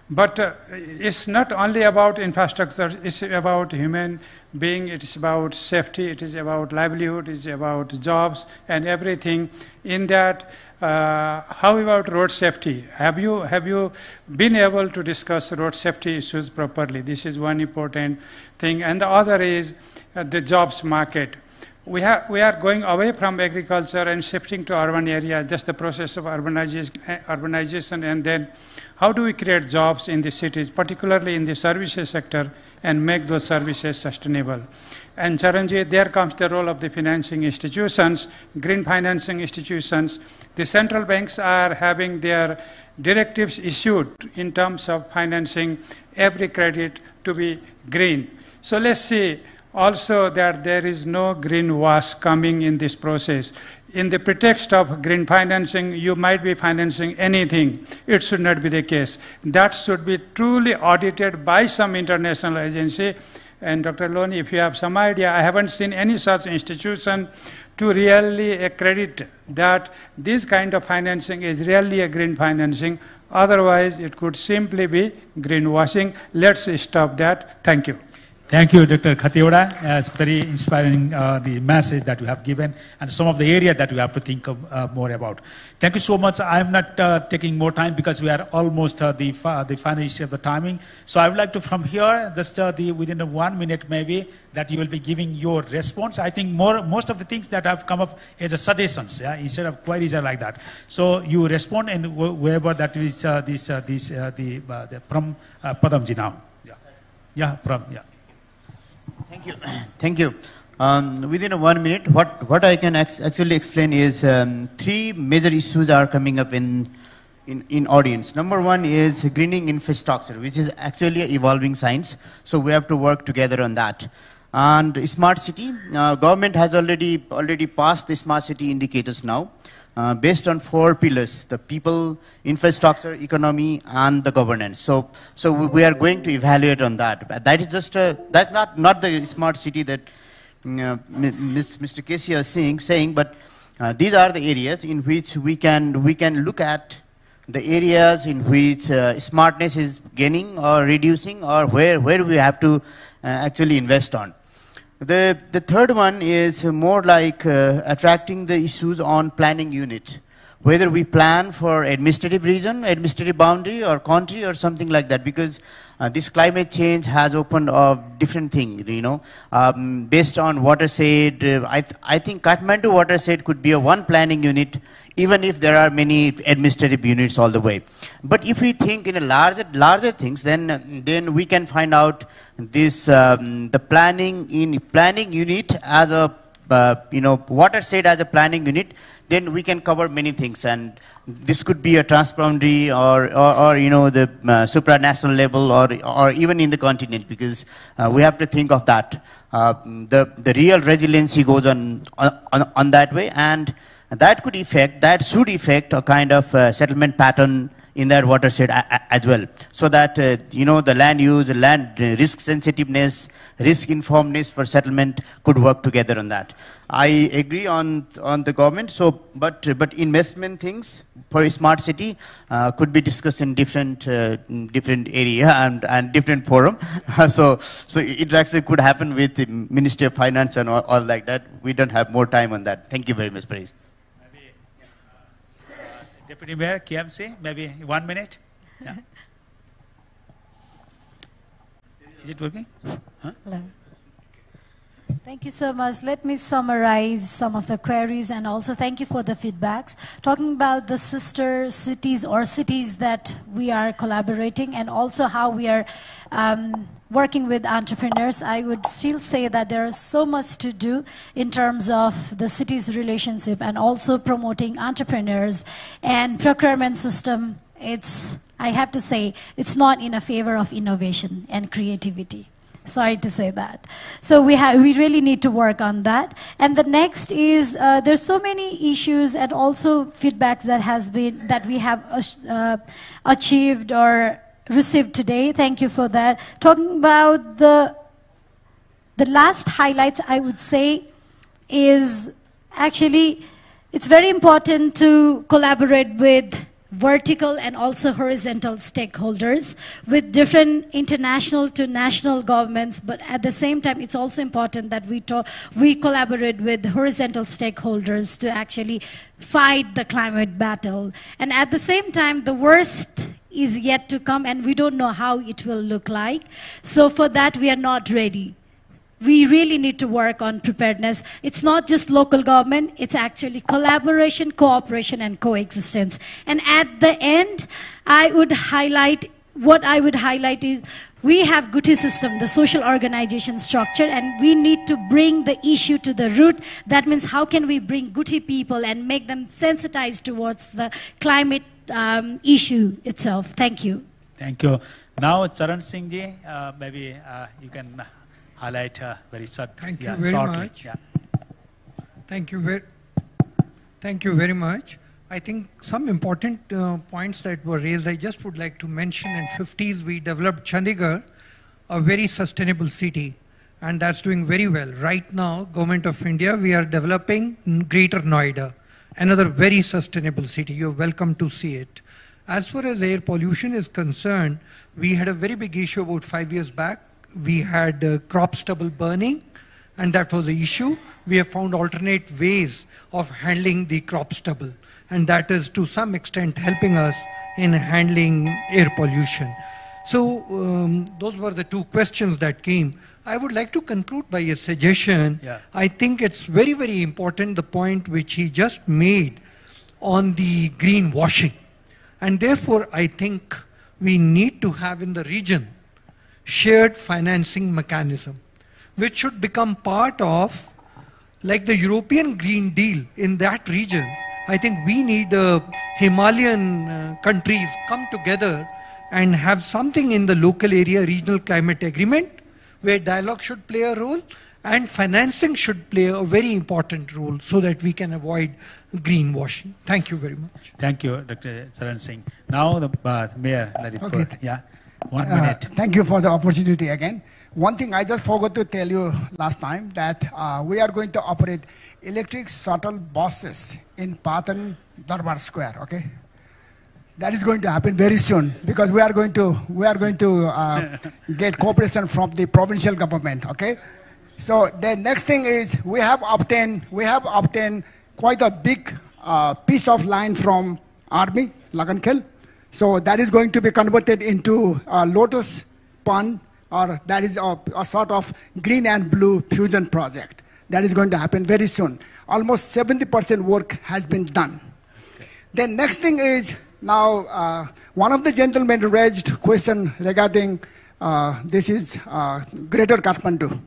S22: But it's not only about infrastructure, it's about human being, it's about safety, it is about livelihood, it's about jobs and everything. In that, how about road safety? Have you been able to discuss road safety issues properly? This is one important thing. And the other is the jobs market. We are going away from agriculture and shifting to urban areas, just the process of urbanization, and then how do we create jobs in the cities, particularly in the services sector, and make those services sustainable? And Charanji, there comes the role of the financing institutions, green financing institutions. The central banks are having their directives issued in terms of financing every credit to be green. So let's see also that there is no greenwash coming in this process. In the pretext of green financing, you might be financing anything. It should not be the case. That should be truly audited by some international agency. And Dr. Loni, if you have some idea, I haven't seen any such institution to really accredit that this kind of financing is really a green financing. Otherwise, it could simply be greenwashing. Let's stop that. Thank you.
S1: Thank you, Dr. Khatioda. It's very inspiring, the message that you have given and some of the area that we have to think of, more about. Thank you so much. I'm not taking more time because we are almost the final issue of the timing. So I would like to, from here, just within 1 minute maybe, that you will be giving your response. I think most of the things that have come up as a suggestions, yeah, instead of queries are like that. So you respond and wherever that is from Padamji now. Yeah, yeah.
S2: Thank you. Thank you. Within 1 minute, what I can actually explain is 3 major issues are coming up in audience. Number one is greening infrastructure, which is actually an evolving science. So we have to work together on that. And smart city, government has already passed the smart city indicators now. Based on 4 pillars: the people, infrastructure, economy, and the governance. So we are going to evaluate on that. That is just that's not the smart city that Mr. Casey is saying, but these are the areas in which we can look at the areas in which smartness is gaining or reducing, or where we have to actually invest on. The third one is more like attracting the issues on planning unit, whether we plan for administrative region, administrative boundary, or country, or something like that, because this climate change has opened a different thing, you know. Based on watershed, I think Kathmandu watershed could be a one planning unit, even if there are many administrative units all the way. But if we think in a larger things, then we can find out this the planning unit as a watershed as a planning unit. Then we can cover many things, and this could be a transboundary or the supranational level, or even in the continent, because we have to think of that. The real resiliency goes on that way, and that should affect a kind of settlement pattern in that watershed as well, so that the land use, land risk sensitiveness, risk informedness for settlement could work together on that. I agree on the government. So, but investment things for a smart city could be discussed in different area and different forum. so it actually could happen with the Ministry of Finance and all like that. We don't have more time on that. Thank you very much, Praise.
S1: Maybe Deputy Mayor KMC, maybe 1 minute. Yeah. Is it working? Huh?
S14: Hello. Thank you so much. Let me summarize some of the queries, and also thank you for the feedbacks. Talking about the sister cities or cities that we are collaborating, and also how we are working with entrepreneurs, I would still say that there is so much to do in terms of the cities' relationship and also promoting entrepreneurs and procurement system. I have to say, it's not in a favor of innovation and creativity. Sorry to say that. So we really need to work on that. And the next is there's so many issues and also feedbacks that we have achieved or received today. Thank you for that. Talking about the last highlights, I would say, is actually it's very important to collaborate with vertical and also horizontal stakeholders with different international to national governments, but at the same time it's also important that we collaborate with horizontal stakeholders to actually fight the climate battle. And at the same time, the worst is yet to come and we don't know how it will look like. So for that we are not ready. We really need to work on preparedness. It's not just local government, it's actually collaboration, cooperation, and coexistence. And at the end, what I would highlight is we have Guti system, the social organization structure, and we need to bring the issue to the root. That means how can we bring Guti people and make them sensitized towards the climate issue itself. Thank you.
S1: Thank you. Now, Charan Singh ji, maybe you can highlight very short.
S15: Thank you very much.
S1: Yeah.
S15: Thank you very much. I think some important points that were raised, I just would like to mention. In 50s, we developed Chandigarh, a very sustainable city, and that's doing very well. Right now, Government of India, we are developing Greater Noida, another very sustainable city. You're welcome to see it. As far as air pollution is concerned, we had a very big issue about 5 years back. We had crop stubble burning, and that was the issue. We have found alternate ways of handling the crop stubble, and that is to some extent helping us in handling air pollution. So those were the two questions that came. I would like to conclude by a suggestion. Yeah. I think it's very, very important, the point which he just made on the greenwashing. And therefore, I think we need to have in the region shared financing mechanism, which should become part of, like the European Green Deal in that region. I think we need the Himalayan countries come together and have something in the local area, regional climate agreement, where dialogue should play a role and financing should play a very important role so that we can avoid greenwashing. Thank you very much.
S1: Thank you, Dr. Charan Singh. Now the Mayor Lalitpur.
S10: Okay.
S1: Yeah. 1 minute.
S10: Thank you for the opportunity again. One thing I just forgot to tell you last time, that we are going to operate electric shuttle buses in Patan Darbar Square. Okay, that is going to happen very soon because we are going to get cooperation from the provincial government. Okay, so the next thing is we have obtained quite a big piece of land from Army Lagankhel. So that is going to be converted into a lotus pond, or that is a sort of green and blue fusion project. That is going to happen very soon. Almost 70% work has been done. Okay. The next thing is now one of the gentlemen raised a question regarding this is Greater Kathmandu.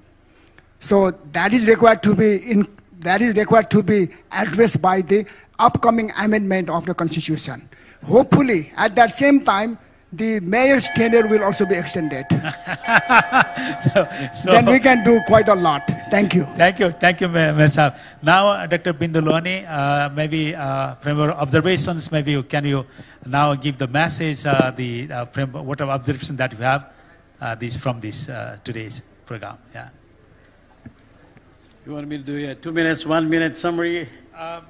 S10: So that is required to be addressed by the upcoming amendment of the Constitution. Hopefully, at that same time, the mayor's tenure will also be extended.
S1: so
S10: Then we can do quite a lot. Thank you.
S1: Thank you, Mayor Sahab. Now, Dr. Bindu Lohani, maybe from your observations, maybe can you now give the message, from whatever observation that you have from this today's program? Yeah.
S5: You want me to do a 2 minutes, 1 minute summary?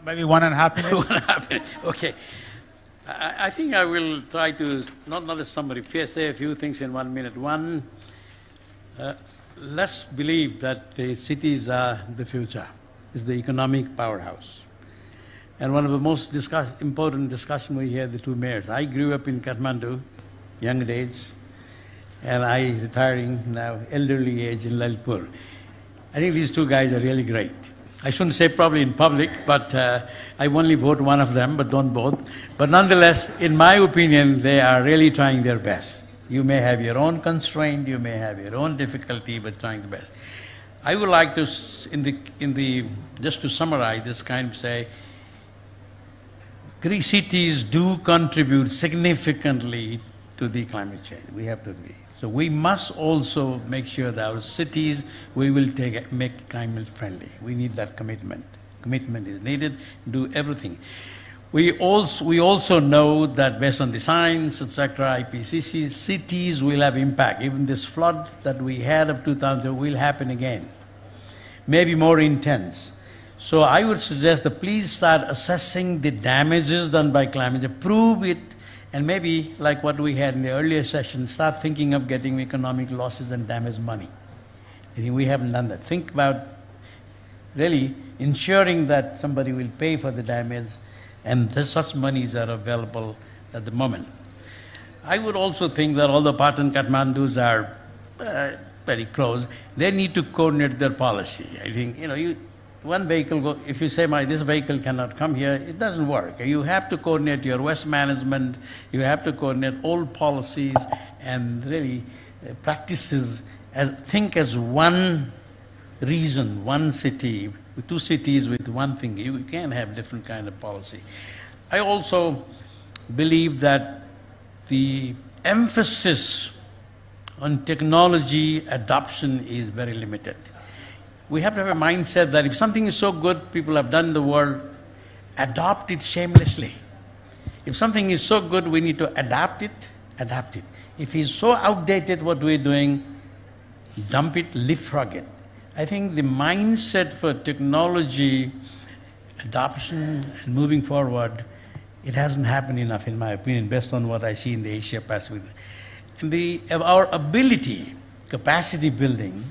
S1: Maybe 1.5 minutes.
S5: 1.5 minutes. Okay. I think I will try to, not a summary, say a few things in 1 minute. One, let's believe that the cities are the future, is the economic powerhouse. And one of the most important discussion we had, the two mayors. I grew up in Kathmandu, young days, and I retiring now, elderly age in Lalitpur. I think these two guys are really great. I shouldn't say probably in public, but I only vote one of them, but don't both. But nonetheless, in my opinion, they are really trying their best. You may have your own constraint, you may have your own difficulty, but trying the best. I would like to, just to summarize this kind of say, cities do contribute significantly to the climate change. We have to agree. So we must also make sure that our cities, we will make climate friendly. We need that commitment. Commitment is needed, do everything. We also know that based on the science, etc., IPCC, cities will have impact. Even this flood that we had of 2000 will happen again, maybe more intense. So I would suggest that please start assessing the damages done by climate change, prove it, and maybe, like what we had in the earlier session, start thinking of getting economic losses and damage money. I think we haven't done that. Think about really ensuring that somebody will pay for the damage, and such monies are available at the moment. I would also think that although Patan Kathmandus are very close, they need to coordinate their policy. I think, one vehicle, if you say, this vehicle cannot come here, it doesn't work. You have to coordinate your waste management, you have to coordinate all policies and really practices, think as one region, one city, with two cities with one thing. You can't have different kind of policy. I also believe that the emphasis on technology adoption is very limited. We have to have a mindset that if something is so good, people have done in the world, adopt it shamelessly. If something is so good, we need to adapt it, adapt it. If it's so outdated what we're doing, dump it, leapfrog it. I think the mindset for technology adoption and moving forward, it hasn't happened enough in my opinion, based on what I see in the Asia Pacific. And our ability, capacity building,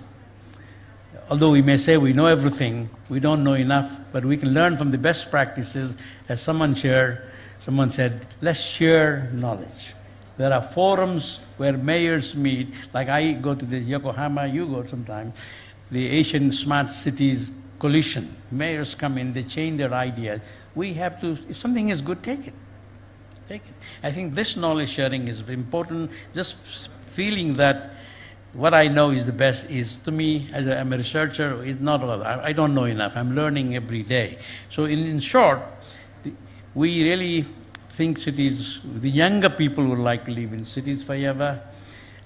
S5: although we may say we know everything, we don't know enough, but we can learn from the best practices. As someone said, let's share knowledge. There are forums where mayors meet, like I go to the Yokohama, you go sometime, the Asian Smart Cities Coalition. Mayors come in, they change their ideas. We have to, if something is good, take it. Take it. I think this knowledge sharing is important. Just feeling that what I know is the best is, to me, as I'm a researcher, is not all. I don't know enough. I'm learning every day. So in short, we really think cities, the younger people would like to live in cities forever.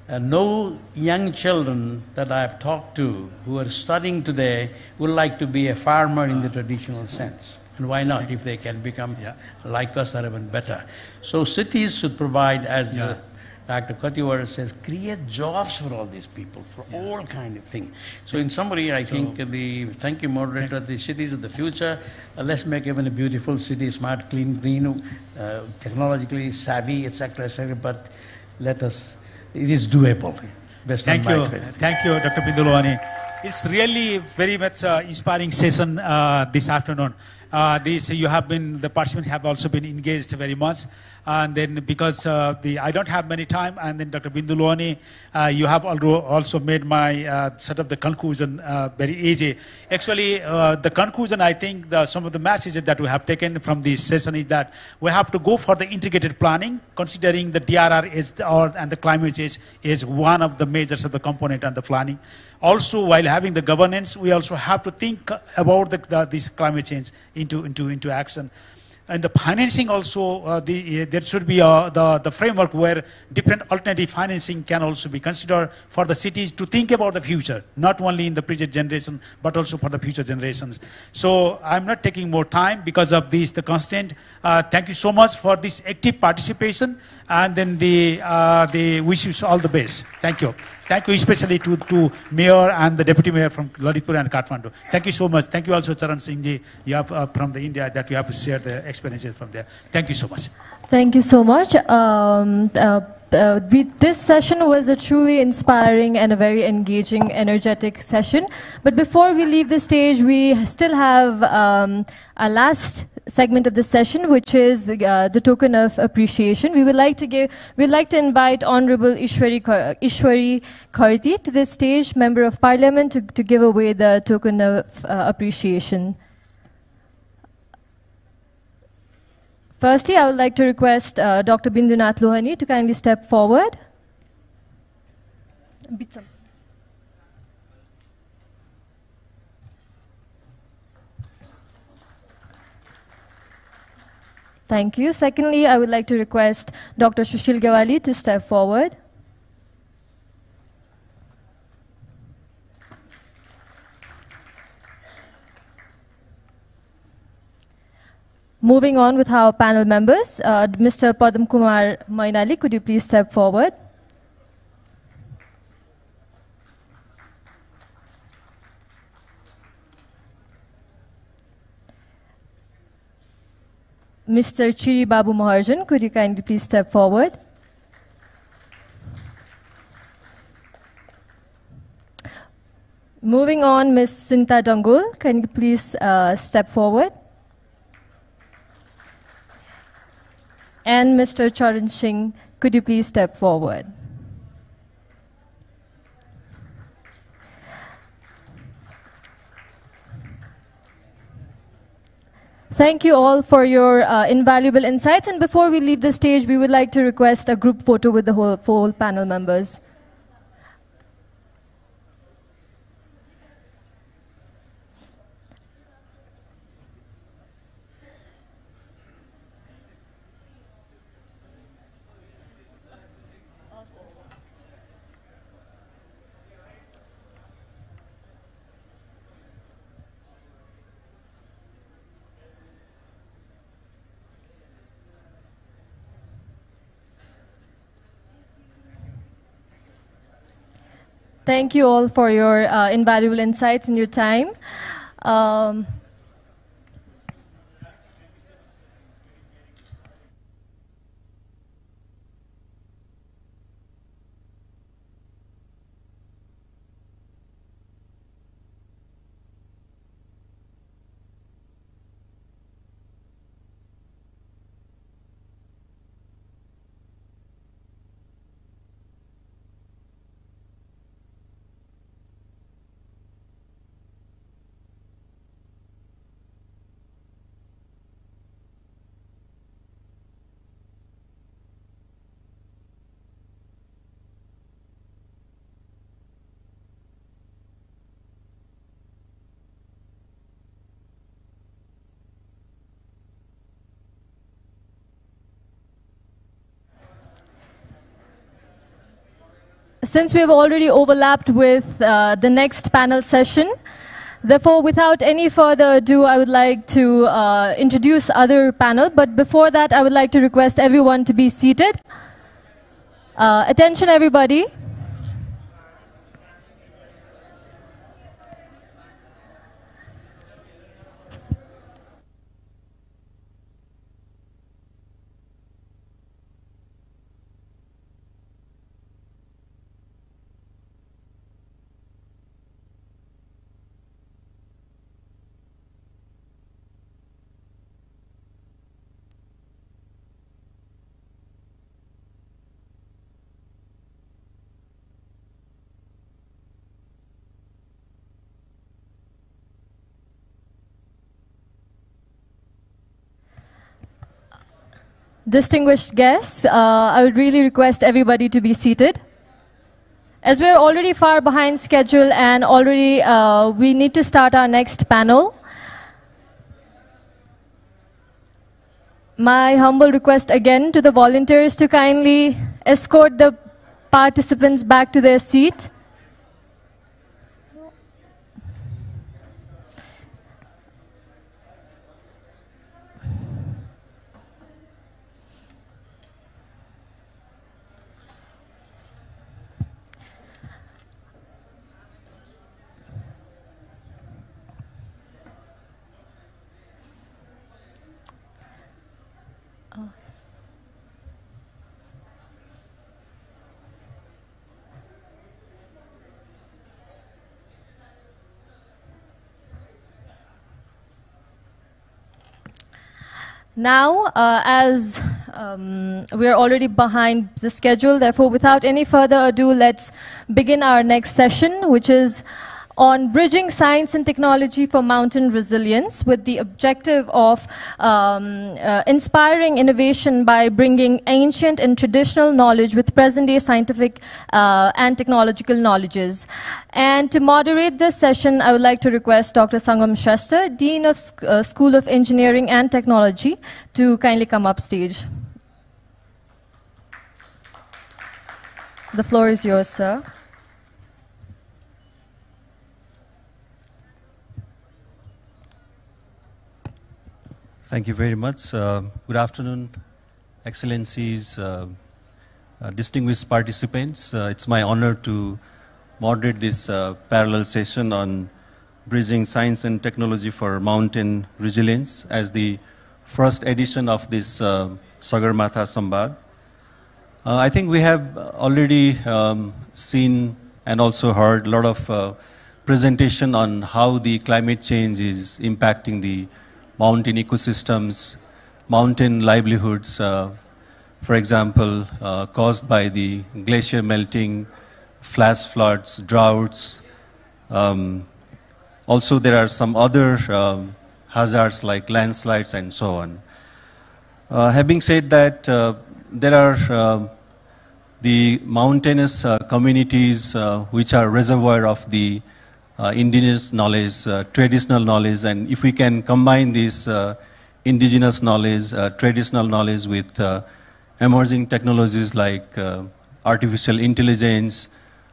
S5: No young children that I've talked to who are studying today would like to be a farmer in the traditional sense. And why not, if they can become like us or even better. So cities should provide, as Dr. Katiwara says, create jobs for all these people, for all kind of things. So in summary, I think thank you, moderator, the cities of the future, let's make even a beautiful city, smart, clean, green, technologically savvy, etc., etc., but let us, it is doable.
S1: Thank you. Thank you, Dr. Bindu Lohani. It's really very much inspiring session this afternoon. The participants have also been engaged very much. And then because I don't have many time, and then Dr. Bindu Lohani, you have also made my sort of the conclusion very easy. Actually, the conclusion, I think some of the messages that we have taken from this session is that we have to go for the integrated planning, considering the DRR and the climate change is one of the measures of the component and the planning. Also, while having the governance, we also have to think about this climate change into action. and the financing also, there should be the framework where different alternative financing can also be considered for the cities to think about the future, not only in the present generation, but also for the future generations. So I'm not taking more time because of this, the constraint. Thank you so much for this active participation, and then the wish you all the best. Thank you. Thank you especially to Mayor and the Deputy Mayor from Lalitpur and Kathmandu. Thank you so much. Thank you also Charan Singh ji, you have from the India, that you have shared the experiences from there. Thank you so much.
S19: Thank you so much. This session was a truly inspiring and a very engaging, energetic session. But before we leave the stage, we still have a last segment of the session, which is the token of appreciation. We'd like to invite Honorable Ishwari Kharti to the stage, Member of Parliament, to give away the token of appreciation. Firstly, I would like to request Dr. Bindunath Lohani to kindly step forward. Thank you. Secondly, I would like to request Dr. Sushil Gyawali to step forward. Moving on with our panel members, Mr. Padam Kumar Mainali, could you please step forward? Mr. Chiri Babu Maharjan, could you kindly please step forward? Moving on, Ms. Sunita Dangul, can you please step forward? And Mr. Charan Singh, could you please step forward? Thank you all for your invaluable insights. And before we leave the stage, we would like to request a group photo with the whole panel members. Thank you all for your invaluable insights and your time. Since we have already overlapped with the next panel session, therefore, without any further ado, I would like to introduce other panel. But before that, I would like to request everyone to be seated. Attention, everybody. Distinguished guests, I would really request everybody to be seated. As we're already far behind schedule and already we need to start our next panel. My humble request again to the volunteers to kindly escort the participants back to their seat. Now, as we are already behind the schedule, therefore, without any further ado, let's begin our next session, which is on bridging science and technology for mountain resilience, with the objective of inspiring innovation by bringing ancient and traditional knowledge with present-day scientific and technological knowledges. And to moderate this session, I would like to request Dr. Sangam Shastra, Dean of School of Engineering and Technology, to kindly come up stage. The floor is yours, sir.
S13: Thank you very much. Good afternoon, Excellencies, distinguished participants. It's my honor to moderate this parallel session on bridging science and technology for mountain resilience as the first edition of this Sagarmatha Sambad. I think we have already seen and also heard a lot of presentation on how the climate change is impacting the mountain ecosystems, mountain livelihoods, for example, caused by the glacier melting, flash floods, droughts. Also, there are some other hazards like landslides and so on. Having said that, there are the mountainous communities which are reservoir of the indigenous knowledge, traditional knowledge, and if we can combine this indigenous knowledge, traditional knowledge with emerging technologies like artificial intelligence,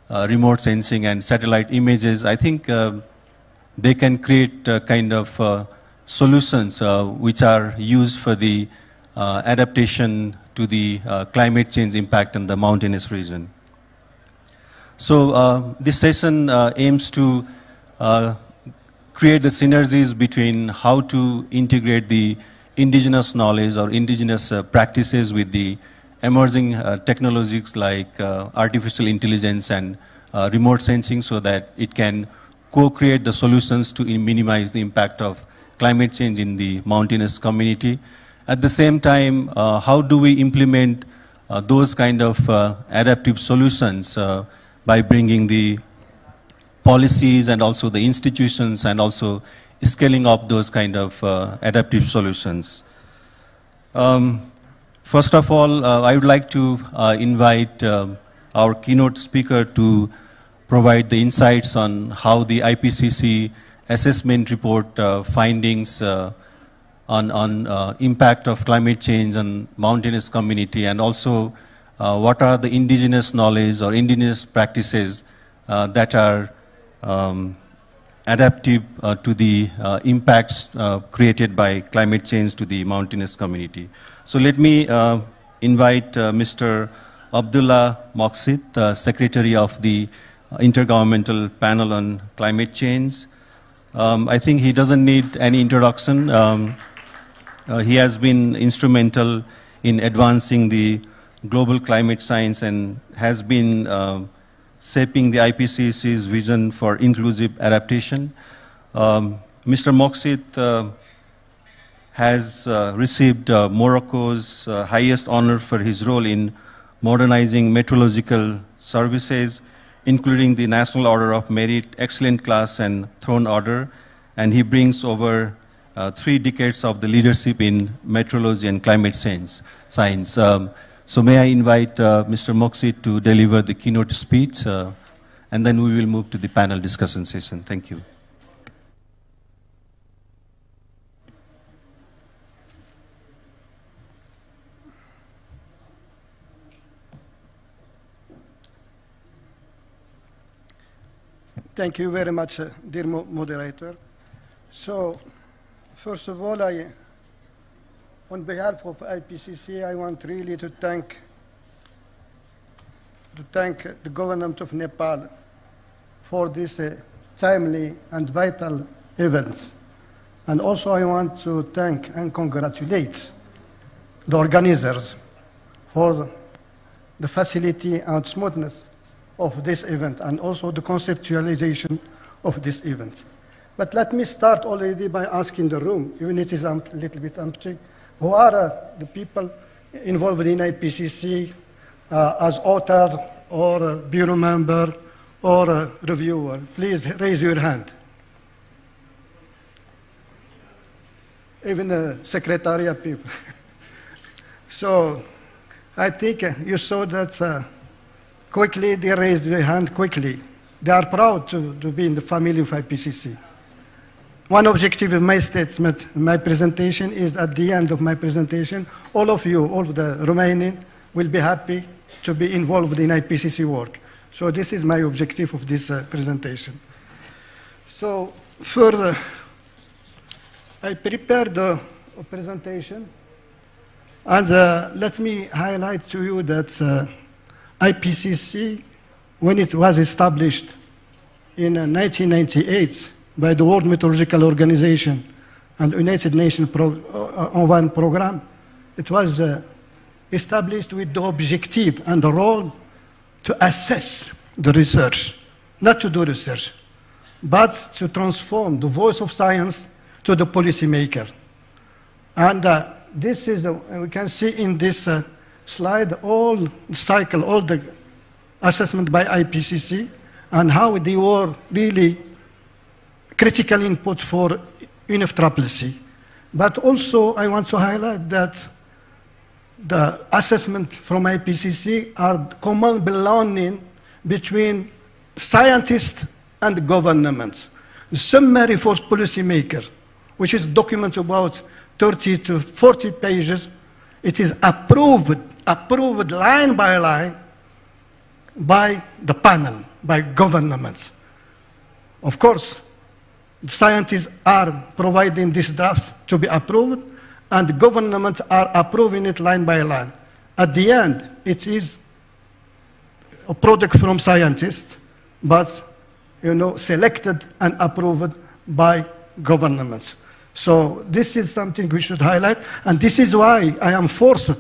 S13: remote sensing and satellite images, I think they can create kind of solutions which are used for the adaptation to the climate change impact in the mountainous region. So this session aims to create the synergies between how to integrate the indigenous knowledge or indigenous practices with the emerging technologies like artificial intelligence and remote sensing, so that it can co-create the solutions to minimize the impact of climate change in the mountainous community. At the same time, how do we implement those kind of adaptive solutions by bringing the policies and also the institutions and also scaling up those kind of adaptive solutions. First of all, I would like to invite our keynote speaker to provide the insights on how the IPCC assessment report findings on impact of climate change on mountainous community, and also what are the indigenous knowledge or indigenous practices that are adaptive to the impacts created by climate change to the mountainous community. So let me invite Mr. Abdullah Moqsit, Secretary of the Intergovernmental Panel on Climate Change. I think he doesn't need any introduction. He has been instrumental in advancing the global climate science and has been shaping the IPCC's vision for inclusive adaptation. Mr. Moqsit has received Morocco's highest honor for his role in modernizing meteorological services, including the National Order of Merit, Excellent Class, and Throne Order, and he brings over 3 decades of the leadership in meteorology and climate science. So may I invite Mr. Moqsit to deliver the keynote speech, and then we will move to the panel discussion session. Thank you.
S10: Thank you very much, dear moderator. So, first of all, on behalf of IPCC, I want really to thank the government of Nepal for this timely and vital events. And also I want to thank and congratulate the organizers for the facility and smoothness of this event and also the conceptualization of this event. But let me start already by asking the room, even if it is a little bit empty, who are the people involved in IPCC as author or bureau member or reviewer? Please raise your hand. Even the secretariat people. So I think you saw that quickly they raised their hand quickly. They are proud to be in the family of IPCC. One objective of my statement, my presentation, is at the end of my presentation, all of you, all of the Romanian, will be happy to be involved in IPCC work. So this is my objective of this presentation. So further, I prepared the presentation, and let me highlight to you that IPCC, when it was established in 1998 by the World Meteorological Organization and United Nations ONE program, it was established with the objective and the role to assess the research, not to do research, but to transform the voice of science to the policymaker. And this is, we can see in this slide, all the assessment by IPCC and how they were really critical input for UNFCCC. But also I want to highlight that the assessment from IPCC are common belonging between scientists and governments. The summary for policymakers, which is document about 30 to 40 pages, it is approved line by line by the panel, by governments. Of course, the scientists are providing this draft to be approved, and the governments are approving it line by line. At the end, it is a product from scientists, but selected and approved by governments. So this is something we should highlight, and this is why I am forced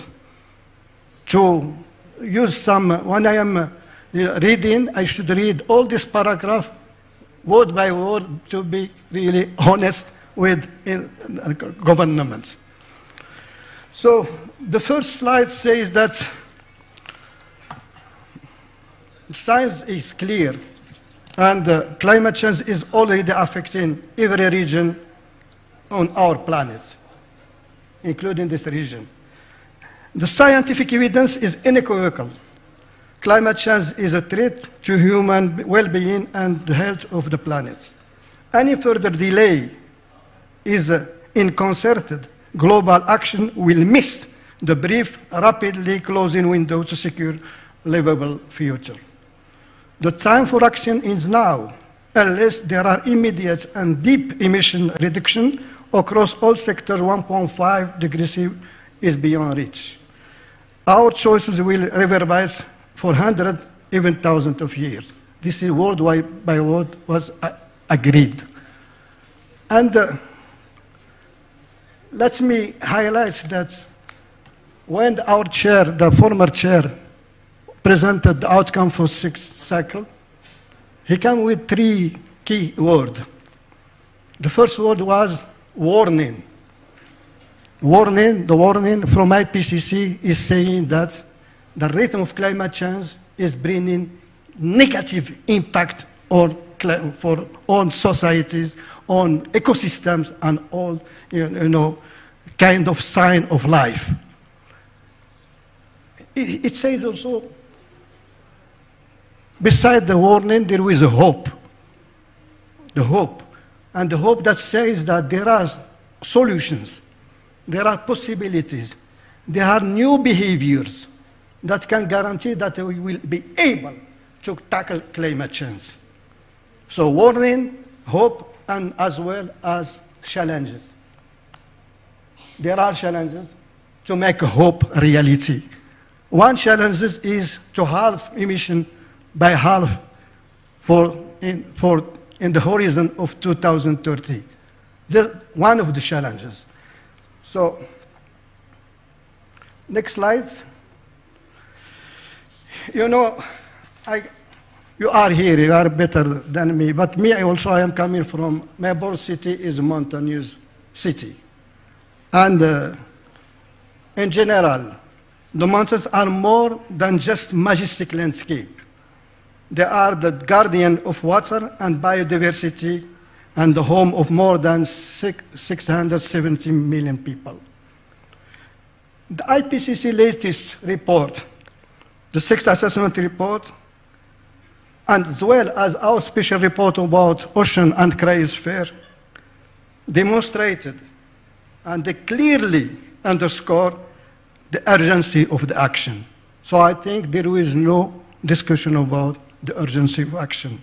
S10: to use some, when I am reading, I should read all this paragraph word by word to be really honest with governments. So the first slide says that science is clear, and climate change is already affecting every region on our planet, including this region. The scientific evidence is unequivocal. Climate change is a threat to human well-being and the health of the planet. Any further delay is in concerted global action will miss the brief, rapidly closing window to secure a livable future. The time for action is now, unless there are immediate and deep emission reduction across all sectors. 1.5 degrees C is beyond reach. Our choices will reverberate for hundreds, even thousands of years. This is word by word was agreed. And let me highlight that when our chair, the former chair, presented the outcome for 6th cycle, he came with 3 key words. The first word was warning. Warning, the warning from IPCC is saying that the rhythm of climate change is bringing negative impact on societies, on ecosystems, and all kind of sign of life. It says also, beside the warning, there is a hope. The hope. And the hope that says that there are solutions, there are possibilities, there are new behaviors that can guarantee that we will be able to tackle climate change.
S12: So warning, hope, and as well as challenges. There are challenges to make hope a reality. One challenge is to halve emission by half in the horizon of 2030. One of the challenges. So, next slide. You know, you are here, you are better than me, but me also, I am coming from, my born city is a mountainous city. And in general, the mountains are more than just majestic landscape. They are the guardian of water and biodiversity and the home of more than 670 million people. The IPCC latest report, the sixth assessment report, and as well as our special report about ocean and cryosphere, demonstrated and they clearly underscore the urgency of the action. So I think there is no discussion about the urgency of action.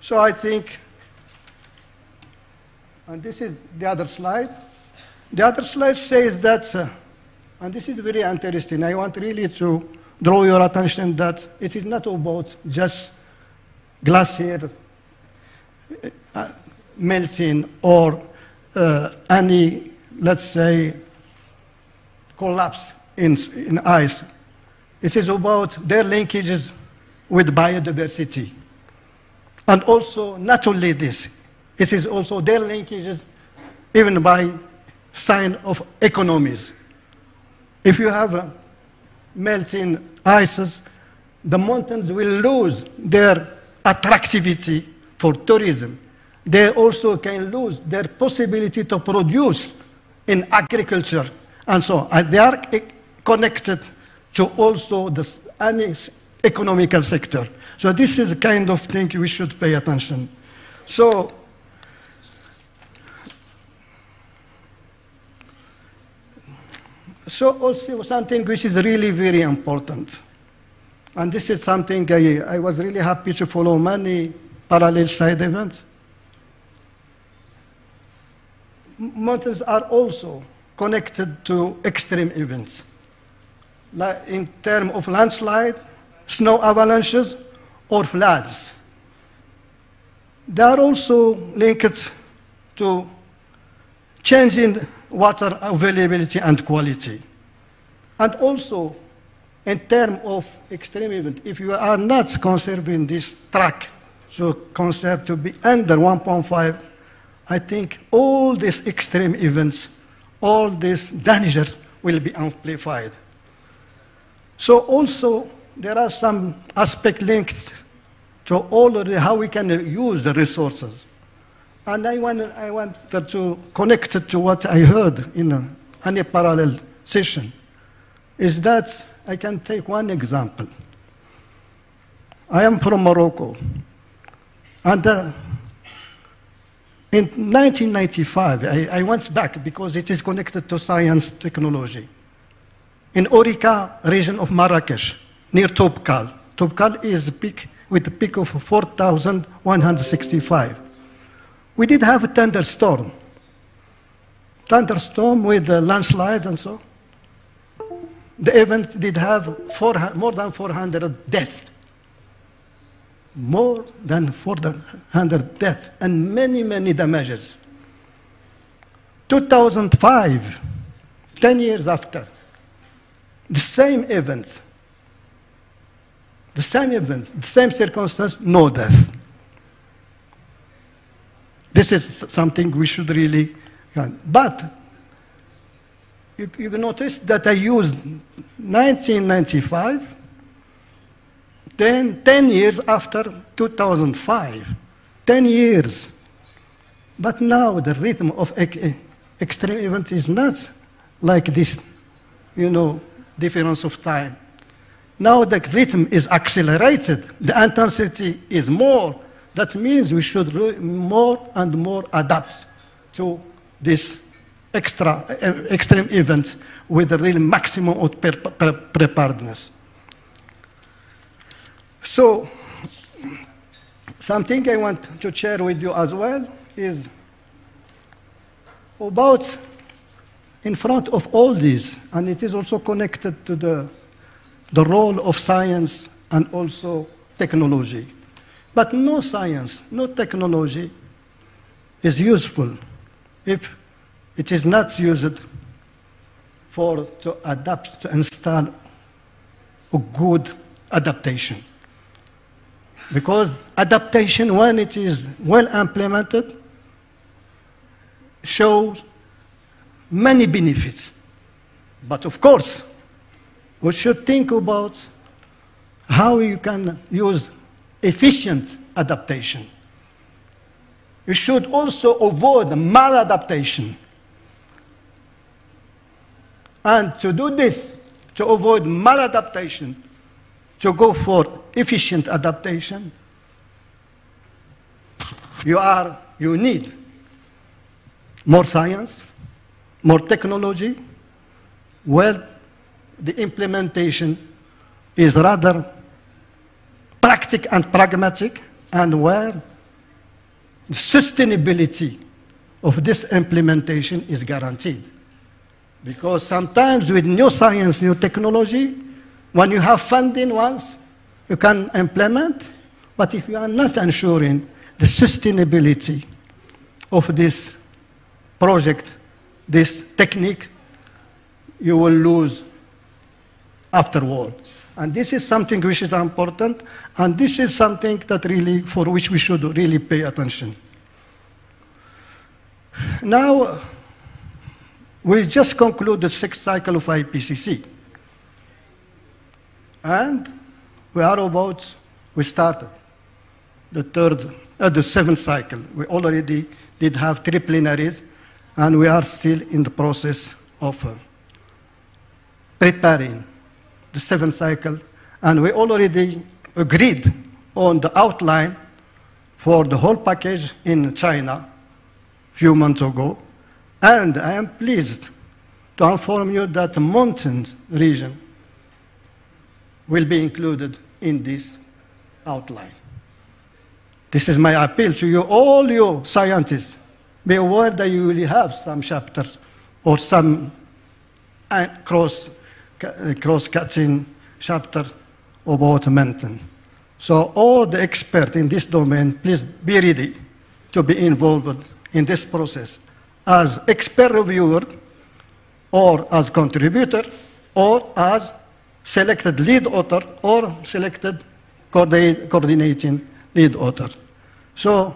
S12: So I think, and this is the other slide. The other slide says that, and this is very interesting, I want really to draw your attention that it is not about just glacier melting or any, let's say, collapse in ice. It is about their linkages with biodiversity. And also, not only this, it is also their linkages even by sign of economies. If you have melting ices, the mountains will lose their attractivity for tourism. They also can lose their possibility to produce in agriculture and so on. They are connected to also any economical sector. So this is the kind of thing we should pay attention. So also something which is really very important. And this is something I was really happy to follow many parallel side events. Mountains are also connected to extreme events. Like in terms of landslide, snow avalanches, or floods. They are also linked to changing water availability and quality. And also, in terms of extreme event, if you are not conserving this track, so conserve to be under 1.5, I think all these extreme events, all these dangers will be amplified. So also, there are some aspects linked to all of how we can use the resources. And I wanted to connect it to what I heard in any parallel session, is that I can take one example. I am from Morocco, and in 1995, I went back because it is connected to science technology. In Orica region of Marrakesh, near Topkal. Topkal is peak with a peak of 4,165. We did have a thunderstorm with landslides and so. The event did have more than 400 deaths. More than 400 deaths and many, many damages. 2005, 10 years after, the same event, the same circumstance, no death. This is something we should really, but you notice that I used 1995, then 10 years after 2005, 10 years. But now the rhythm of extreme events is not like this, difference of time. Now the rhythm is accelerated, the intensity is more. That means we should more and more adapt to this extreme event with a real maximum of preparedness. So something I want to share with you as well is about, in front of all this, and it is also connected to the role of science and also technology. But no science, no technology is useful if it is not used to adapt, to install a good adaptation. Because adaptation, when it is well implemented, shows many benefits. But of course, we should think about how you can use efficient adaptation. You should also avoid maladaptation. And to do this, to avoid maladaptation, to go for efficient adaptation, you need more science, more technology. Well, the implementation is rather practical and pragmatic, and where the sustainability of this implementation is guaranteed. Because sometimes with new science, new technology, when you have funding once, you can implement, but if you are not ensuring the sustainability of this project, this technique, you will lose afterward. And this is something which is important, and this is something that really, for which we should really pay attention. Now, we just conclude the 6th cycle of IPCC. And we started the 7th cycle. We already did have 3 plenaries, and we are still in the process of preparing the 7th cycle. And we already agreed on the outline for the whole package in China a few months ago. And I am pleased to inform you that the mountains region will be included in this outline. This is my appeal to you, all you scientists. Be aware that you will have some chapters or some cross-cutting chapter about mountain. So all the experts in this domain, please be ready to be involved in this process as expert reviewer, or as contributor, or as selected lead author, or selected coordinating lead author. So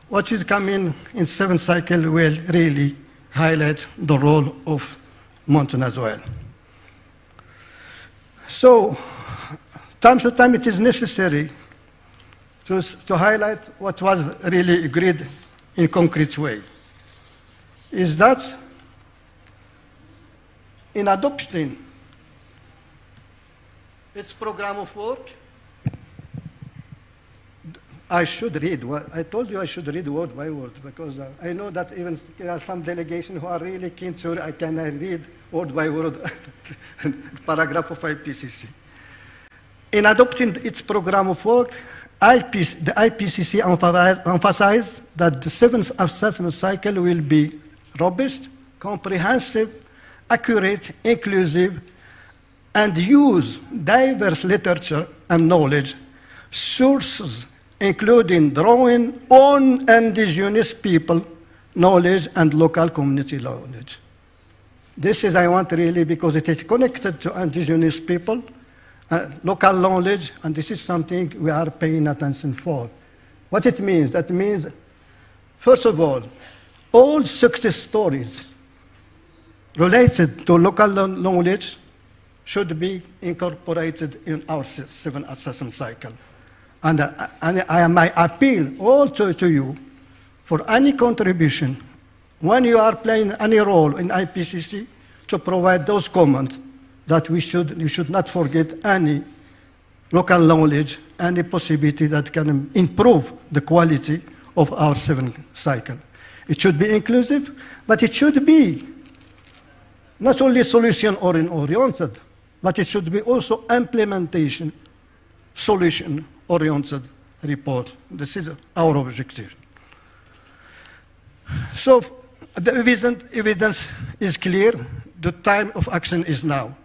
S12: what is coming in 7th cycle will really highlight the role of mountain as well. So time to time it is necessary to highlight what was really agreed in concrete way. Is that in adopting its program of work, I should read. I told you I should read word by word, because I know that even there are some delegations who are really keen to, I can read word by word paragraph of IPCC. In adopting its program of work, the IPCC emphasized that the 7th assessment cycle will be robust, comprehensive, accurate, inclusive, and use diverse literature and knowledge sources, including drawing on indigenous people knowledge and local community knowledge. This is, I want really, because it is connected to indigenous people, local knowledge, and this is something we are paying attention for. What it means? That means, first of all success stories related to local knowledge should be incorporated in our 7th assessment cycle. And my appeal also to you, for any contribution, when you are playing any role in IPCC, to provide those comments that you should not forget any local knowledge, any possibility that can improve the quality of our 7th cycle. It should be inclusive, but it should be not only solution-oriented, but it should be also implementation, solution-oriented report. This is our objective. So the evidence is clear. The time of action is now.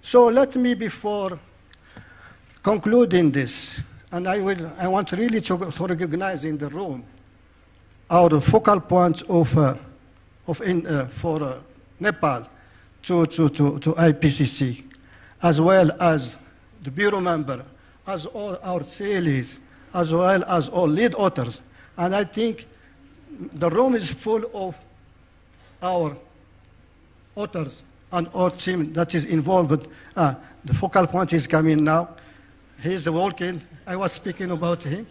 S12: So let me, before concluding this, and I want really to recognize in the room our focal point for Nepal to IPCC, as well as the Bureau member, as all our CLEs, as well as all lead authors. And I think the room is full of our authors and our team that is involved. The focal point is coming now. He's walking. I was speaking about him.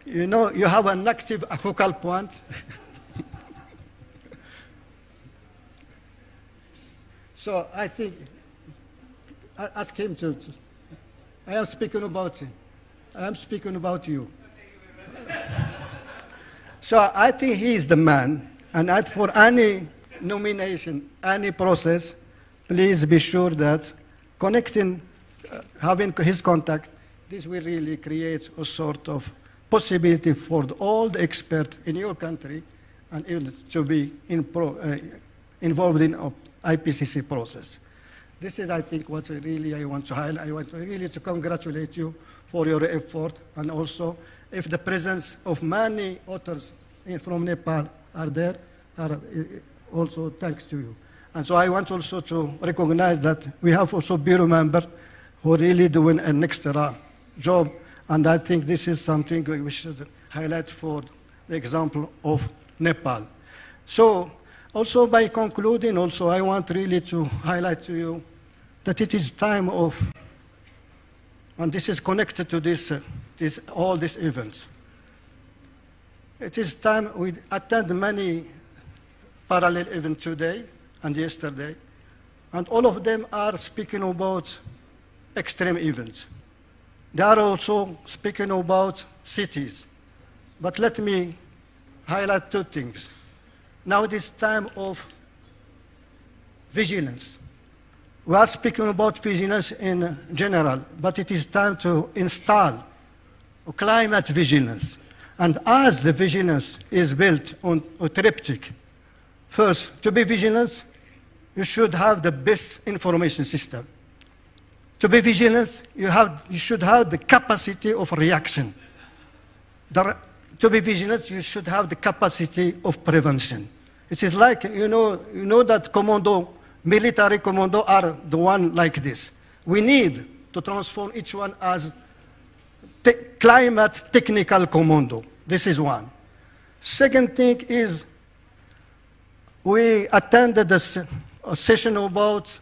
S12: You know, you have an active focal point. So I think, I ask him to, I am speaking about him. I am speaking about you. So I think he is the man, and for any nomination, any process, please be sure that connecting, having his contact, this will really create a sort of possibility for all the experts in your country and even to be involved in IPCC process. This is, I think, what really I want to highlight. I want really to congratulate you for your effort, and also if the presence of many authors from Nepal are there, also thanks to you. And so I want also to recognize that we have also Bureau members who are really doing an extra job, and I think this is something we should highlight for the example of Nepal. So also by concluding, also I want really to highlight to you that it is time of, and this is connected to all these events. It is time we attend many parallel events today and yesterday, and all of them are speaking about extreme events. They are also speaking about cities. But let me highlight two things. Now it is time of vigilance. We are speaking about vigilance in general, but it is time to install climate vigilance. And as the vigilance is built on a triptych, first, to be vigilant, you should have the best information system. To be vigilant, you should have the capacity of reaction. To be vigilant, you should have the capacity of prevention. It is like, you know that military commando are the one like this. We need to transform each one as climate technical commando. This is one. Second thing is, we attended a session about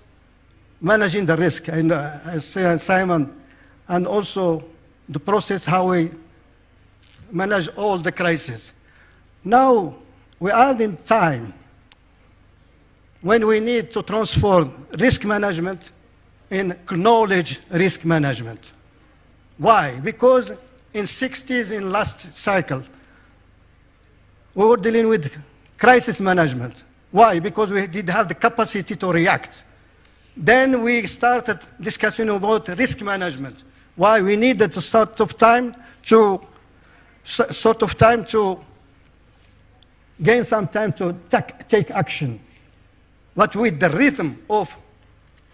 S12: managing the risk, and Simon, and also the process how we manage all the crises. Now we are in time when we need to transform risk management in knowledge risk management. Why? Because in 60s, in last cycle, we were dealing with crisis management. Why? Because we did have the capacity to react. Then we started discussing about risk management. Why? We needed a sort of time to gain some time to take action. But with the rhythm of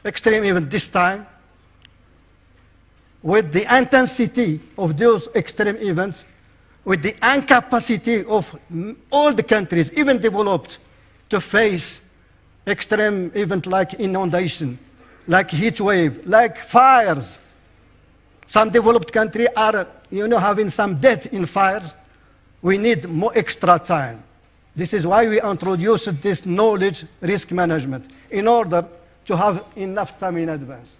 S12: extreme event this time, with the intensity of those extreme events, with the incapacity of all the countries, even developed, to face extreme events like inundation, like heat wave, like fires. Some developed countries are, having some death in fires. We need more extra time. This is why we introduced this knowledge risk management, in order to have enough time in advance.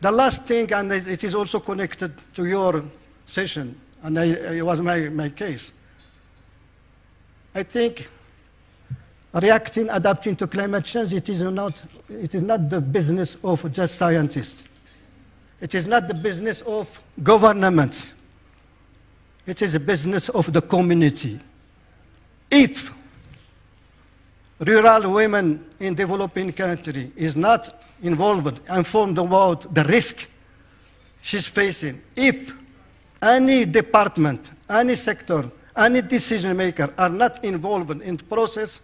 S12: The last thing, and it is also connected to your session, and it was my case. I think reacting, adapting to climate change, it is not the business of just scientists. It is not the business of governments. It is the business of the community. If rural women in developing country is not informed about the risk she's facing. If any department, any sector, any decision maker are not involved in the process,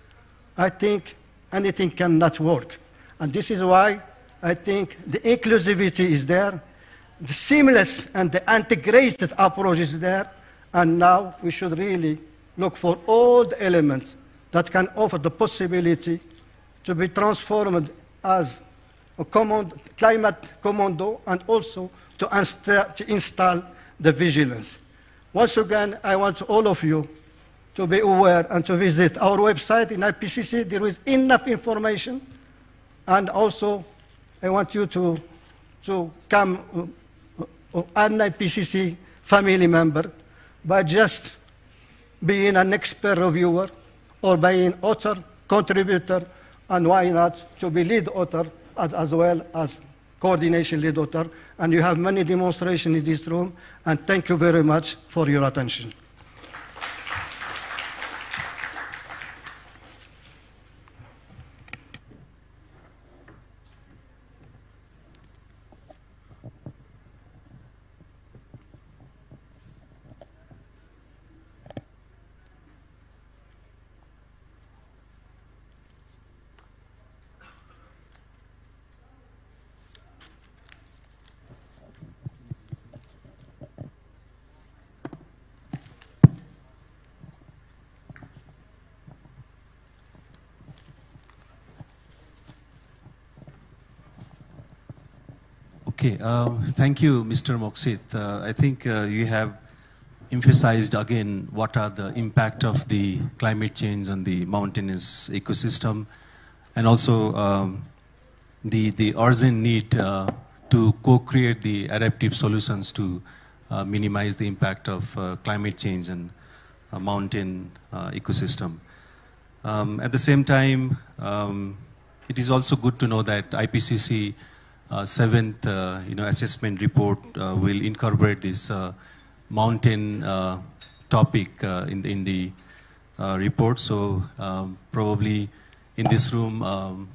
S12: I think anything cannot work. And this is why I think the inclusivity is there, the seamless and the integrated approach is there, and now we should really look for all the elements that can offer the possibility to be transformed as a climate commando, and also to install the vigilance. Once again, I want all of you to be aware and to visit our website in IPCC. There is enough information. And also, I want you to come an IPCC family member by just being an expert reviewer or being author, contributor, and why not to be lead author as well as coordination lead author. And you have many demonstrations in this room, and thank you very much for your attention.
S13: Okay, thank you, Mr. Moxit. I think you have emphasized again what are the impact of the climate change on the mountainous ecosystem, and also the urgent need to co-create the adaptive solutions to minimize the impact of climate change and mountain ecosystem. At the same time, it is also good to know that IPCC seventh assessment report will incorporate this mountain topic in the report. So probably in this room,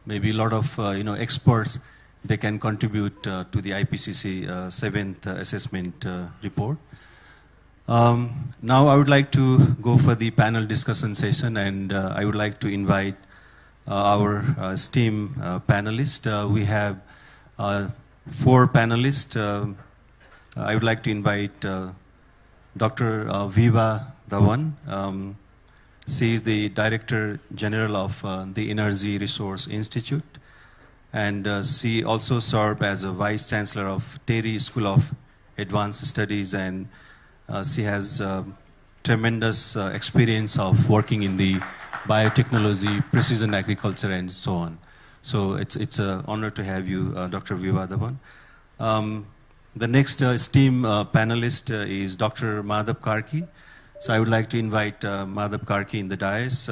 S13: maybe a lot of experts, they can contribute to the IPCC seventh assessment report. Now I would like to go for the panel discussion session, and I would like to invite our esteemed panelists. We have 4 panelists. I would like to invite Dr. Viva Dhawan. She is the Director General of the Energy Resource Institute, and she also served as a Vice Chancellor of TERI School of Advanced Studies, and she has tremendous experience of working in the biotechnology, precision agriculture, and so on. So it's an honor to have you, Dr. Viva Dhawan. The next esteemed panelist is Dr. Madhav Karki. So I would like to invite Madhav Karki in the dais.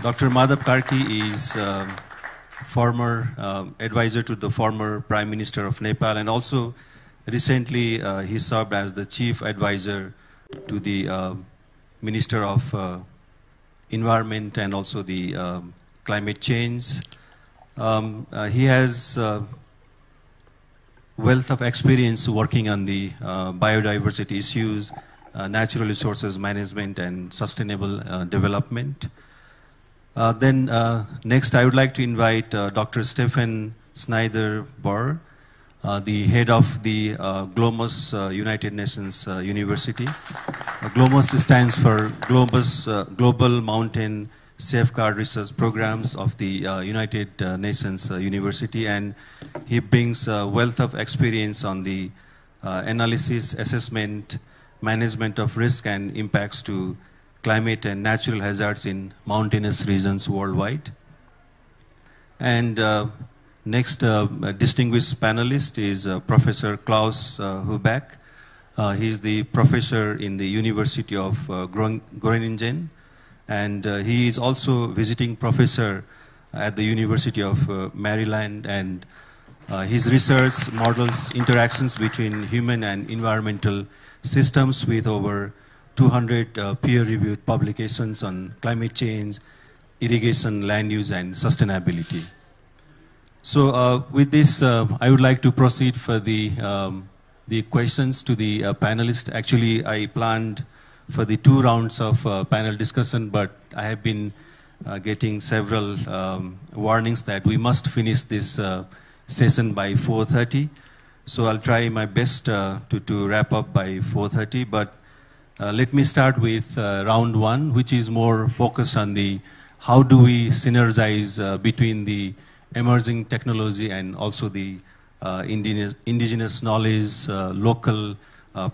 S13: Dr. Madhav Karki is former advisor to the former Prime Minister of Nepal, and also recently he served as the Chief Advisor to the Minister of Environment and also the Climate Change. He has wealth of experience working on the biodiversity issues, natural resources management, and sustainable development. Then next I would like to invite Dr. Stephen Snyder-Burr, the head of the GLOMOS United Nations University. GLOMOS stands for Global Mountain Safeguard Research Programs of the United Nations University, and he brings a wealth of experience on the analysis, assessment, management of risk and impacts to climate and natural hazards in mountainous regions worldwide. And next distinguished panelist is Professor Klaus Huback. He is the professor in the University of Groningen, and he is also visiting professor at the University of Maryland, and his research models interactions between human and environmental systems with over 200 peer-reviewed publications on climate change, irrigation, land use, and sustainability. So with this, I would like to proceed for the questions to the panelists. Actually, I planned for the 2 rounds of panel discussion, but I have been getting several warnings that we must finish this session by 4:30. So I'll try my best to wrap up by 4:30, but let me start with round 1, which is more focused on the how do we synergize between the emerging technology and also the indigenous knowledge, local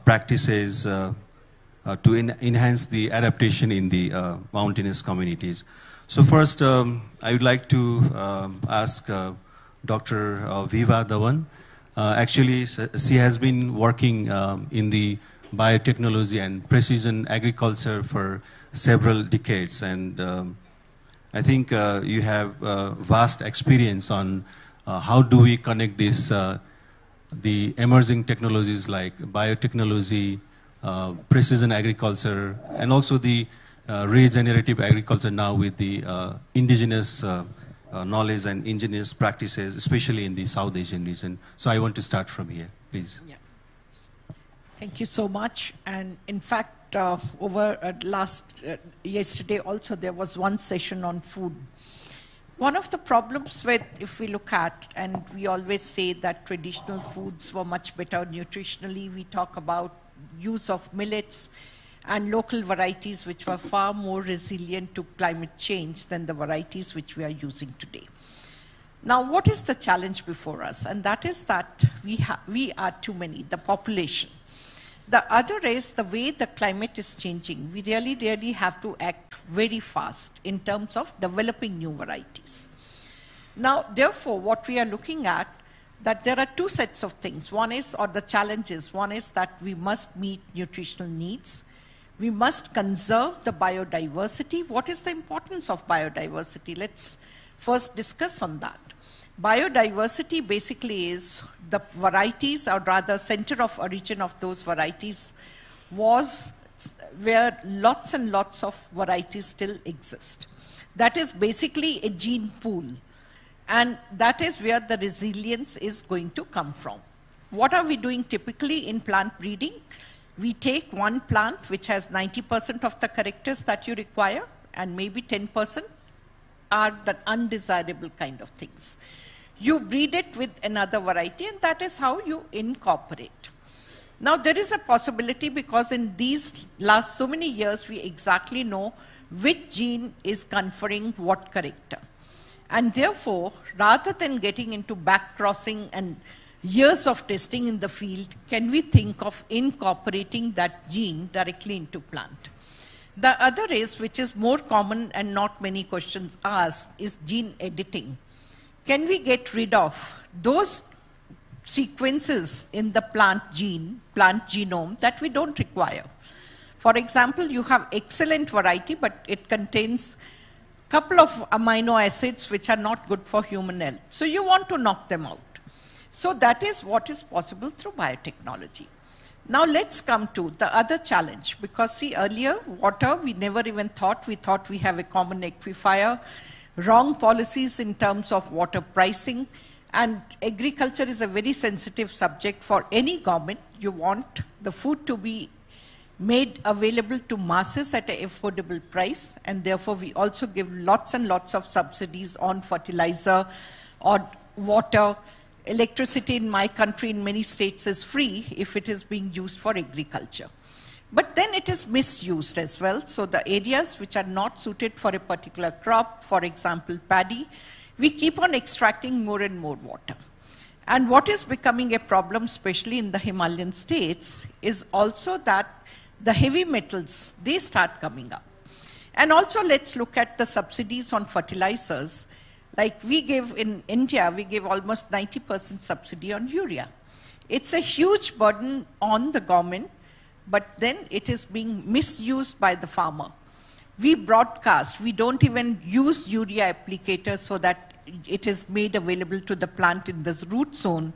S13: practices to enhance the adaptation in the mountainous communities. So first, I would like to ask Dr. Viva Dhawan. Actually, she has been working in the biotechnology and precision agriculture for several decades, and I think you have vast experience on how do we connect this, the emerging technologies like biotechnology, precision agriculture, and also the regenerative agriculture now with the indigenous knowledge and indigenous practices, especially in the South Asian region. So I want to start from here, please.
S3: Yeah. Thank you so much. And in fact, over yesterday also there was one session on food. One of the problems with, if we look at, and we always say that traditional foods were much better nutritionally, we talk about use of millets and local varieties which were far more resilient to climate change than the varieties which we are using today. Now, what is the challenge before us? And that is that we are too many, the population. The other is the way the climate is changing. We really have to act very fast in terms of developing new varieties. Now, therefore, what we are looking at, that there are 2 sets of things. One is, or the challenges, one is that we must meet nutritional needs. We must conserve the biodiversity. What is the importance of biodiversity? Let's first discuss on that. Biodiversity basically is the varieties, or rather center of origin of those varieties was where lots and lots of varieties still exist. That is basically a gene pool. And that is where the resilience is going to come from. What are we doing typically in plant breeding? We take one plant which has 90% of the characters that you require, and maybe 10% are the undesirable kind of things. You breed it with another variety, and that is how you incorporate. Now, there is a possibility, because in these last so many years, we exactly know which gene is conferring what character. And therefore, rather than getting into back-crossing and years of testing in the field, can we think of incorporating that gene directly into plant? The other is, which is more common and not many questions asked, is gene editing. Can we get rid of those sequences in the plant genome that we don't require? For example, you have excellent variety, but it contains a couple of amino acids which are not good for human health. So you want to knock them out. So that is what is possible through biotechnology. Now let's come to the other challenge, because see, earlier, water, we never even thought. We thought we have a common aquifer, wrong policies in terms of water pricing, and agriculture is a very sensitive subject for any government. You want the food to be made available to masses at an affordable price, and therefore we also give lots and lots of subsidies on fertilizer or water. Electricity in my country, in many states, is free if it is being used for agriculture. But then it is misused as well. So the areas which are not suited for a particular crop, for example, paddy, we keep on extracting more and more water. And what is becoming a problem, especially in the Himalayan states, is also that the heavy metals, they start coming up. And also let's look at the subsidies on fertilizers. Like we give in India, we give almost 90% subsidy on urea. It's a huge burden on the government, but then it is being misused by the farmer. We broadcast, we don't even use urea applicators so that it is made available to the plant in the root zone.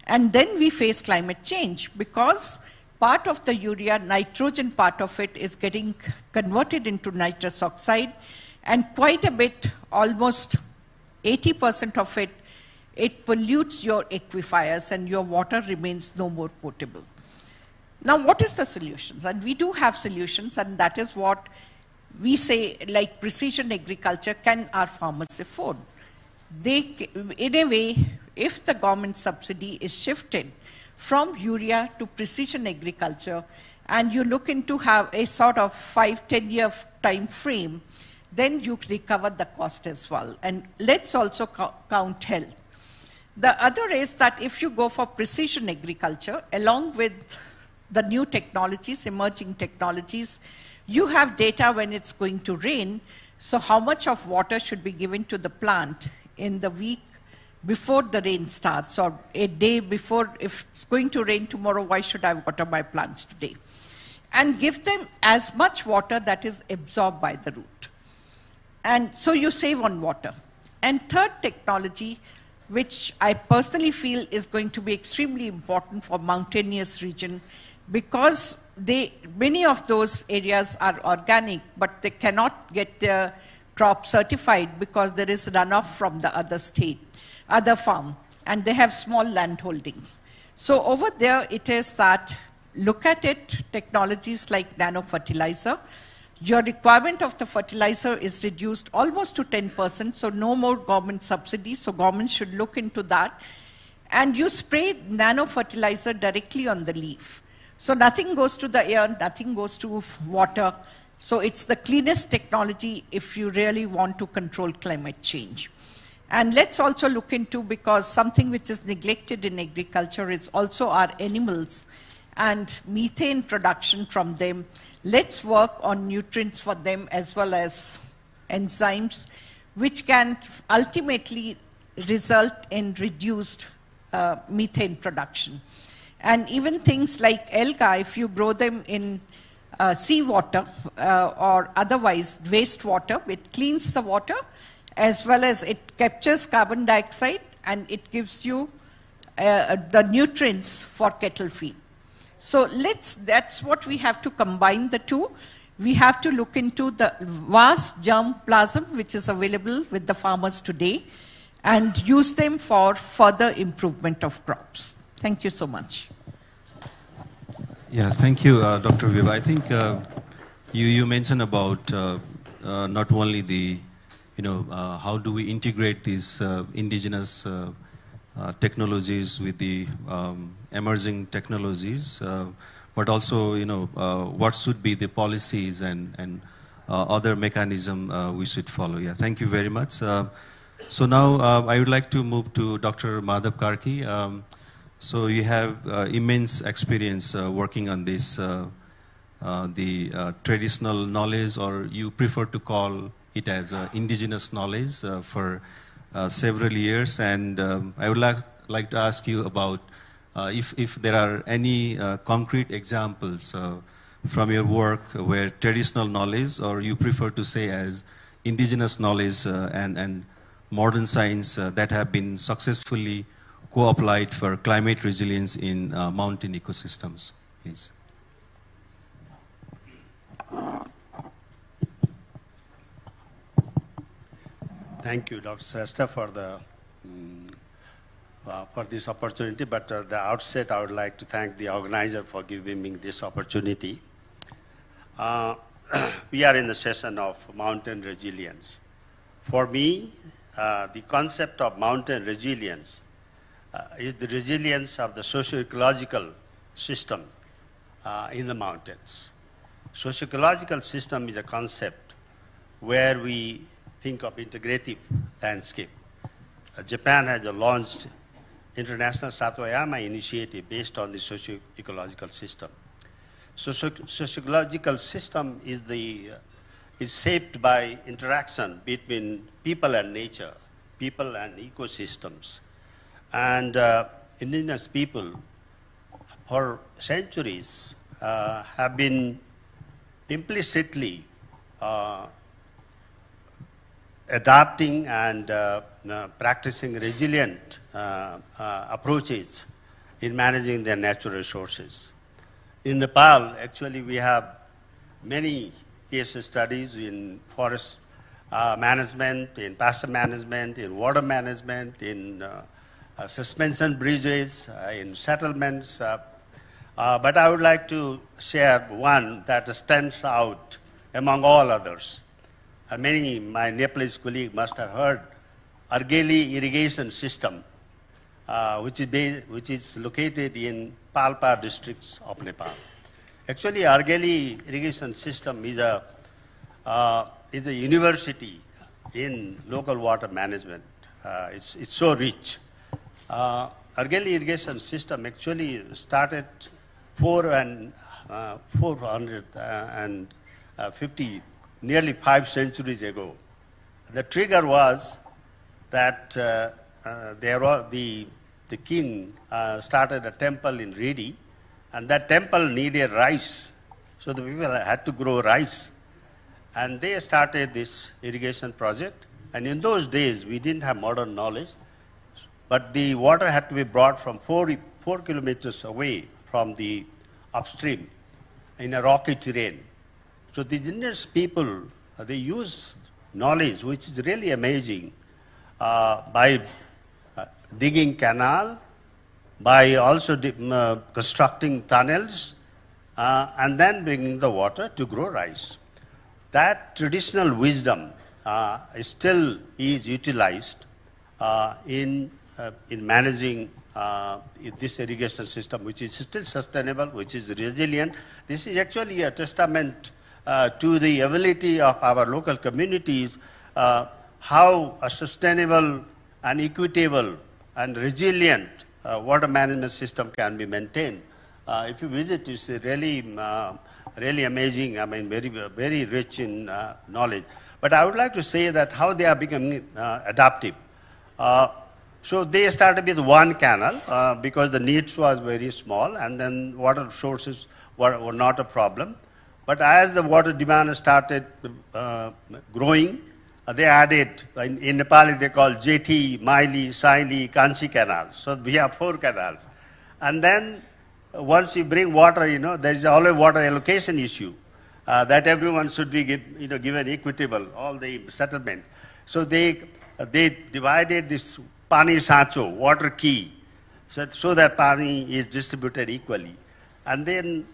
S3: And then we face climate change, because part of the urea, nitrogen part of it, is getting converted into nitrous oxide, and quite a bit, almost 80% of it, it pollutes your aquifers and your water remains no more potable. Now, what is the solutions? And we do have solutions, and that is what we say, like precision agriculture, can our farmers afford? They, in a way, if the government subsidy is shifted from urea to precision agriculture, and you look into have a sort of 5-10 year time frame, then you recover the cost as well. And let's also count health. The other is that if you go for precision agriculture, along with the new technologies, emerging technologies, you have data when it's going to rain, so how much of water should be given to the plant in the week before the rain starts, or a day before. If it's going to rain tomorrow, why should I water my plants today? And give them as much water that is absorbed by the root. And so you save on water. And third technology, which I personally feel is going to be extremely important for mountainous region, because many of those areas are organic, but they cannot get their crop certified because there is runoff from the other state, other farm, and they have small land holdings. So over there it is that, look at it, technologies like nano fertilizer. Your requirement of the fertilizer is reduced almost to 10%, so no more government subsidies, so government should look into that. And you spray nano fertilizer directly on the leaf. So nothing goes to the air, nothing goes to water. So it's the cleanest technology if you really want to control climate change. And let's also look into, because something which is neglected in agriculture is also our animals and methane production from them. Let's work on nutrients for them as well as enzymes, which can ultimately result in reduced methane production. And even things like algae, if you grow them in seawater or otherwise wastewater, it cleans the water as well as it captures carbon dioxide and it gives you the nutrients for cattle feed. So that's what we have to combine the two. We have to look into the vast germplasm which is available with the farmers today and use them for further improvement of crops. Thank you so much.
S13: Yeah, thank you, Dr. Viva. I think you mentioned about not only the, how do we integrate these indigenous technologies with the emerging technologies, but also, what should be the policies and other mechanism we should follow. Yeah, thank you very much. So now I would like to move to Dr. Madhav Karki. So you have immense experience working on this, the traditional knowledge, or you prefer to call it as indigenous knowledge for several years. And I would like to ask you about if there are any concrete examples from your work where traditional knowledge, or you prefer to say as indigenous knowledge and modern science that have been successfully co-applied for climate resilience in mountain ecosystems, please.
S16: Thank you, Dr. Shrestha, for this opportunity. But at the outset, I would like to thank the organizer for giving me this opportunity. We are in the session of mountain resilience. For me, the concept of mountain resilience is the resilience of the socio-ecological system in the mountains. Socio-ecological system is a concept where we think of integrative landscape. Japan has launched International Satoyama initiative based on the socio-ecological system. Socio-ecological system is shaped by interaction between people and nature, people and ecosystems. And indigenous people for centuries have been implicitly adapting and practicing resilient approaches in managing their natural resources. In Nepal, actually, we have many case studies in forest management, in pasture management, in water management, in suspension bridges, in settlements. But I would like to share one that stands out among all others. Many my Nepalese colleagues must have heard Argeli irrigation system, which is located in Palpa districts of Nepal. Actually, Argeli irrigation system is a university in local water management. It's so rich. Argeli irrigation system actually started 450, nearly 5 centuries ago. The trigger was that the king started a temple in Redi, and that temple needed rice. So the people had to grow rice. And they started this irrigation project. And in those days, we didn't have modern knowledge, but the water had to be brought from 4 kilometers away from the upstream in a rocky terrain. So the indigenous people, they use knowledge, which is really amazing, by digging canal, by also constructing tunnels, and then bringing the water to grow rice. That traditional wisdom still is utilized in managing this irrigation system, which is still sustainable, which is resilient. This is actually a testament to the ability of our local communities, how a sustainable and equitable and resilient water management system can be maintained. If you visit, it's really, really amazing. I mean, very rich in knowledge. But I would like to say that how they are becoming adaptive. So they started with one canal because the needs was very small, and then water sources were not a problem. But as the water demand started growing, they added, in Nepali they call Jeti, Maili, Saili, Kanchi canals. So we have 4 canals. And then once you bring water, there is always water allocation issue that everyone should be given equitable, all the settlement. So they divided this Pani Sancho, water key, so that Pani is distributed equally. And then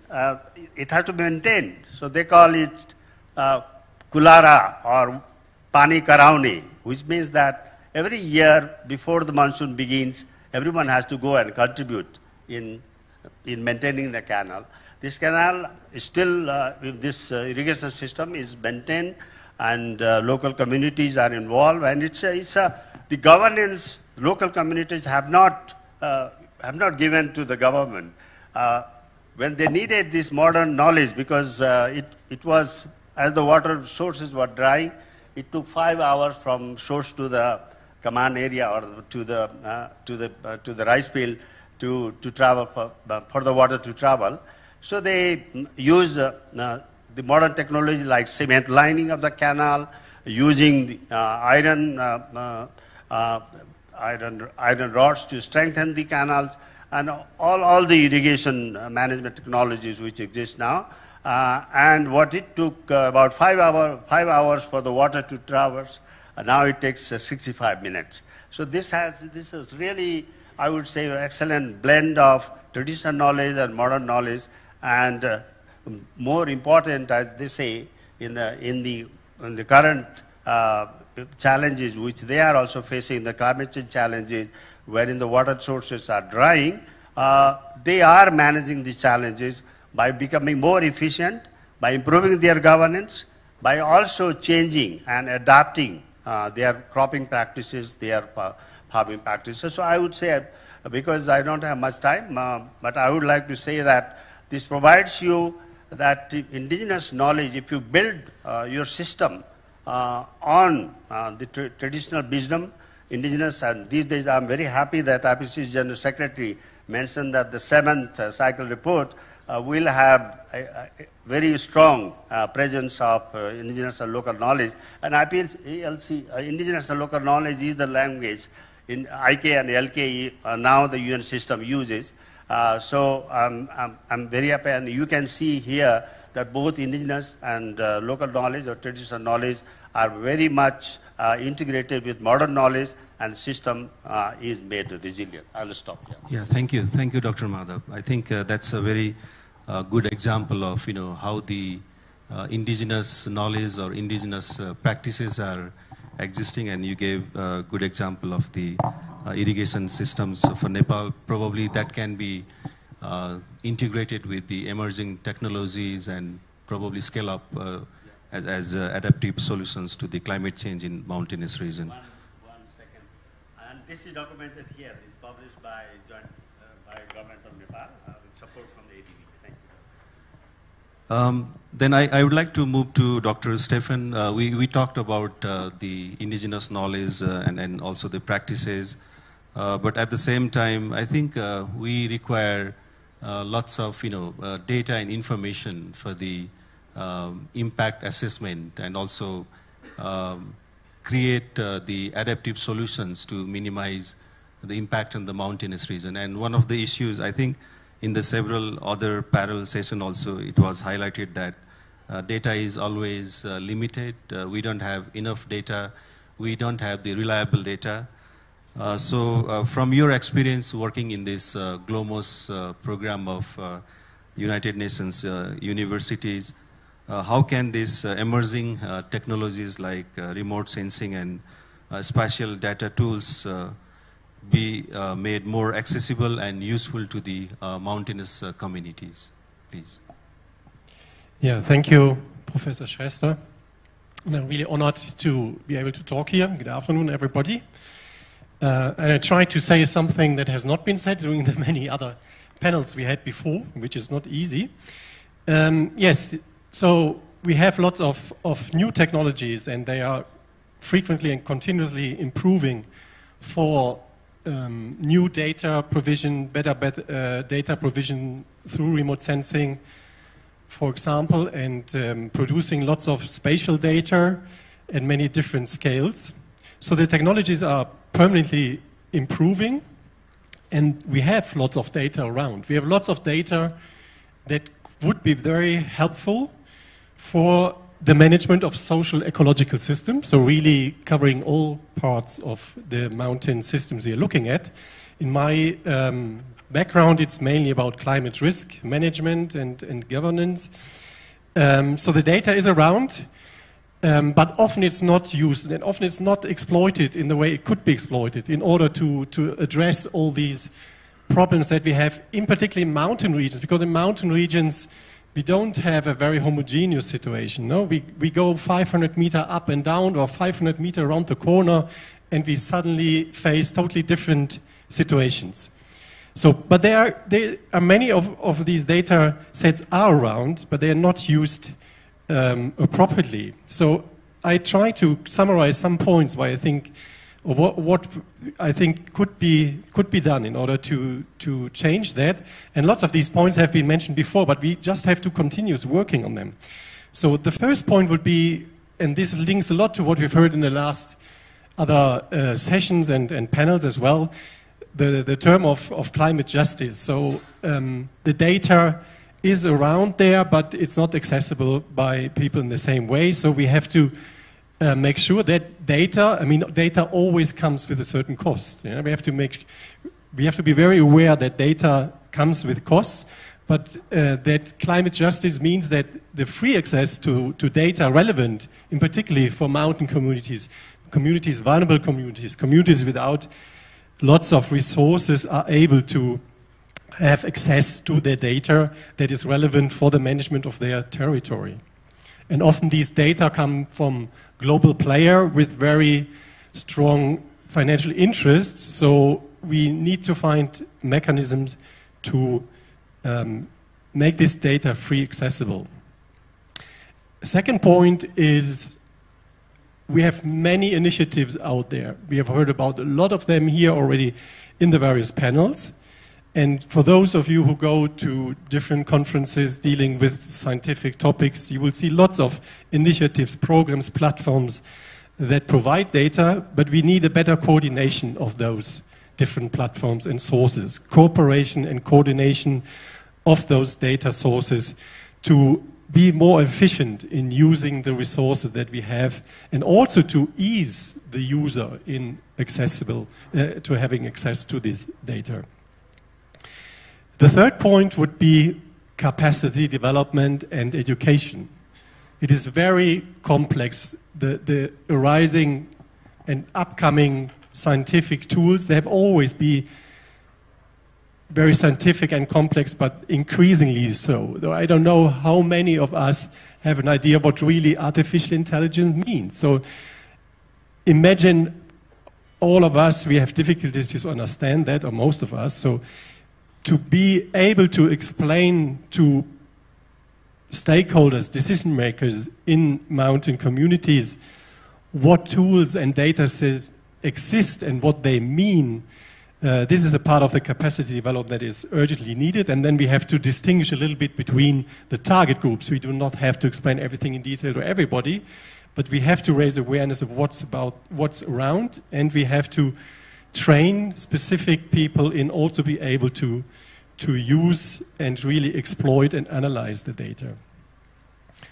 S16: it has to be maintained. So they call it Kulara or Pani Karaune, which means that every year before the monsoon begins, everyone has to go and contribute in maintaining the canal. This canal is still, this irrigation system is maintained, and local communities are involved, and the governance local communities have not given to the government. When they needed this modern knowledge, because it was, as the water sources were drying, it took 5 hours from source to the command area or to the rice field to travel for the water to travel. So they use the modern technology like cement lining of the canal, using the iron rods to strengthen the canals, and all the irrigation management technologies which exist now. And what it took about 5 hours for the water to traverse, now it takes 65 minutes. So this is really, I would say, an excellent blend of traditional knowledge and modern knowledge, and more important, as they say, in the current challenges which they are also facing, the climate change challenges, wherein the water sources are drying, they are managing these challenges by becoming more efficient, by improving their governance, by also changing and adapting their cropping practices, their farming practices. So I would say, because I don't have much time, but I would like to say that this provides you that indigenous knowledge. If you build your system on the traditional wisdom, indigenous, and these days I'm very happy that IPCC's General Secretary mentioned that the 7th cycle report will have a very strong presence of indigenous and local knowledge. And IPLC, indigenous and local knowledge is the language in IK and LK now the UN system uses. So I'm very happy, and you can see here that both indigenous and local knowledge or traditional knowledge are very much integrated with modern knowledge, and the system is made resilient. I'll stop here.
S13: Yeah, thank you, Dr. Madhav. I think that's a very good example of how the indigenous knowledge or indigenous practices are existing, and you gave a good example of the irrigation systems for Nepal. Probably that can be integrated with the emerging technologies and probably scale up as adaptive solutions to the climate change in mountainous region.
S16: One second. And this is documented here. It's published by government of Nepal with support from the ADB. Thank you.
S13: Then I would like to move to Dr. Stephen. We talked about the indigenous knowledge and also the practices, but at the same time, I think we require lots of data and information for the impact assessment, and also create the adaptive solutions to minimize the impact on the mountainous region. And one of the issues, I think, in the several other parallel sessions also, it was highlighted that data is always limited. We don't have enough data. We don't have the reliable data. So from your experience working in this GLOMOS program of United Nations universities, how can these emerging technologies like remote sensing and spatial data tools be made more accessible and useful to the mountainous communities, please?
S6: Yeah, thank you, Professor Shrestha. And I'm really honored to be able to talk here. Good afternoon, everybody. And I tried to say something that has not been said during the many other panels we had before, which is not easy. Yes, so we have lots of new technologies, and they are frequently and continuously improving for new data provision, better data provision through remote sensing, for example, and producing lots of spatial data at many different scales. So the technologies are permanently improving, and we have lots of data around. We have lots of data that would be very helpful for the management of social ecological systems, so really covering all parts of the mountain systems we are looking at. In my background, it's mainly about climate risk management and governance. So the data is around, but often it's not used, and often it's not exploited in the way it could be exploited in order to address all these problems that we have, in particular in mountain regions, because in mountain regions, we don't have a very homogeneous situation. No? We go 500 meters up and down, or 500 meters around the corner, and we suddenly face totally different situations. So, but there are many of these data sets are around, but they are not used appropriately. So I try to summarize some points why I think, or what I think could be done in order to change that. And lots of these points have been mentioned before, but we just have to continue working on them. So the first point would be, and this links a lot to what we've heard in the last other sessions and panels as well, the term of climate justice. So the data is around there, but it's not accessible by people in the same way. So we have to make sure that data always comes with a certain cost. Yeah? We have to be very aware that data comes with costs, but that climate justice means that the free access to data relevant, in particularly for mountain communities, vulnerable communities without lots of resources, are able to have access to the data that is relevant for the management of their territory. And often these data come from global players with very strong financial interests, so we need to find mechanisms to make this data free accessible. Second point is we have many initiatives out there. We have heard about a lot of them here already in the various panels. And for those of you who go to different conferences dealing with scientific topics, you will see lots of initiatives, programs, platforms that provide data, but we need a better coordination of those different platforms and sources. Cooperation and coordination of those data sources to be more efficient in using the resources that we have, and also to ease the user in to having access to this data. The third point would be capacity development and education. It is very complex. The arising and upcoming scientific tools, they have always been very scientific and complex, but increasingly so. Though I don't know how many of us have an idea what really artificial intelligence means. So imagine all of us, we have difficulties to understand that, or most of us. So to be able to explain to stakeholders, decision makers in mountain communities what tools and data sets exist and what they mean, this is a part of the capacity development that is urgently needed. And then we have to distinguish a little bit between the target groups. We do not have to explain everything in detail to everybody, but we have to raise awareness of what's around, and we have to train specific people in also be able to use and really exploit and analyze the data.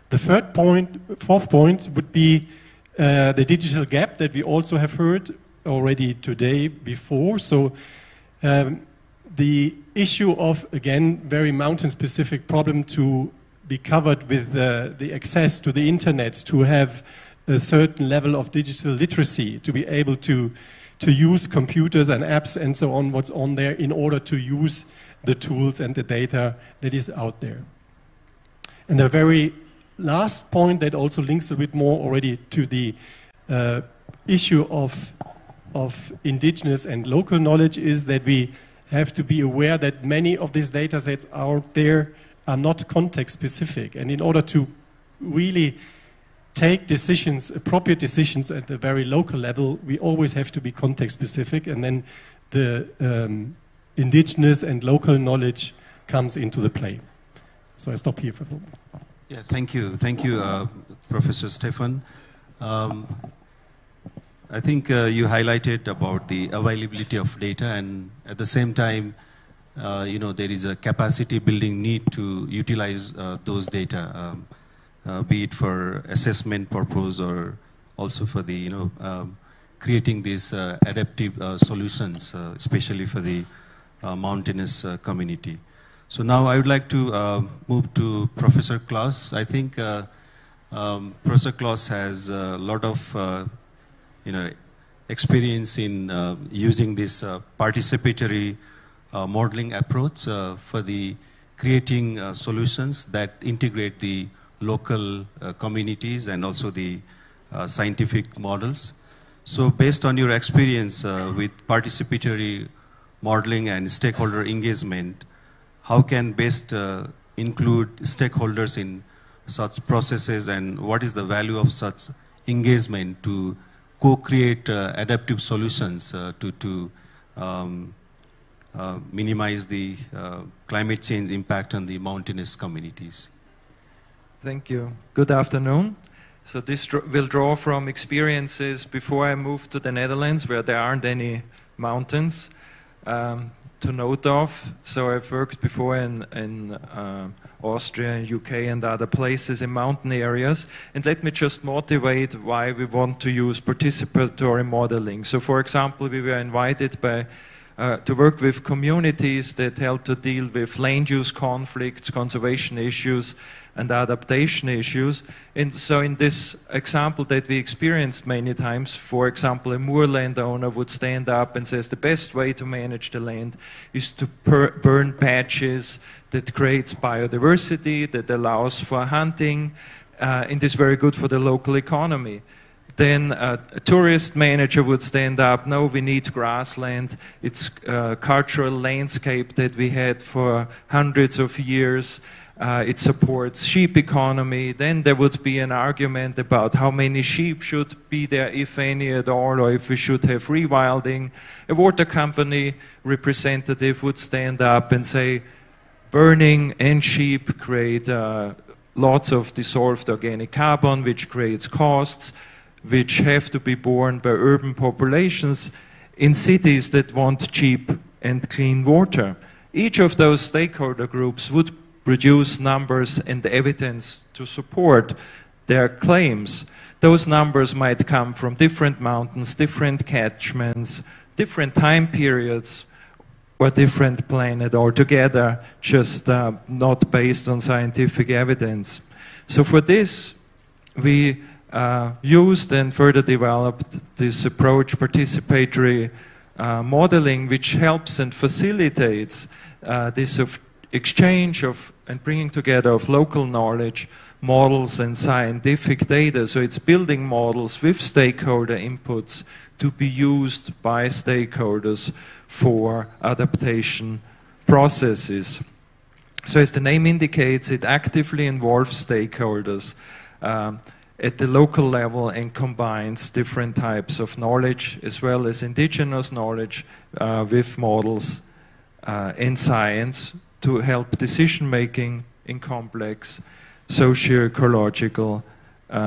S6: The fourth point would be the digital gap that we also have heard already today before. So the issue of, again, very mountain-specific problem to be covered with the access to the internet, to have a certain level of digital literacy, to be able to use computers and apps and so on, what's on there, in order to use the tools and the data that is out there. And the very last point that also links a bit more already to the issue of indigenous and local knowledge is that we have to be aware that many of these data sets out there are not context specific. And in order to really take decisions, appropriate decisions at the very local level, we always have to be context specific, and then the indigenous and local knowledge comes into the play. So I stop here for the moment.
S13: Yeah, thank you, Professor Stefan. I think you highlighted about the availability of data, and at the same time, there is a capacity building need to utilize those data, be it for assessment purpose or also for the creating these adaptive solutions, especially for the mountainous community. So now I would like to move to Professor Klaus. I think Professor Klaus has a lot of experience in using this participatory modeling approach for the creating solutions that integrate the local communities and also the scientific models. So based on your experience with participatory modeling and stakeholder engagement, how can best include stakeholders in such processes, and what is the value of such engagement to co-create adaptive solutions to minimize the climate change impact on the mountainous communities?
S17: Thank you. Good afternoon. So this will draw from experiences before I moved to the Netherlands, where there aren't any mountains to note of. So I've worked before in Austria, UK, and other places in mountain areas. And let me just motivate why we want to use participatory modeling. So for example, we were invited to work with communities that help to deal with land use conflicts, conservation issues, and adaptation issues. And so in this example that we experienced many times, for example, a moorland owner would stand up and says the best way to manage the land is to burn patches that creates biodiversity, that allows for hunting, and is very good for the local economy. Then a tourist manager would stand up, no, we need grassland. It's a cultural landscape that we had for hundreds of years. It supports sheep economy. Then there would be an argument about how many sheep should be there, if any at all, or if we should have rewilding. A water company representative would stand up and say, burning and sheep create lots of dissolved organic carbon, which creates costs, which have to be borne by urban populations. in cities that want cheap and clean water. Each of those stakeholder groups would produce numbers and evidence to support their claims. Those numbers might come from different mountains, different catchments, different time periods, or different planet altogether, just not based on scientific evidence. So for this, we used and further developed this approach, participatory modeling, which helps and facilitates this exchange of and bringing together of local knowledge, models and scientific data. So it's building models with stakeholder inputs to be used by stakeholders for adaptation processes. So as the name indicates, it actively involves stakeholders at the local level and combines different types of knowledge as well as indigenous knowledge with models and science to help decision-making in complex socio-ecological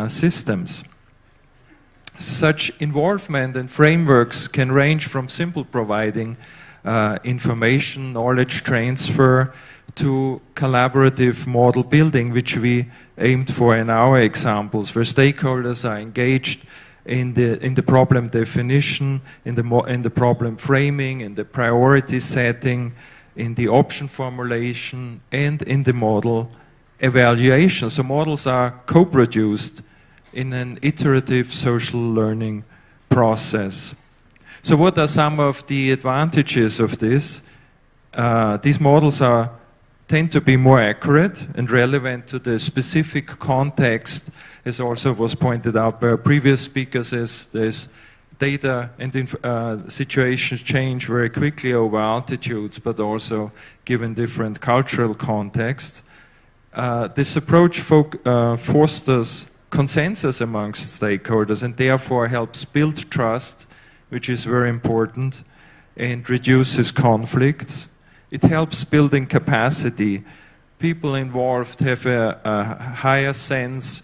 S17: systems. Such involvement and frameworks can range from simple providing information, knowledge transfer, to collaborative model building, which we aimed for in our examples, where stakeholders are engaged in the problem definition, in the problem framing, in the priority setting, in the option formulation, and in the model evaluation. So models are co-produced in an iterative social learning process. So what are some of the advantages of this? These models tend to be more accurate and relevant to the specific context, as also was pointed out by previous speakers, as there's data and situations change very quickly over altitudes, but also given different cultural contexts. This approach fosters consensus amongst stakeholders and therefore helps build trust, which is very important, and reduces conflicts. It helps building capacity. People involved have a higher sense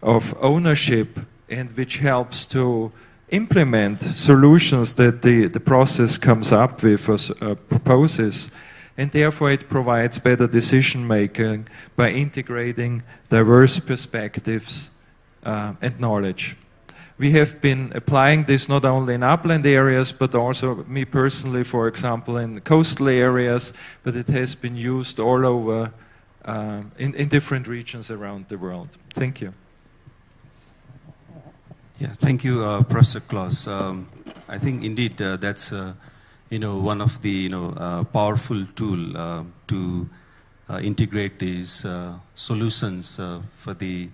S17: of ownership, and which helps to implement solutions that the process comes up with or proposes. And therefore it provides better decision making by integrating diverse perspectives and knowledge. We have been applying this not only in upland areas, but also me personally, for example, in coastal areas, but it has been used all over in different regions around the world. Thank you.
S13: Yeah, thank you, Professor Klaus. I think indeed that's one of the powerful tool to integrate these solutions for the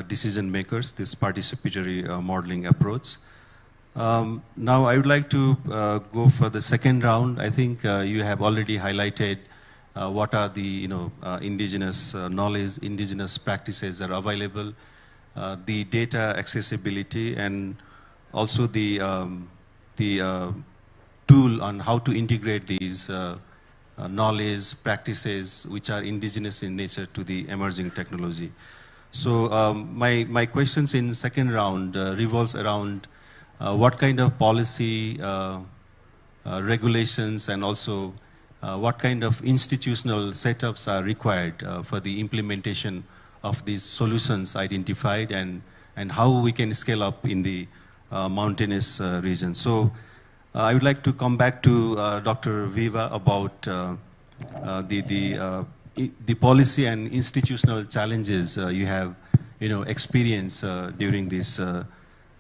S13: decision makers, this participatory modeling approach. Now I would like to go for the second round. I think you have already highlighted what are the indigenous knowledge, indigenous practices that are available, the data accessibility, and also the tool on how to integrate these knowledge practices which are indigenous in nature to the emerging technology. So my questions in second round revolves around what kind of policy, regulations, and also what kind of institutional setups are required for the implementation of these solutions identified, and how we can scale up in the mountainous region. So I would like to come back to Dr. Viva about the policy and institutional challenges you have experienced during this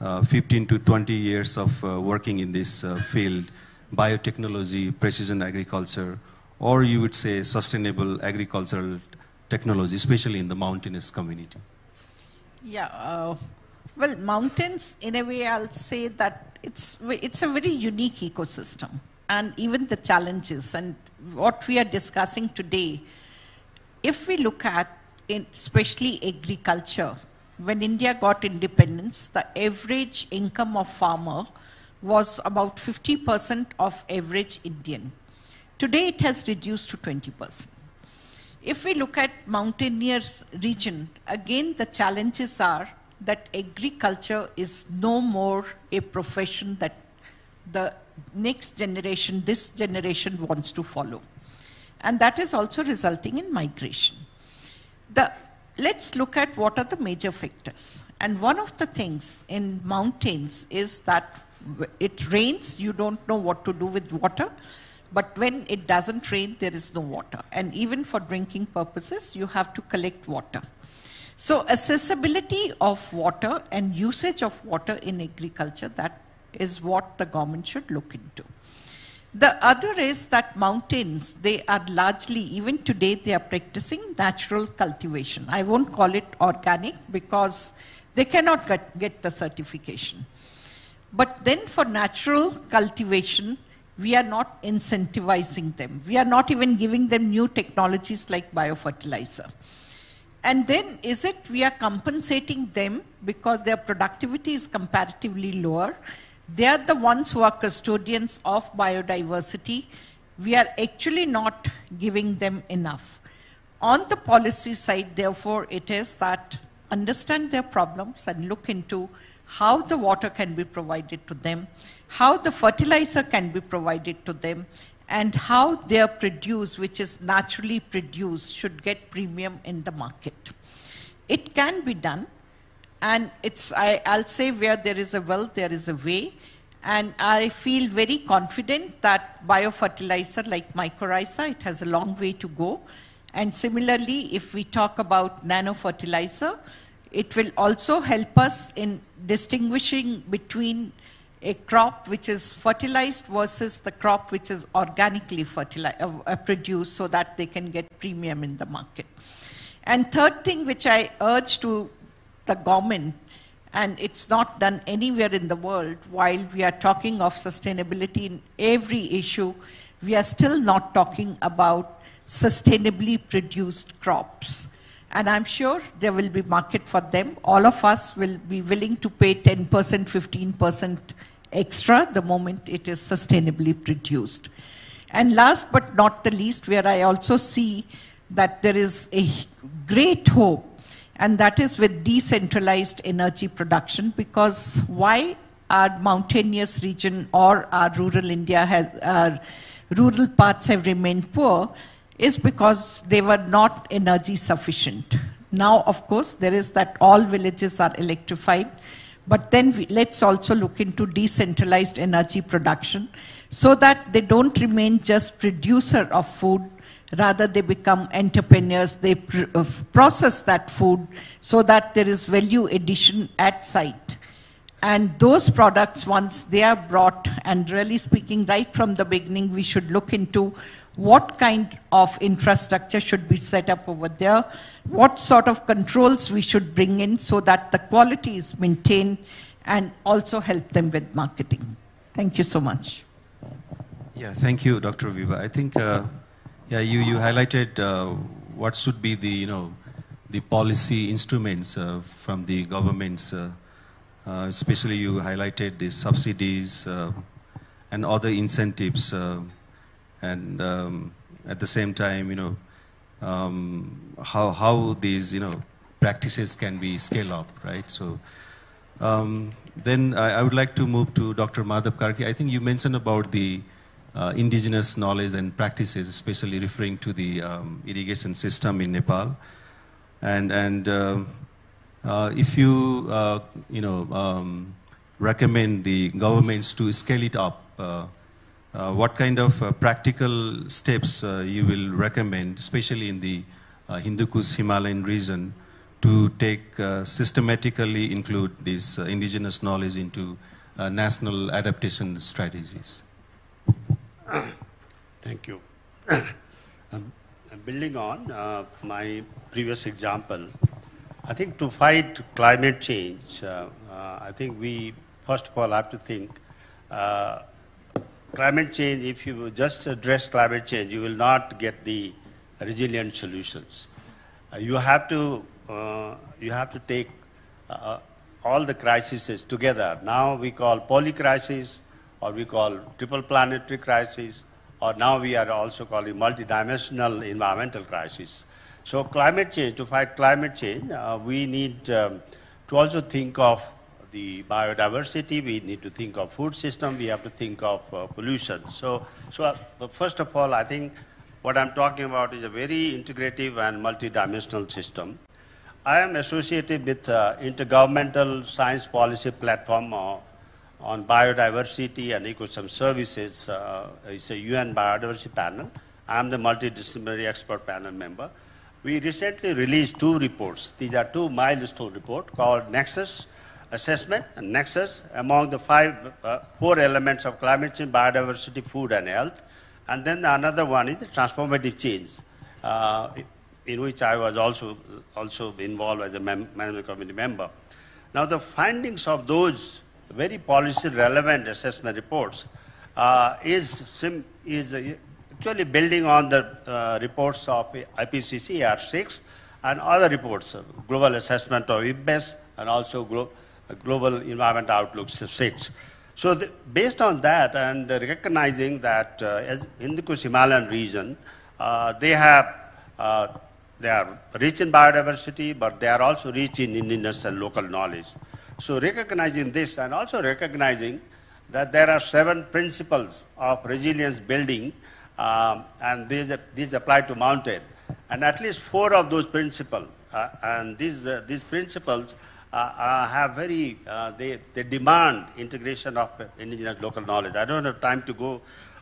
S13: 15 to 20 years of working in this field, biotechnology, precision agriculture, or you would say sustainable agricultural technology, especially in the mountainous community.
S3: Yeah, well, mountains, in a way, I'll say that it's a very unique ecosystem, and even the challenges and what we are discussing today, if we look at, especially agriculture, when India got independence, the average income of farmer was about 50% of average Indian. Today it has reduced to 20%. If we look at mountainous region, again the challenges are that agriculture is no more a profession that the next generation, this generation wants to follow. And that is also resulting in migration. Let's look at what are the major factors. And one of the things in mountains is that it rains, you don't know what to do with water, but when it doesn't rain, there is no water. And even for drinking purposes, you have to collect water. So accessibility of water and usage of water in agriculture, that is what the government should look into. The other is that mountains, they are largely, even today, they are practicing natural cultivation. I won't call it organic because they cannot get the certification. But then for natural cultivation, we are not incentivizing them. We are not even giving them new technologies like biofertilizer. And then is it we are compensating them because their productivity is comparatively lower? They are the ones who are custodians of biodiversity. We are actually not giving them enough. On the policy side, therefore, it is that understand their problems and look into how the water can be provided to them, how the fertilizer can be provided to them, and how their produce, which is naturally produced, should get premium in the market. It can be done, and I'll say where there is a will, there is a way, and I feel very confident that biofertilizer like mycorrhiza, it has a long way to go. And similarly, if we talk about nanofertilizer, it will also help us in distinguishing between a crop which is fertilized versus the crop which is organically produced so that they can get premium in the market. And third thing which I urge to the government, and it's not done anywhere in the world, while we are talking of sustainability in every issue, we are still not talking about sustainably produced crops. And I'm sure there will be market for them. All of us will be willing to pay 10%, 15% extra the moment it is sustainably produced. And last but not the least, where I also see that there is a great hope, and that is with decentralized energy production, because why our mountainous region or our rural India our rural parts have remained poor is because they were not energy sufficient. Now, of course, there is that all villages are electrified, but then let's also look into decentralized energy production so that they don't remain just producer of food, rather they become entrepreneurs, they process that food so that there is value addition at site. And those products, once they are brought, and really speaking right from the beginning, we should look into what kind of infrastructure should be set up over there, what sort of controls we should bring in so that the quality is maintained, and also help them with marketing. Thank you so much.
S13: Yeah, thank you, Dr. Viva. I think, yeah, you highlighted what should be the, the policy instruments from the governments. Especially you highlighted the subsidies and other incentives. And at the same time, how these, practices can be scaled up, right? So then I would like to move to Dr. Madhav Karki. I think you mentioned about the indigenous knowledge and practices, especially referring to the irrigation system in Nepal. And if you, recommend the governments to scale it up, what kind of practical steps you will recommend, especially in the Hindu Kush Himalayan region, to take systematically include this indigenous knowledge into national adaptation strategies?
S16: Thank you. Building on my previous example, I think to fight climate change, I think we first of all have to think climate change, if you just address climate change, you will not get the resilient solutions. You have to take all the crises together. Now we call polycrisis, or we call triple planetary crisis, or now we are also calling multidimensional environmental crisis. So climate change, to fight climate change, we need to also think of the biodiversity, we need to think of food system, we have to think of pollution. So first of all, I think what I'm talking about is a very integrative and multidimensional system. I am associated with Intergovernmental Science Policy Platform on Biodiversity and Ecosystem Services. It's a UN Biodiversity Panel. I am the multidisciplinary expert panel member. We recently released 2 reports. These are 2 milestone reports called Nexus Assessment and Nexus among the 4 elements of climate change, biodiversity, food, and health. And then another one is the transformative change, in which I was also involved as a management committee member. Now, the findings of those very policy-relevant assessment reports is actually building on the reports of IPCC R6 and other reports, Global Assessment of IPBES and also Global Environment Outlook 6. So based on that and recognizing that as in the Himalayan region, they are rich in biodiversity, but they are also rich in indigenous and local knowledge. So recognizing this and also recognizing that there are 7 principles of resilience building, and these apply to mountain. And at least 4 of those principles, and these principles have very, they demand integration of indigenous local knowledge. I don't have time to go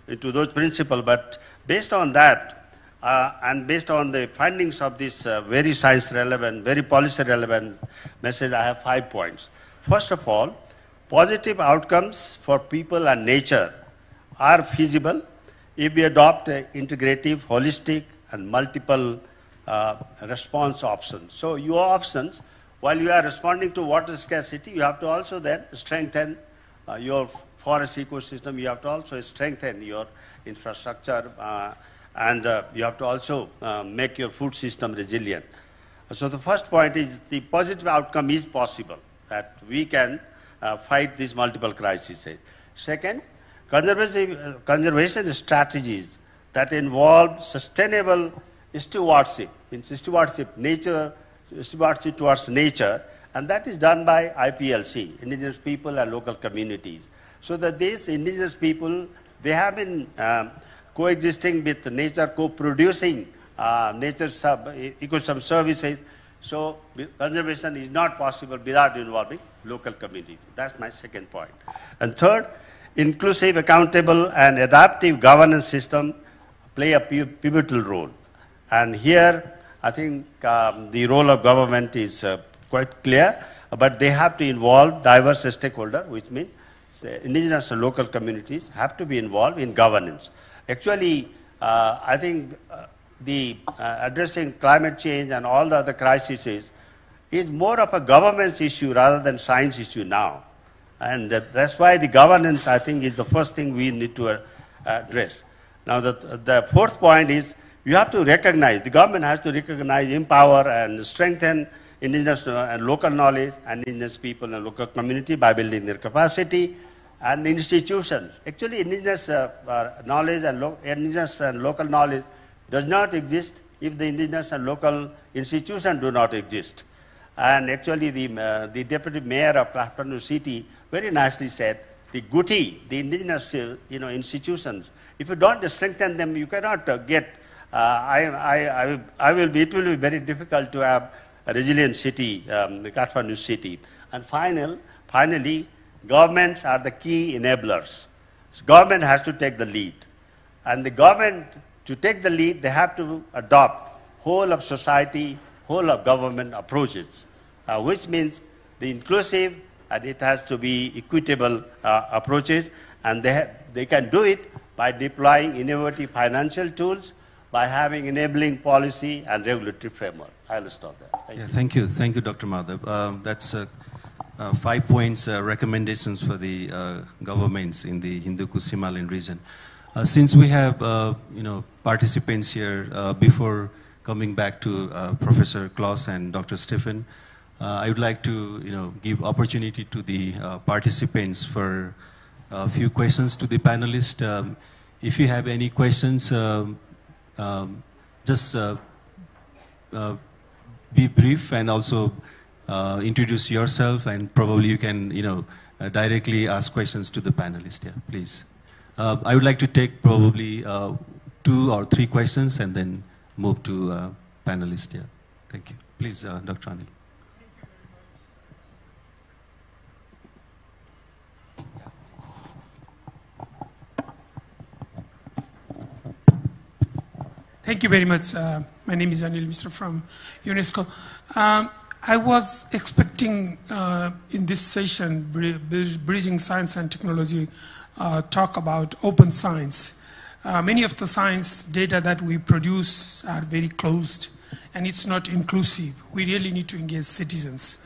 S16: into those principles, but based on that, and based on the findings of this very science-relevant, very policy-relevant message, I have 5 points. First of all, positive outcomes for people and nature are feasible if we adopt integrative, holistic, and multiple response options. So your options, while you are responding to water scarcity, you have to also then strengthen your forest ecosystem, you have to also strengthen your infrastructure, and you have to also make your food system resilient. So the first point is the positive outcome is possible, that we can fight these multiple crises. Second, conservation strategies that involve sustainable stewardship, stewardship towards nature, and that is done by IPLC, indigenous people and local communities. So that these indigenous people, they have been coexisting with nature, co-producing nature ecosystem services. So conservation is not possible without involving local communities. That's my second point. And third, inclusive, accountable, and adaptive governance system play a pivotal role. And here, I think the role of government is quite clear, but they have to involve diverse stakeholders, which means indigenous and local communities have to be involved in governance. Actually, I think the addressing climate change and all the other crises is more of a governance issue rather than science issue now. And that's why the governance, I think, is the first thing we need to address. Now, the fourth point is you have to recognize, the government has to recognize, empower, and strengthen indigenous and local knowledge and indigenous people and local community by building their capacity and the institutions. Actually, indigenous knowledge and indigenous and local knowledge does not exist if the indigenous and local institutions do not exist. And actually, the deputy mayor of Kathmandu city very nicely said, the Guti, the indigenous institutions, if you don't strengthen them, you cannot get. It will be very difficult to have a resilient city, the Kathmandu city. And finally, governments are the key enablers. So government has to take the lead. And the government, to take the lead, they have to adopt whole of society, whole of government approaches, which means the inclusive, and it has to be equitable approaches, and they can do it by deploying innovative financial tools, by having enabling policy and regulatory framework. I'll stop there.
S13: Thank you. Thank you, Dr. Madhav. That's 5 points recommendations for the governments in the Hindu-Kush Himalayan region. Since we have participants here, before coming back to Professor Klaus and Dr. Stephen, I would like to give opportunity to the participants for a few questions to the panelists. If you have any questions, just be brief and also introduce yourself, and probably you can, directly ask questions to the panelists. Yeah, please. I would like to take probably 2 or 3 questions and then move to panelists. Yeah, thank you. Please, Dr. Anil.
S18: Thank you very much. My name is Anil Mishra from UNESCO. I was expecting in this session, Bridging Science and Technology, talk about open science. Many of the science data that we produce are very closed, and it's not inclusive. We really need to engage citizens.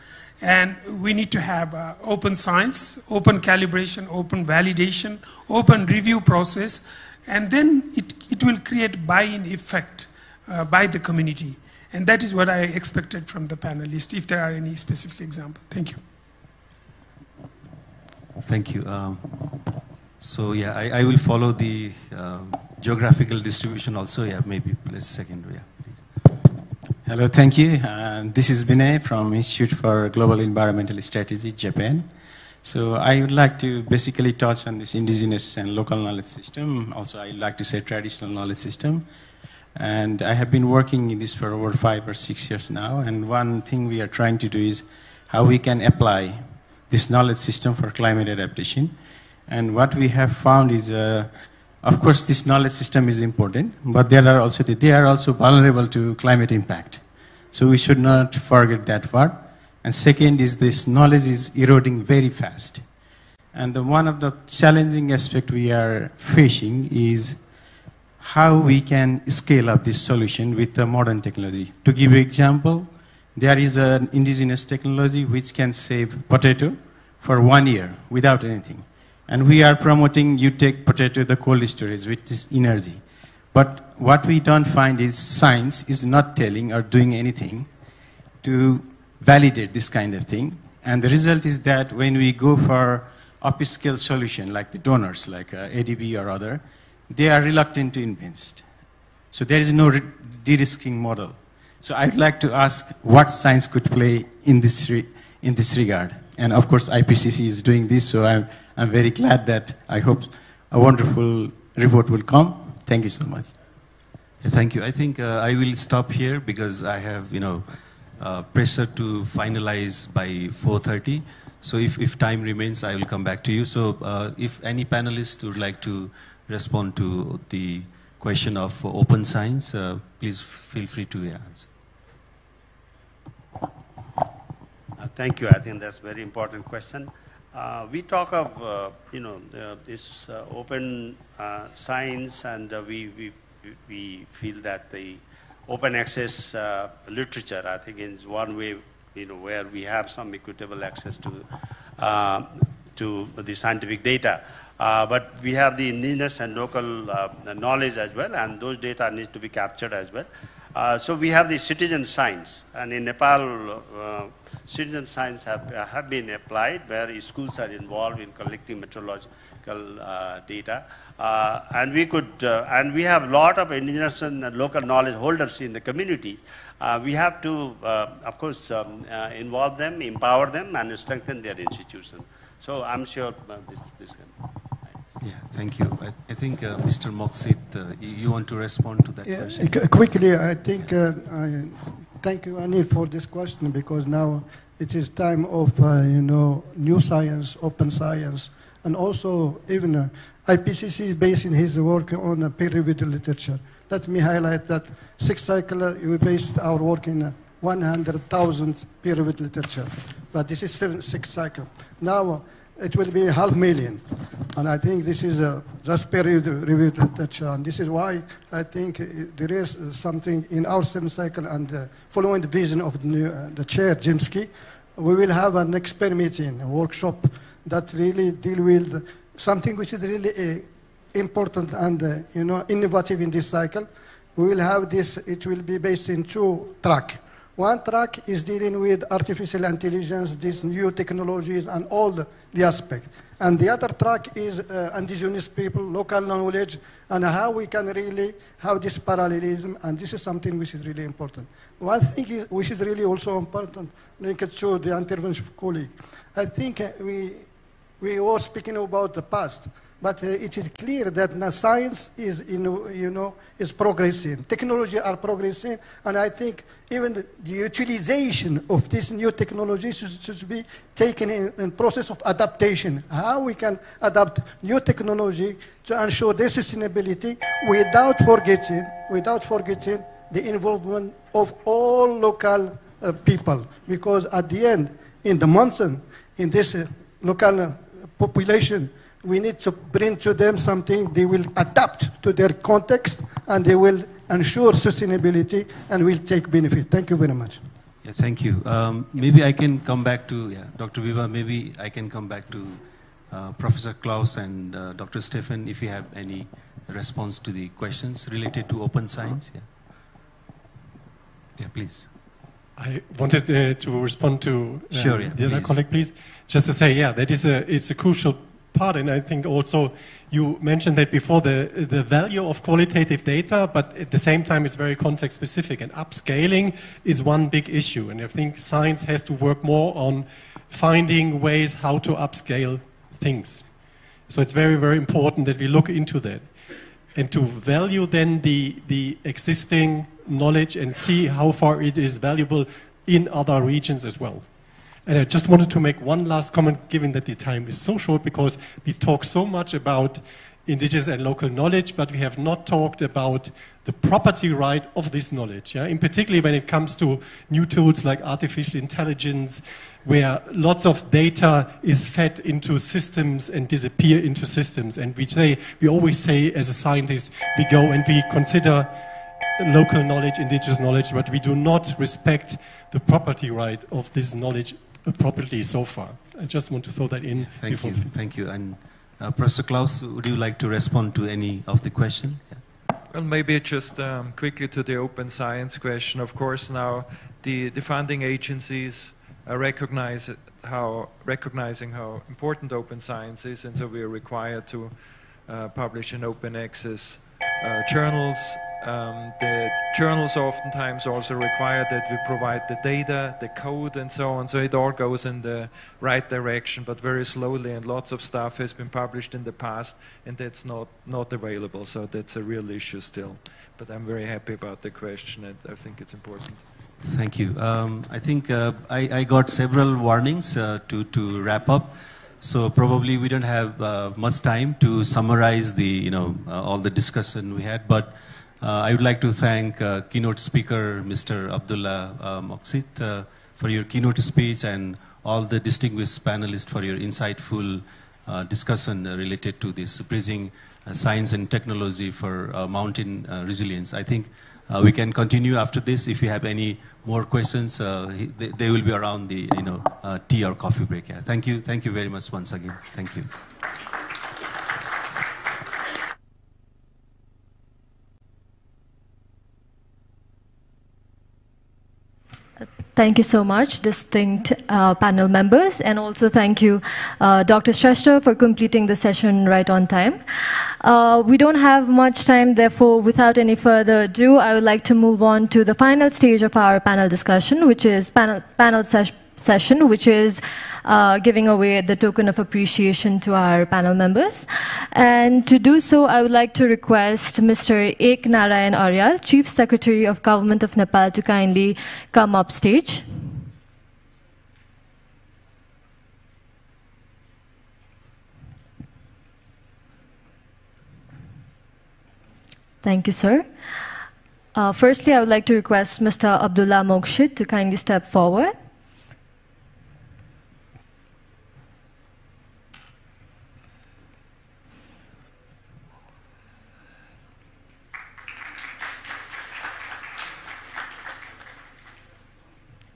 S18: And we need to have open science, open calibration, open validation, open review process, and then it will create buy-in effect by the community. And that is what I expected from the panelists, if there are any specific examples. Thank you.
S13: Thank you. So yeah, I will follow the geographical distribution also. Yeah, maybe let's second. Yeah, please.
S20: Hello, thank you. This is Binay from Institute for Global Environmental Strategy, Japan. So I would like to basically touch on this indigenous and local knowledge system. Also, I would like to say traditional knowledge system. And I have been working in this for over 5 or 6 years now. And one thing we are trying to do is how we can apply this knowledge system for climate adaptation. And what we have found is, of course, this knowledge system is important, but they are also vulnerable to climate impact. So we should not forget that part. And second is this knowledge is eroding very fast. And one of the challenging aspects we are facing is how we can scale up this solution with the modern technology. To give you an example, there is an indigenous technology which can save potato for 1 year without anything. And we are promoting you take potato, the cold storage, which is energy. But what we don't find is science is not telling or doing anything to validate this kind of thing. And the result is that when we go for upscale solution, like the donors, like ADB or other, they are reluctant to invest. So there is no de-risking model. So I'd like to ask what science could play in this regard. And of course, IPCC is doing this, so I'm very glad that I hope a wonderful report will come. Thank you so much.
S13: Thank you. I think I will stop here because I have, pressure to finalize by 4:30. So if time remains, I will come back to you. So if any panelists would like to respond to the question of open science, please feel free to answer.
S16: Thank you. I think that's a very important question. We talk of, this open science, and we feel that the open access literature, I think, is one way, where we have some equitable access to the scientific data. But we have the indigenous and local knowledge as well, and those data need to be captured as well. So we have the citizen science, and in Nepal, citizen science have been applied, where schools are involved in collecting meteorological data, and we have a lot of indigenous and local knowledge holders in the communities. We have to, of course, involve them, empower them, and strengthen their institutions. So I'm sure this can.
S13: Yeah, thank you. I think Mr. Moksit, you want to respond to that question?
S12: Quickly, I think, thank you, Anil, for this question, because now it is time of, new science, open science, and also even IPCC is basing his work on peer-reviewed literature. Let me highlight that 6 cycle, we based our work in 100,000 peer-reviewed literature, but this is 6 cycle. Now, it will be 500,000. And I think this is just peer-reviewed literature. And this is why I think there is something in our 7th cycle, and following the vision of the chair, Jimsky, we will have an expert meeting, a workshop that really deal with something which is really important and innovative in this cycle. We will have this, it will be based in 2 tracks. One track is dealing with artificial intelligence, these new technologies, and all the aspects. And the other track is indigenous people, local knowledge, and how we can really have this parallelism, and this is something which is really important. One thing which is really also important, linked to the intervention of colleague, I think we were speaking about the past, but it is clear that now science is, is progressing. Technology are progressing, and I think even the utilization of this new technology should be taken in process of adaptation. How we can adapt new technology to ensure their sustainability without forgetting the involvement of all local people. Because at the end, in the mountain, in this local population, we need to bring to them something they will adapt to their context, and they will ensure sustainability and will take benefit. Thank you very much.
S13: Yeah, thank you. Maybe I can come back to Dr. Viva. Maybe I can come back to Professor Klaus and Dr. Stefan if you have any response to the questions related to open science. Yeah, please.
S6: I wanted to respond to
S13: sure,
S6: the other colleague, please. Just to say, that it's a crucial part, and I think also you mentioned that before, the value of qualitative data, but at the same time it's very context specific, and upscaling is one big issue, and I think science has to work more on finding ways how to upscale things. So it's very, very important that we look into that and to value then the existing knowledge and see how far it is valuable in other regions as well. And I just wanted to make one last comment, given that the time is so short, because we talk so much about indigenous and local knowledge, but we have not talked about the property right of this knowledge. In particular, when it comes to new tools like artificial intelligence, where lots of data is fed into systems and disappear into systems. And we always say, as a scientist, we go and we consider local knowledge, indigenous knowledge, but we do not respect the property right of this knowledge appropriately so far. I just want to throw that in.
S13: Thank you. And Professor Klaus, would you like to respond to any of the question?
S17: Well, maybe just quickly to the open science question. Of course, now the funding agencies are recognizing how important open science is, and so we are required to publish in open access journals. The journals oftentimes also require that we provide the data, the code, and so on. So it all goes in the right direction, but very slowly, and lots of stuff has been published in the past, and that's not available. So that's a real issue still. But I'm very happy about the question, and I think it's important.
S13: Thank you. I think I got several warnings to wrap up. So probably we don't have much time to summarize the all the discussion we had, but I would like to thank keynote speaker Mr. Abdullah Moqsit for your keynote speech, and all the distinguished panelists for your insightful discussion related to this bridging science and technology for mountain resilience. I think we can continue after this. If you have any more questions, they will be around the tea or coffee break. Yeah. Thank you very much once again. Thank you.
S19: Thank you so much, distinct panel members, and also thank you, Dr. Shrestha, for completing the session right on time. We don't have much time, therefore, without any further ado, I would like to move on to the final stage of our panel discussion, which is panel session, which is giving away the token of appreciation to our panel members. And to do so, I would like to request Mr. Ek Narayan Aryal, Chief Secretary of Government of Nepal, to kindly come up stage. Thank you, sir. Firstly, I would like to request Mr. Abdullah Moqsit to kindly step forward.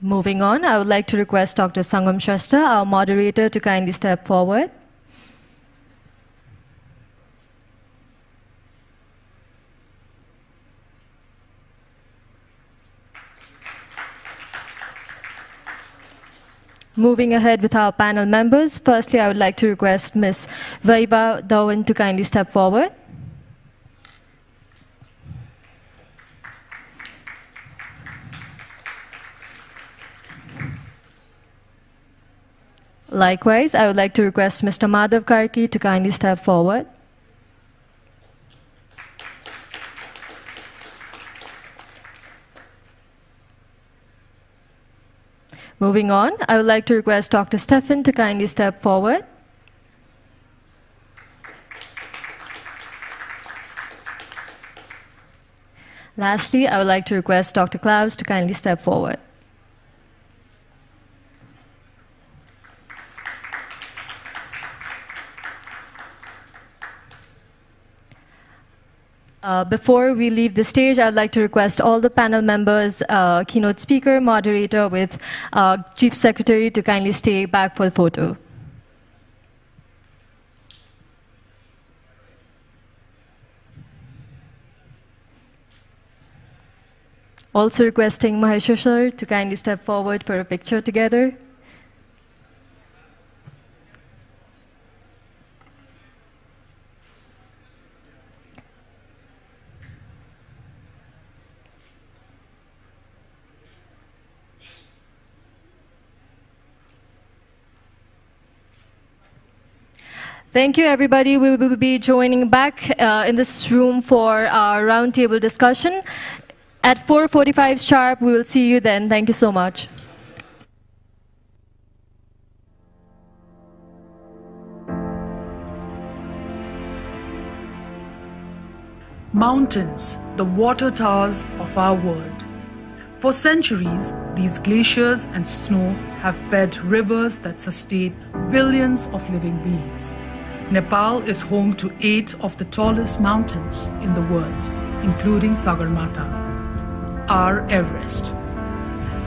S19: Moving on, I would like to request Dr. Sangam Shrestha, our moderator, to kindly step forward. Moving ahead with our panel members, firstly, I would like to request Ms. Vaiva Dhawan to kindly step forward. Likewise, I would like to request Mr. Madhav Karki to kindly step forward. Moving on, I would like to request Dr. Stefan to kindly step forward. Lastly, I would like to request Dr. Klaus to kindly step forward. Before we leave the stage, I would like to request all the panel members, keynote speaker, moderator with Chief Secretary to kindly stay back for the photo. Also requesting Maheshwar sir to kindly step forward for a picture together. Thank you, everybody. We will be joining back in this room for our roundtable discussion. At 4:45 sharp, we will see you then. Thank you so much.
S4: Mountains, the water towers of our world. For centuries, these glaciers and snow have fed rivers that sustain billions of living beings. Nepal is home to 8 of the tallest mountains in the world, including Sagarmatha, our Everest.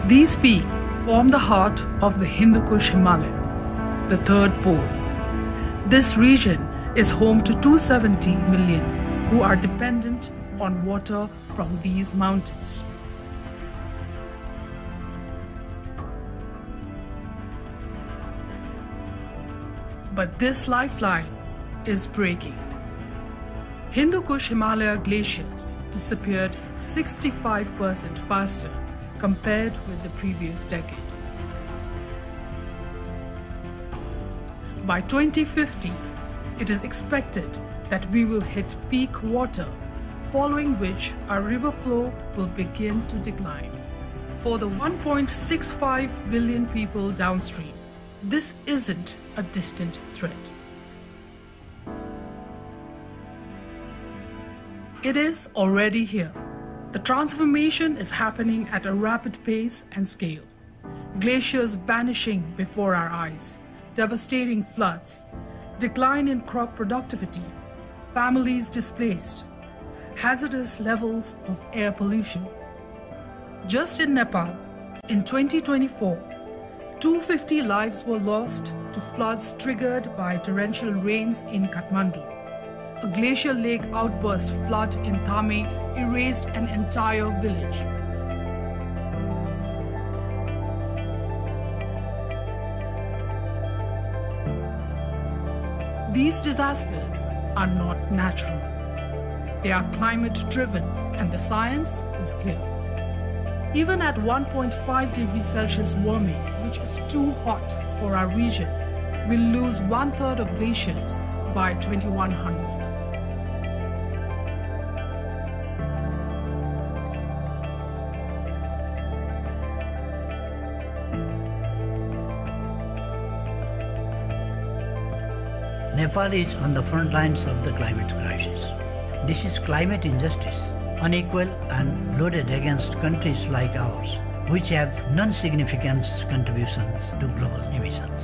S4: These peaks form the heart of the Hindu Kush Himalaya, the third pole. This region is home to 270 million who are dependent on water from these mountains. But this lifeline is breaking. Hindu Kush Himalaya glaciers disappeared 65% faster compared with the previous decade. By 2050, it is expected that we will hit peak water, following which our river flow will begin to decline. For the 1.65 billion people downstream, this isn't a distant threat. It is already here. The transformation is happening at a rapid pace and scale. Glaciers vanishing before our eyes, devastating floods, decline in crop productivity, families displaced, hazardous levels of air pollution. Just in Nepal, in 2024, 250 lives were lost to floods triggered by torrential rains in Kathmandu. A glacial lake outburst flood in Thame erased an entire village. These disasters are not natural. They are climate-driven, and the science is clear. Even at 1.5 degrees Celsius warming, which is too hot for our region, we'll lose 1/3 of glaciers by 2100.
S21: Nepal is on the front lines of the climate crisis. This is climate injustice, unequal and loaded against countries like ours, which have non-significant contributions to global emissions.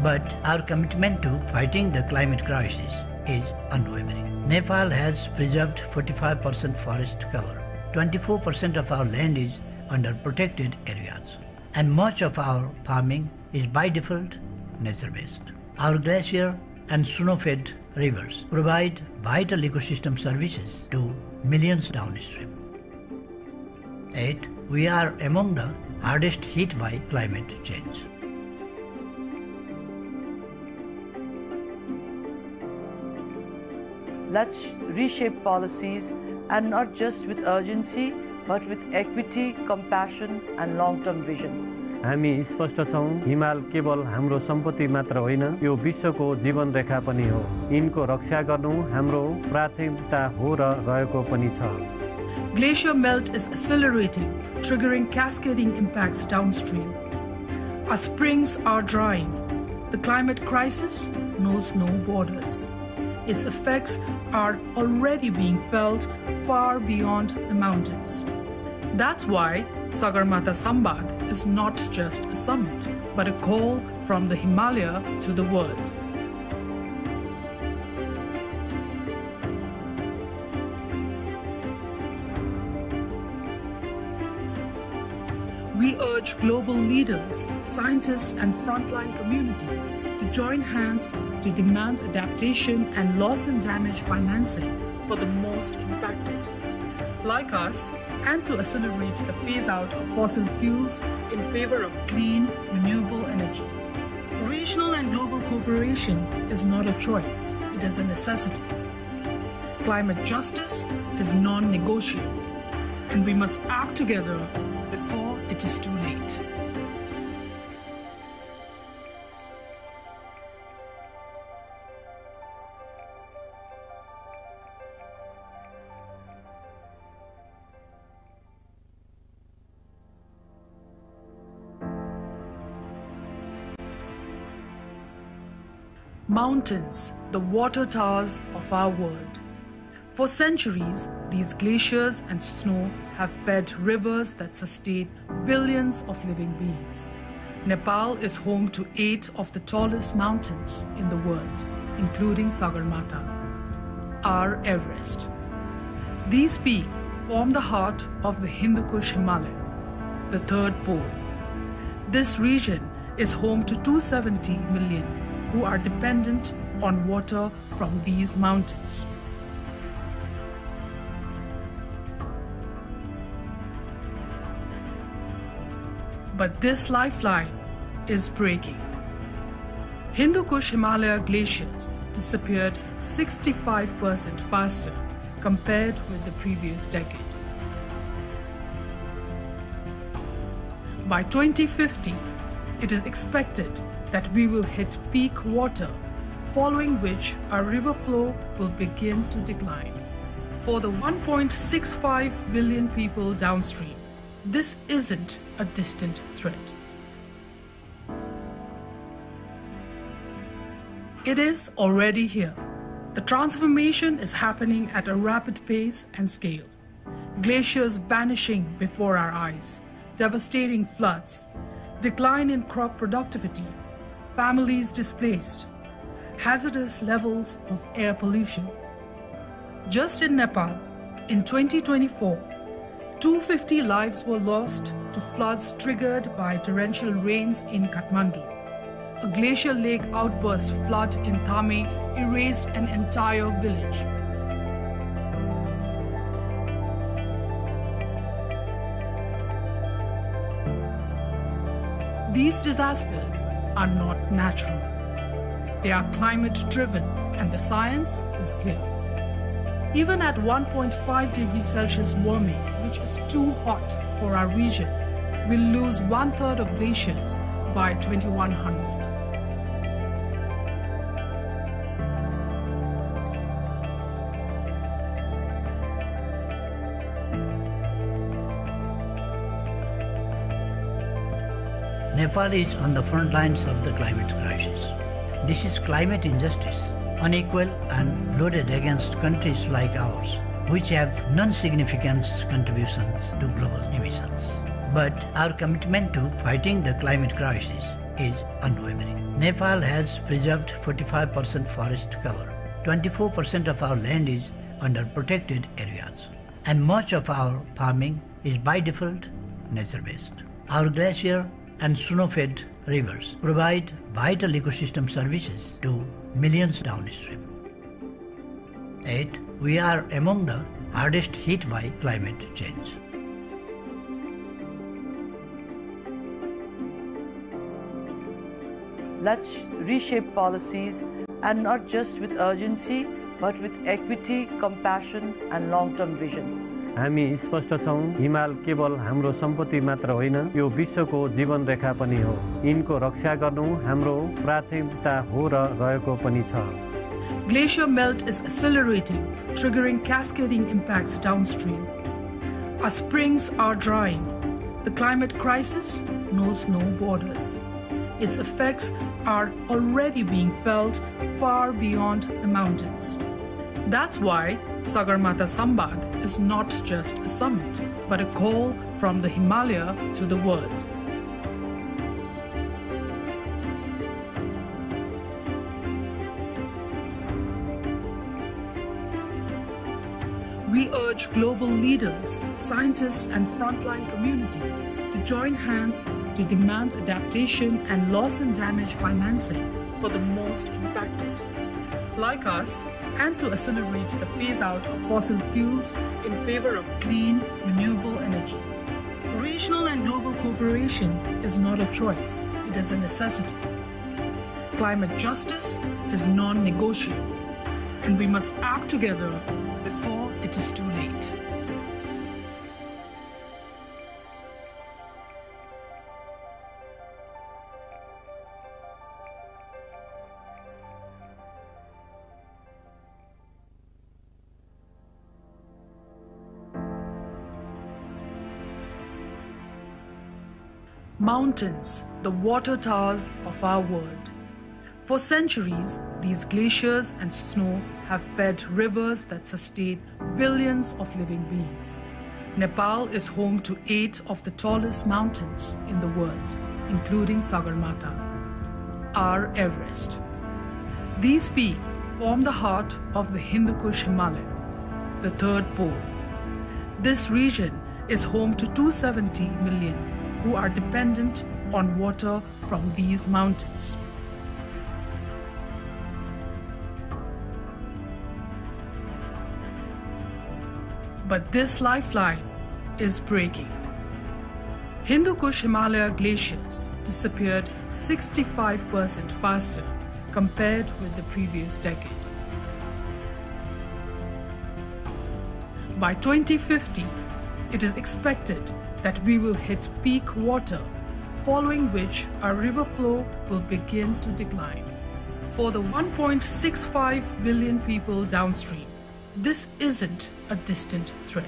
S21: But our commitment to fighting the climate crisis is unwavering. Nepal has preserved 45% forest cover. 24% of our land is under protected areas, and much of our farming is by default nature-based. Our glacier and snow-fed rivers provide vital ecosystem services to millions downstream. Yet, we are among the hardest hit by climate change.
S8: Let's reshape policies, and not just with urgency, but with equity, compassion, and long-term vision.
S9: हामी स्पष्ट छौं, हिमाल केवल हाम्रो सम्पत्ति मात्र होइन, यो विश्वको जीवन रेखा पनि हो। यिनको रक्षा गर्नु हाम्रो प्राथमिकता हो र रहेको पनि छ।
S4: Glacier melt is accelerating, triggering cascading impacts downstream. Our springs are drying. The climate crisis knows no borders. Its effects are already being felt far beyond the mountains. That's why Sagarmatha Sambad is not just a summit, but a call from the Himalaya to the world. We urge global leaders, scientists, and frontline communities to join hands to demand adaptation and loss and damage financing for the most impacted, like us, and to accelerate the phase-out of fossil fuels in favor of clean, renewable energy. Regional and global cooperation is not a choice, it is a necessity. Climate justice is non-negotiable, and we must act together before it is too late. Mountains, the water towers of our world. For centuries, these glaciers and snow have fed rivers that sustain billions of living beings. Nepal is home to 8 of the tallest mountains in the world, including Sagarmatha, our Everest. These peaks form the heart of the Hindu Kush Himalaya, the third pole. This region is home to 270 million who are dependent on water from these mountains. But this lifeline is breaking. Hindu Kush Himalaya glaciers disappeared 65% faster compared with the previous decade. By 2050, it is expected that we will hit peak water, following which our river flow will begin to decline. For the 1.65 billion people downstream, this isn't a distant threat. It is already here. The transformation is happening at a rapid pace and scale. Glaciers vanishing before our eyes, devastating floods, decline in crop productivity, families displaced, hazardous levels of air pollution. Just in Nepal, in 2024, 250 lives were lost to floods triggered by torrential rains in Kathmandu. A glacier lake outburst flood in Thame erased an entire village. These disasters are not natural. They are climate-driven, and the science is clear. Even at 1.5 degrees Celsius warming, which is too hot for our region, we'll lose 1/3 of glaciers by 2100.
S21: Nepal is on the front lines of the climate crisis. This is climate injustice, unequal and loaded against countries like ours, which have non-significant contributions to global emissions. But our commitment to fighting the climate crisis is unwavering. Nepal has preserved 45% forest cover. 24% of our land is under protected areas, and much of our farming is by default nature-based. Our glacier and snow-fed rivers provide vital ecosystem services to millions downstream. Yet, we are among the hardest hit by climate change.
S8: Let's reshape policies, and not just with urgency, but with equity, compassion, and long-term vision.
S9: हामी स्पष्ट छौं, हिमाल केवल हाम्रो सम्पत्ति मात्र होइन, यो विश्वको जीवन रेखा पनि हो। यिनको रक्षा गर्नु हाम्रो प्राथमिकता हो र रहेको पनि छ।
S4: Glacier melt is accelerating, triggering cascading impacts downstream. Our springs are drying. The climate crisis knows no borders. Its effects are already being felt far beyond the mountains. That's why Sagarmatha Sambad is not just a summit, but a call from the Himalaya to the world. We urge global leaders, scientists, and frontline communities to join hands to demand adaptation and loss and damage financing for the most impacted, like us, and to accelerate the phase-out of fossil fuels in favor of clean, renewable energy. Regional and global cooperation is not a choice, it is a necessity. Climate justice is non-negotiable, and we must act together before it is too late. Mountains, the water towers of our world. For centuries, these glaciers and snow have fed rivers that sustain billions of living beings. Nepal is home to 8 of the tallest mountains in the world, including Sagarmatha, our Everest. These peaks form the heart of the Hindu Kush Himalaya, the third pole. This region is home to 270 million who are dependent on water from these mountains. But this lifeline is breaking. Hindu Kush Himalaya glaciers disappeared 65% faster compared with the previous decade. By 2050, it is expected that we will hit peak water, following which our river flow will begin to decline. For the 1.65 billion people downstream, this isn't a distant threat.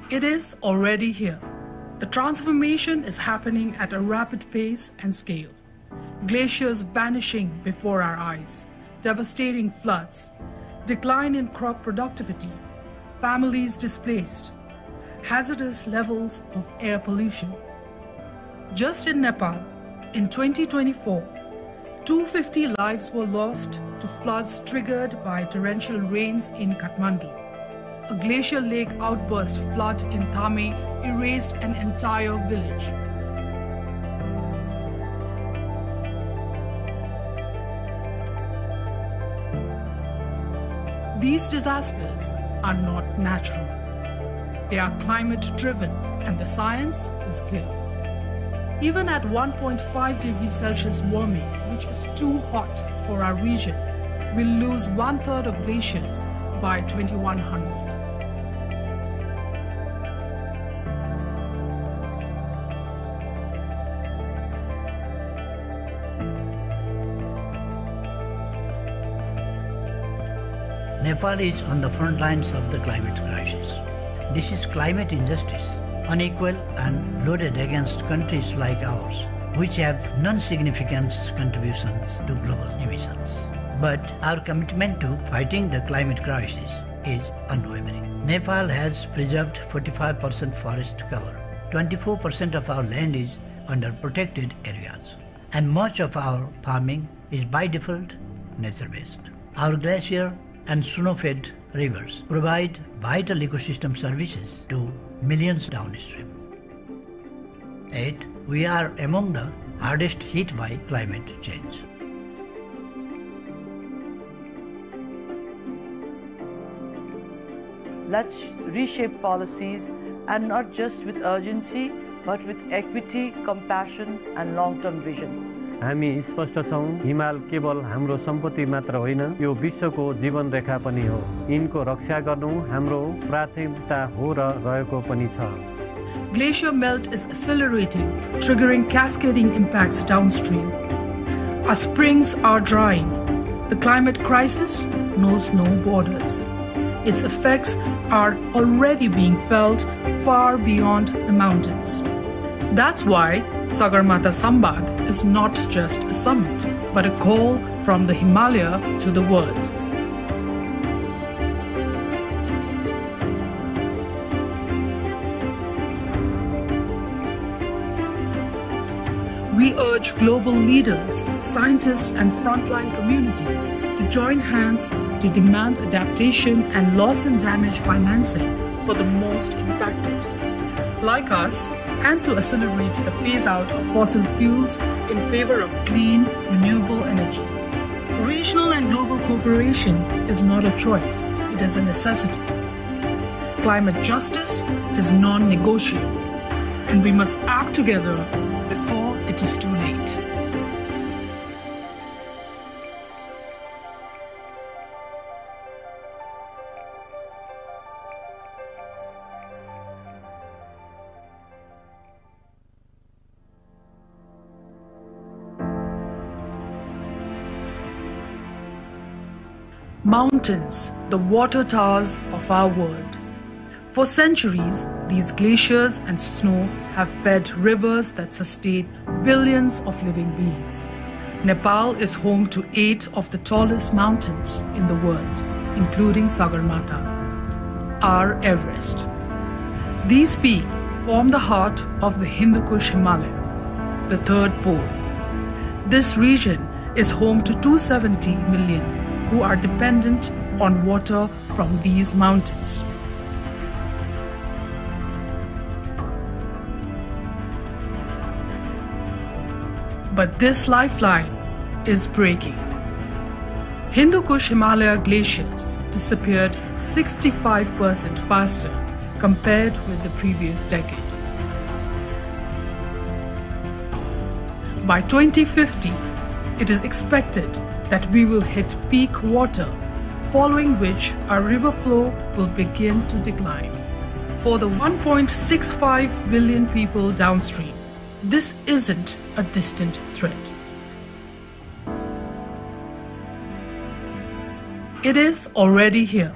S4: It is already here. The transformation is happening at a rapid pace and scale. Glaciers vanishing before our eyes, devastating floods, decline in crop productivity, families displaced, hazardous levels of air pollution. Just in Nepal, in 2024, 250 lives were lost to floods triggered by torrential rains in Kathmandu. A glacier lake outburst flood in Thame erased an entire village. These disasters are not natural. They are climate-driven, and the science is clear. Even at 1.5 degrees Celsius warming, which is too hot for our region, we'll lose 1/3 of glaciers by 2100.
S21: Nepal is on the front lines of the climate crisis. This is climate injustice, unequal and loaded against countries like ours, which have non-significant contributions to global emissions. But our commitment to fighting the climate crisis is unwavering. Nepal has preserved 45% forest cover. 24% of our land is under protected areas. And much of our farming is by default nature-based. Our glacier and snow-fed rivers provide vital ecosystem services to millions downstream. Yet, we are among the hardest hit by climate change.
S8: Let's reshape policies, and not just with urgency, but with equity, compassion, and long-term vision.
S9: हामी स्पष्ट छौं हिमाल केवल हाम्रो सम्पत्ति मात्र होइन यो विश्वको जीवन रेखा पनि हो यिनको रक्षा गर्नु हाम्रो प्राथमिकता हो र रहेको पनि छ
S4: Glacier melt is accelerating, triggering cascading impacts downstream. Our springs are drying. The climate crisis knows no borders. Its effects are already being felt far beyond the mountains. That's why Sagarmatha Sambad is not just a summit, but a call from the Himalaya to the world. We urge global leaders, scientists, and frontline communities to join hands to demand adaptation and loss and damage financing for the most impacted, like us, and to accelerate the phase out of fossil fuels in favor of clean, renewable energy. Regional and global cooperation is not a choice, it is a necessity. Climate justice is non-negotiable, and we must act together before it is too late. Mountains, the water towers of our world. For centuries, these glaciers and snow have fed rivers that sustain billions of living beings. Nepal is home to 8 of the tallest mountains in the world, including Sagarmatha, our Everest. These peaks form the heart of the Hindu Kush Himalaya, the third pole. This region is home to 270 million who are dependent on water from these mountains. But this lifeline is breaking. Hindu Kush Himalaya glaciers disappeared 65% faster compared with the previous decade. By 2050, it is expected that we will hit peak water, following which our river flow will begin to decline. For the 1.65 billion people downstream, this isn't a distant threat. It is already here.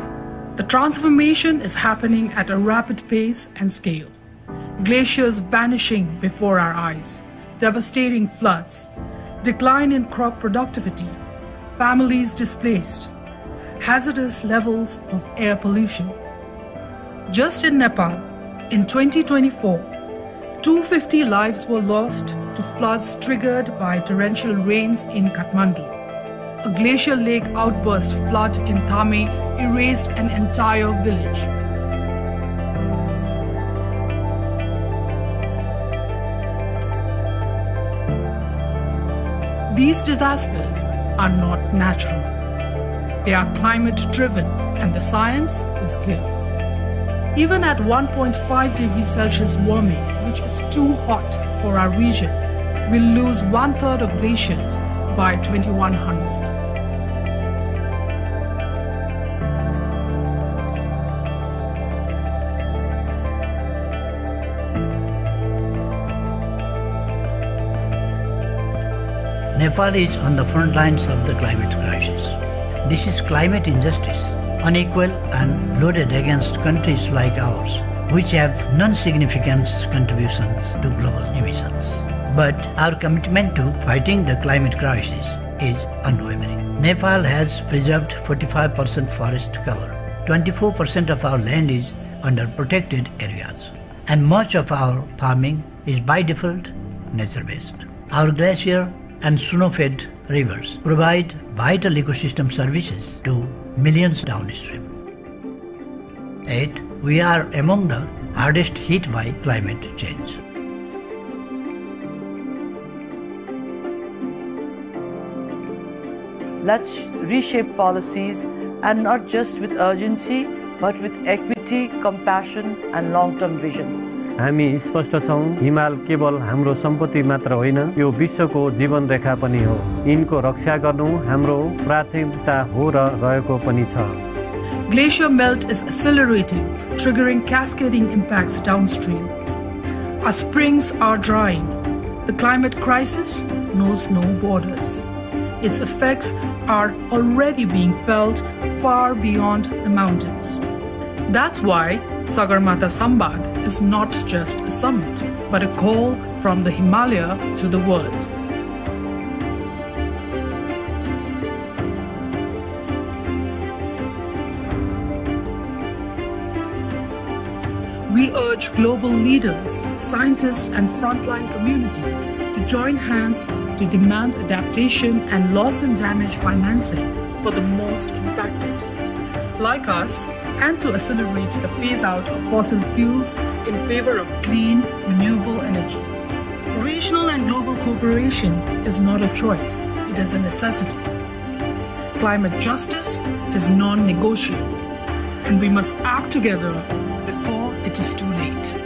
S4: The transformation is happening at a rapid pace and scale. Glaciers vanishing before our eyes, devastating floods, decline in crop productivity, families displaced, hazardous levels of air pollution. Just in Nepal, in 2024, 250 lives were lost to floods triggered by torrential rains in Kathmandu. A glacial lake outburst flood in Thame erased an entire village. These disasters are not natural. They are climate-driven, and the science is clear. Even at 1.5 degrees Celsius warming, which is too hot for our region, we'll lose 1/3 of glaciers by 2100.
S21: Nepal is on the front lines of the climate crisis. This is climate injustice, unequal and loaded against countries like ours, which have non-significant contributions to global emissions. But our commitment to fighting the climate crisis is unwavering. Nepal has preserved 45% forest cover. 24% of our land is under protected areas. And much of our farming is by default nature-based. Our glacier and snow-fed rivers provide vital ecosystem services to millions downstream. Yet, we are among the hardest hit by climate change.
S8: Let's reshape policies, and not just with urgency, but with equity, compassion, and long-term vision.
S9: हामी स्पष्ट छौं हिमाल केवल हाम्रो सम्पत्ति मात्र होइन यो विश्वको जीवन रेखा पनि हो यिनको रक्षा गर्नु हाम्रो प्राथमिकता हो र रहेको पनि छ
S4: Glacier melt is accelerating, triggering cascading impacts downstream. Our springs are drying. The climate crisis knows no borders. Its effects are already being felt far beyond the mountains. That's why Sagarmatha Sambad is not just a summit, but a call from the Himalaya to the world. We urge global leaders, scientists, and frontline communities to join hands to demand adaptation and loss and damage financing for the most impacted, like us, and to accelerate the phase out of fossil fuels in favor of clean, renewable energy. Regional and global cooperation is not a choice, it is a necessity. Climate justice is non-negotiable, and we must act together before it is too late.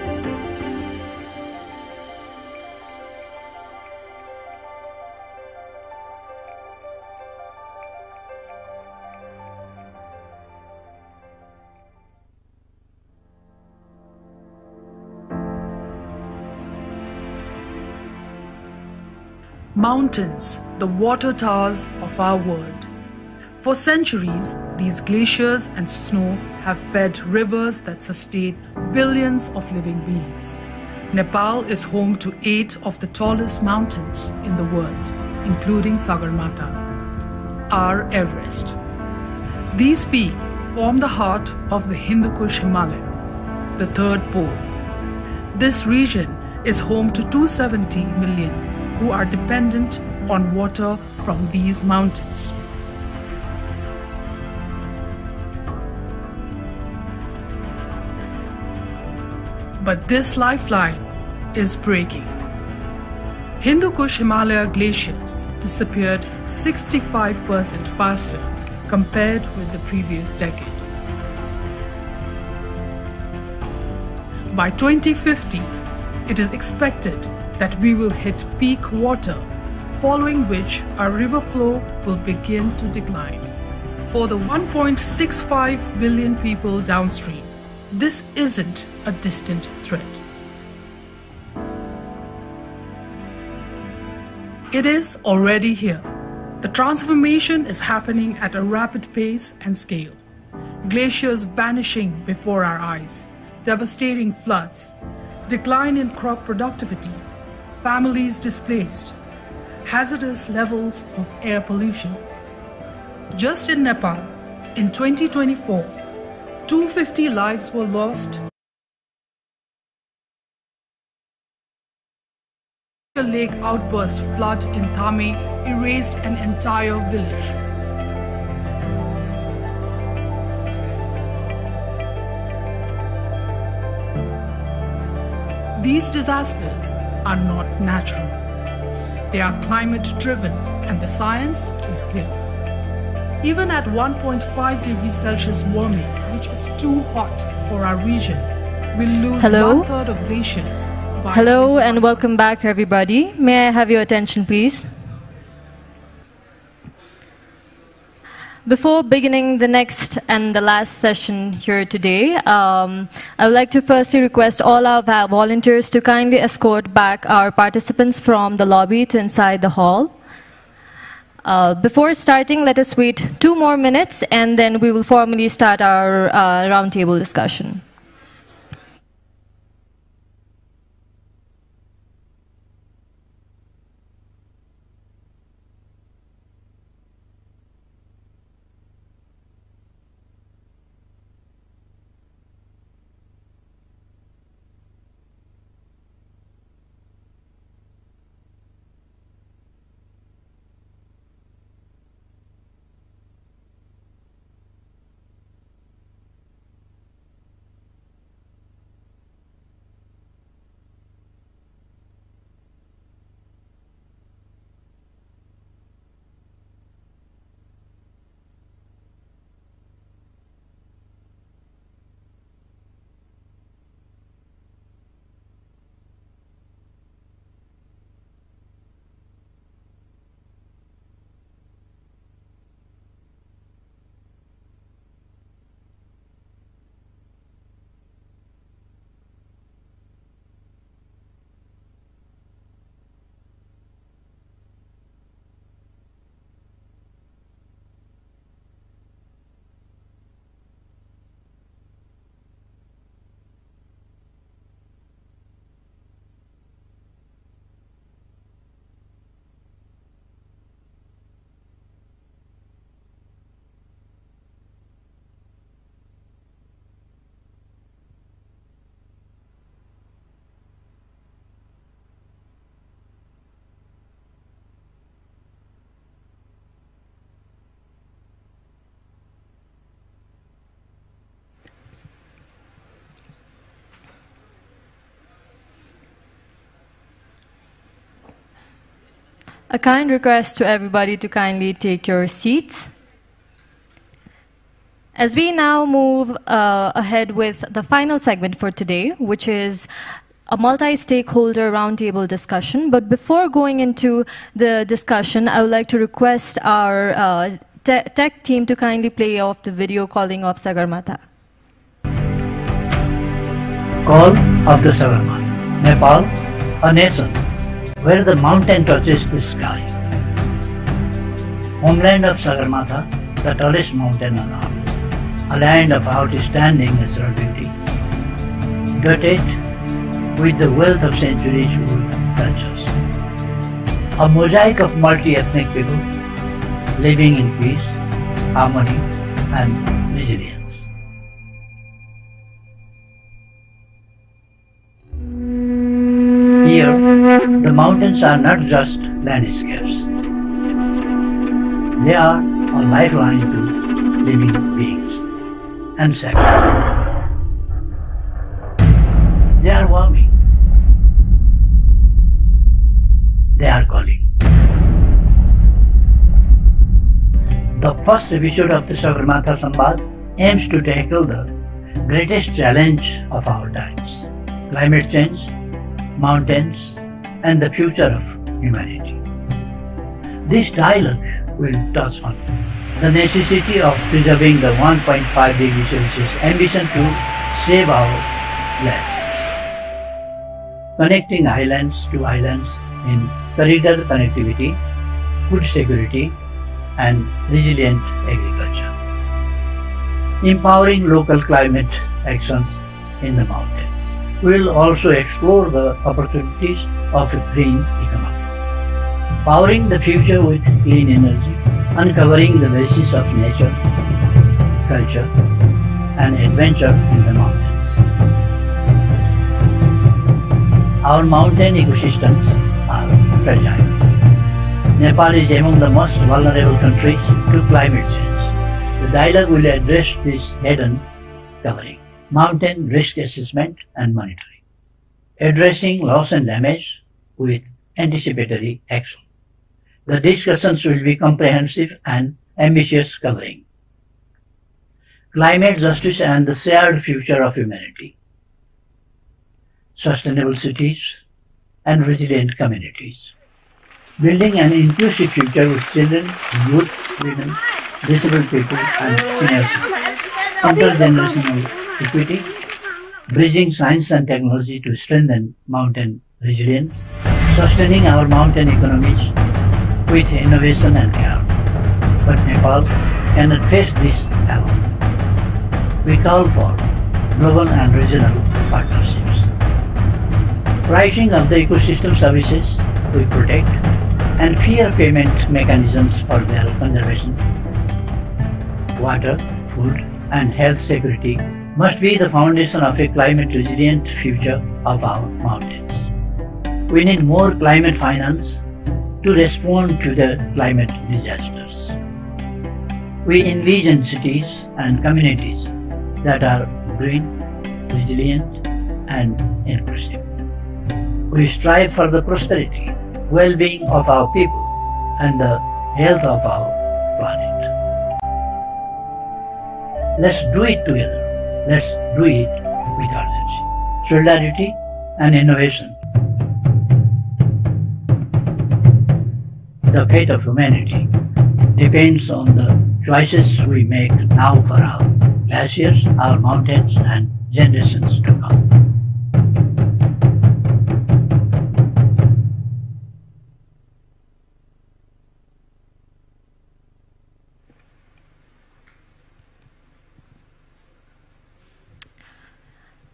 S4: Mountains, the water towers of our world. For centuries, these glaciers and snow have fed rivers that sustain billions of living beings. Nepal is home to 8 of the tallest mountains in the world, including Sagarmatha, our Everest. These peaks form the heart of the Hindu Kush Himalaya, the third pole. This region is home to 270 million who are dependent on water from these mountains. But this lifeline is breaking. Hindu Kush Himalaya glaciers disappeared 65% faster compared with the previous decade. By 2050, it is expected that we will hit peak water, following which our river flow will begin to decline. For the 1.65 billion people downstream, this isn't a distant threat. It is already here. The transformation is happening at a rapid pace and scale. Glaciers vanishing before our eyes, devastating floods, decline in crop productivity, families displaced, hazardous levels of air pollution. Just in Nepal, in 2024, 250 lives were lost. A lake outburst flood in Thame erased an entire village. These disasters are not natural. They are climate-driven, and the science is clear. Even at 1.5 degrees Celsius warming, which is too hot for our region, we'll lose one-third of glaciers.
S19: Hello and welcome back, everybody. May I have your attention, please? Before beginning the next and the last session here today, I would like to firstly request all our volunteers to kindly escort back our participants from the lobby to inside the hall. Before starting, let us wait 2 more minutes and then we will formally start our roundtable discussion. A kind request to everybody to kindly take your seats. As we now move ahead with the final segment for today, which is a multi-stakeholder roundtable discussion. But before going into the discussion, I would like to request our tech team to kindly play off the video calling of Sagarmatha.
S21: Call of the Sagarmatha. Nepal, a nation where the mountain touches the sky. Homeland of Sagarmatha, the tallest mountain on earth. A land of outstanding natural beauty, dotted with the wealth of centuries-old cultures. A mosaic of multi-ethnic people living in peace, harmony, and resilience. Here, the mountains are not just landscapes. They are a lifeline to living beings and sacred. They are warming. They are calling. The first episode of the Sagarmatha Sambad aims to tackle the greatest challenge of our times: climate change, mountains, and the future of humanity. This dialogue will touch on the necessity of preserving the 1.5 degree Celsius ambition to save our glaciers, connecting islands to islands in corridor connectivity, food security, and resilient agriculture, empowering local climate actions in the mountains. We will also explore the opportunities of a green economy, powering the future with clean energy, uncovering the basis of nature, culture, and adventure in the mountains. Our mountain ecosystems are fragile. Nepal is among the most vulnerable countries to climate change. The dialogue will address this head-on, covering mountain risk assessment and monitoring, addressing loss and damage with anticipatory action. The discussions will be comprehensive and ambitious, covering climate justice and the shared future of humanity, sustainable cities and resilient communities, building an inclusive future with children, youth, women, disabled people and seniors, intergenerational equity, bridging science and technology to strengthen mountain resilience, sustaining our mountain economies with innovation and care. But Nepal cannot face this alone. We call for global and regional partnerships. Pricing of the ecosystem services we protect and fair payment mechanisms for their conservation, water, food, and health security must be the foundation of a climate-resilient future of our mountains. We need more climate finance to respond to the climate disasters. We envision cities and communities that are green, resilient, and inclusive. We strive for the prosperity, well-being of our people, and the health of our planet. Let's do it together. Let's do it with urgency, solidarity, and innovation. The fate of humanity depends on the choices we make now for our glaciers, our mountains, and generations to come.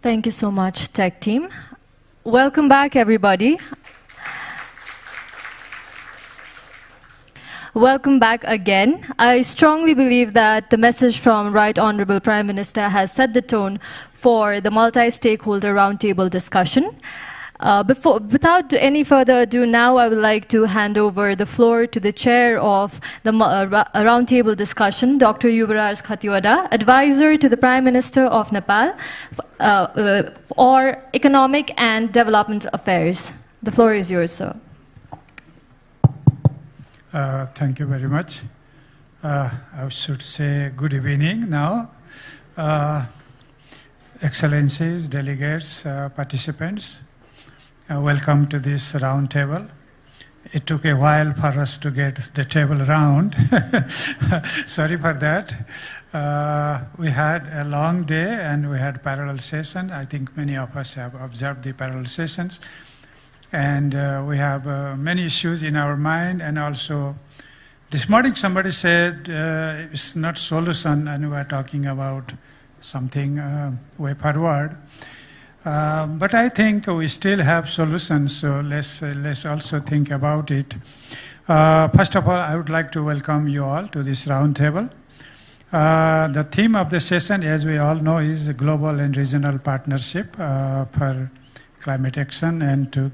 S19: Thank you so much, tech team. Welcome back, everybody. Welcome back again. I strongly believe that the message from Right Honorable Prime Minister has set the tone for the multi-stakeholder roundtable discussion. Without any further ado, now I would like to hand over the floor to the chair of the roundtable discussion, Dr. Yuvraj Khatiwada, advisor to the Prime Minister of Nepal for Economic and Development Affairs. The floor is yours, sir.
S22: Thank you very much. I should say good evening now. Excellencies, delegates, participants, welcome to this round table. It took a while for us to get the table round. Sorry for that. We had a long day and we had parallel session. I think many of us have observed the parallel sessions. And we have many issues in our mind. And also, this morning somebody said it's not solution and we are talking about something way forward. But I think we still have solutions, so let's also think about it. First of all, I would like to welcome you all to this round table. The theme of the session, as we all know, is global and regional partnership for climate action and to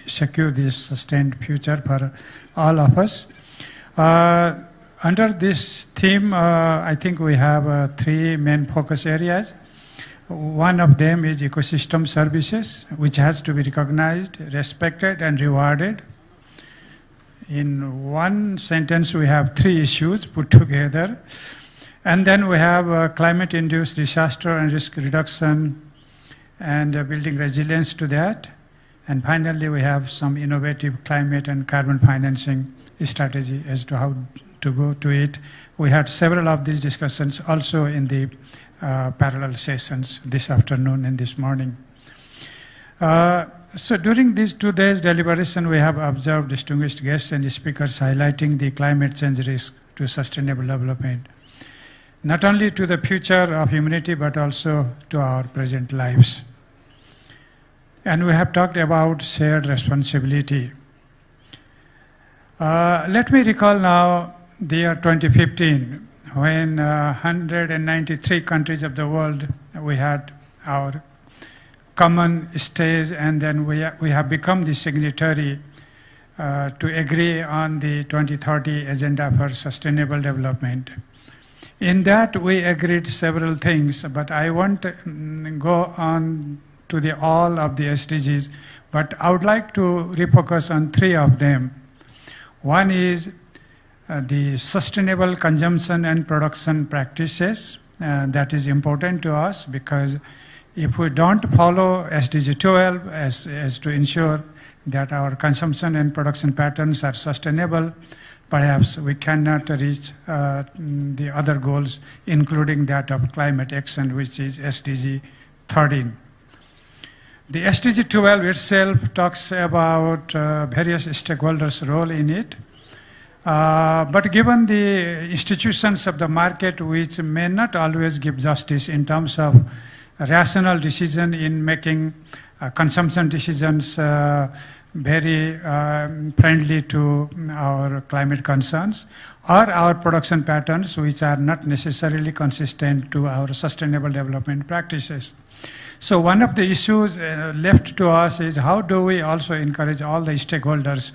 S22: secure this sustained future for all of us. Under this theme, I think we have three main focus areas. One of them is ecosystem services, which has to be recognized, respected, and rewarded. In one sentence, we have three issues put together. And then we have climate-induced disaster and risk reduction and building resilience to that. And finally, we have some innovative climate and carbon financing strategy as to how to go to it. We had several of these discussions also in the parallel sessions this afternoon and this morning. So during these 2 days deliberation, we have observed distinguished guests and speakers highlighting the climate change risk to sustainable development, not only to the future of humanity, but also to our present lives. And we have talked about shared responsibility. Let me recall now the year 2015, when 193 countries of the world, we had our common stage, and then we have become the signatory to agree on the 2030 Agenda for Sustainable Development. In that, we agreed several things, but I won't go on to all of the SDGs, but I would like to refocus on three of them. One is the sustainable consumption and production practices. That is important to us, because if we don't follow SDG 12 as to ensure that our consumption and production patterns are sustainable, perhaps we cannot reach the other goals, including that of climate action, which is SDG 13. The SDG 12 itself talks about various stakeholders' role in it. But given the institutions of the market, which may not always give justice in terms of rational decision in making consumption decisions very friendly to our climate concerns, or our production patterns, which are not necessarily consistent to our sustainable development practices. So one of the issues left to us is how do we also encourage all the stakeholders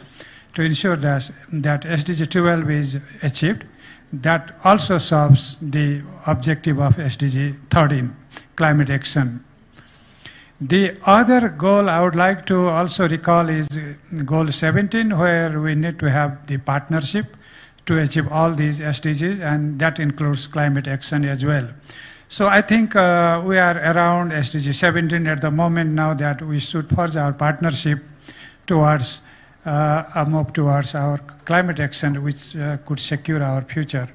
S22: to ensure that SDG 12 is achieved. That also serves the objective of SDG 13, climate action. The other goal I would like to also recall is goal 17, where we need to have the partnership to achieve all these SDGs, and that includes climate action as well. So I think we are around SDG 17 at the moment now, that we should forge our partnership towards a move towards our climate action, which could secure our future.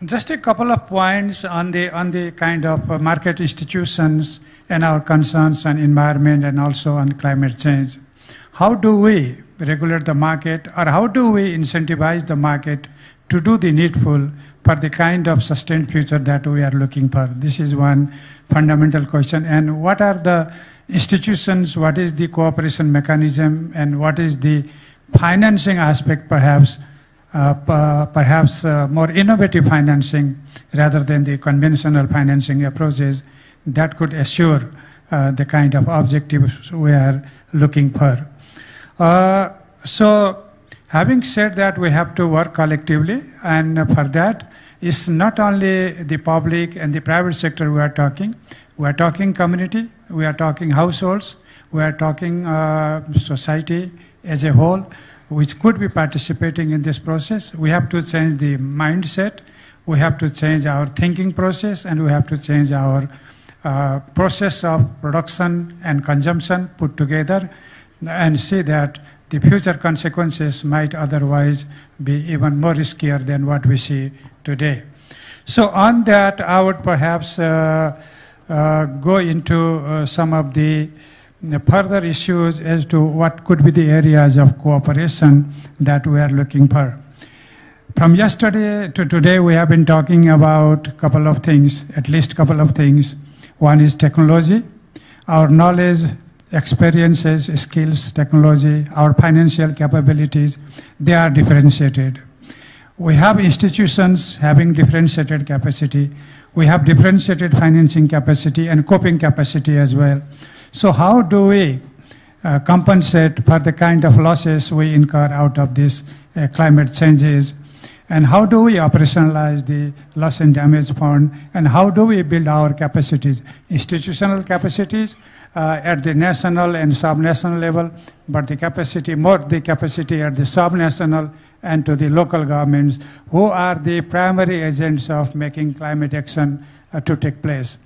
S22: Just a couple of points on the kind of market institutions and our concerns on environment and also on climate change. How do we regulate the market, or how do we incentivize the market to do the needful for the kind of sustained future that we are looking for? This is one fundamental question. And what are the institutions, what is the cooperation mechanism, and what is the financing aspect, perhaps more innovative financing rather than the conventional financing approaches that could assure the kind of objectives we are looking for. So having said that, we have to work collectively, and for that, it's not only the public and the private sector we are talking, We are talking community, we are talking households, we are talking society as a whole, which could be participating in this process. We have to change the mindset, we have to change our thinking process, and we have to change our process of production and consumption put together, and see that the future consequences might otherwise be even more riskier than what we see today. So on that, I would perhaps go into some of the further issues as to what could be the areas of cooperation that we are looking for. From yesterday to today, we have been talking about a couple of things, at least a couple of things. One is technology, our knowledge, experiences, skills, technology, our financial capabilities, they are differentiated. We have institutions having differentiated capacity. We have differentiated financing capacity and coping capacity as well. So how do we compensate for the kind of losses we incur out of these climate changes? And how do we operationalize the loss and damage fund? And how do we build our capacities, institutional capacities at the national and sub-national level, but the capacity, more the capacity at the sub-national and to the local governments, who are the primary agents of making climate action to take place.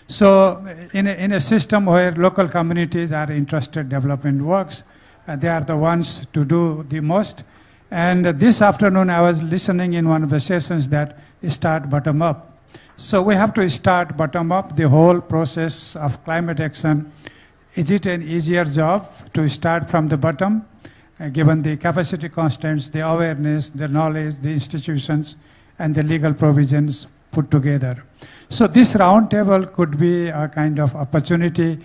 S22: So in a system where local communities are interested development works, they are the ones to do the most. And this afternoon I was listening in one of the sessions that start bottom up. So we have to start bottom up the whole process of climate action. Is it an easier job to start from the bottom, given the capacity constraints, the awareness, the knowledge, the institutions, and the legal provisions put together? So this roundtable could be a kind of opportunity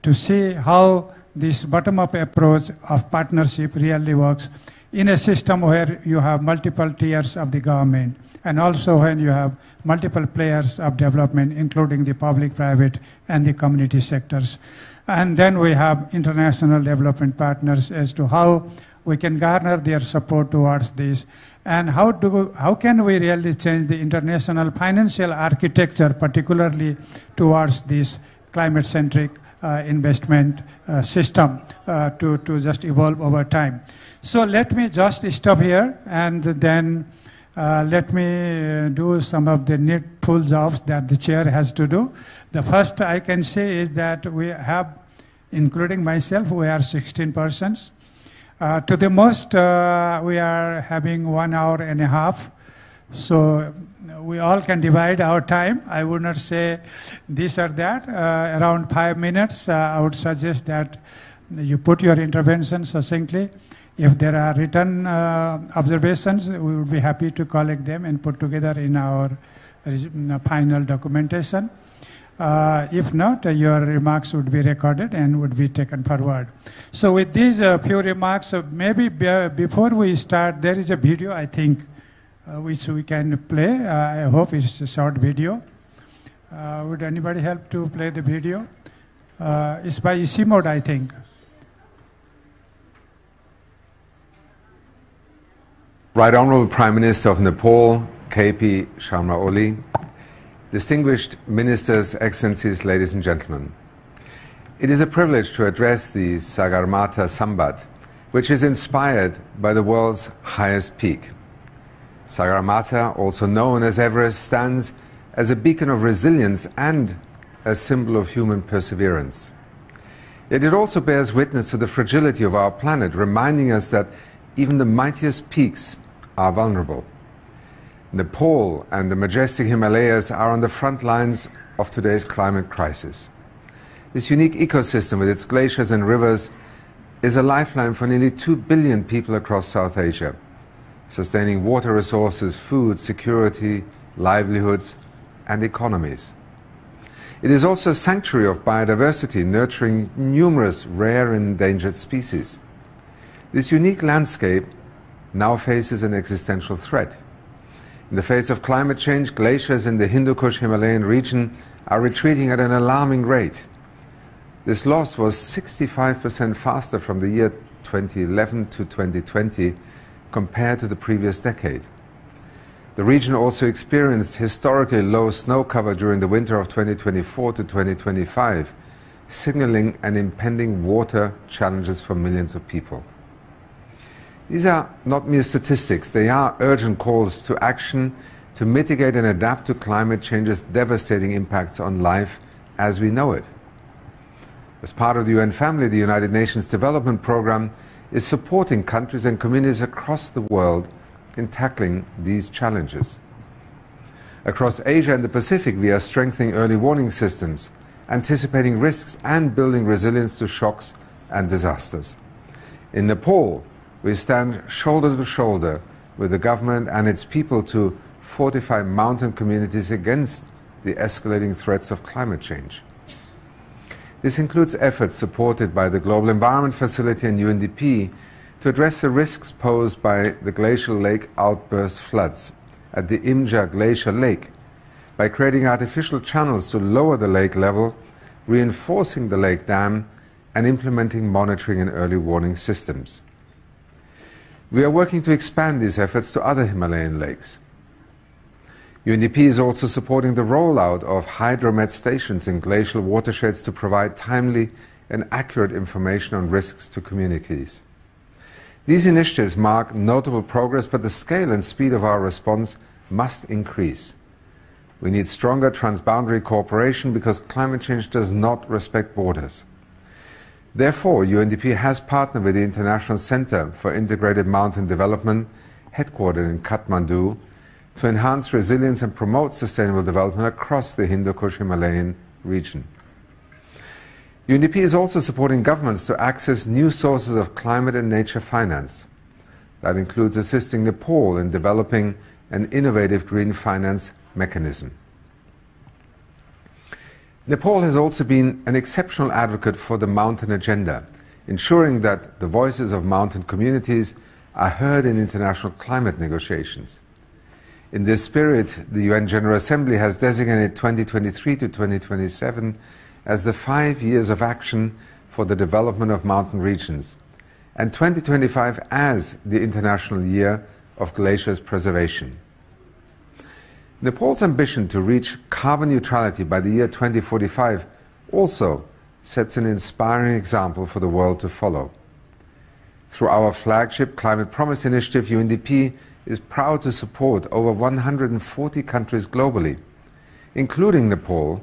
S22: to see how this bottom-up approach of partnership really works in a system where you have multiple tiers of the government, and also when you have multiple players of development, including the public, private, and the community sectors. And then we have international development partners as to how we can garner their support towards this, and how can we really change the international financial architecture, particularly towards this climate-centric investment system to just evolve over time. So let me just stop here, and then let me do some of the needful jobs that the chair has to do. The first I can say is that we have, including myself, we are 16 persons. To the most, we are having 1 hour and a half. So we all can divide our time. I would not say this or that. Around 5 minutes, I would suggest that you put your intervention succinctly. If there are written observations, we would be happy to collect them and put together in our final documentation. If not, your remarks would be recorded and would be taken forward. So with these few remarks, maybe before we start, there is a video, I think, which we can play. I hope it's a short video. Would anybody help to play the video? It's by Isimod, I think.
S7: Right Honorable Prime Minister of Nepal, KP Sharma Oli, distinguished ministers, excellencies, ladies and gentlemen. It is a privilege to address the Sagarmatha Sambat, which is inspired by the world's highest peak. Sagarmatha, also known as Everest, stands as a beacon of resilience and a symbol of human perseverance. Yet it also bears witness to the fragility of our planet, reminding us that even the mightiest peaks are vulnerable. Nepal and the majestic Himalayas are on the front lines of today's climate crisis. This unique ecosystem with its glaciers and rivers is a lifeline for nearly 2 billion people across South Asia, sustaining water resources, food, security, livelihoods, and economies. It is also a sanctuary of biodiversity, nurturing numerous rare and endangered species. This unique landscape now faces an existential threat. In the face of climate change, glaciers in the Hindu Kush Himalayan region are retreating at an alarming rate. This loss was 65% faster from the year 2011 to 2020 compared to the previous decade. The region also experienced historically low snow cover during the winter of 2024 to 2025, signaling an impending water challenges for millions of people. These are not mere statistics, they are urgent calls to action to mitigate and adapt to climate change's devastating impacts on life as we know it. As part of the UN family, the United Nations Development Programme is supporting countries and communities across the world in tackling these challenges. Across Asia and the Pacific, we are strengthening early warning systems, anticipating risks and building resilience to shocks and disasters. In Nepal, we stand shoulder to shoulder with the government and its people to fortify mountain communities against the escalating threats of climate change. This includes efforts supported by the Global Environment Facility and UNDP to address the risks posed by the glacial lake outburst floods at the Imja Glacier Lake by creating artificial channels to lower the lake level, reinforcing the lake dam, and implementing monitoring and early warning systems. We are working to expand these efforts to other Himalayan lakes. UNDP is also supporting the rollout of hydromet stations in glacial watersheds to provide timely and accurate information on risks to communities. These initiatives mark notable progress, but the scale and speed of our response must increase. We need stronger transboundary cooperation because climate change does not respect borders. Therefore, UNDP has partnered with the International Center for Integrated Mountain Development, headquartered in Kathmandu, to enhance resilience and promote sustainable development across the Hindu Kush Himalayan region. UNDP is also supporting governments to access new sources of climate and nature finance. That includes assisting Nepal in developing an innovative green finance mechanism. Nepal has also been an exceptional advocate for the mountain agenda, ensuring that the voices of mountain communities are heard in international climate negotiations. In this spirit, the UN General Assembly has designated 2023 to 2027 as the 5 years of action for the development of mountain regions, and 2025 as the International Year of Glaciers Preservation. Nepal's ambition to reach carbon neutrality by the year 2045 also sets an inspiring example for the world to follow. Through our flagship Climate Promise Initiative, UNDP is proud to support over 140 countries globally, including Nepal,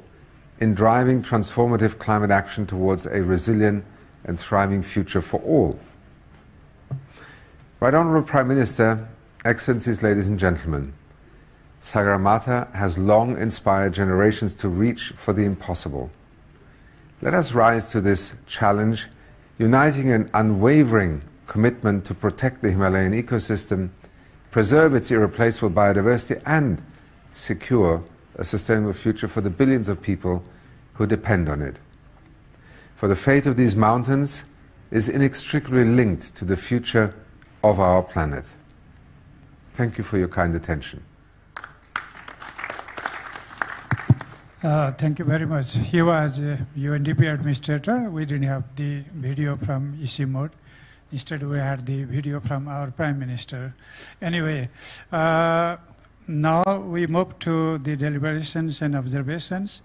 S7: in driving transformative climate action towards a resilient and thriving future for all. Right Honourable Prime Minister, Excellencies, ladies and gentlemen, Sagarmatha has long inspired generations to reach for the impossible. Let us rise to this challenge, uniting an unwavering commitment to protect the Himalayan ecosystem, preserve its irreplaceable biodiversity, and secure a sustainable future for the billions of people who depend on it. For the fate of these mountains is inextricably linked to the future of our planet. Thank you for your kind attention.
S22: Thank you very much. He was a UNDP administrator. We didn't have the video from EC mode. Instead, we had the video from our Prime Minister. Anyway, now we move to the deliberations and observations.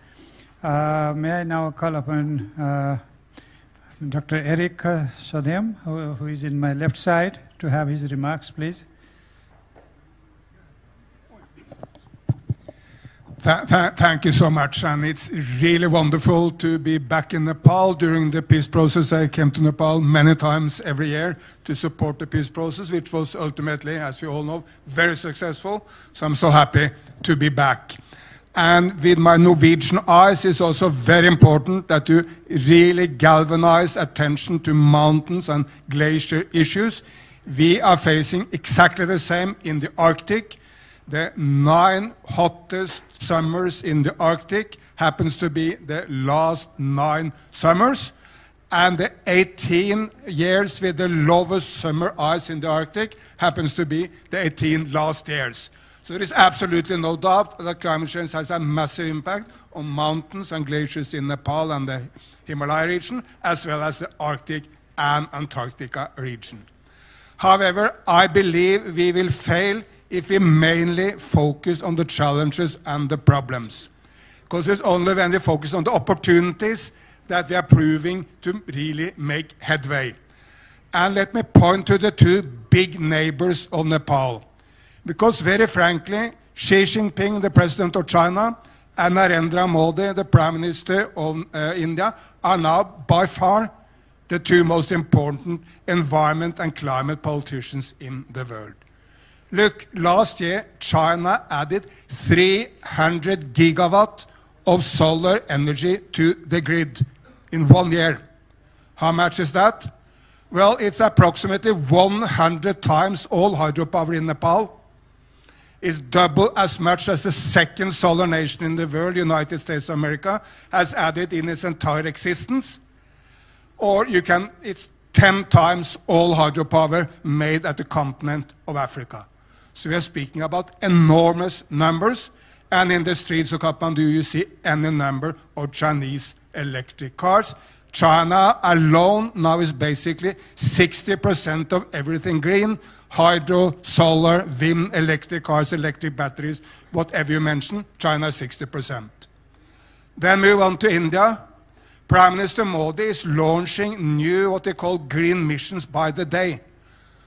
S22: May I now call upon Dr. Eric Sodem, who is in my left side, to have his remarks, please.
S2: Thank you so much, and it's really wonderful to be back in Nepal during the peace process. I came to Nepal many times every year to support the peace process, which was ultimately, as we all know, very successful. So I'm so happy to be back. And with my Norwegian eyes, it's also very important that you really galvanize attention to mountains and glacier issues. We are facing exactly the same in the Arctic. The 9 hottest summers in the Arctic happens to be the last 9 summers, and the 18 years with the lowest summer ice in the Arctic happens to be the 18 last years. So there is absolutely no doubt that climate change has a massive impact on mountains and glaciers in Nepal and the Himalaya region, as well as the Arctic and Antarctica region. However, I believe we will fail if we mainly focus on the challenges and the problems. Because it's only when we focus on the opportunities that we are proving to really make headway. And let me point to the two big neighbors of Nepal. Because very frankly, Xi Jinping, the president of China, and Narendra Modi, the Prime Minister of India, are now by far the two most important environment and climate politicians in the world. Look, last year, China added 300 gigawatt of solar energy to the grid in 1 year. How much is that? Well, it's approximately 100 times all hydropower in Nepal. It's double as much as the second solar nation in the world, United States of America, has added in its entire existence. Or it's 10 times all hydropower made at the continent of Africa. So we are speaking about enormous numbers, and in the streets of Kathmandu you see any number of Chinese electric cars. China alone now is basically 60% of everything green. Hydro, solar, wind, electric cars, electric batteries, whatever you mention, China is 60%. Then move on to India. Prime Minister Modi is launching new, what they call green missions by the day.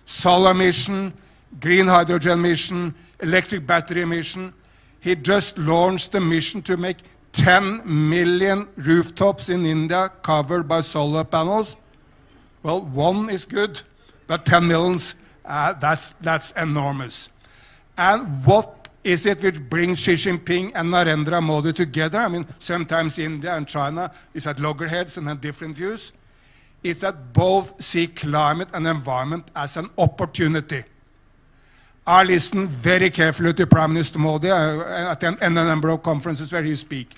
S2: Solar mission, green hydrogen mission, electric battery mission. He just launched the mission to make 10 million rooftops in India covered by solar panels. Well, one is good, but 10 millions, that's enormous. And what is it which brings Xi Jinping and Narendra Modi together? I mean, sometimes India and China is at loggerheads and have different views. It's that both see climate and environment as an opportunity. I listen very carefully to Prime Minister Modi. I attend a number of conferences where he speaks.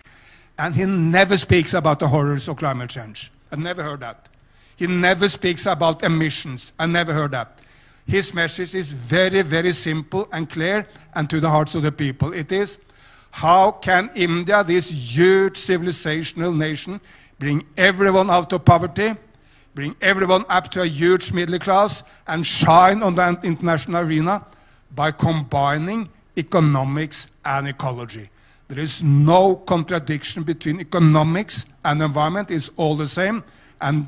S2: And he never speaks about the horrors of climate change. I've never heard that. He never speaks about emissions. I never heard that. His message is very, very simple and clear and to the hearts of the people. It is, how can India, this huge civilizational nation, bring everyone out of poverty, bring everyone up to a huge middle class, and shine on the international arena by combining economics and ecology? There is no contradiction between economics and environment. It's all the same. And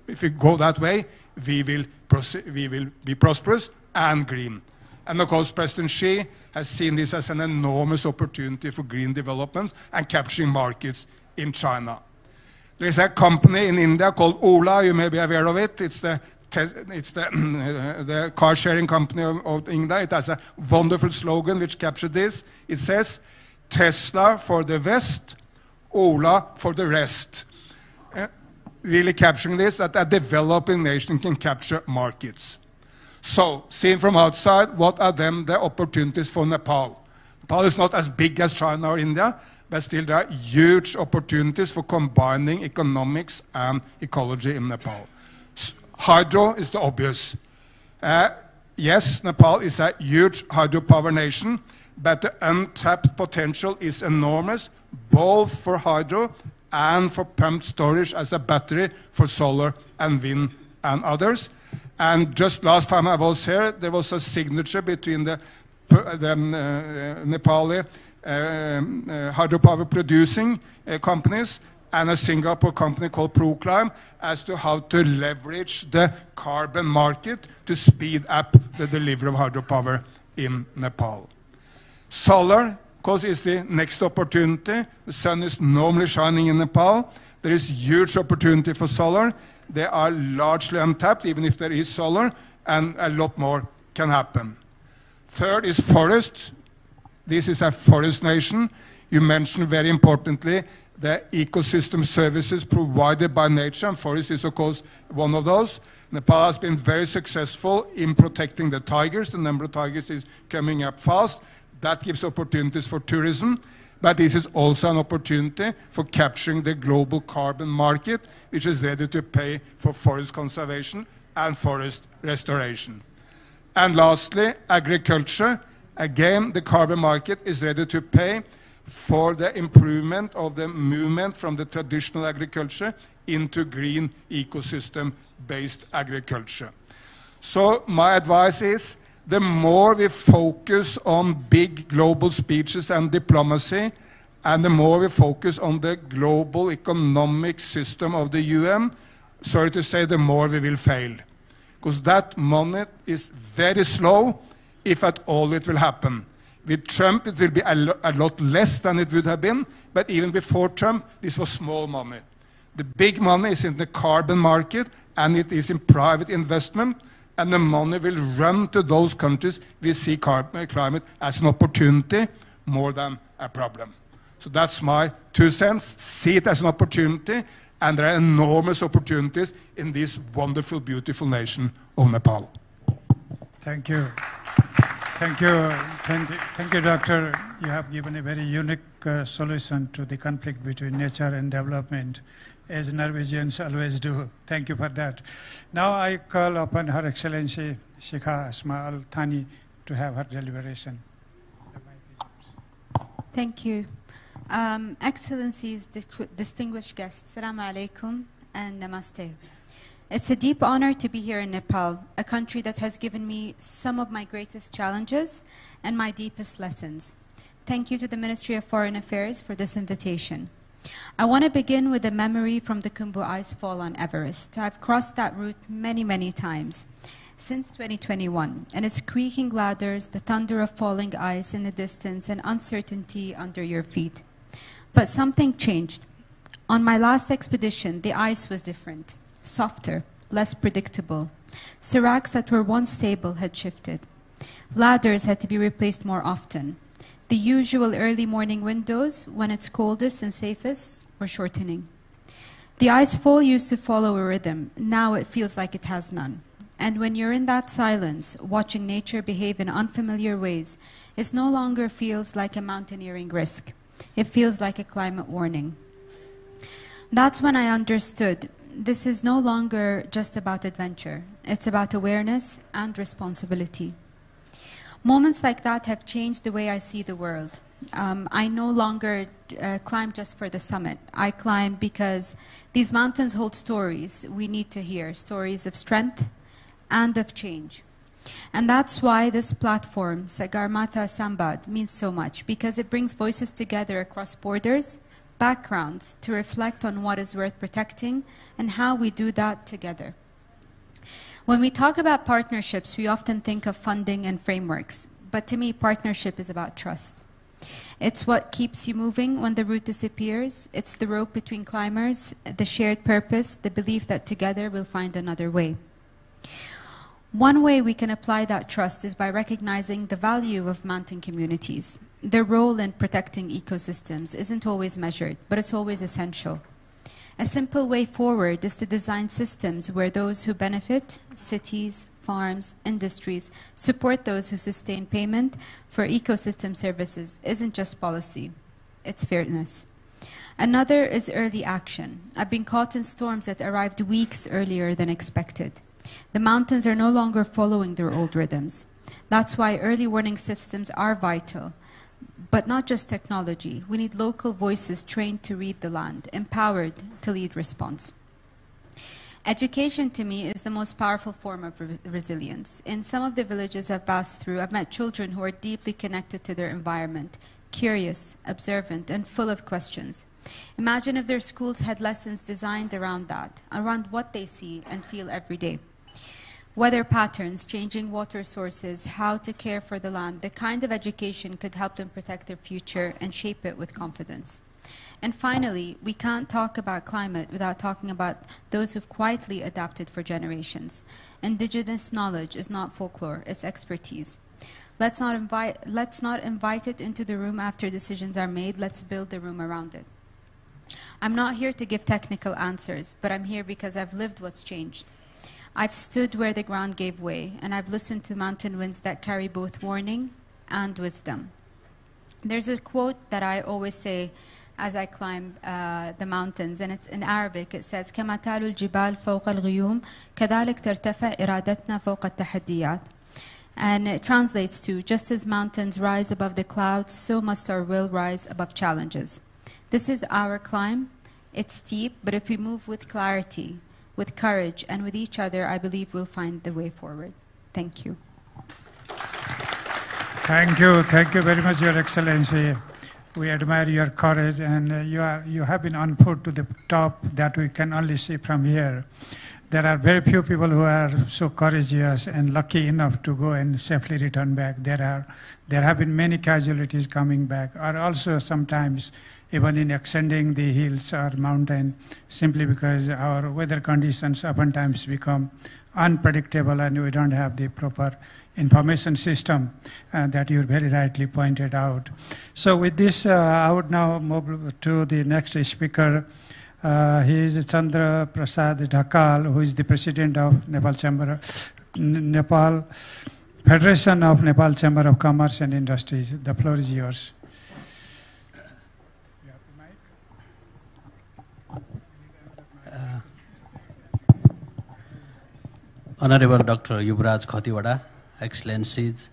S2: if we go that way, we will be prosperous and green. And of course, President Xi has seen this as an enormous opportunity for green development and capturing markets in China. There is a company in India called Ola. You may be aware of it. It's the car-sharing company of India. It has a wonderful slogan which captures this. It says, Tesla for the West, Ola for the rest. Really capturing this, that a developing nation can capture markets. So, seen from outside, what are then the opportunities for Nepal? Nepal is not as big as China or India, but still there are huge opportunities for combining economics and ecology in Nepal. Hydro is the obvious. Yes, Nepal is a huge hydropower nation, but the untapped potential is enormous, both for hydro and for pumped storage as a battery for solar and wind and others. And just last time I was here, there was a signature between the Nepali hydropower producing companies and a Singapore company called ProClime as to how to leverage the carbon market to speed up the delivery of hydropower in Nepal. Solar, of course, is the next opportunity. The sun is normally shining in Nepal. There is huge opportunity for solar. They are largely untapped, even if there is solar, and a lot more can happen. Third is forest. This is a forest nation. You mentioned very importantly the ecosystem services provided by nature, and forest is, of course, one of those. Nepal has been very successful in protecting the tigers. The number of tigers is coming up fast. That gives opportunities for tourism, but this is also an opportunity for capturing the global carbon market, which is ready to pay for forest conservation and forest restoration. And lastly, agriculture. Again, the carbon market is ready to pay for the improvement of the movement from the traditional agriculture into green ecosystem-based agriculture. So my advice is the more we focus on big global speeches and diplomacy, and the more we focus on the global economic system of the UN, sorry to say, the more we will fail. Because that money is very slow, if at all it will happen. With Trump, it will be a lot less than it would have been, but even before Trump, this was small money. The big money is in the carbon market, and it is in private investment, and the money will run to those countries we see climate as an opportunity more than a problem. So that's my 2 cents. See it as an opportunity, and there are enormous opportunities in this wonderful, beautiful nation of Nepal.
S22: Thank you. Thank you. Thank you, Doctor. You have given a very unique solution to the conflict between nature and development, as Norwegians always do. Thank you for that. Now I call upon Her Excellency Shikha Asma Al Thani to have her deliberation.
S11: Thank you. Excellencies, distinguished guests, Assalamu alaikum and namaste. It's a deep honor to be here in Nepal, a country that has given me some of my greatest challenges and my deepest lessons. Thank you to the Ministry of Foreign Affairs for this invitation. I want to begin with a memory from the Khumbu ice fall on Everest. I've crossed that route many, many times since 2021, and its creaking ladders, the thunder of falling ice in the distance, and uncertainty under your feet. But something changed. On my last expedition, the ice was different. Softer, less predictable. Seracs that were once stable had shifted. Ladders had to be replaced more often. The usual early morning windows, when it's coldest and safest, were shortening. The ice fall used to follow a rhythm. Now it feels like it has none. And when you're in that silence, watching nature behave in unfamiliar ways, it no longer feels like a mountaineering risk. It feels like a climate warning. That's when I understood this is no longer just about adventure. It's about awareness and responsibility. Moments like that have changed the way I see the world. I no longer climb just for the summit. I climb because these mountains hold stories we need to hear, stories of strength and of change. And that's why this platform, Sagarmatha Samba, means so much, because it brings voices together across borders, backgrounds, to reflect on what is worth protecting and how we do that together. When we talk about partnerships, we often think of funding and frameworks, but to me, partnership is about trust. It's what keeps you moving when the route disappears. It's the rope between climbers, the shared purpose, the belief that together we'll find another way. One way we can apply that trust is by recognizing the value of mountain communities. Their role in protecting ecosystems isn't always measured, but it's always essential. A simple way forward is to design systems where those who benefit, cities, farms, industries, support those who sustain payment for ecosystem services isn't just policy, it's fairness. Another is early action. I've been caught in storms that arrived weeks earlier than expected. The mountains are no longer following their old rhythms. That's why early warning systems are vital. But not just technology. We need local voices trained to read the land, empowered to lead response. Education, to me, is the most powerful form of resilience. In some of the villages I've passed through, I've met children who are deeply connected to their environment, curious, observant, and full of questions. Imagine if their schools had lessons designed around that, around what they see and feel every day. Weather patterns, changing water sources, how to care for the land, the kind of education could help them protect their future and shape it with confidence. And finally, we can't talk about climate without talking about those who've quietly adapted for generations. Indigenous knowledge is not folklore, it's expertise. Let's not invite it into the room after decisions are made, let's build the room around it. I'm not here to give technical answers, but I'm here because I've lived what's changed. I've stood where the ground gave way, and I've listened to mountain winds that carry both warning and wisdom. There's a quote that I always say as I climb the mountains, and it's in Arabic. It says, كما تعلو الجبال فوق الغيوم كذلك ترتفع إرادتنا فوق التحديات. And it translates to, just as mountains rise above the clouds, so must our will rise above challenges. This is our climb. It's steep, but if we move with clarity, with courage, and with each other, I believe we'll find the way forward. Thank you.
S22: Thank you very much, Your Excellency. We admire your courage, and you have been on foot to the top that we can only see from here. There are very few people who are so courageous and lucky enough to go and safely return back. There have been many casualties coming back, or also sometimes even in ascending the hills or mountain, simply because our weather conditions oftentimes become unpredictable and we don't have the proper information system that you very rightly pointed out. So with this, I would now move to the next speaker. He is Chandra Prasad Dhakal, who is the president of Nepal Federation of Nepal Chamber of Commerce and Industries. The floor is yours.
S14: Honorable Dr. Yuvraj Khatiwada, Excellencies,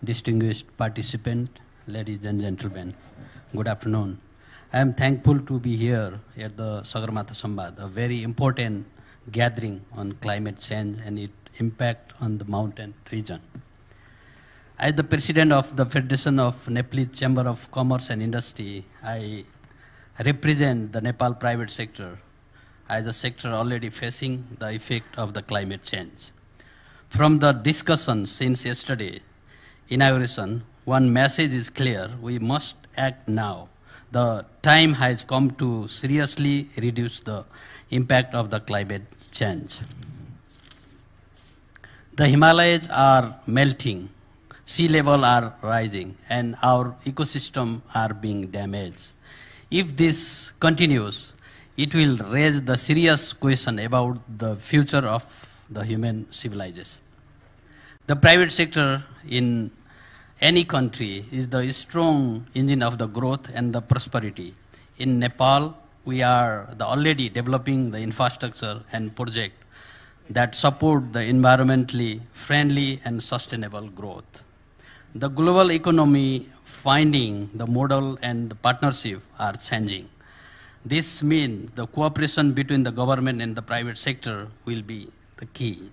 S14: distinguished participants, ladies and gentlemen, good afternoon. I am thankful to be here at the Samba, a very important gathering on climate change and its impact on the mountain region. As the president of the Federation of Nepalese Chamber of Commerce and Industry, I represent the Nepal private sector as a sector already facing the effect of the climate change. From the discussion since yesterday inauguration, one message is clear: we must act now. The time has come to seriously reduce the impact of the climate change. The Himalayas are melting, sea level are rising, and our ecosystem are being damaged. If this continues, it will raise the serious question about the future of the human civilization. The private sector in any country is the strong engine of the growth and the prosperity. In Nepal, we are already developing the infrastructure and project that support the environmentally friendly and sustainable growth. The global economy finding the model and the partnership are changing. This means the cooperation between the government and the private sector will be the key.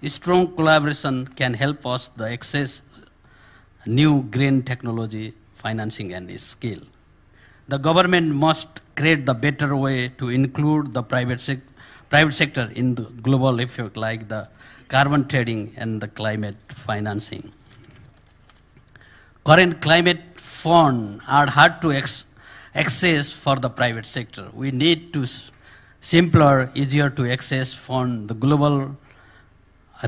S14: Strong collaboration can help us to access new green technology, financing and skill. The government must create the better way to include the private sector in the global effort like the carbon trading and the climate financing. Current climate funds are hard to access for the private sector. We need to simpler, easier to access fund the global,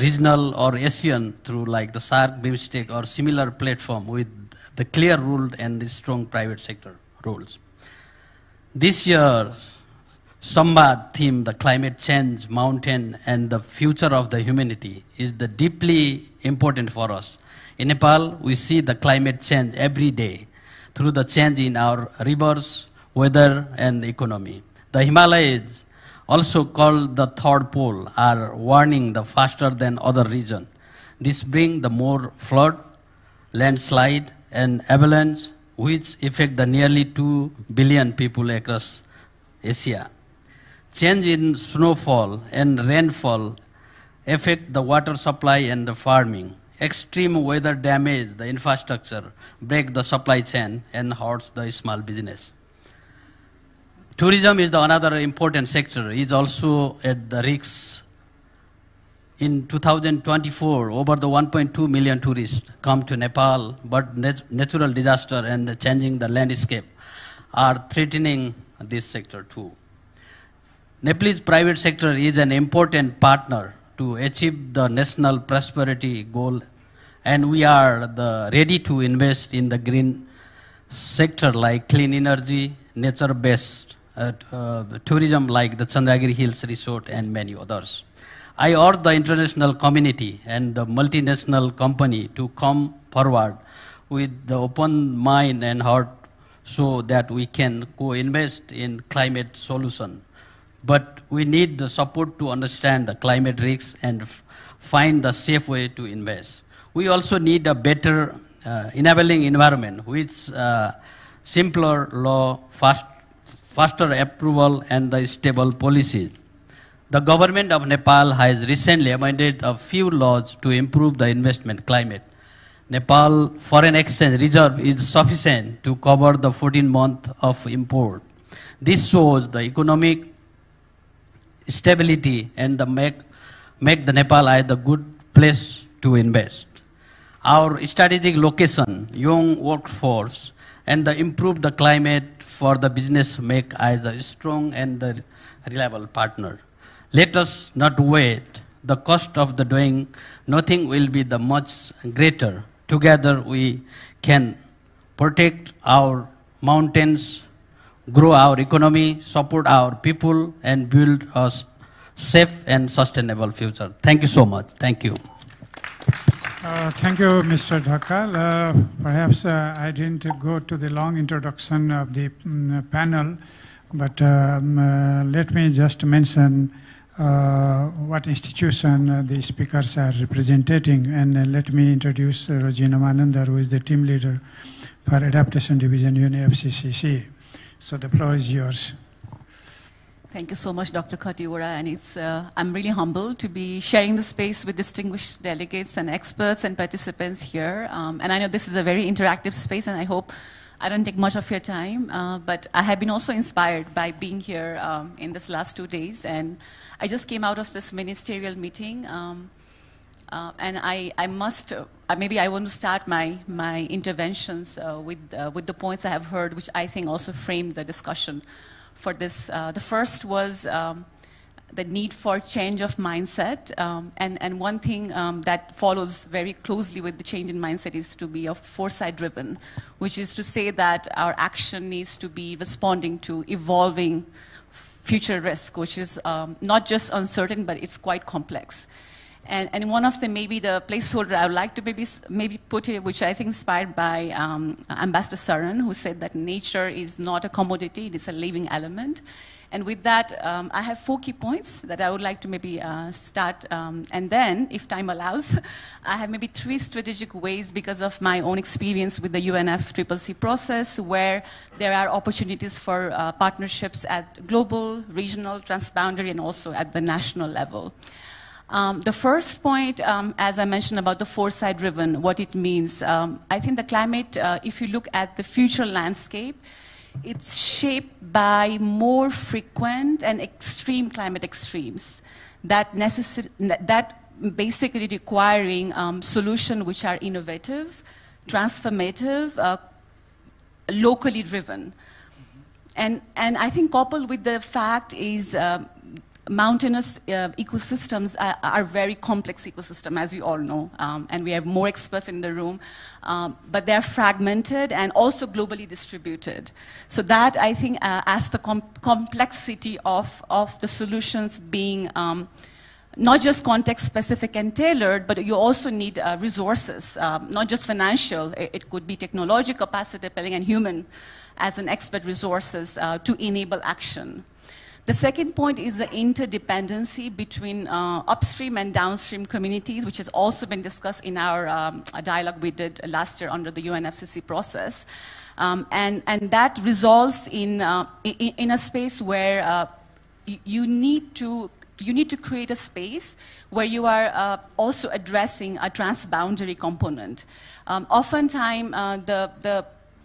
S14: regional or Asian through like the SARC, BIMSTEC or similar platform with the clear rule and the strong private sector rules. This year, Samba theme, the climate change, mountain and the future of the humanity is the deeply important for us. In Nepal, we see the climate change every day through the change in our rivers, weather and economy. The Himalayas, also called the third pole, are warning the faster than other regions. This brings the more flood, landslide and avalanche which affect the nearly 2 billion people across Asia. Change in snowfall and rainfall affect the water supply and the farming. Extreme weather damage the infrastructure, break the supply chain and hurts the small business. Tourism is the another important sector, is also at the risks. In 2024, over the 1.2 million tourists come to Nepal, but natural disaster and the changing the landscape are threatening this sector too. Nepalese private sector is an important partner to achieve the national prosperity goal, and we are ready to invest in the green sector like clean energy, nature-based tourism like the Chandragiri Hills Resort and many others. I urge the international community and the multinational company to come forward with the open mind and heart so that we can co-invest in climate solution. But we need the support to understand the climate risks and find the safe way to invest. We also need a better enabling environment with simpler law, faster approval and the stable policies. The government of Nepal has recently amended a few laws to improve the investment climate. Nepal foreign exchange reserve is sufficient to cover the 14 months of import. This shows the economic stability and make the Nepal as a good place to invest. Our strategic location, young workforce, and the improve the climate for the business make as a strong and the reliable partner. Let us not wait. The cost of the doing nothing will be the much greater. Together we can protect our mountains, grow our economy, support our people, and build a safe and sustainable future. Thank you so much. Thank you.
S22: Thank you, Mr. Dhakal. Perhaps I didn't go to the long introduction of the panel, but let me just mention what institution the speakers are representing, and let me introduce Rojina Manandar, who is the team leader for Adaptation Division, UNFCCC. So the floor is yours.
S5: Thank you so much, Dr. Khatiwara, and I'm really humbled to be sharing the space with distinguished delegates and experts and participants here. And I know this is a very interactive space, and I hope I don't take much of your time, but I have been also inspired by being here in this last 2 days, and I just came out of this ministerial meeting, and I must, maybe I want to start my interventions with the points I have heard, which I think also framed the discussion for this. The first was the need for change of mindset, and one thing that follows very closely with the change in mindset is to be foresight-driven, which is to say that our action needs to be responding to evolving future risk, which is not just uncertain, but it's quite complex. And one of the, maybe the placeholder I would like to maybe put it, which I think inspired by Ambassador Saran, who said that nature is not a commodity, it is a living element. And with that, I have 4 key points that I would like to maybe start. And then, if time allows, I have maybe 3 strategic ways because of my own experience with the UNFCCC process, where there are opportunities for partnerships at global, regional, transboundary, and also at the national level. The first point, as I mentioned about the foresight-driven, what it means, I think the climate, if you look at the future landscape, it's shaped by more frequent and extreme climate extremes that basically requiring solutions which are innovative, transformative, locally driven. And I think coupled with the fact is mountainous ecosystems are very complex ecosystems, as we all know, and we have more experts in the room, but they're fragmented and also globally distributed. So that, I think, as the complexity of the solutions being not just context-specific and tailored, but you also need resources, not just financial. It could be technology, capacity building, and human as an expert resources to enable action. The second point is the interdependency between upstream and downstream communities, which has also been discussed in our dialogue we did last year under the UNFCCC process. And that results in a space where you need to create a space where you are also addressing a transboundary component. Oftentimes,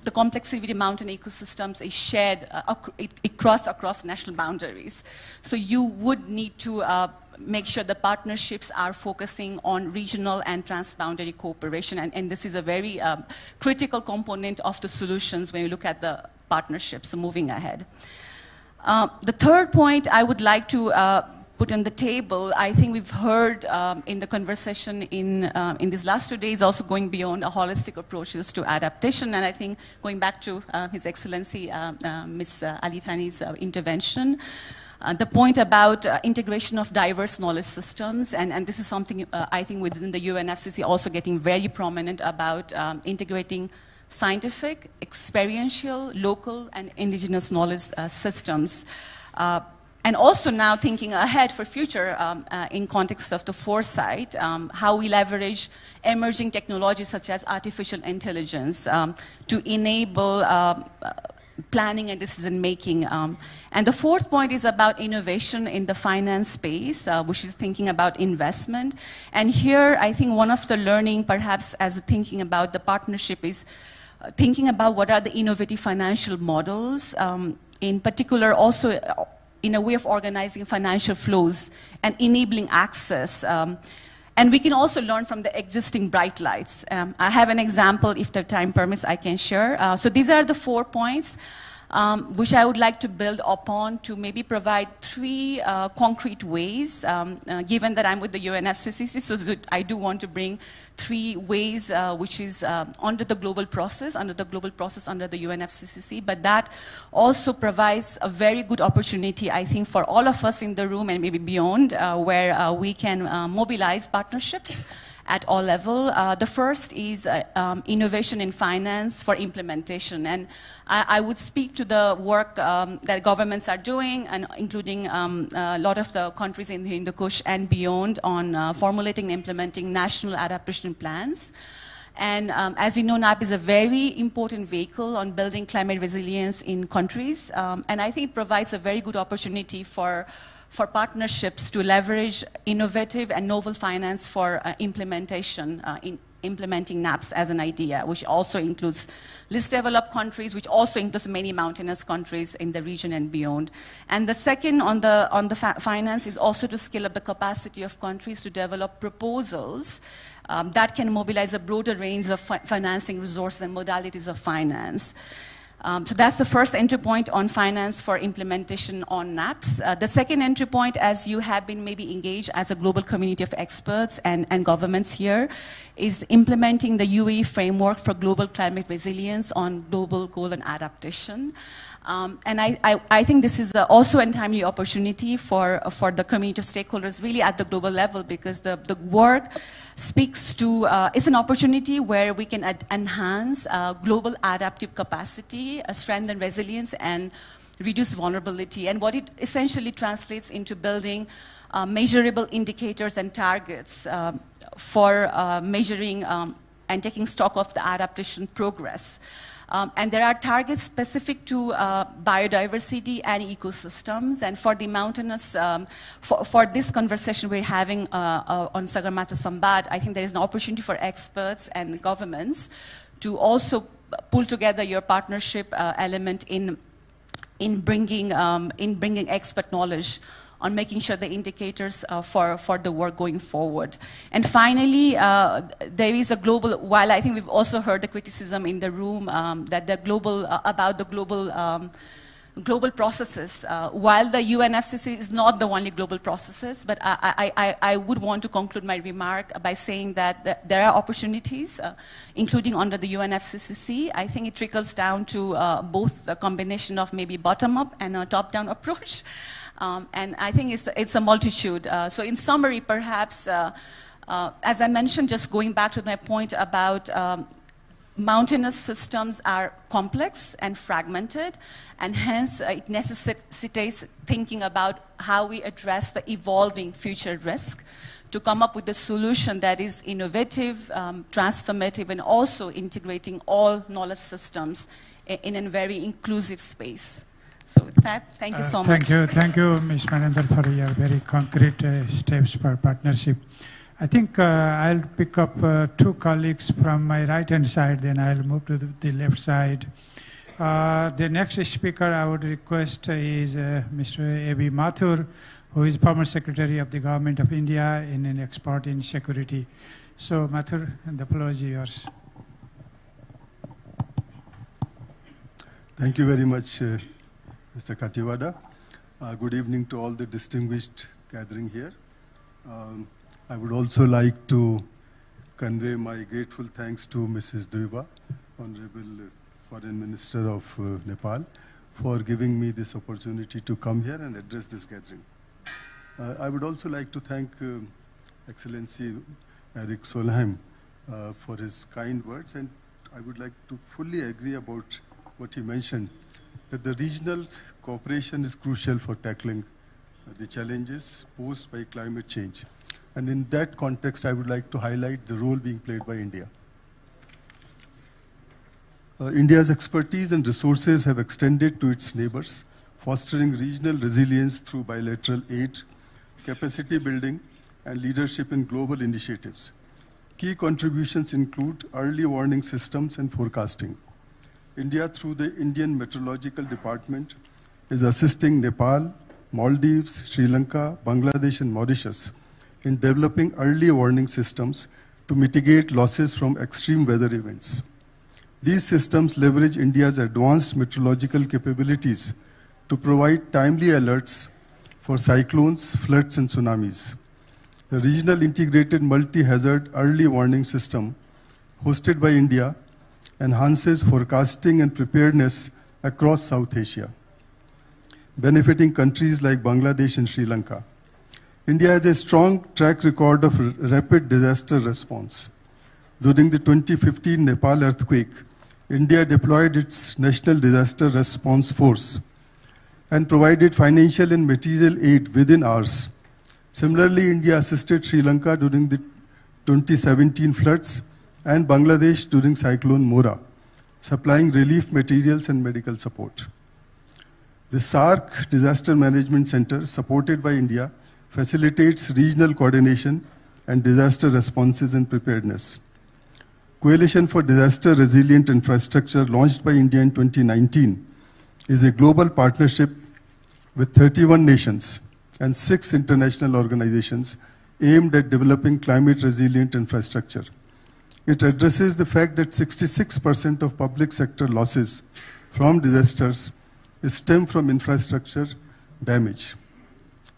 S5: the complexity of mountain ecosystems is shared, it crosses across national boundaries. So you would need to make sure the partnerships are focusing on regional and transboundary cooperation, and this is a very critical component of the solutions when you look at the partnerships moving ahead. The third point I would like to put on the table, I think we've heard in the conversation in these last 2 days, also going beyond a holistic approaches to adaptation, and I think going back to His Excellency Ms. Ali Thani's intervention, the point about integration of diverse knowledge systems, and this is something I think within the UNFCCC also getting very prominent about integrating scientific, experiential, local, and indigenous knowledge systems. And also now thinking ahead for future in context of the foresight, how we leverage emerging technologies such as artificial intelligence to enable planning and decision making. And the fourth point is about innovation in the finance space, which is thinking about investment. And here, I think one of the learning, perhaps as thinking about the partnership, is thinking about what are the innovative financial models, in particular also in a way of organizing financial flows and enabling access. And we can also learn from the existing bright lights. I have an example, if the time permits, I can share. So these are the 4 points which I would like to build upon to maybe provide 3 concrete ways, given that I'm with the UNFCCC, so I do want to bring 3 ways which is under the global process, under the UNFCCC, but that also provides a very good opportunity, I think, for all of us in the room and maybe beyond, where we can mobilize partnerships at all levels. The first is innovation in finance for implementation. And I would speak to the work that governments are doing, and including a lot of the countries in the Hindu Kush and beyond, on formulating and implementing national adaptation plans. And as you know, NAP is a very important vehicle on building climate resilience in countries. And I think it provides a very good opportunity for partnerships to leverage innovative and novel finance for implementation, implementing NAPs as an idea, which also includes least developed countries, which also includes many mountainous countries in the region and beyond. And the second on the finance is also to scale up the capacity of countries to develop proposals that can mobilize a broader range of financing resources and modalities of finance. So that's the first entry point on finance for implementation on NAPs. The second entry point, as you have been maybe engaged as a global community of experts and governments here, is implementing the UAE framework for global climate resilience on global goal and adaptation. And I think this is also a timely opportunity for the community of stakeholders really at the global level, because the work speaks to, it's an opportunity where we can enhance global adaptive capacity, strengthen resilience, and reduce vulnerability. And what it essentially translates into building measurable indicators and targets for measuring and taking stock of the adaptation progress. And there are targets specific to biodiversity and ecosystems. And for the mountainous, for this conversation we're having on Sagarmatha Samba, I think there is an opportunity for experts and governments to also pull together your partnership element in bringing expert knowledge on making sure the indicators for the work going forward. And finally, there is a global, while I think we've also heard the criticism in the room that the global, about the global processes, while the UNFCCC is not the only global processes, but I would want to conclude my remark by saying that there are opportunities, including under the UNFCCC. I think it trickles down to both the combination of maybe bottom-up and a top-down approach. And I think it's a multitude. So in summary, perhaps, as I mentioned, just going back to my point about mountainous systems are complex and fragmented, and hence it necessitates thinking about how we address the evolving future risk to come up with a solution that is innovative, transformative, and also integrating all knowledge systems in a very inclusive space. So with that, thank you so much.
S22: Thank you, Ms. Manendra, for your very concrete steps for partnership. I think I'll pick up 2 colleagues from my right-hand side, then I'll move to the left side. The next speaker I would request is Mr. A.B. Mathur, who is former Secretary of the Government of India in an expert in security. So Mathur, the floor is yours.
S1: Thank you very much, Mr. Katiwada. Good evening to all the distinguished gathering here. I would also like to convey my grateful thanks to Mrs. Duiba, Honorable Foreign Minister of Nepal, for giving me this opportunity to come here and address this gathering. I would also like to thank Excellency Eric Solheim for his kind words, and I would like to fully agree about what he mentioned, that the regional cooperation is crucial for tackling the challenges posed by climate change. And in that context, I would like to highlight the role being played by India. India's expertise and resources have extended to its neighbors, fostering regional resilience through bilateral aid, capacity building, and leadership in global initiatives. Key contributions include early warning systems and forecasting. India, through the Indian Meteorological Department, is assisting Nepal, Maldives, Sri Lanka, Bangladesh, and Mauritius in developing early warning systems to mitigate losses from extreme weather events. These systems leverage India's advanced meteorological capabilities to provide timely alerts for cyclones, floods, and tsunamis. The regional integrated multi-hazard early warning system hosted by India enhances forecasting and preparedness across South Asia, benefiting countries like Bangladesh and Sri Lanka. India has a strong track record of rapid disaster response. During the 2015 Nepal earthquake, India deployed its National Disaster Response Force and provided financial and material aid within hours. Similarly, India assisted Sri Lanka during the 2017 floods and Bangladesh during Cyclone Mora, supplying relief materials and medical support. The SARC Disaster Management Center, supported by India, facilitates regional coordination and disaster responses and preparedness. Coalition for Disaster Resilient Infrastructure, launched by India in 2019, is a global partnership with 31 nations and 6 international organizations aimed at developing climate-resilient infrastructure. It addresses the fact that 66% of public sector losses from disasters stem from infrastructure damage.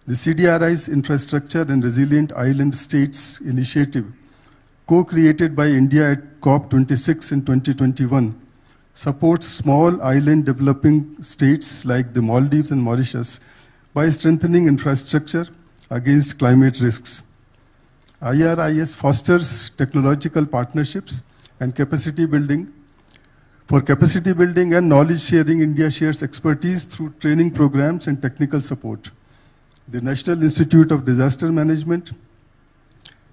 S1: The CDRI's Infrastructure and Resilient Island States Initiative, co-created by India at COP26 in 2021, supports small island developing states like the Maldives and Mauritius by strengthening infrastructure against climate risks. IRIS fosters technological partnerships and capacity building. For capacity building and knowledge sharing, India shares expertise through training programs and technical support. The National Institute of Disaster Management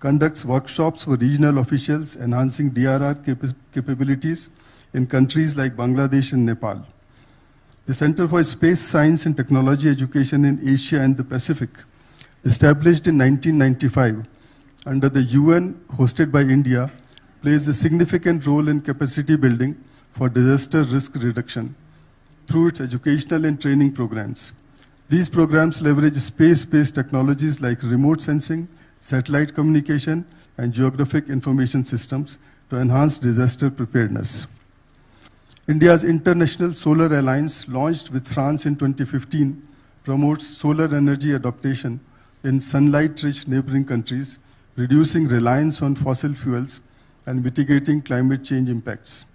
S1: conducts workshops for regional officials, enhancing DRR capabilities in countries like Bangladesh and Nepal. The Center for Space Science and Technology Education in Asia and the Pacific, established in 1995 under the UN, hosted by India, plays a significant role in capacity building for disaster risk reduction through its educational and training programs. These programs leverage space-based technologies like remote sensing, satellite communication, and geographic information systems to enhance disaster preparedness. India's International Solar Alliance, launched with France in 2015, promotes solar energy adaptation in sunlight-rich neighboring countries, reducing reliance on fossil fuels and mitigating climate change impacts.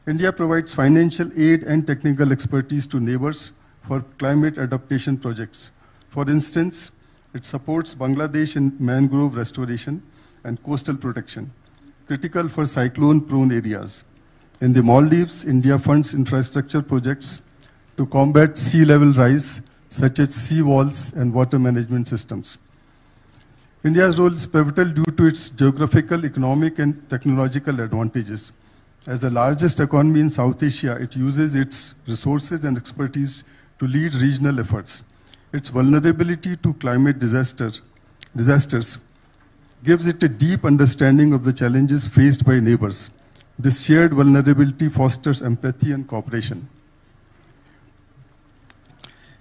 S1: India provides financial aid and technical expertise to neighbors for climate adaptation projects. For instance, it supports Bangladesh in mangrove restoration and coastal protection, critical for cyclone-prone areas. In the Maldives, India funds infrastructure projects to combat sea level rise, such as sea walls and water management systems. India's role is pivotal due to its geographical, economic, and technological advantages. As the largest economy in South Asia, it uses its resources and expertise to lead regional efforts. Its vulnerability to climate disasters gives it a deep understanding of the challenges faced by neighbors. This shared vulnerability fosters empathy and cooperation.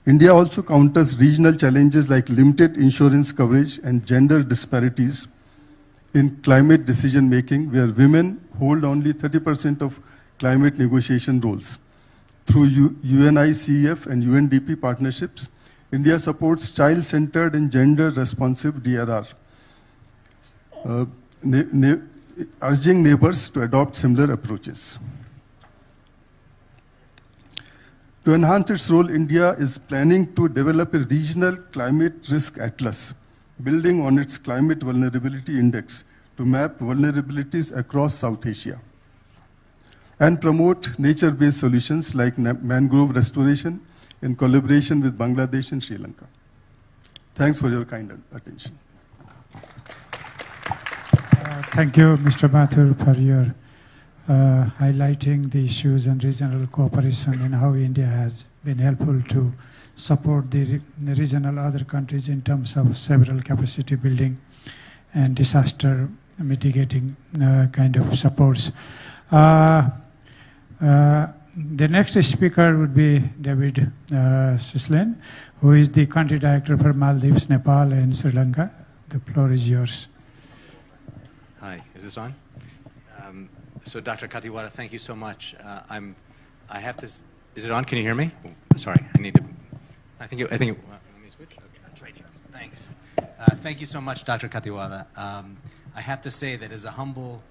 S1: India also counters regional challenges like limited insurance coverage and gender disparities in climate decision-making, where women hold only 30% of climate negotiation roles. Through UNICEF and UNDP partnerships, India supports child-centered and gender-responsive DRR, urging neighbors to adopt similar approaches. To enhance its role, India is planning to develop a regional climate risk atlas, building on its climate vulnerability index to map vulnerabilities across South Asia and promote nature-based solutions like mangrove restoration in collaboration with Bangladesh and Sri Lanka. Thanks for your kind attention.
S22: Thank you, Mr. Mathur, for your highlighting the issues and regional cooperation and how India has been helpful to support the regional other countries in terms of several capacity building and disaster mitigating kind of supports. The next speaker would be David Sislin, who is the country director for Maldives, Nepal, and Sri Lanka. The floor is yours.
S10: Hi, is this on? So Dr. Katiwada, thank you so much. I have to, is it on? Can you hear me? Oh, sorry, I need to, I think, let me switch? Okay, that's right here. Thanks. Thank you so much, Dr. Katiwada. I have to say that as a humble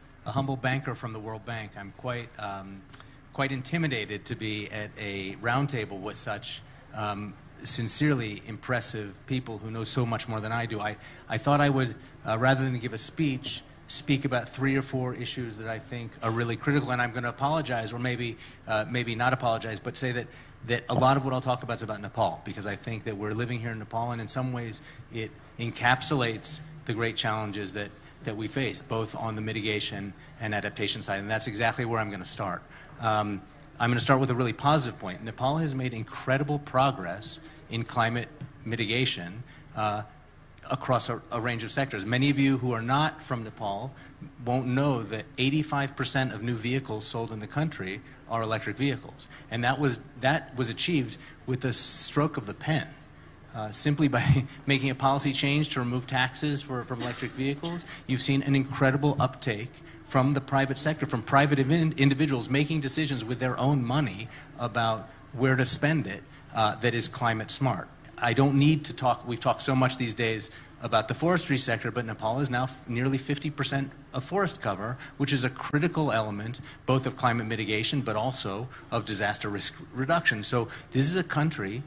S10: banker from the World Bank, I'm quite intimidated to be at a roundtable with such sincerely impressive people who know so much more than I do. I thought I would, rather than give a speech, speak about 3 or 4 issues that I think are really critical, and I'm going to apologize, or maybe not apologize, but say that a lot of what I'll talk about is about Nepal, because I think that we're living here in Nepal, and in some ways it encapsulates the great challenges that we face, both on the mitigation and adaptation side, and that's exactly where I'm going to start. I'm going to start with a really positive point. Nepal has made incredible progress in climate mitigation across a range of sectors. Many of you who are not from Nepal won't know that 85% of new vehicles sold in the country are electric vehicles. And that was achieved with a stroke of the pen. Simply by making a policy change to remove taxes from electric vehicles, you've seen an incredible uptake from the private sector, from private individuals making decisions with their own money about where to spend it that is climate smart. I don't need to talk, we've talked so much these days about the forestry sector, but Nepal is now nearly 50% of forest cover, which is a critical element both of climate mitigation but also of disaster risk reduction. So this is a country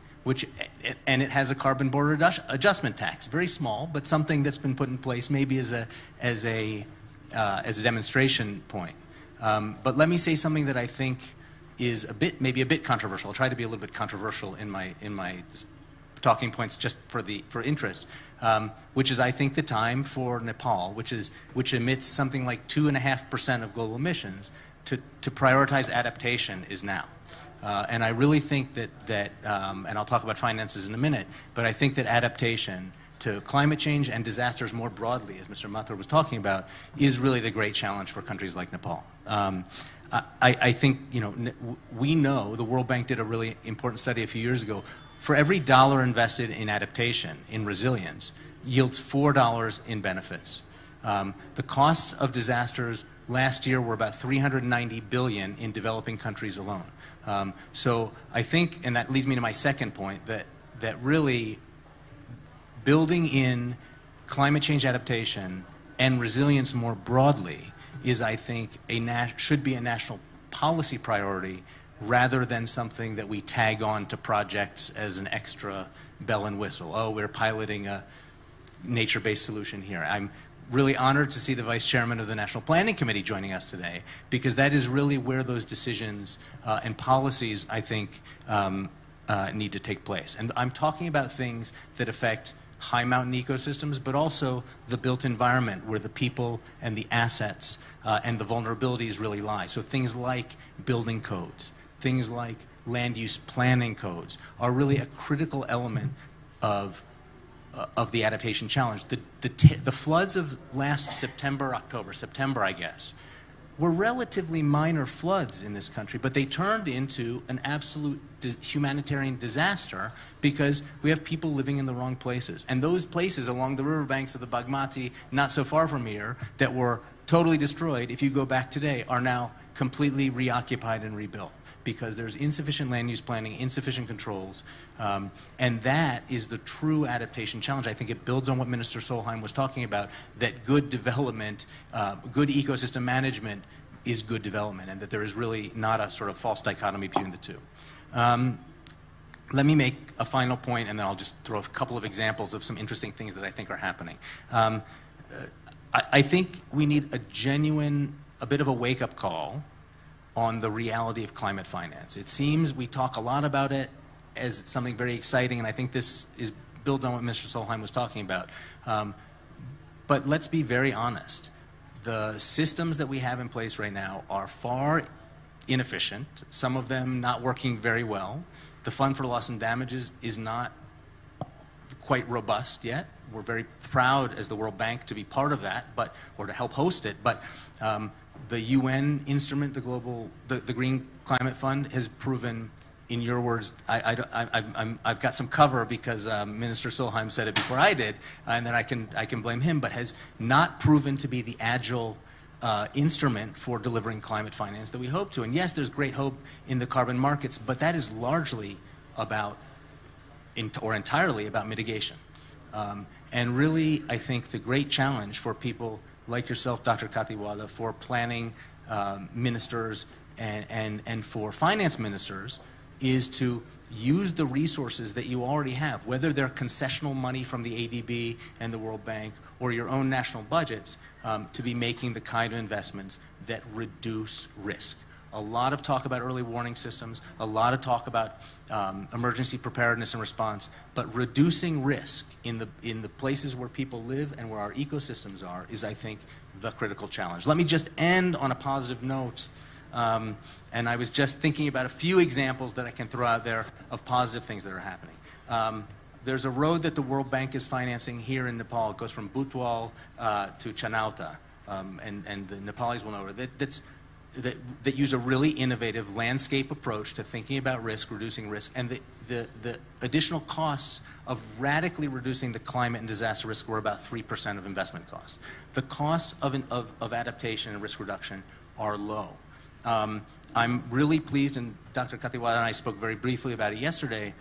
S10: and it has a carbon border adjustment tax, very small, but something that's been put in place maybe as a demonstration point. But let me say something that I think is maybe a bit controversial. I'll try to be a little bit controversial in my talking points just for interest, which is I think the time for Nepal, which emits something like 2.5% of global emissions, to prioritize adaptation is now. And I really think that and I'll talk about finances in a minute, but I think that adaptation to climate change and disasters more broadly, as Mr. Mathur was talking about, is really the great challenge for countries like Nepal. I think, we know, the World Bank did a really important study a few years ago, for every dollar invested in adaptation, in resilience, yields $4 in benefits. The costs of disasters last year were about $390 billion in developing countries alone. So I think, and that leads me to my second point, that really building in climate change adaptation and resilience more broadly is, I think, should be a national policy priority rather than something that we tag on to projects as an extra bell and whistle. Oh, we're piloting a nature-based solution here. I'm really honored to see the Vice Chairman of the National Planning Committee joining us today, because that is really where those decisions and policies, I think, need to take place. And I'm talking about things that affect high mountain ecosystems, but also the built environment where the people and the assets and the vulnerabilities really lie. So things like building codes, things like land use planning codes are really a critical element of the adaptation challenge. The floods of last September, I guess, were relatively minor floods in this country, but they turned into an absolute humanitarian disaster because we have people living in the wrong places. And those places along the riverbanks of the Bagmati, not so far from here, that were totally destroyed, if you go back today, are now completely reoccupied and rebuilt, because there's insufficient land use planning, insufficient controls, and that is the true adaptation challenge. I think it builds on what Minister Solheim was talking about, that good development, good ecosystem management is good development, and that there is really not a sort of false dichotomy between the two. Let me make a final point, and then I'll just throw a couple of examples of some interesting things that I think are happening. I think we need a bit of a wake-up call on the reality of climate finance. It seems we talk a lot about it as something very exciting, and I think this builds on what Mr. Solheim was talking about. But let's be very honest. the systems that we have in place right now are far inefficient, some of them not working very well. The fund for loss and damages is not quite robust yet. We're very proud as the World Bank to be part of that, or to help host it, but the UN instrument, the Green Climate Fund, has proven, in your words, I've got some cover because Minister Solheim said it before I did, and then I can blame him, but has not proven to be the agile instrument for delivering climate finance that we hope to. And yes, there's great hope in the carbon markets, but that is largely about, or entirely about mitigation. And really, I think the great challenge for people like yourself, Dr. Katiwala, for planning ministers and for finance ministers, is to use the resources that you already have, whether they're concessional money from the ADB and the World Bank or your own national budgets, to be making the kind of investments that reduce risk. A lot of talk about early warning systems, a lot of talk about emergency preparedness and response, but reducing risk in the places where people live and where our ecosystems are is, I think, the critical challenge. Let me just end on a positive note. And I was just thinking about a few examples that I can throw out there of positive things that are happening. There's a road that the World Bank is financing here in Nepal. It goes from Butwal to Chanauta, and the Nepalis will know it. That use a really innovative landscape approach to thinking about risk, reducing risk, and the additional costs of radically reducing the climate and disaster risk were about 3% of investment costs. The costs of adaptation and risk reduction are low. I'm really pleased, and Dr. Katiwala and I spoke very briefly about it yesterday.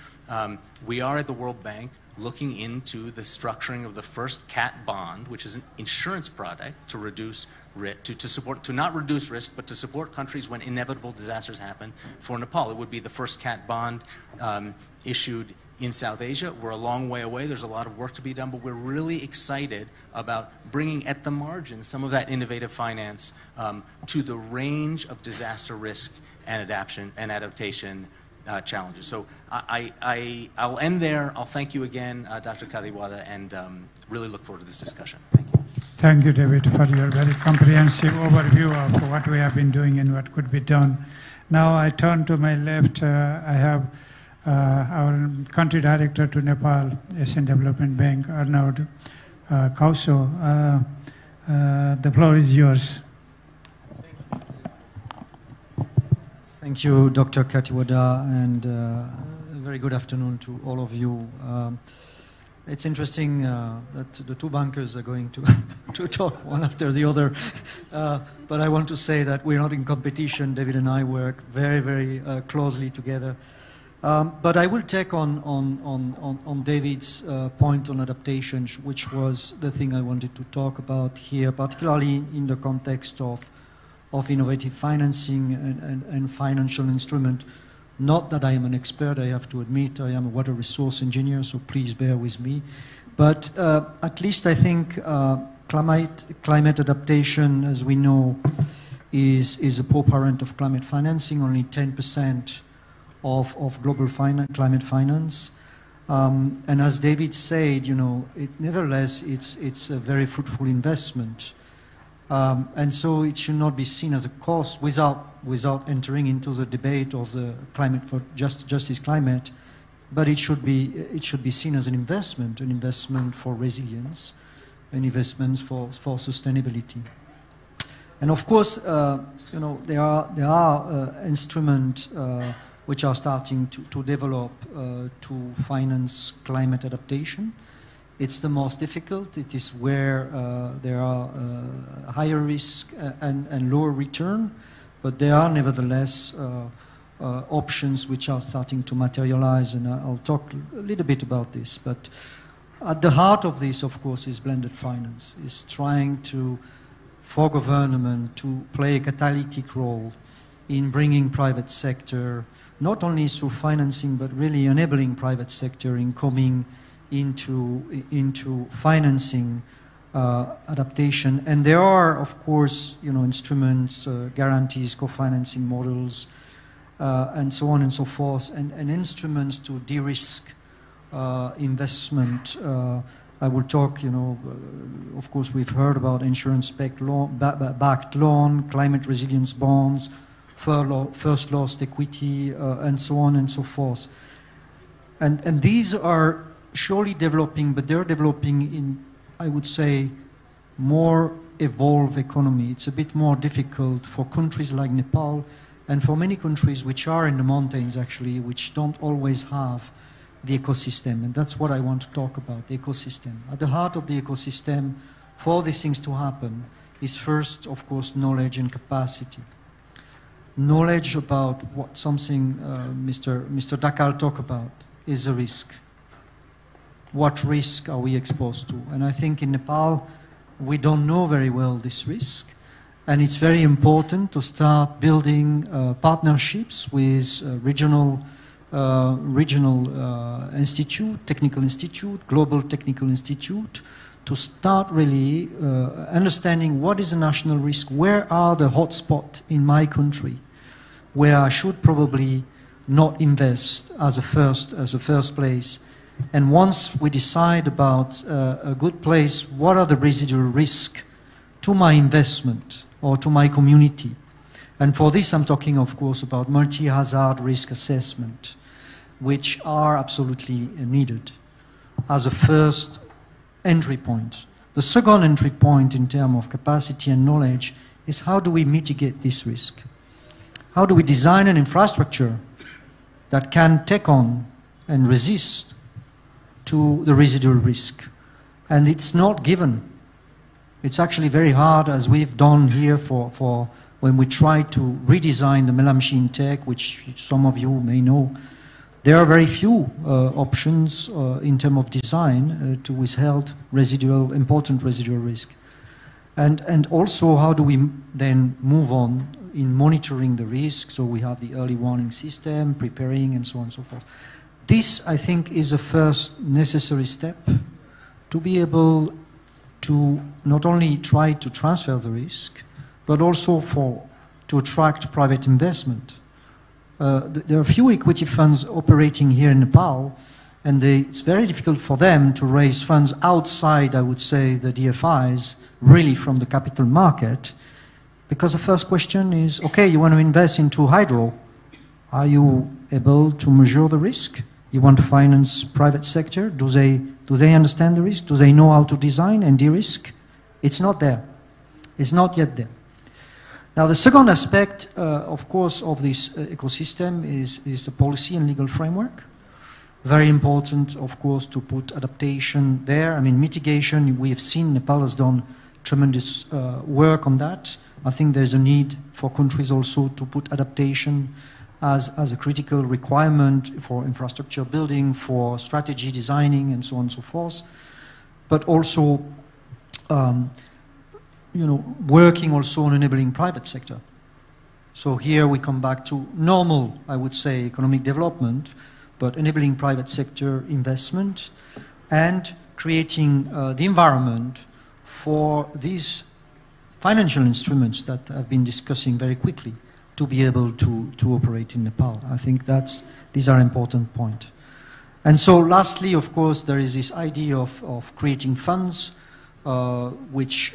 S10: We are at the World Bank looking into the structuring of the first CAT bond, which is an insurance product to reduce risk, to not reduce risk, but to support countries when inevitable disasters happen. For Nepal, it would be the first CAT bond issued in South Asia. We're a long way away. There's a lot of work to be done, but we're really excited about bringing at the margin some of that innovative finance to the range of disaster risk and adaptation challenges. So I'll end there. I'll thank you again, Dr. Katiwala, and really look forward to this discussion. Thank you.
S22: Thank you, David, for your very comprehensive overview of what we have been doing and what could be done. Now I turn to my left. I have our country director to Nepal, Asian Development Bank, Arnaud Kauso. The floor is yours.
S3: Thank you, Dr. Katiwala, and a very good afternoon to all of you. It's interesting that the two bankers are going to talk one after the other, but I want to say that we're not in competition. David and I work very, very closely together. But I will take on David's point on adaptation, which was the thing I wanted to talk about here, particularly in the context of innovative financing and financial instrument. Not that I am an expert, I have to admit. I am a water resource engineer, so please bear with me. But at least I think climate adaptation, as we know, is a poor parent of climate financing. Only 10% of global climate finance. And as David said, you know, nevertheless, it's a very fruitful investment. And so it should not be seen as a cost without entering into the debate of the climate for justice climate, but it should be seen as an investment for resilience, an investment for sustainability. And of course, you know, there are instruments which are starting to develop to finance climate adaptation. It's the most difficult. It is where there are higher risk and lower return, but there are nevertheless options which are starting to materialize, and I'll talk a little bit about this. But at the heart of this, of course, is blended finance. It's trying for government to play a catalytic role in bringing private sector, not only through financing, but really enabling private sector in coming into financing adaptation. And there are, of course, you know, instruments, guarantees, co-financing models, and so on and so forth, and instruments to de-risk investment I will talk, of course, we've heard about insurance-backed loan, climate resilience bonds, first loss equity, and so on and so forth. And these are surely developing, but they're developing in, I would say, more evolved economy. It's a bit more difficult for countries like Nepal and for many countries which are in the mountains, actually, which don't always have the ecosystem. And that's what I want to talk about, the ecosystem. At the heart of the ecosystem, for these things to happen, is first, of course, knowledge and capacity. Knowledge about what something Mr. Dakal talked about is a risk. What risk are we exposed to? And I think in Nepal, we don't know very well this risk. And it's very important to start building partnerships with regional institute, technical institute, global technical institute, to start really understanding what is the national risk, where are the hotspots in my country, where I should probably not invest as a first place. And once we decide about a good place, what are the residual risks to my investment or to my community? And for this, I'm talking, of course, about multi-hazard risk assessment, which are absolutely needed as a first entry point. The second entry point in terms of capacity and knowledge is how do we mitigate this risk? How do we design an infrastructure that can take on and resist to the residual risk? And it's not given. It's actually very hard, as we've done here for when we try to redesign the Melamshi Tech, which some of you may know. There are very few options in terms of design to withhold important residual risk. And also, how do we then move on in monitoring the risk? So we have the early warning system, preparing, and so on and so forth. This, I think, is a first necessary step to be able to not only try to transfer the risk, but also to attract private investment. There are few equity funds operating here in Nepal, and it's very difficult for them to raise funds outside, I would say, the DFIs, really from the capital market, because the first question is, okay, you want to invest into hydro. Are you able to measure the risk? You want to finance private sector? Do they understand the risk? Do they know how to design and de-risk? It's not there. It's not yet there. Now, the second aspect, of course, of this ecosystem is the policy and legal framework. Very important, of course, to put adaptation there. I mean, mitigation, we have seen Nepal has done tremendous work on that. I think there's a need for countries also to put adaptation as a critical requirement for infrastructure building, for strategy designing, and so on and so forth. But also, working also on enabling private sector. So here we come back to normal, I would say, economic development, but enabling private sector investment and creating the environment for these financial instruments that I've been discussing very quickly to be able to operate in Nepal. I think these are important points. And so lastly, of course, there is this idea of creating funds, which,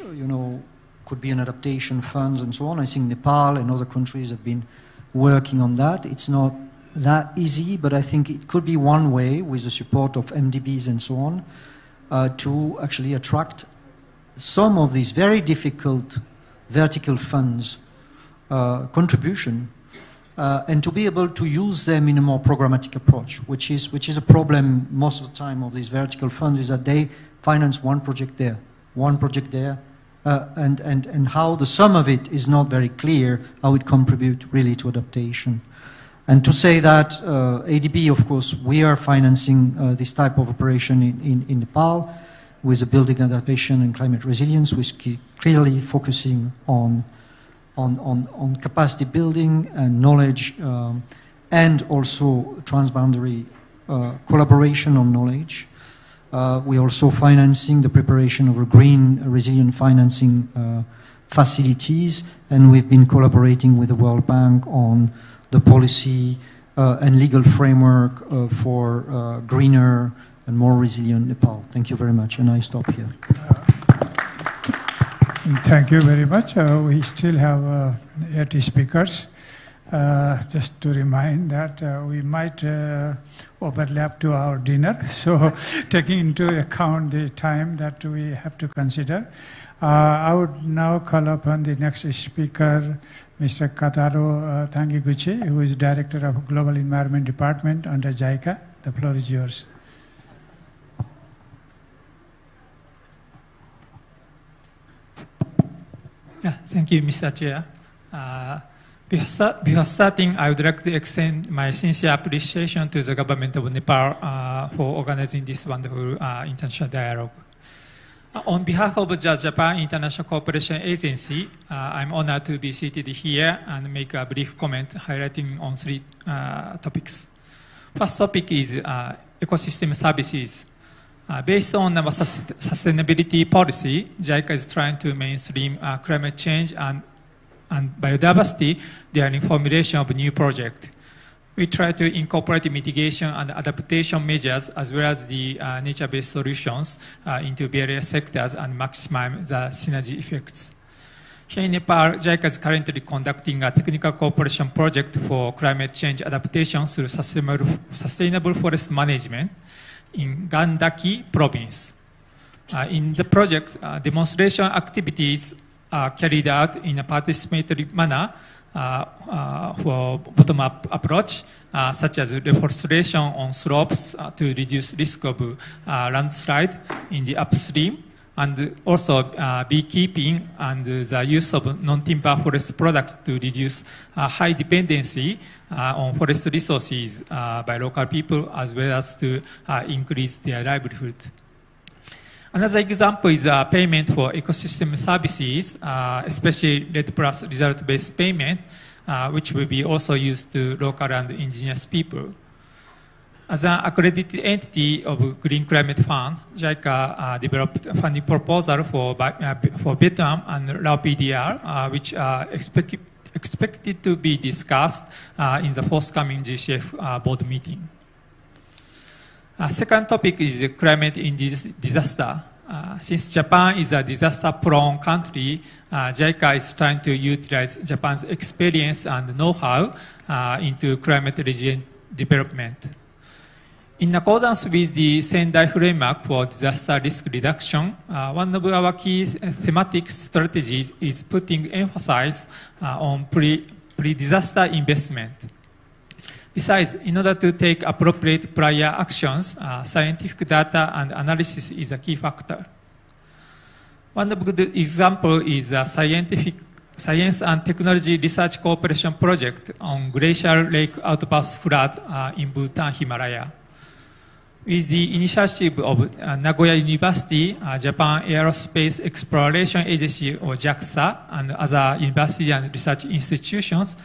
S3: could be an adaptation funds and so on. I think Nepal and other countries have been working on that. It's not that easy, but I think it could be one way, with the support of MDBs and so on, to actually attract some of these very difficult vertical funds contribution, and to be able to use them in a more programmatic approach, which is a problem most of the time of these vertical funds, is that they finance one project there, and how the sum of it is not very clear, how it contributes really to adaptation. And to say that ADB, of course, we are financing this type of operation in Nepal with the building adaptation and climate resilience, which clearly focusing on capacity building and knowledge, and also transboundary collaboration on knowledge. We're also financing the preparation of a green resilient financing facilities, and we've been collaborating with the World Bank on the policy and legal framework for greener and more resilient Nepal. Thank you very much, and I stop here.
S22: Thank you very much. We still have 80 speakers. Just to remind that we might overlap to our dinner, so taking into account the time that we have to consider. I would now call upon the next speaker, Mr. Kataro Tangiguchi, who is Director of Global Environment Department under JICA. The floor is yours.
S15: Yeah, thank you, Mr. Chair. Before starting, I would like to extend my sincere appreciation to the government of Nepal for organizing this wonderful international dialogue. On behalf of the Japan International Cooperation Agency, I'm honored to be seated here and make a brief comment highlighting on three topics. First topic is ecosystem services. Based on our sustainability policy, JICA is trying to mainstream climate change and biodiversity during formulation of new projects. We try to incorporate mitigation and adaptation measures as well as the nature-based solutions into various sectors and maximize the synergy effects. Here in Nepal, JICA is currently conducting a technical cooperation project for climate change adaptation through sustainable forest management in Gandaki province. In the project, demonstration activities are carried out in a participatory manner for bottom-up approach, such as reforestation on slopes to reduce risk of landslide in the upstream, and also beekeeping and the use of non-timber forest products to reduce high dependency on forest resources by local people, as well as to increase their livelihood. Another example is payment for ecosystem services, especially RED+ result-based payment, which will be also used to local and indigenous people. As an accredited entity of Green Climate Fund, JICA developed a funding proposal for Vietnam and Lao PDR, which are expected to be discussed in the forthcoming GCF board meeting. Second topic is climate-induced disaster. Since Japan is a disaster-prone country, JICA is trying to utilize Japan's experience and know-how into climate-resilient development. In accordance with the Sendai framework for disaster risk reduction, one of our key thematic strategies is putting emphasis on pre-disaster investment. Besides, in order to take appropriate prior actions, scientific data and analysis is a key factor. One good example is a science and technology research cooperation project on glacial lake outburst flood in Bhutan, Himalaya. With the initiative of Nagoya University, Japan Aerospace Exploration Agency or JAXA, and other university and research institutions,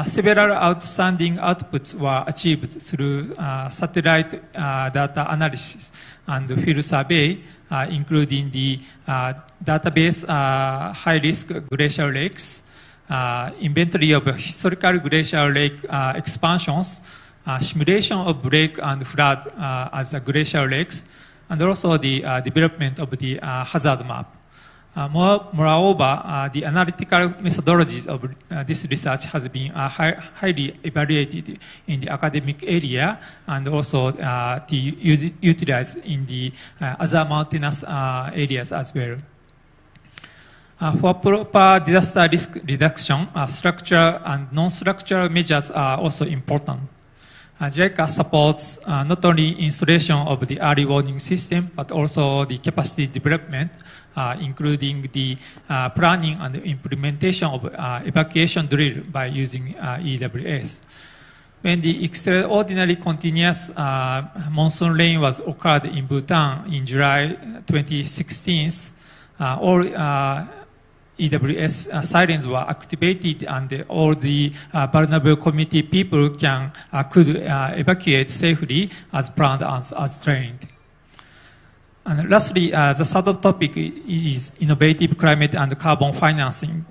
S15: several outstanding outputs were achieved through satellite data analysis and field survey, including the database high-risk glacial lakes, inventory of historical glacial lake expansions, simulation of break and flood as glacial lakes, and also the development of the hazard map. Moreover, the analytical methodologies of this research has been highly evaluated in the academic area and also utilized in the other mountainous areas as well. For proper disaster risk reduction, structural and non-structural measures are also important. JICA supports not only installation of the early warning system, but also the capacity development, including the planning and implementation of evacuation drill by using EWS. When the extraordinary continuous monsoon rain was occurred in Bhutan in July 2016, all EWS sirens were activated and all the vulnerable community people could evacuate safely as planned and as trained. And lastly, the third topic is innovative climate and carbon financing.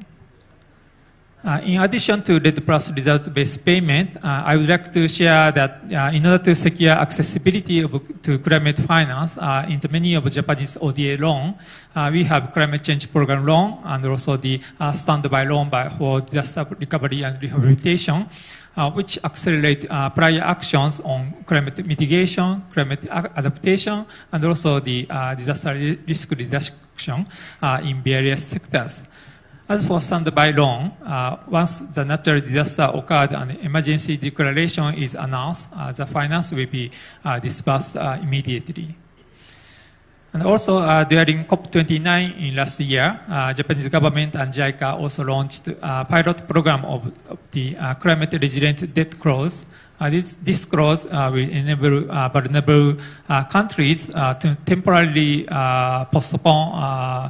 S15: In addition to RED Plus result-based payment, I would like to share that in order to secure accessibility to climate finance, in the many of Japanese ODA loan, we have climate change program loan and also the standby loan for disaster recovery and rehabilitation, which accelerate prior actions on climate mitigation, climate adaptation, and also the disaster risk reduction in various sectors. As for standby loan, once the natural disaster occurred and emergency declaration is announced, the finance will be disbursed immediately. And also during COP29 in last year, Japanese government and JICA also launched a pilot program of the climate resilient debt clause. This clause will enable vulnerable countries to temporarily postpone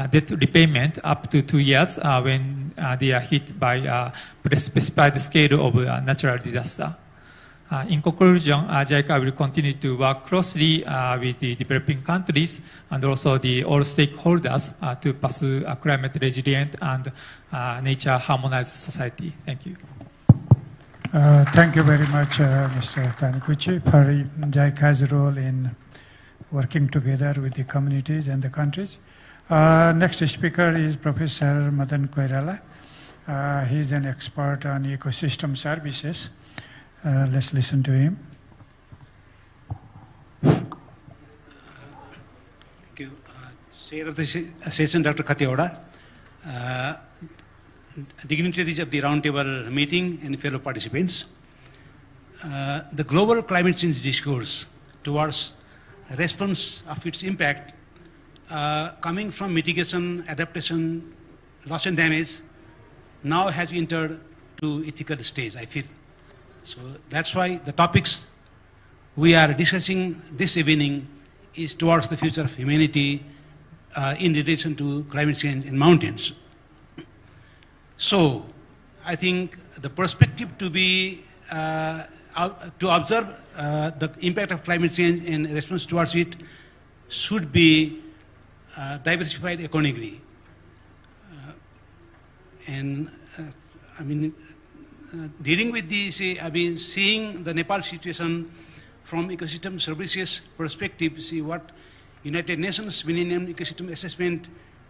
S15: debt repayment up to 2 years when they are hit by a specified scale of natural disaster. In conclusion, JICA will continue to work closely with the developing countries and also the all stakeholders to pursue a climate resilient and nature harmonized society. Thank you.
S22: Thank you very much, Mr. Taniguchi, for JICA's role in working together with the communities and the countries. Next speaker is Professor Madan Koirala. He is an expert on ecosystem services. Let's listen to him.
S18: Thank you. Chair of the session, Dr. Katiwada, dignitaries of the roundtable meeting and fellow participants. The global climate change discourse towards response of its impact coming from mitigation, adaptation, loss and damage now has entered to ethical stage, I feel. So that's why the topics we are discussing this evening is towards the future of humanity in relation to climate change and mountains. So I think the perspective to be to observe the impact of climate change and response towards it should be diversified accordingly. Dealing with this, I've been seeing the Nepal situation from ecosystem services perspective, see what United Nations Millennium Ecosystem Assessment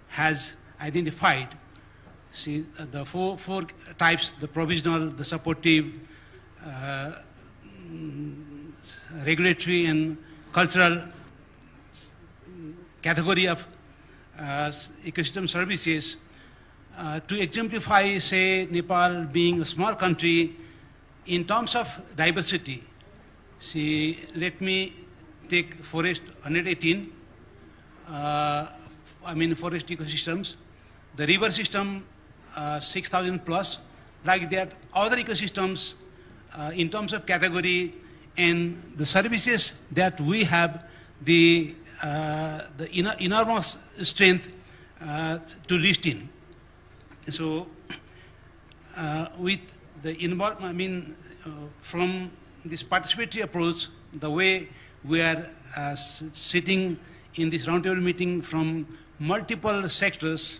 S18: has identified. See the four types, the provisional, the supportive, regulatory and cultural category of ecosystem services to exemplify, say, Nepal being a small country in terms of diversity. See, let me take forest 118, forest ecosystems, the river system 6,000 plus, like that, other ecosystems in terms of category and the services that we have, the enormous strength to list in. So, with the involvement, from this participatory approach, the way we are sitting in this roundtable meeting from multiple sectors,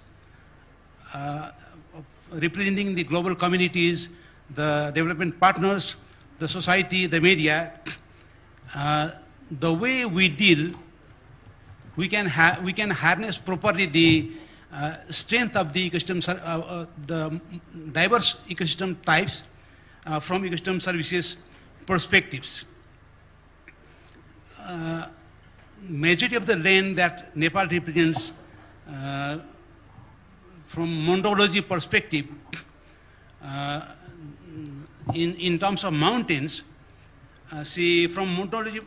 S18: representing the global communities, the development partners, the society, the media, the way we deal, we can harness properly the strength of the ecosystem, the diverse ecosystem types from ecosystem services perspectives. Majority of the land that Nepal represents from montology perspective, in terms of mountains, see from montology,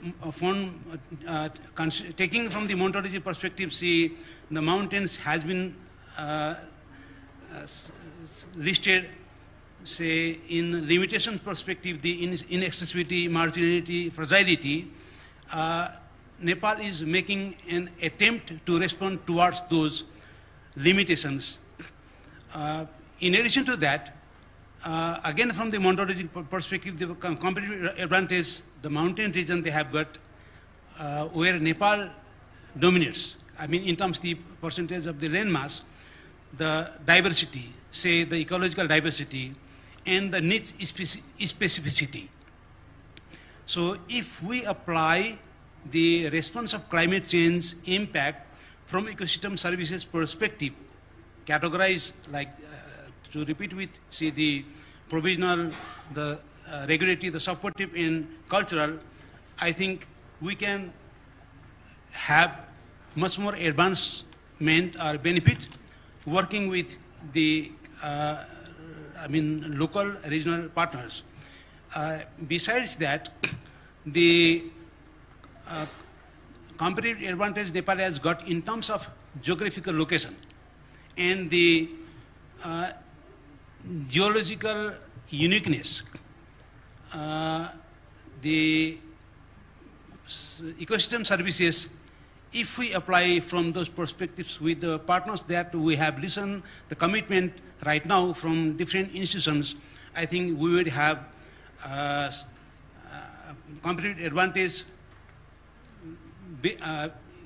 S18: taking from the montology perspective, see the mountains has been listed, say in limitation perspective, the inaccessibility, marginality, fragility. Nepal is making an attempt to respond towards those limitations. In addition to that, again from the montology perspective, the competitive advantage, the mountain region they have got, where Nepal dominates. In terms of the percentage of the land mass, the diversity, say the ecological diversity, and the niche specificity. So if we apply the response of climate change impact from ecosystem services perspective, categorize like, to repeat with, see the provisional, the regulatory, the supportive and cultural, I think we can have much more advancement or benefit working with the local regional partners. Besides that, the competitive advantage Nepal has got in terms of geographical location and the geological uniqueness, the ecosystem services, if we apply from those perspectives with the partners that we have listened, the commitment right now from different institutions, I think we would have competitive advantage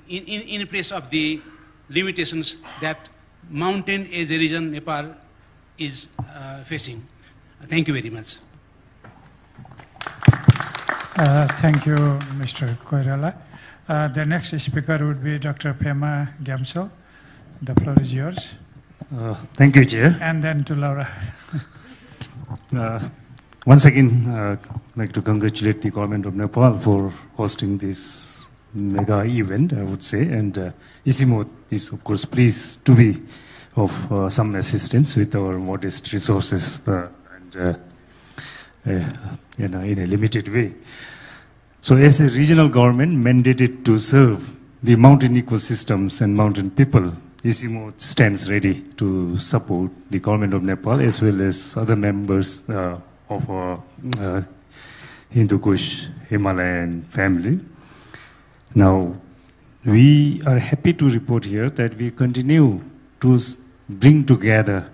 S18: in place of the limitations that mountain as a region Nepal is facing. Thank you very much.
S22: Thank you, Mr. Koirala. The next speaker would be Dr. Pema Gyamso. The floor is yours.
S16: Thank you, Chair.
S22: And then to Laura.
S16: Once again, I'd like to congratulate the government of Nepal for hosting this mega event, I would say. And ICIMOD is, of course, pleased to be of some assistance with our modest resources in a limited way. So as a regional government mandated to serve the mountain ecosystems and mountain people, ICIMOD stands ready to support the government of Nepal as well as other members of our Hindu Kush Himalayan family. Now, we are happy to report here that we continue to bring together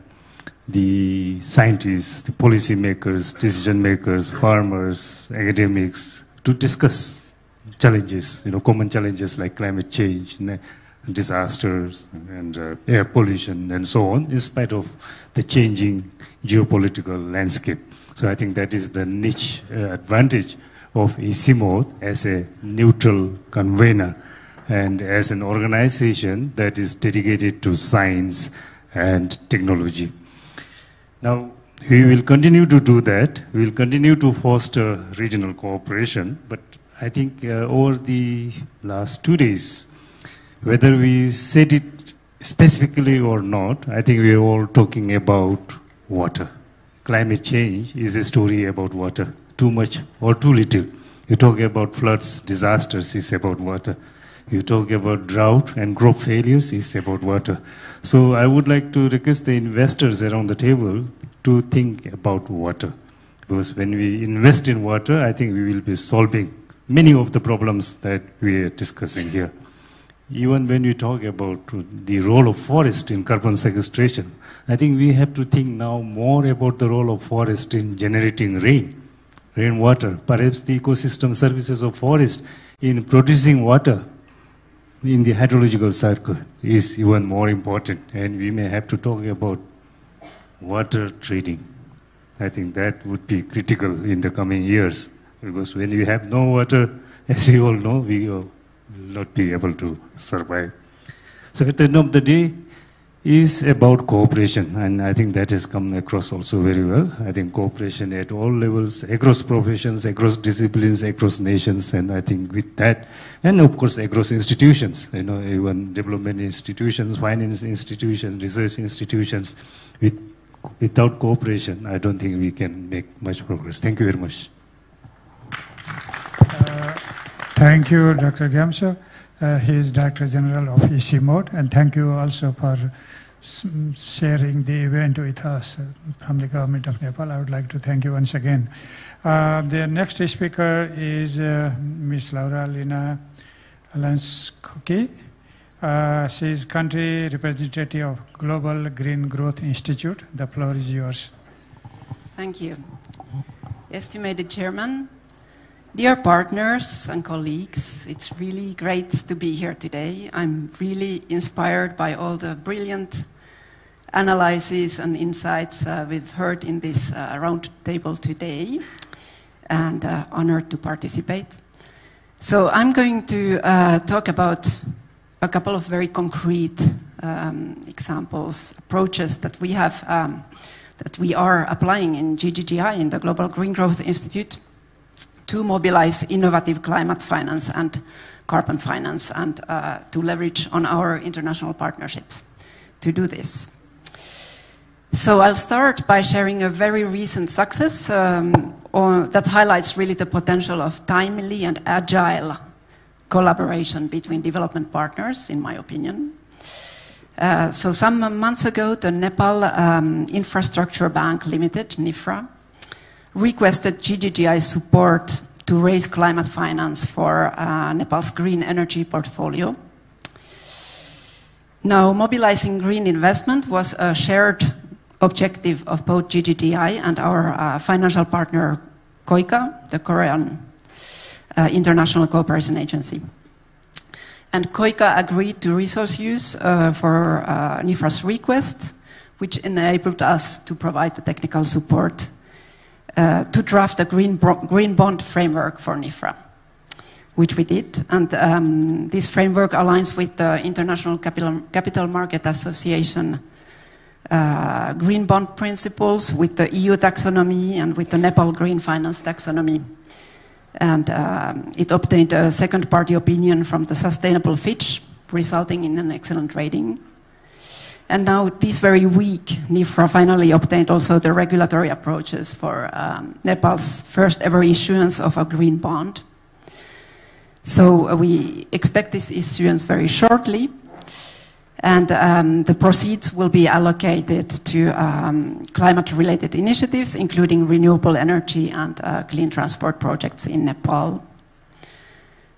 S16: the scientists, the policy makers, decision makers, farmers, academics, to discuss challenges, common challenges like climate change, disasters, and air pollution, and so on, in spite of the changing geopolitical landscape. So I think that is the niche advantage of ICIMOD as a neutral convener and as an organization that is dedicated to science and technology. Now, we will continue to do that. We will continue to foster regional cooperation. But I think over the last 2 days, whether we said it specifically or not, I think we are all talking about water. Climate change is a story about water. Too much or too little. You talk about floods, disasters, it's about water. You talk about drought and crop failures, it's about water. So I would like to request the investors around the table to think about water. Because when we invest in water, I think we will be solving many of the problems that we are discussing here. Even when we talk about the role of forest in carbon sequestration, I think we have to think now more about the role of forest in generating rainwater. Perhaps the ecosystem services of forest in producing water in the hydrological cycle is even more important. And we may have to talk about water trading. I think that would be critical in the coming years, because when you have no water, as we all know, we will not be able to survive. So at the end of the day, is about cooperation, and I think that has come across also very well. I think cooperation at all levels, across professions, across disciplines, across nations, and I think with that, and of course across institutions, even development institutions, finance institutions, research institutions, without cooperation, I don't think we can make much progress. Thank you very much.
S22: Thank you, Dr. Gyamso. He is Director General of ICIMOD, and thank you also for sharing the event with us from the government of Nepal. I would like to thank you once again. The next speaker is Ms. Laura Lina Lanskuki. She is country representative of Global Green Growth Institute. The floor is yours.
S20: Thank you. Estimated Chairman, dear partners and colleagues, it's really great to be here today. I'm really inspired by all the brilliant analyses and insights we've heard in this round table today, and honored to participate. So I'm going to talk about a couple of very concrete examples, approaches that we have, that we are applying in GGGI, in the Global Green Growth Institute, to mobilize innovative climate finance and carbon finance, and to leverage on our international partnerships to do this. So I'll start by sharing a very recent success that highlights really the potential of timely and agile collaboration between development partners, in my opinion. So some months ago, the Nepal Infrastructure Bank Limited, NIFRA, requested GGGI support to raise climate finance for Nepal's green energy portfolio. Now, mobilizing green investment was a shared objective of both GGGI and our financial partner KOICA, the Korean International Cooperation Agency. And KOICA agreed to resource use for NIFRA's request, which enabled us to provide the technical support to draft a green bond framework for NIFRA, which we did. And this framework aligns with the International Capital Market Association green bond principles, with the EU taxonomy, and with the Nepal Green Finance taxonomy. And it obtained a second-party opinion from the Sustainable Fitch, resulting in an excellent rating. And now, this very week, NIFRA finally obtained also the regulatory approaches for Nepal's first ever issuance of a green bond. So we expect this issuance very shortly, and the proceeds will be allocated to climate-related initiatives, including renewable energy and clean transport projects in Nepal.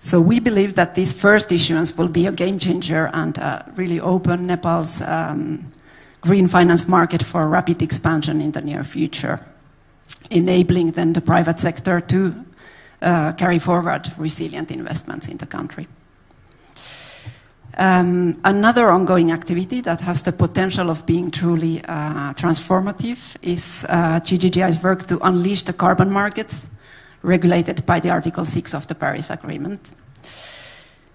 S20: So we believe that this first issuance will be a game changer and really open Nepal's green finance market for rapid expansion in the near future, enabling then the private sector to carry forward resilient investments in the country. Another ongoing activity that has the potential of being truly transformative is GGGI's work to unleash the carbon markets regulated by the Article 6 of the Paris Agreement.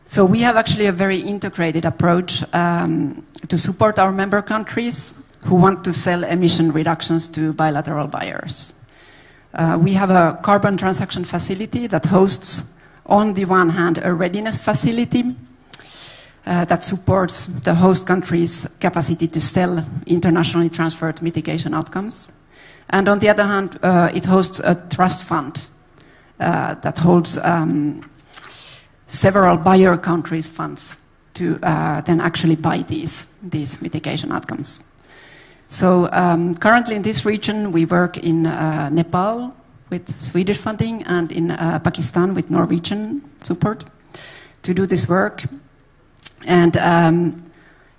S20: So we have actually a very integrated approach to support our member countries who want to sell emission reductions to bilateral buyers. We have a carbon transaction facility that hosts, on the one hand, a readiness facility that supports the host country's capacity to sell internationally transferred mitigation outcomes. And on the other hand, it hosts a trust fund that holds several buyer countries' funds to then actually buy these mitigation outcomes. So currently in this region, we work in Nepal with Swedish funding, and in Pakistan with Norwegian support to do this work. And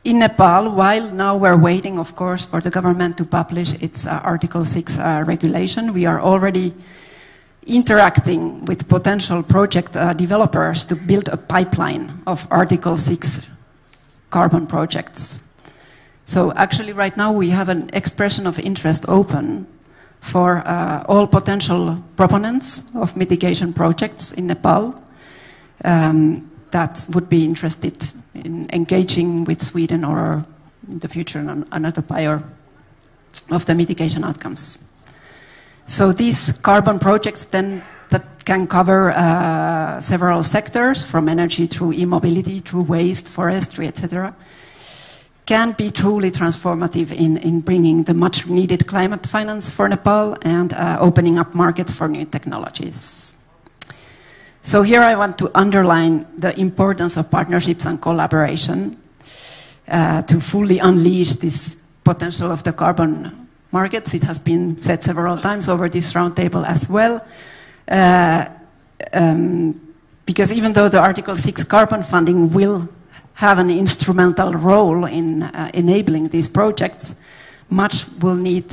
S20: in Nepal, while now we're waiting, of course, for the government to publish its Article 6 regulation, we are already interacting with potential project developers to build a pipeline of Article 6 carbon projects. So actually right now we have an expression of interest open for all potential proponents of mitigation projects in Nepal that would be interested in engaging with Sweden or in the future another buyer of the mitigation outcomes. So these carbon projects then that can cover several sectors, from energy through e-mobility, through waste, forestry, etc., can be truly transformative in bringing the much needed climate finance for Nepal and opening up markets for new technologies. So here I want to underline the importance of partnerships and collaboration to fully unleash this potential of the carbon markets. It has been said several times over this roundtable as well. Because even though the Article 6 carbon funding will have an instrumental role in enabling these projects, much will need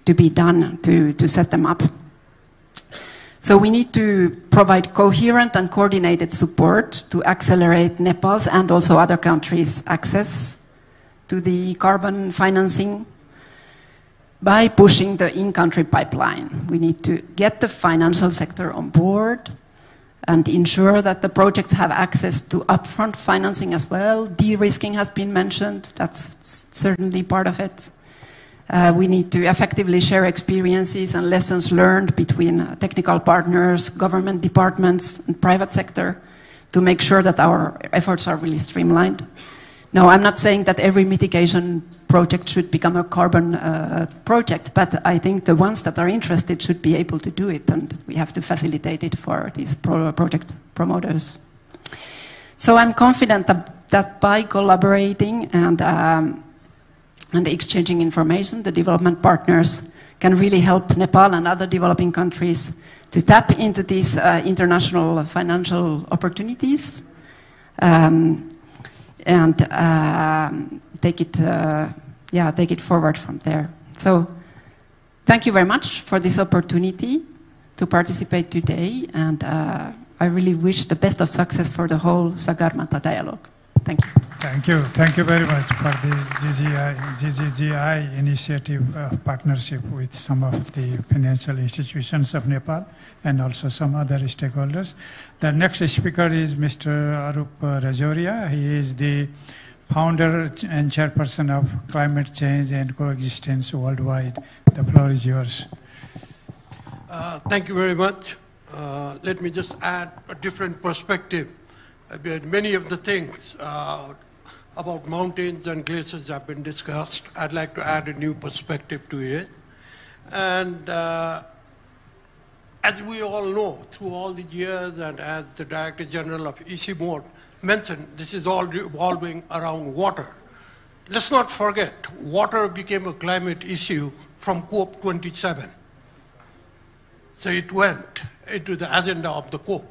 S20: to be done to set them up. So we need to provide coherent and coordinated support to accelerate Nepal's and also other countries' access to the carbon financing by pushing the in-country pipeline. We need to get the financial sector on board and ensure that the projects have access to upfront financing as well. De-risking has been mentioned. That's certainly part of it. We need to effectively share experiences and lessons learned between technical partners, government departments, and private sector to make sure that our efforts are really streamlined. No, I'm not saying that every mitigation project should become a carbon project, but I think the ones that are interested should be able to do it, and we have to facilitate it for these project promoters. So I'm confident that by collaborating and exchanging information, the development partners can really help Nepal and other developing countries to tap into these international financial opportunities and take it forward from there. So thank you very much for this opportunity to participate today, and I really wish the best of success for the whole Sagarmatha dialogue. Thank you.
S22: Thank you. Thank you very much for the GGGI initiative partnership with some of the financial institutions of Nepal and also some other stakeholders. The next speaker is Mr. Arup Rajoria. He is the founder and chairperson of Climate Change and Coexistence Worldwide. The floor is yours.
S6: Thank you very much. Let me just add a different perspective. Many of the things about mountains and glaciers have been discussed. I'd like to add a new perspective to it. And as we all know, through all the years, and as the Director General of ICIMOD mentioned, this is all revolving around water. Let's not forget, water became a climate issue from COP27. So it went into the agenda of the COP.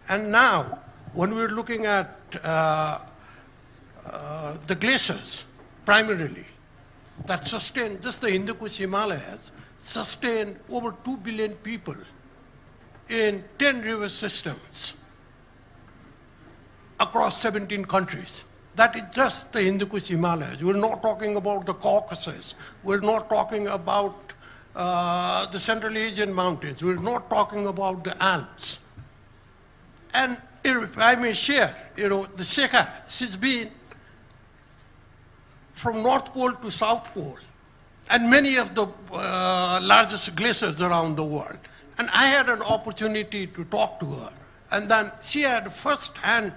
S6: And now, when we're looking at the glaciers, primarily, that sustain, just the Hindu Kush Himalayas, sustain over 2 billion people in 10 river systems across 17 countries. That is just the Hindu Kush Himalayas. We're not talking about the Caucasus. We're not talking about the Central Asian mountains. We're not talking about the Alps. And if I may share, the Shekha, she's been from North Pole to South Pole, and many of the largest glaciers around the world. And I had an opportunity to talk to her. And then she had first-hand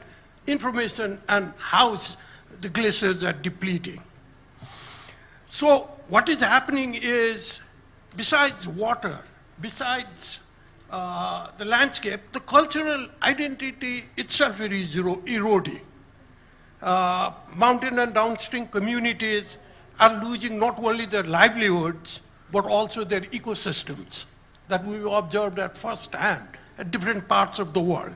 S6: information on how the glaciers are depleting. So what is happening is, besides water, besides the landscape, the cultural identity itself is eroding. Mountain and downstream communities are losing not only their livelihoods, but also their ecosystems that we've observed at first hand at different parts of the world.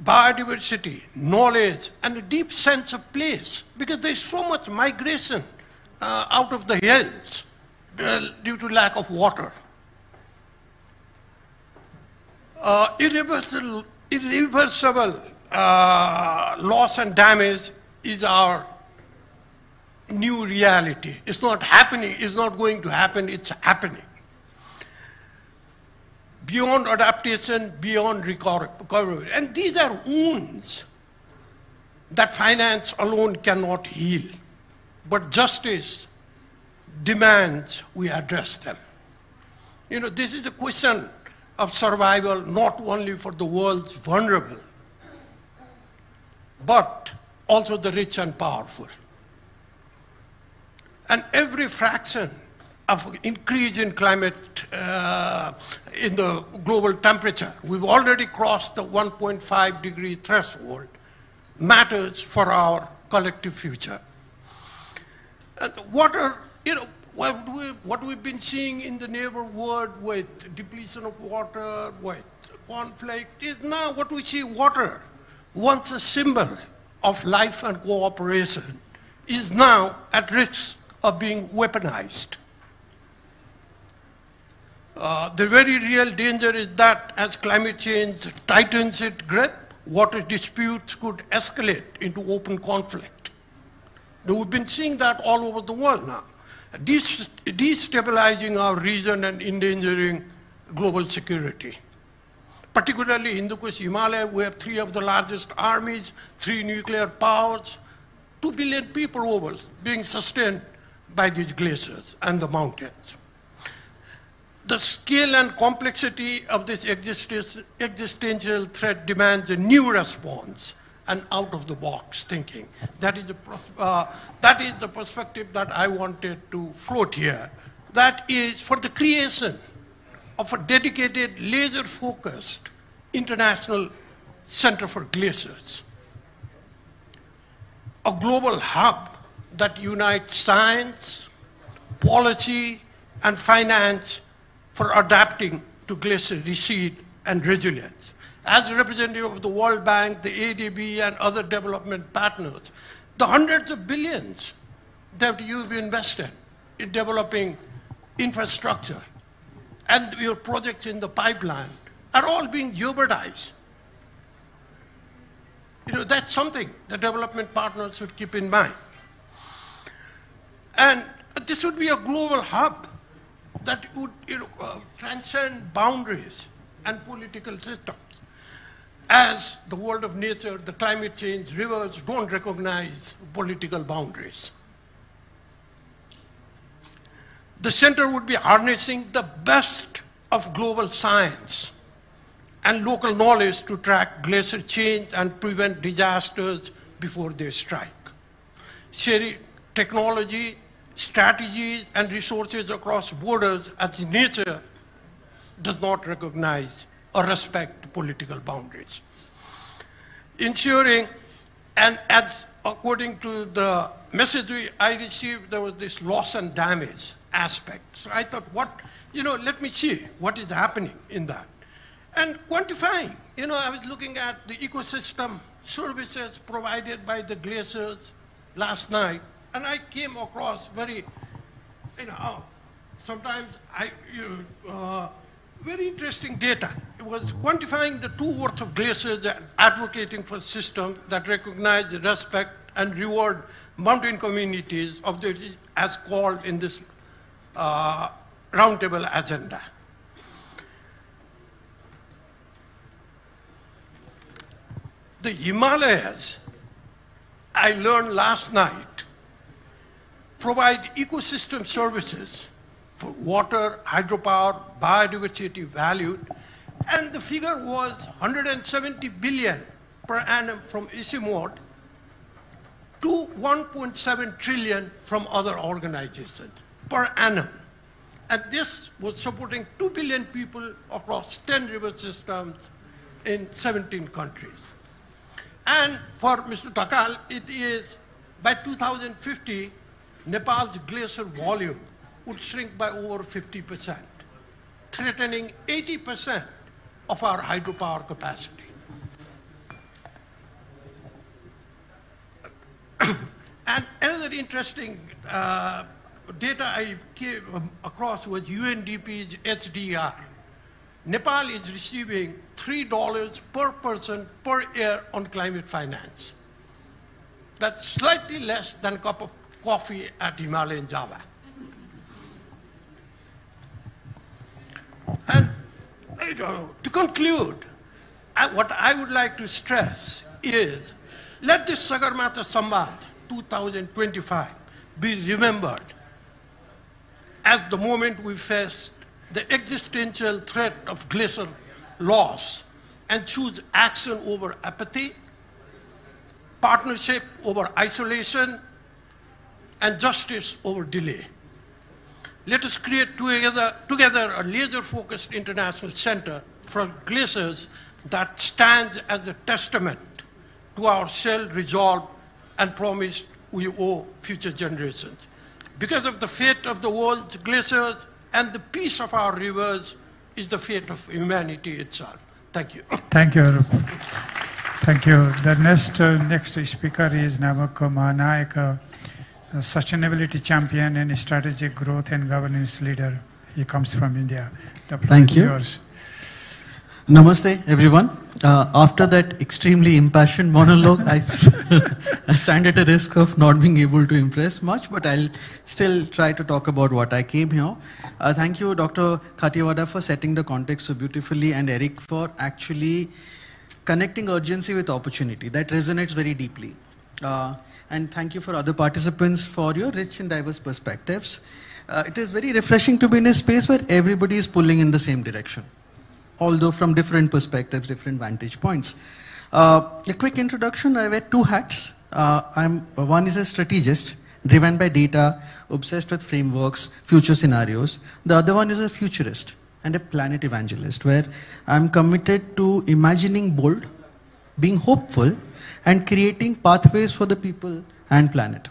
S6: Biodiversity, knowledge, and a deep sense of place, because there's so much migration out of the hills due to lack of water. Irreversible loss and damage is our new reality. It's not happening, it's not going to happen, it's happening. Beyond adaptation, beyond recovery. And these are wounds that finance alone cannot heal. But justice demands we address them. This is a question of survival not only for the world's vulnerable, but also the rich and powerful. And every fraction of increase in climate, in the global temperature, we've already crossed the 1.5 degree threshold, matters for our collective future. And water, what we've been seeing in the neighbor world with depletion of water, with conflict, is now what we see water, once a symbol of life and cooperation, is now at risk of being weaponized. The very real danger is that as climate change tightens its grip, water disputes could escalate into open conflict. We've been seeing that all over the world now. destabilizing our region and endangering global security. Particularly in the Hindu Himalaya, we have 3 of the largest armies, 3 nuclear powers, 2 billion people over being sustained by these glaciers and the mountains. The scale and complexity of this existential threat demands a new response and out-of-the-box thinking. That is the perspective that I wanted to float here. That is for the creation of a dedicated, laser-focused international center for glaciers. A global hub that unites science, policy, and finance for adapting to glacier recede and resilience. As a representative of the World Bank, the ADB, and other development partners, the hundreds of billions that you've invested in developing infrastructure and your projects in the pipeline are all being jeopardized. That's something the development partners should keep in mind. And this would be a global hub that would transcend boundaries and political systems. As the world of nature, the climate change, rivers don't recognize political boundaries. The center would be harnessing the best of global science and local knowledge to track glacier change and prevent disasters before they strike. Sharing technology, strategies, and resources across borders as nature does not recognize or respect political boundaries. Ensuring, and as according to the message I received, there was this loss and damage aspect. So I thought, let me see what is happening in that. And quantifying, I was looking at the ecosystem services provided by the glaciers last night, and I came across very, sometimes very interesting data. It was quantifying the 2 worth of glaciers and advocating for systems that recognize, respect, and reward mountain communities of the, as called in this roundtable agenda. The Himalayas, I learned last night, provide ecosystem services for water, hydropower, biodiversity valued, and the figure was 170 billion per annum from ICIMOD to 1.7 trillion from other organizations per annum. And this was supporting 2 billion people across 10 river systems in 17 countries. And for Mr. Takal, it is by 2050, Nepal's glacier volume would shrink by over 50%, threatening 80% of our hydropower capacity. And another interesting data I came across was UNDP's HDR. Nepal is receiving $3 per person per year on climate finance. That's slightly less than a cup of coffee at Himalayan Java. And to conclude, what I would like to stress is, let this Sagarmatha Samba 2025 be remembered as the moment we faced the existential threat of glacier loss and choose action over apathy, partnership over isolation, and justice over delay. Let us create together a laser-focused international center for glaciers that stands as a testament to our shared resolve and promise we owe future generations. Because of the fate of the world's glaciers and the peace of our rivers is the fate of humanity itself. Thank you.
S22: Thank you. Thank you. The next speaker is Namak Mahanayak, a sustainability champion and strategic growth and governance leader. He comes from India. The floor
S12: Thank
S22: is
S12: you.
S22: yours.
S12: Namaste, everyone. After that extremely impassioned monologue, I stand at a risk of not being able to impress much, but I'll still try to talk about what I came here. Thank you, Dr. Katiwada, for setting the context so beautifully, and Eric for actually connecting urgency with opportunity. That resonates very deeply. And thank you for other participants for your rich and diverse perspectives. It is very refreshing to be in a space where everybody is pulling in the same direction, although from different perspectives, different vantage points. A quick introduction, I wear two hats. One is a strategist, driven by data, obsessed with frameworks, future scenarios. The other one is a futurist and a planet evangelist, where I'm committed to imagining bold, being hopeful, and creating pathways for the people and planet.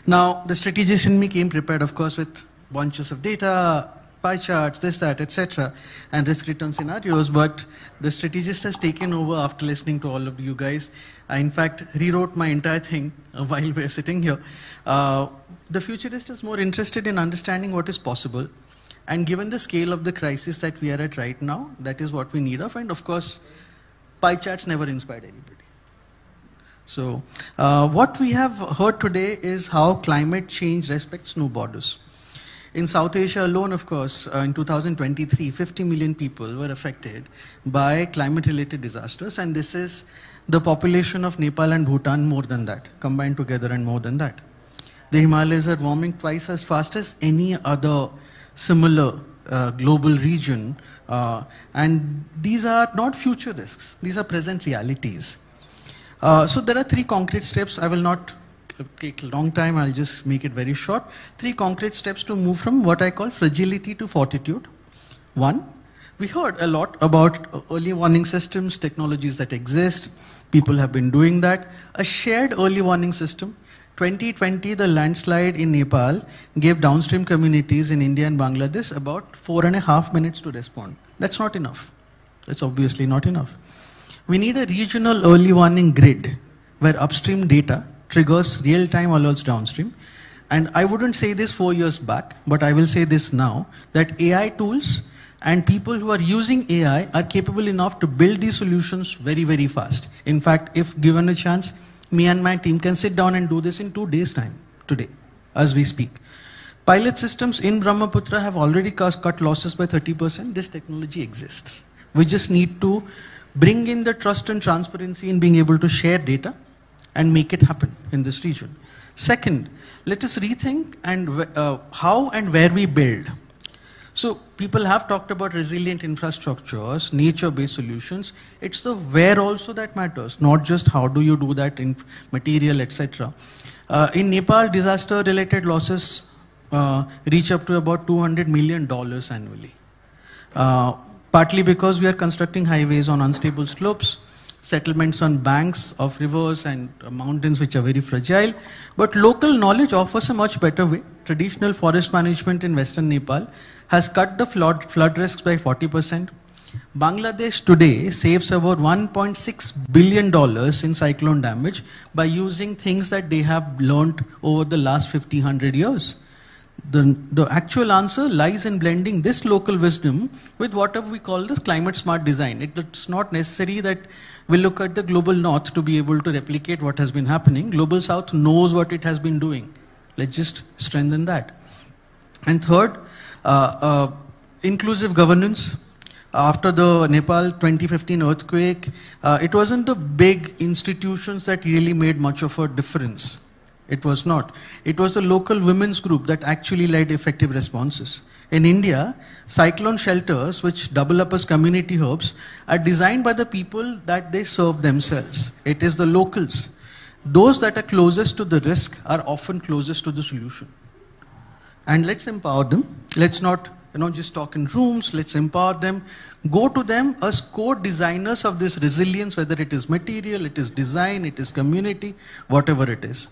S12: Now, the strategist in me came prepared, of course, with bunches of data, pie charts, this, that, etc., and risk-return scenarios, but the strategist has taken over after listening to all of you guys. I, in fact, rewrote my entire thing while we're sitting here. The futurist is more interested in understanding what is possible, and given the scale of the crisis that we are at right now, that is what we need of, and of course, pie charts never inspired anybody. So, what we have heard today is how climate change respects no borders. In South Asia alone, of course, in 2023, 50 million people were affected by climate-related disasters, and this is the population of Nepal and Bhutan more than that, combined together and more than that. The Himalayas are warming twice as fast as any other similar global region, and these are not future risks, these are present realities. So there are three concrete steps. I will not take a long time, I'll just make it very short. Three concrete steps to move from what I call fragility to fortitude. One, we heard a lot about early warning systems, technologies that exist. People have been doing that. A shared early warning system. 2020, the landslide in Nepal gave downstream communities in India and Bangladesh about 4.5 minutes to respond. That's not enough. That's obviously not enough. We need a regional early warning grid where upstream data triggers real-time alerts downstream. And I wouldn't say this 4 years back, but I will say this now, that AI tools and people who are using AI are capable enough to build these solutions very, very fast. In fact, if given a chance, me and my team can sit down and do this in 2 days' time today, as we speak. Pilot systems in Brahmaputra have already cut losses by 30%. This technology exists. We just need to bring in the trust and transparency in being able to share data and make it happen in this region. Second, let us rethink and how and where we build. So people have talked about resilient infrastructures, nature-based solutions. It's the where also that matters, not just how do you do that in material, etc. In Nepal, disaster-related losses reach up to about $200 million annually. Partly because we are constructing highways on unstable slopes, settlements on banks of rivers and mountains which are very fragile. But local knowledge offers a much better way. Traditional forest management in western Nepal has cut the flood risks by 40%. Bangladesh today saves about $1.6 billion in cyclone damage by using things that they have learned over the last 100 years. The actual answer lies in blending this local wisdom with whatever we call the climate smart design. It's not necessary that we look at the global north to be able to replicate what has been happening. Global south knows what it has been doing. Let's just strengthen that. And third, inclusive governance. After the Nepal 2015 earthquake, it wasn't the big institutions that really made much of a difference. It was not. It was the local women's group that actually led effective responses. In India, cyclone shelters, which double up as community hubs, are designed by the people that they serve themselves. It is the locals. Those that are closest to the risk are often closest to the solution. And let's empower them. Let's not just talk in rooms. Let's empower them. Go to them as co-designers of this resilience, whether it is material, it is design, it is community, whatever it is.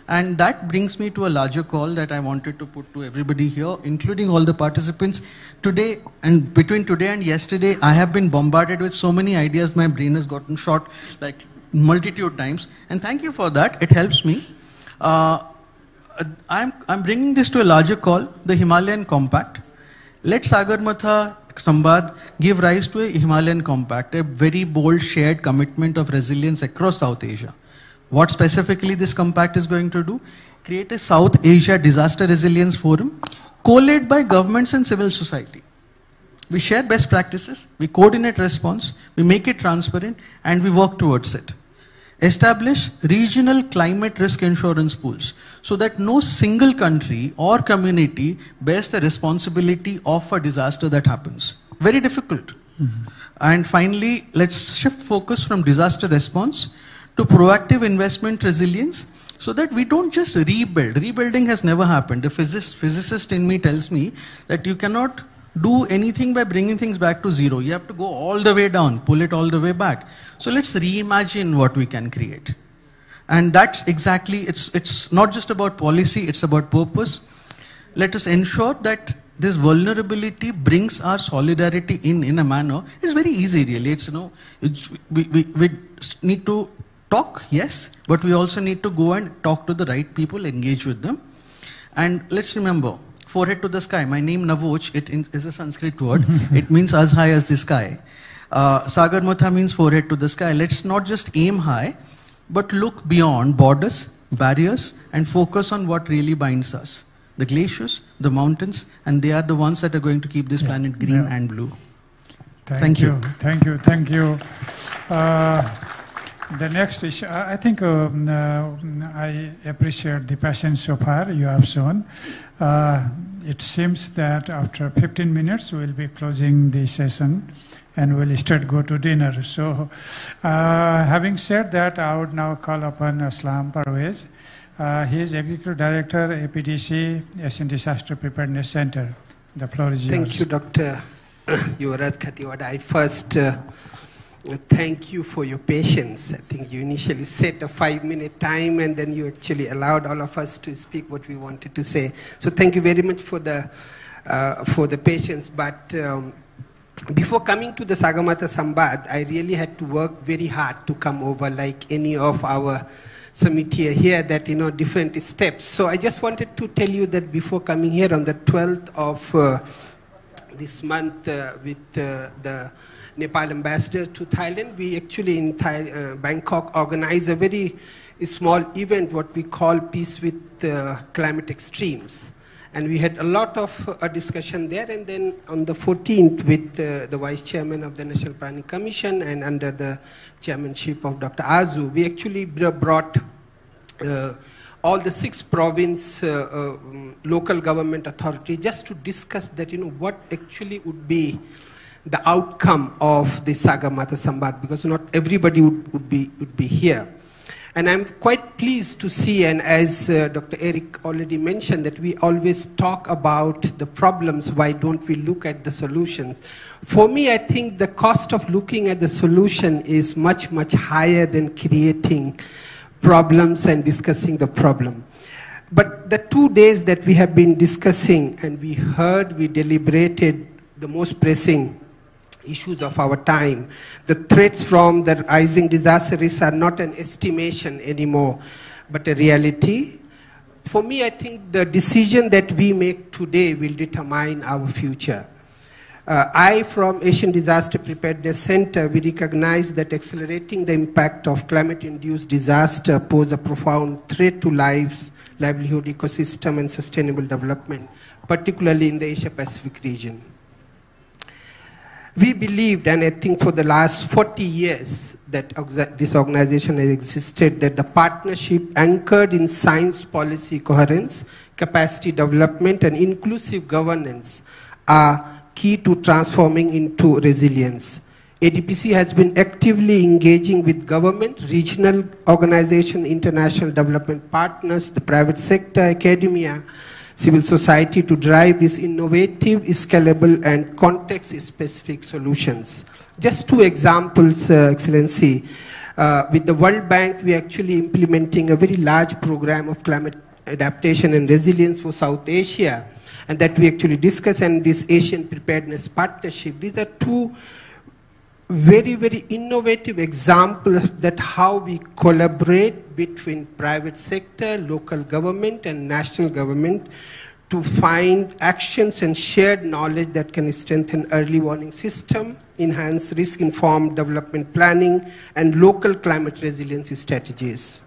S12: And that brings me to a larger call that I wanted to put to everybody here, including all the participants. Today, and between today and yesterday, I have been bombarded with so many ideas, my brain has gotten short like multitude times. And thank you for that, it helps me. I'm bringing this to a larger call, the Himalayan Compact. Let Sagarmatha Sambad gave rise to a Himalayan Compact, a very bold shared commitment of resilience across South Asia. What specifically this compact is going to do? Create a South Asia Disaster Resilience Forum, co-led by governments and civil society. We share best practices, we coordinate response, we make it transparent, and we work towards it. Establish regional climate risk insurance pools so that no single country or community bears the responsibility of a disaster that happens. Very difficult. And finally, let's shift focus from disaster response to proactive investment resilience so that we don't just rebuild. Rebuilding has never happened. The physicist in me tells me that you cannot do anything by bringing things back to zero. You have to go all the way down, pull it all the way back. So let's reimagine what we can create. And that's exactly, it's not just about policy, it's about purpose. Let us ensure that this vulnerability brings our solidarity in a manner. It's very easy really. It's, we need to talk, yes, but we also need to go and talk to the right people, engage with them. And let's remember, forehead to the sky. My name Navoch, it is a Sanskrit word. It means as high as the sky. Sagar Matha means forehead to the sky. Let's not just aim high, but look beyond borders, barriers, and focus on what really binds us. The glaciers, the mountains, and they are the ones that are going to keep this planet green and blue. Thank you.
S22: Thank you. Thank you. The next issue, I think I appreciate the passion so far you have shown. It seems that after 15 minutes we'll be closing the session and we'll start go to dinner. So having said that, I would now call upon Aslam Parvez. He is Executive Director, APDC, Asian Disaster Preparedness Center. The floor is yours.
S13: Thank you, Dr. Yuvraj Khatiwada. I first thank you for your patience. I think you initially set a 5-minute time and then you actually allowed all of us to speak what we wanted to say. So thank you very much for the patience. But before coming to the Sagarmatha Sambad, I really had to work very hard to come over, like any of our Samitiya here, that, different steps. So I just wanted to tell you that before coming here on the 12th of this month with the Nepal ambassador to Thailand, we actually in Bangkok organized a very small event, what we call Peace with Climate Extremes. And we had a lot of discussion there. And then on the 14th with the Vice Chairman of the National Planning Commission and under the chairmanship of Dr. Azu, we actually brought all the 6 province local government authorities just to discuss that, what actually would be the outcome of the Sagarmatha Sambad, because not everybody would be here. And I'm quite pleased to see, and as Dr. Eric already mentioned, that we always talk about the problems, why don't we look at the solutions? For me, I think the cost of looking at the solution is much, much higher than creating problems and discussing the problem. But the 2 days that we have been discussing and we deliberated the most pressing issues of our time. The threats from the rising disaster risks are not an estimation anymore, but a reality. For me, I think the decision that we make today will determine our future. From Asian Disaster Preparedness Center, we recognize that accelerating the impact of climate-induced disaster pose a profound threat to lives, livelihood, ecosystem, and sustainable development, particularly in the Asia-Pacific region. We believed, and I think for the last 40 years that this organization has existed, that the partnership anchored in science policy coherence, capacity development, and inclusive governance are key to transforming into resilience. ADPC has been actively engaging with government, regional organizations, international development partners, the private sector, academia, civil society to drive these innovative, scalable, and context-specific solutions. Just 2 examples, Excellency. With the World Bank, we are actually implementing a very large program of climate adaptation and resilience for South Asia, and that we actually discuss, and this Asian Preparedness Partnership. These are 2 very, very innovative examples that how we collaborate between private sector, local government, and national government to find actions and shared knowledge that can strengthen early warning system, enhance risk-informed development planning, and local climate resilience strategies.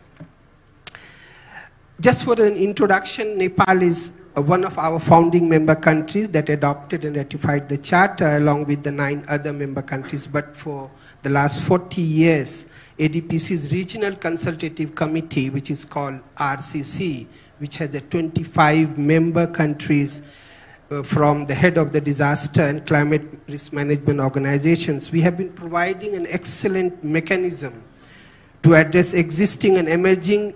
S13: Just for an introduction, Nepal is one of our founding member countries that adopted and ratified the Charter along with the 9 other member countries. But for the last 40 years, ADPC's Regional Consultative Committee, which is called RCC, which has 25 member countries from the head of the disaster and climate risk management organizations, we have been providing an excellent mechanism to address existing and emerging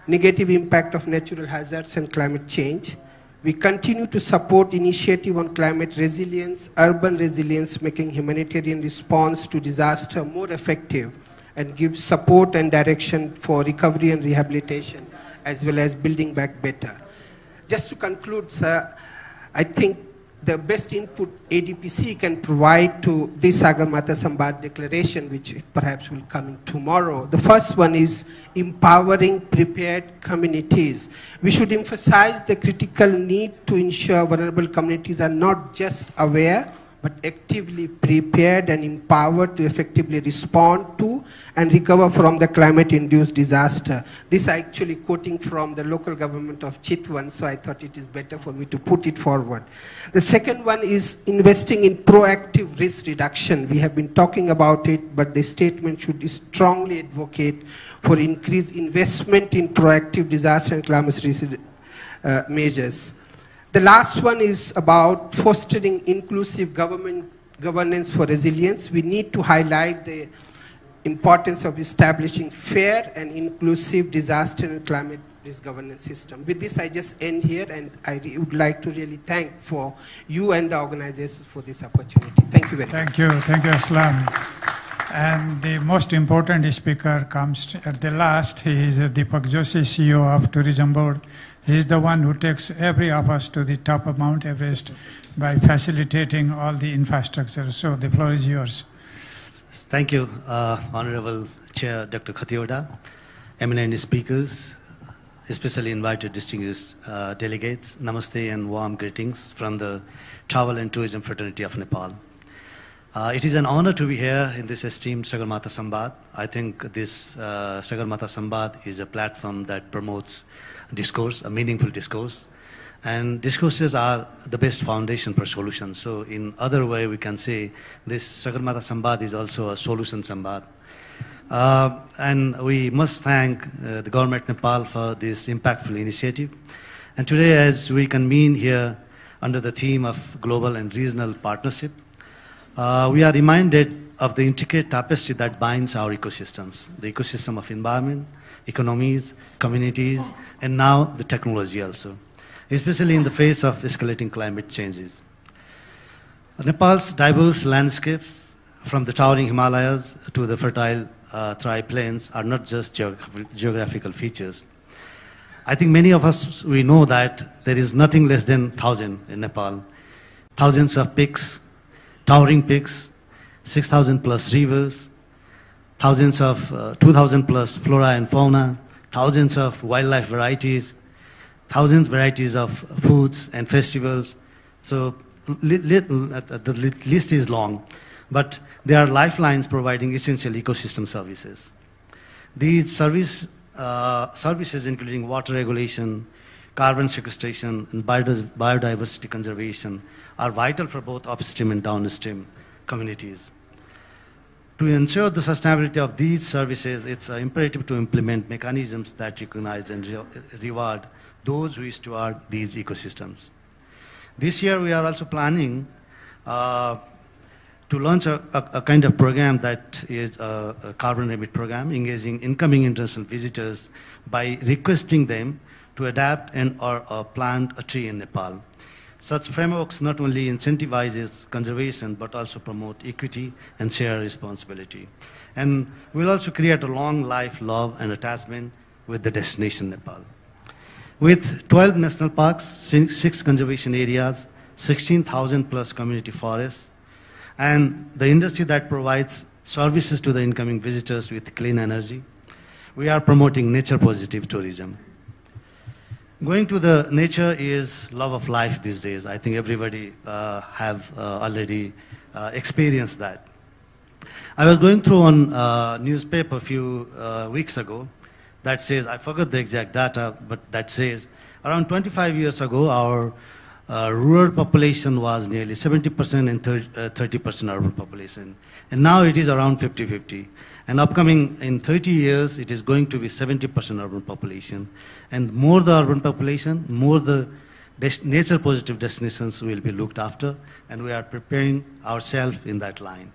S13: negative impact of natural hazards and climate change. We continue to support initiative on climate resilience, urban resilience, making humanitarian response to disaster more effective, and give support and direction for recovery and rehabilitation, as well as building back better. Just to conclude, sir, I think the best input ADPC can provide to this Sagarmatha Sambad declaration, which perhaps will come in tomorrow. The first one is empowering prepared communities. We should emphasize the critical need to ensure vulnerable communities are not just aware, but actively prepared and empowered to effectively respond to and recover from the climate-induced disaster. This actually quoting from the local government of Chitwan, so I thought it is better for me to put it forward. The second one is investing in proactive risk reduction. We have been talking about it, but the statement should strongly advocate for increased investment in proactive disaster and climate risk measures. The last one is about fostering inclusive governance for resilience. We need to highlight the importance of establishing fair and inclusive disaster and climate risk governance system. With this, I just end here, and I would like to really thank for you and the organizers for this opportunity. Thank you very much.
S22: Thank you, Aslam. And the most important speaker comes at the last. He is Deepak Joshi, CEO of Tourism Board. He is the one who takes every of us to the top of Mount Everest by facilitating all the infrastructure. So the floor is yours.
S8: Thank you, Honorable Chair Dr. Khatioda, eminent speakers, especially invited distinguished delegates. Namaste and warm greetings from the Travel and Tourism Fraternity of Nepal. It is an honor to be here in this esteemed Sagarmatha Sambad. I think this Sagarmatha Sambad is a platform that promotes discourse, a meaningful discourse. And discourses are the best foundation for solutions. So in other way, we can say this Sagarmatha Sambad is also a solution Sambad. And we must thank the government of Nepal for this impactful initiative. And today, as we convene here under the theme of global and regional partnership, we are reminded of the intricate tapestry that binds our ecosystems, the ecosystem of environment, economies, communities, and now the technology also, especially in the face of escalating climate changes. Nepal's diverse landscapes, from the towering Himalayas to the fertile Terai plains, are not just geographical features. I think many of us, we know that there is nothing less than 1,000 in Nepal. Thousands of peaks, towering peaks, 6,000 plus rivers, thousands of 2,000 plus flora and fauna, thousands of wildlife varieties, thousands varieties of foods and festivals. So the list is long, but there are lifelines providing essential ecosystem services. These services, including water regulation, carbon sequestration, and biodiversity conservation, are vital for both upstream and downstream communities. To ensure the sustainability of these services, it's imperative to implement mechanisms that recognize and reward those who steward these ecosystems. This year, we are also planning to launch a kind of program that is a carbon remit program, engaging incoming international visitors by requesting them to adapt or plant a tree in Nepal. Such frameworks not only incentivizes conservation, but also promote equity and share responsibility. And will also create a long life love and attachment with the destination Nepal. With 12 national parks, 6 conservation areas, 16,000 plus community forests, and the industry that provides services to the incoming visitors with clean energy, we are promoting nature-positive tourism. Going to the nature is love of life these days. I think everybody have already experienced that. I was going through on newspaper a few weeks ago that says, I forgot the exact data, but that says around 25 years ago, our rural population was nearly 70% and 30% urban population. And now it is around 50-50. And upcoming in 30 years, it is going to be 70% urban population. And more the urban population, more the nature positive destinations will be looked after. And we are preparing ourselves in that line.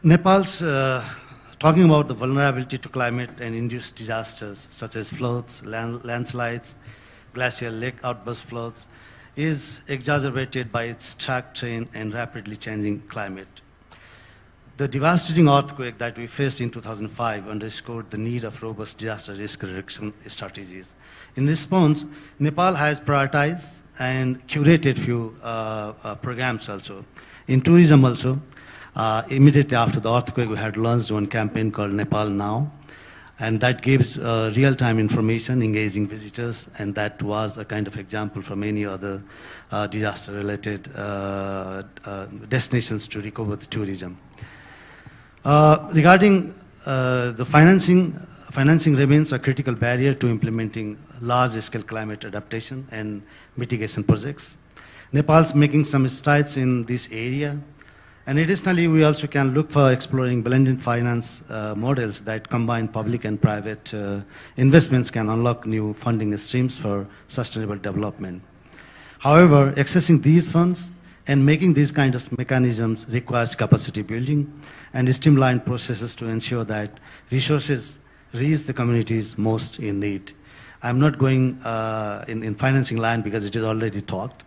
S8: Nepal's talking about the vulnerability to climate and induced disasters such as floods, landslides, glacial lake outburst floods is exacerbated by its track terrain and rapidly changing climate. The devastating earthquake that we faced in 2005 underscored the need of robust disaster risk reduction strategies. In response, Nepal has prioritized and curated few programs also. In tourism also, immediately after the earthquake, we had launched one campaign called Nepal Now, and that gives real-time information, engaging visitors, and that was a kind of example from any other disaster-related destinations to recover the tourism. Regarding the financing remains a critical barrier to implementing large-scale climate adaptation and mitigation projects. Nepal's making some strides in this area. And additionally, we also can look for exploring blended finance models that combine public and private investments can unlock new funding streams for sustainable development. However, accessing these funds and making these kinds of mechanisms requires capacity building and streamlined processes to ensure that resources reach the communities most in need. I'm not going in financing line because it is already talked.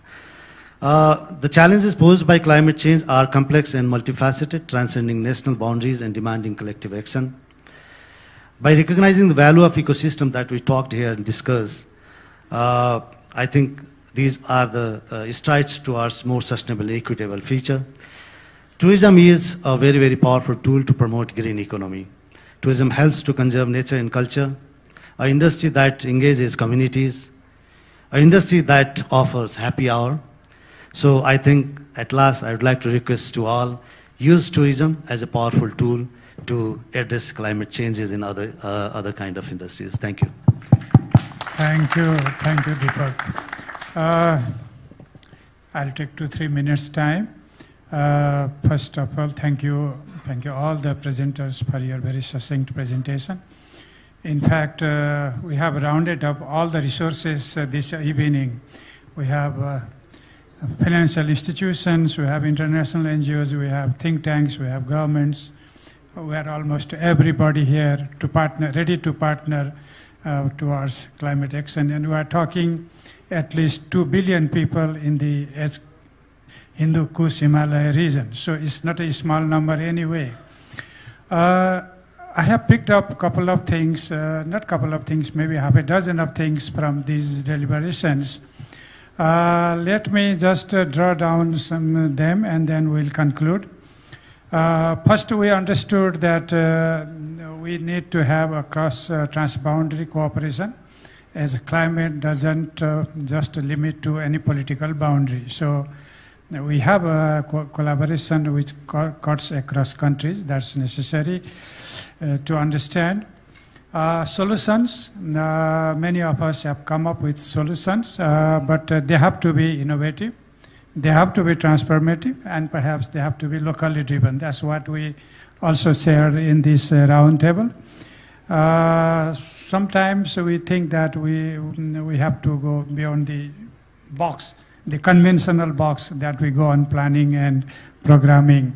S8: The challenges posed by climate change are complex and multifaceted, transcending national boundaries and demanding collective action. By recognizing the value of ecosystem that we talked here and discussed, I think these are the strides towards more sustainable, equitable future. Tourism is a very, very powerful tool to promote green economy. Tourism helps to conserve nature and culture, an industry that engages communities, an industry that offers happy hour. So I think at last I would like to request to all, use tourism as a powerful tool to address climate changes in other kind of industries. Thank you.
S22: Thank you, Deepak. I'll take 2-3 minutes time. First of all, thank you all the presenters for your very succinct presentation. In fact, we have rounded up all the resources this evening. We have financial institutions, we have international NGOs, we have think tanks, we have governments. We are almost everybody here to partner, ready to partner towards climate action. And we are talking at least 2 billion people in the Hindu Kush Himalaya region. So it's not a small number anyway. I have picked up a couple of things, not couple of things, maybe half a dozen of things from these deliberations. Let me just draw down some of them and then we'll conclude. First, we understood that we need to have a cross-transboundary cooperation, as climate doesn't just limit to any political boundary. So we have a collaboration which cuts across countries. That's necessary to understand. Solutions, many of us have come up with solutions, but they have to be innovative, they have to be transformative, and perhaps they have to be locally driven. That's what we also share in this round table. Sometimes we think that we have to go beyond the box, the conventional box that we go on planning and programming.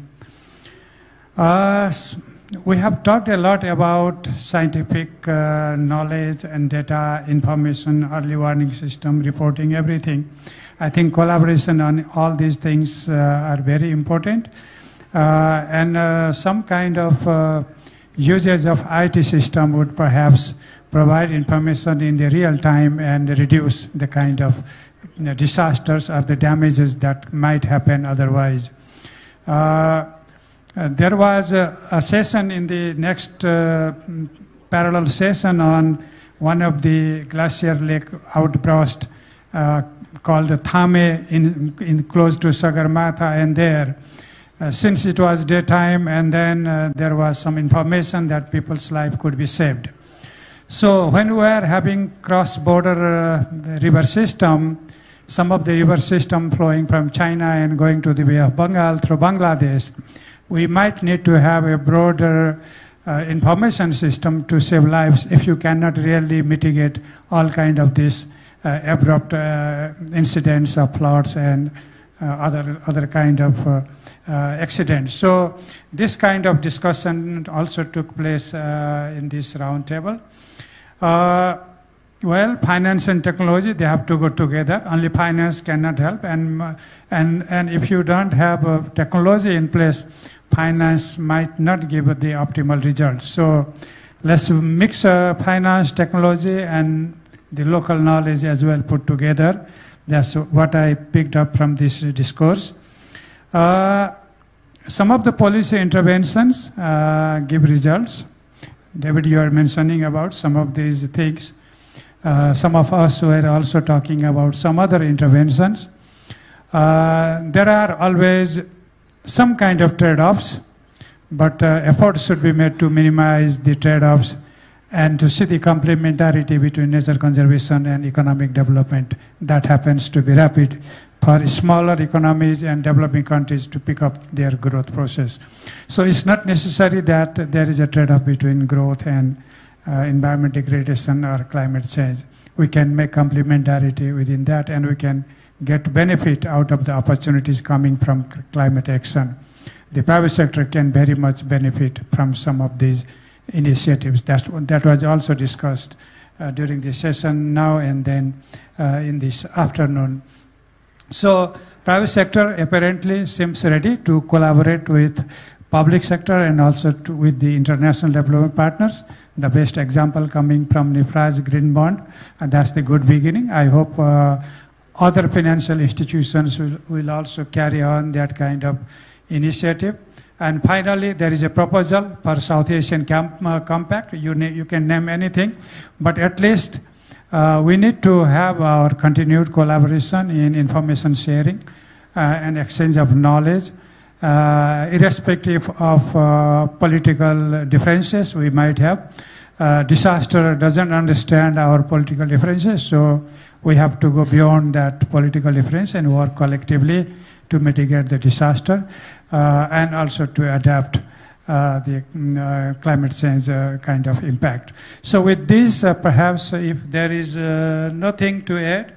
S22: We have talked a lot about scientific knowledge and data, information, early warning system, reporting, everything. I think collaboration on all these things are very important. And some kind of usage of IT system would perhaps provide information in the real time and reduce the kind of disasters or the damages that might happen otherwise. There was a session in the next parallel session on one of the glacier lake outburst called Thame in close to Sagarmatha, and there. Since it was daytime, and then there was some information that people's life could be saved. So when we are having cross-border river system, some of the river system flowing from China and going to the Bay of Bengal through Bangladesh, we might need to have a broader information system to save lives if you cannot really mitigate all kind of these abrupt incidents of floods and other kind of accidents. So this kind of discussion also took place in this round table. Well, finance and technology, they have to go together. Only finance cannot help, and if you don't have technology in place, finance might not give the optimal result. So let's mix finance, technology, and the local knowledge as well put together. That's what I picked up from this discourse. Some of the policy interventions give results. David, you are mentioning about some of these things. Some of us were also talking about some other interventions. There are always some kind of trade-offs, but efforts should be made to minimize the trade-offs and to see the complementarity between nature conservation and economic development that happens to be rapid for smaller economies and developing countries to pick up their growth process. So it's not necessary that there is a trade-off between growth and environment degradation or climate change. We can make complementarity within that, and we can get benefit out of the opportunities coming from climate action. The private sector can very much benefit from some of these initiatives. That was also discussed during the session now and then in this afternoon. So private sector apparently seems ready to collaborate with public sector and also with the international development partners. The best example coming from NIFRA's Green Bond, and that's the good beginning. I hope other financial institutions will also carry on that kind of initiative. And finally, there is a proposal for South Asian Compact. You can name anything, but at least we need to have our continued collaboration in information sharing and exchange of knowledge, irrespective of political differences we might have. Disaster doesn't understand our political differences, so we have to go beyond that political difference and work collectively to mitigate the disaster and also to adapt the climate change kind of impact. So with this, perhaps if there is nothing to add,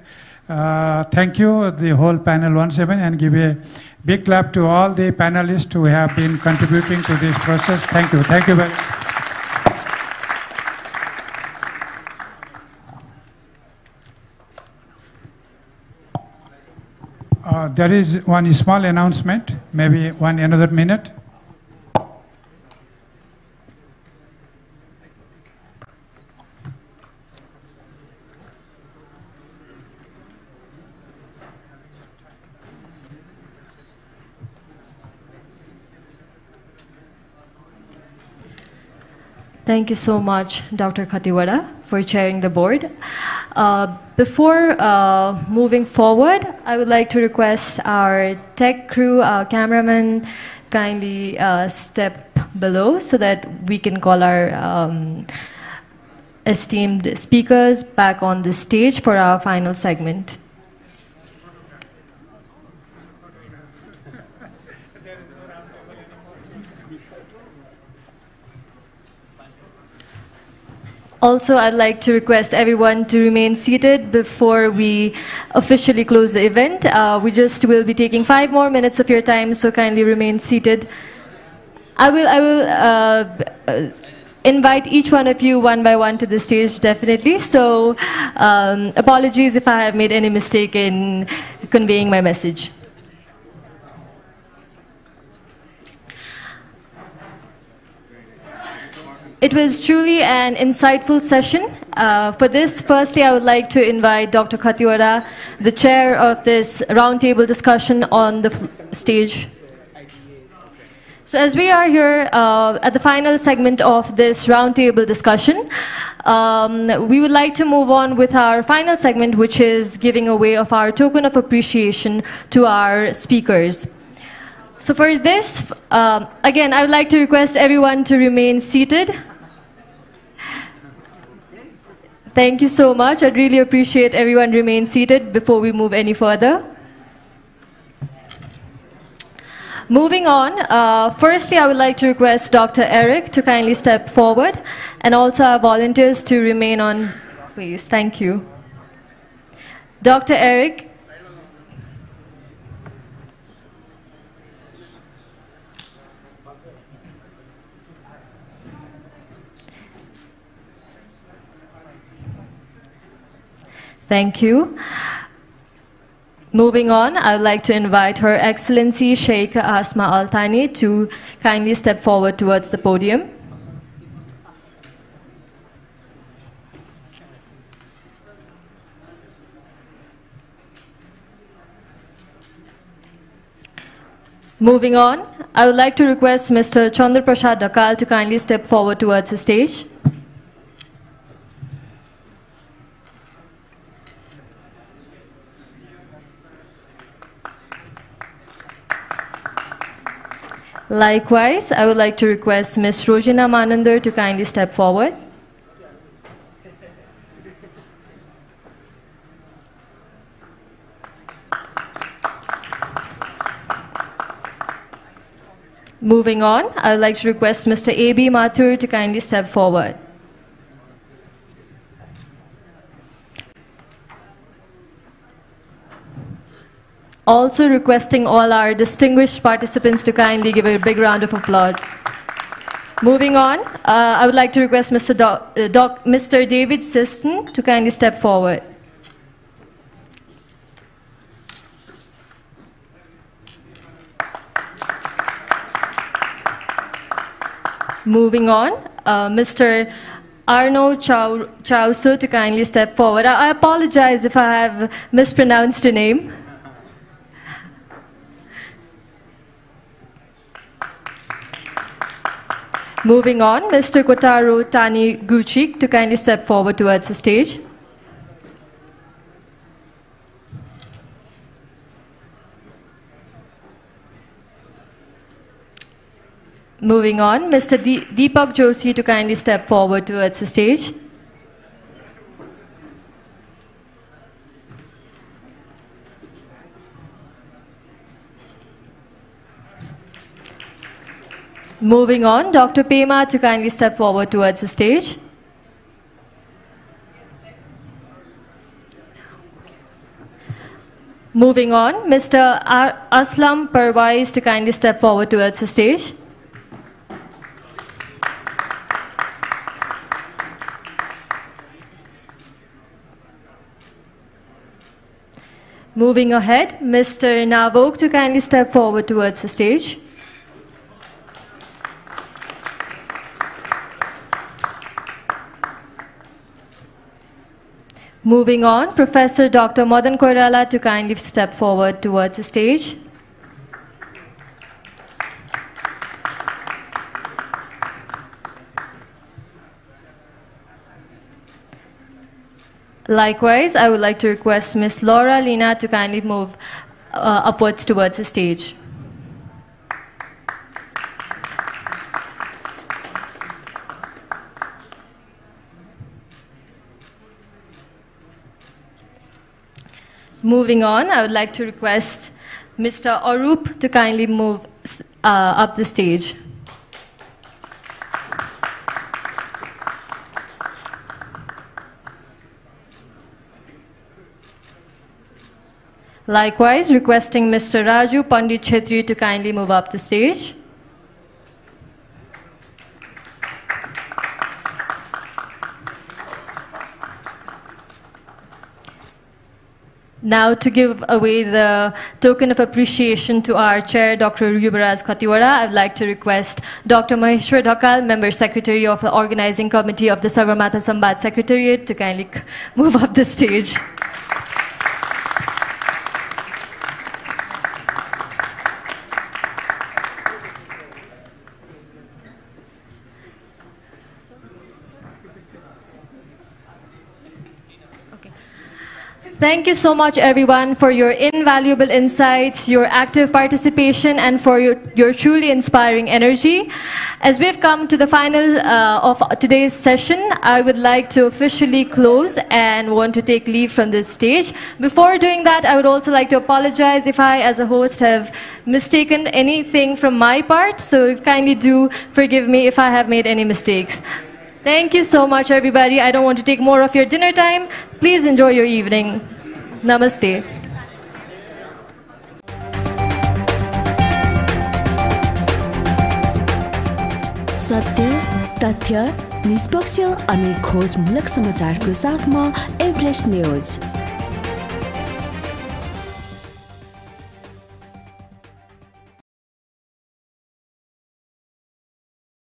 S22: thank you, the whole panel once again, and give a big clap to all the panelists who have been contributing to this process. Thank you. Thank you very much. There is one small announcement, maybe another minute.
S19: Thank you so much, Dr. Khatiwada, for chairing the board. Before moving forward, I would like to request our tech crew, our cameraman, kindly step below so that we can call our esteemed speakers back on the stage for our final segment. Also, I'd like to request everyone to remain seated before we officially close the event. We just will be taking 5 more minutes of your time, so kindly remain seated. I will invite each one of you one by one to the stage, definitely. So apologies if I have made any mistake in conveying my message. It was truly an insightful session. For this, firstly, I would like to invite Dr. Khatiwada, the chair of this roundtable discussion, on the stage. So as we are here at the final segment of this roundtable discussion, we would like to move on with our final segment, which is giving away of our token of appreciation to our speakers. So for this, again, I would like to request everyone to remain seated. Thank you so much. I'd really appreciate everyone remain seated before we move any further. Moving on, firstly, I would like to request Dr. Eric to kindly step forward, and also our volunteers to remain on, please. Thank you. Dr. Eric. Thank you. Moving on, I would like to invite Her Excellency Sheikh Asma Al Thani to kindly step forward towards the podium. Moving on, I would like to request Mr. Chandra Prasad Dakal to kindly step forward towards the stage. Likewise, I would like to request Ms. Rojina Manandar to kindly step forward. Moving on, I would like to request Mr. A.B. Mathur to kindly step forward. Also requesting all our distinguished participants to kindly give a big round of applause. Moving on, I would like to request Mr. David Siston to kindly step forward. Moving on, Mr. Arno Chausu to kindly step forward. I apologize if I have mispronounced your name. Moving on, Mr. Kotaro Tani Guchik to kindly step forward towards the stage. Moving on, Mr. Deepak Joshi to kindly step forward towards the stage. Moving on, Dr. Pema to kindly step forward towards the stage. Moving on, Mr. Aslam Parvaiz to kindly step forward towards the stage. Moving ahead, Mr. Navok to kindly step forward towards the stage. Moving on, Professor Dr. Madan Koirala to kindly step forward towards the stage. Likewise, I would like to request Ms. Laura Lina to kindly move upwards towards the stage. Moving on, I would like to request Mr. Arup to kindly move up the stage. Likewise, requesting Mr. Raju Pandit Chetri to kindly move up the stage. Now, to give away the token of appreciation to our chair, Dr. Yubaraj Khatiwada, I would like to request Dr. Maheshwar Dhakal, Member Secretary of the Organizing Committee of the Sagarmatha Sambat Secretariat, to kindly move up the stage. Thank you so much, everyone, for your invaluable insights, your active participation, and for your truly inspiring energy. As we've come to the final of today's session, I would like to officially close and want to take leave from this stage. Before doing that, I would also like to apologize if I, as a host, have mistaken anything from my part, so kindly do forgive me if I have made any mistakes. Thank you so much, everybody. I don't want to take more of your dinner time. Please enjoy your evening. Namaste.
S9: सत्य, तथ्य, निष्पक्ष अनि खोजमूलक समाचारको साथमा Everest news.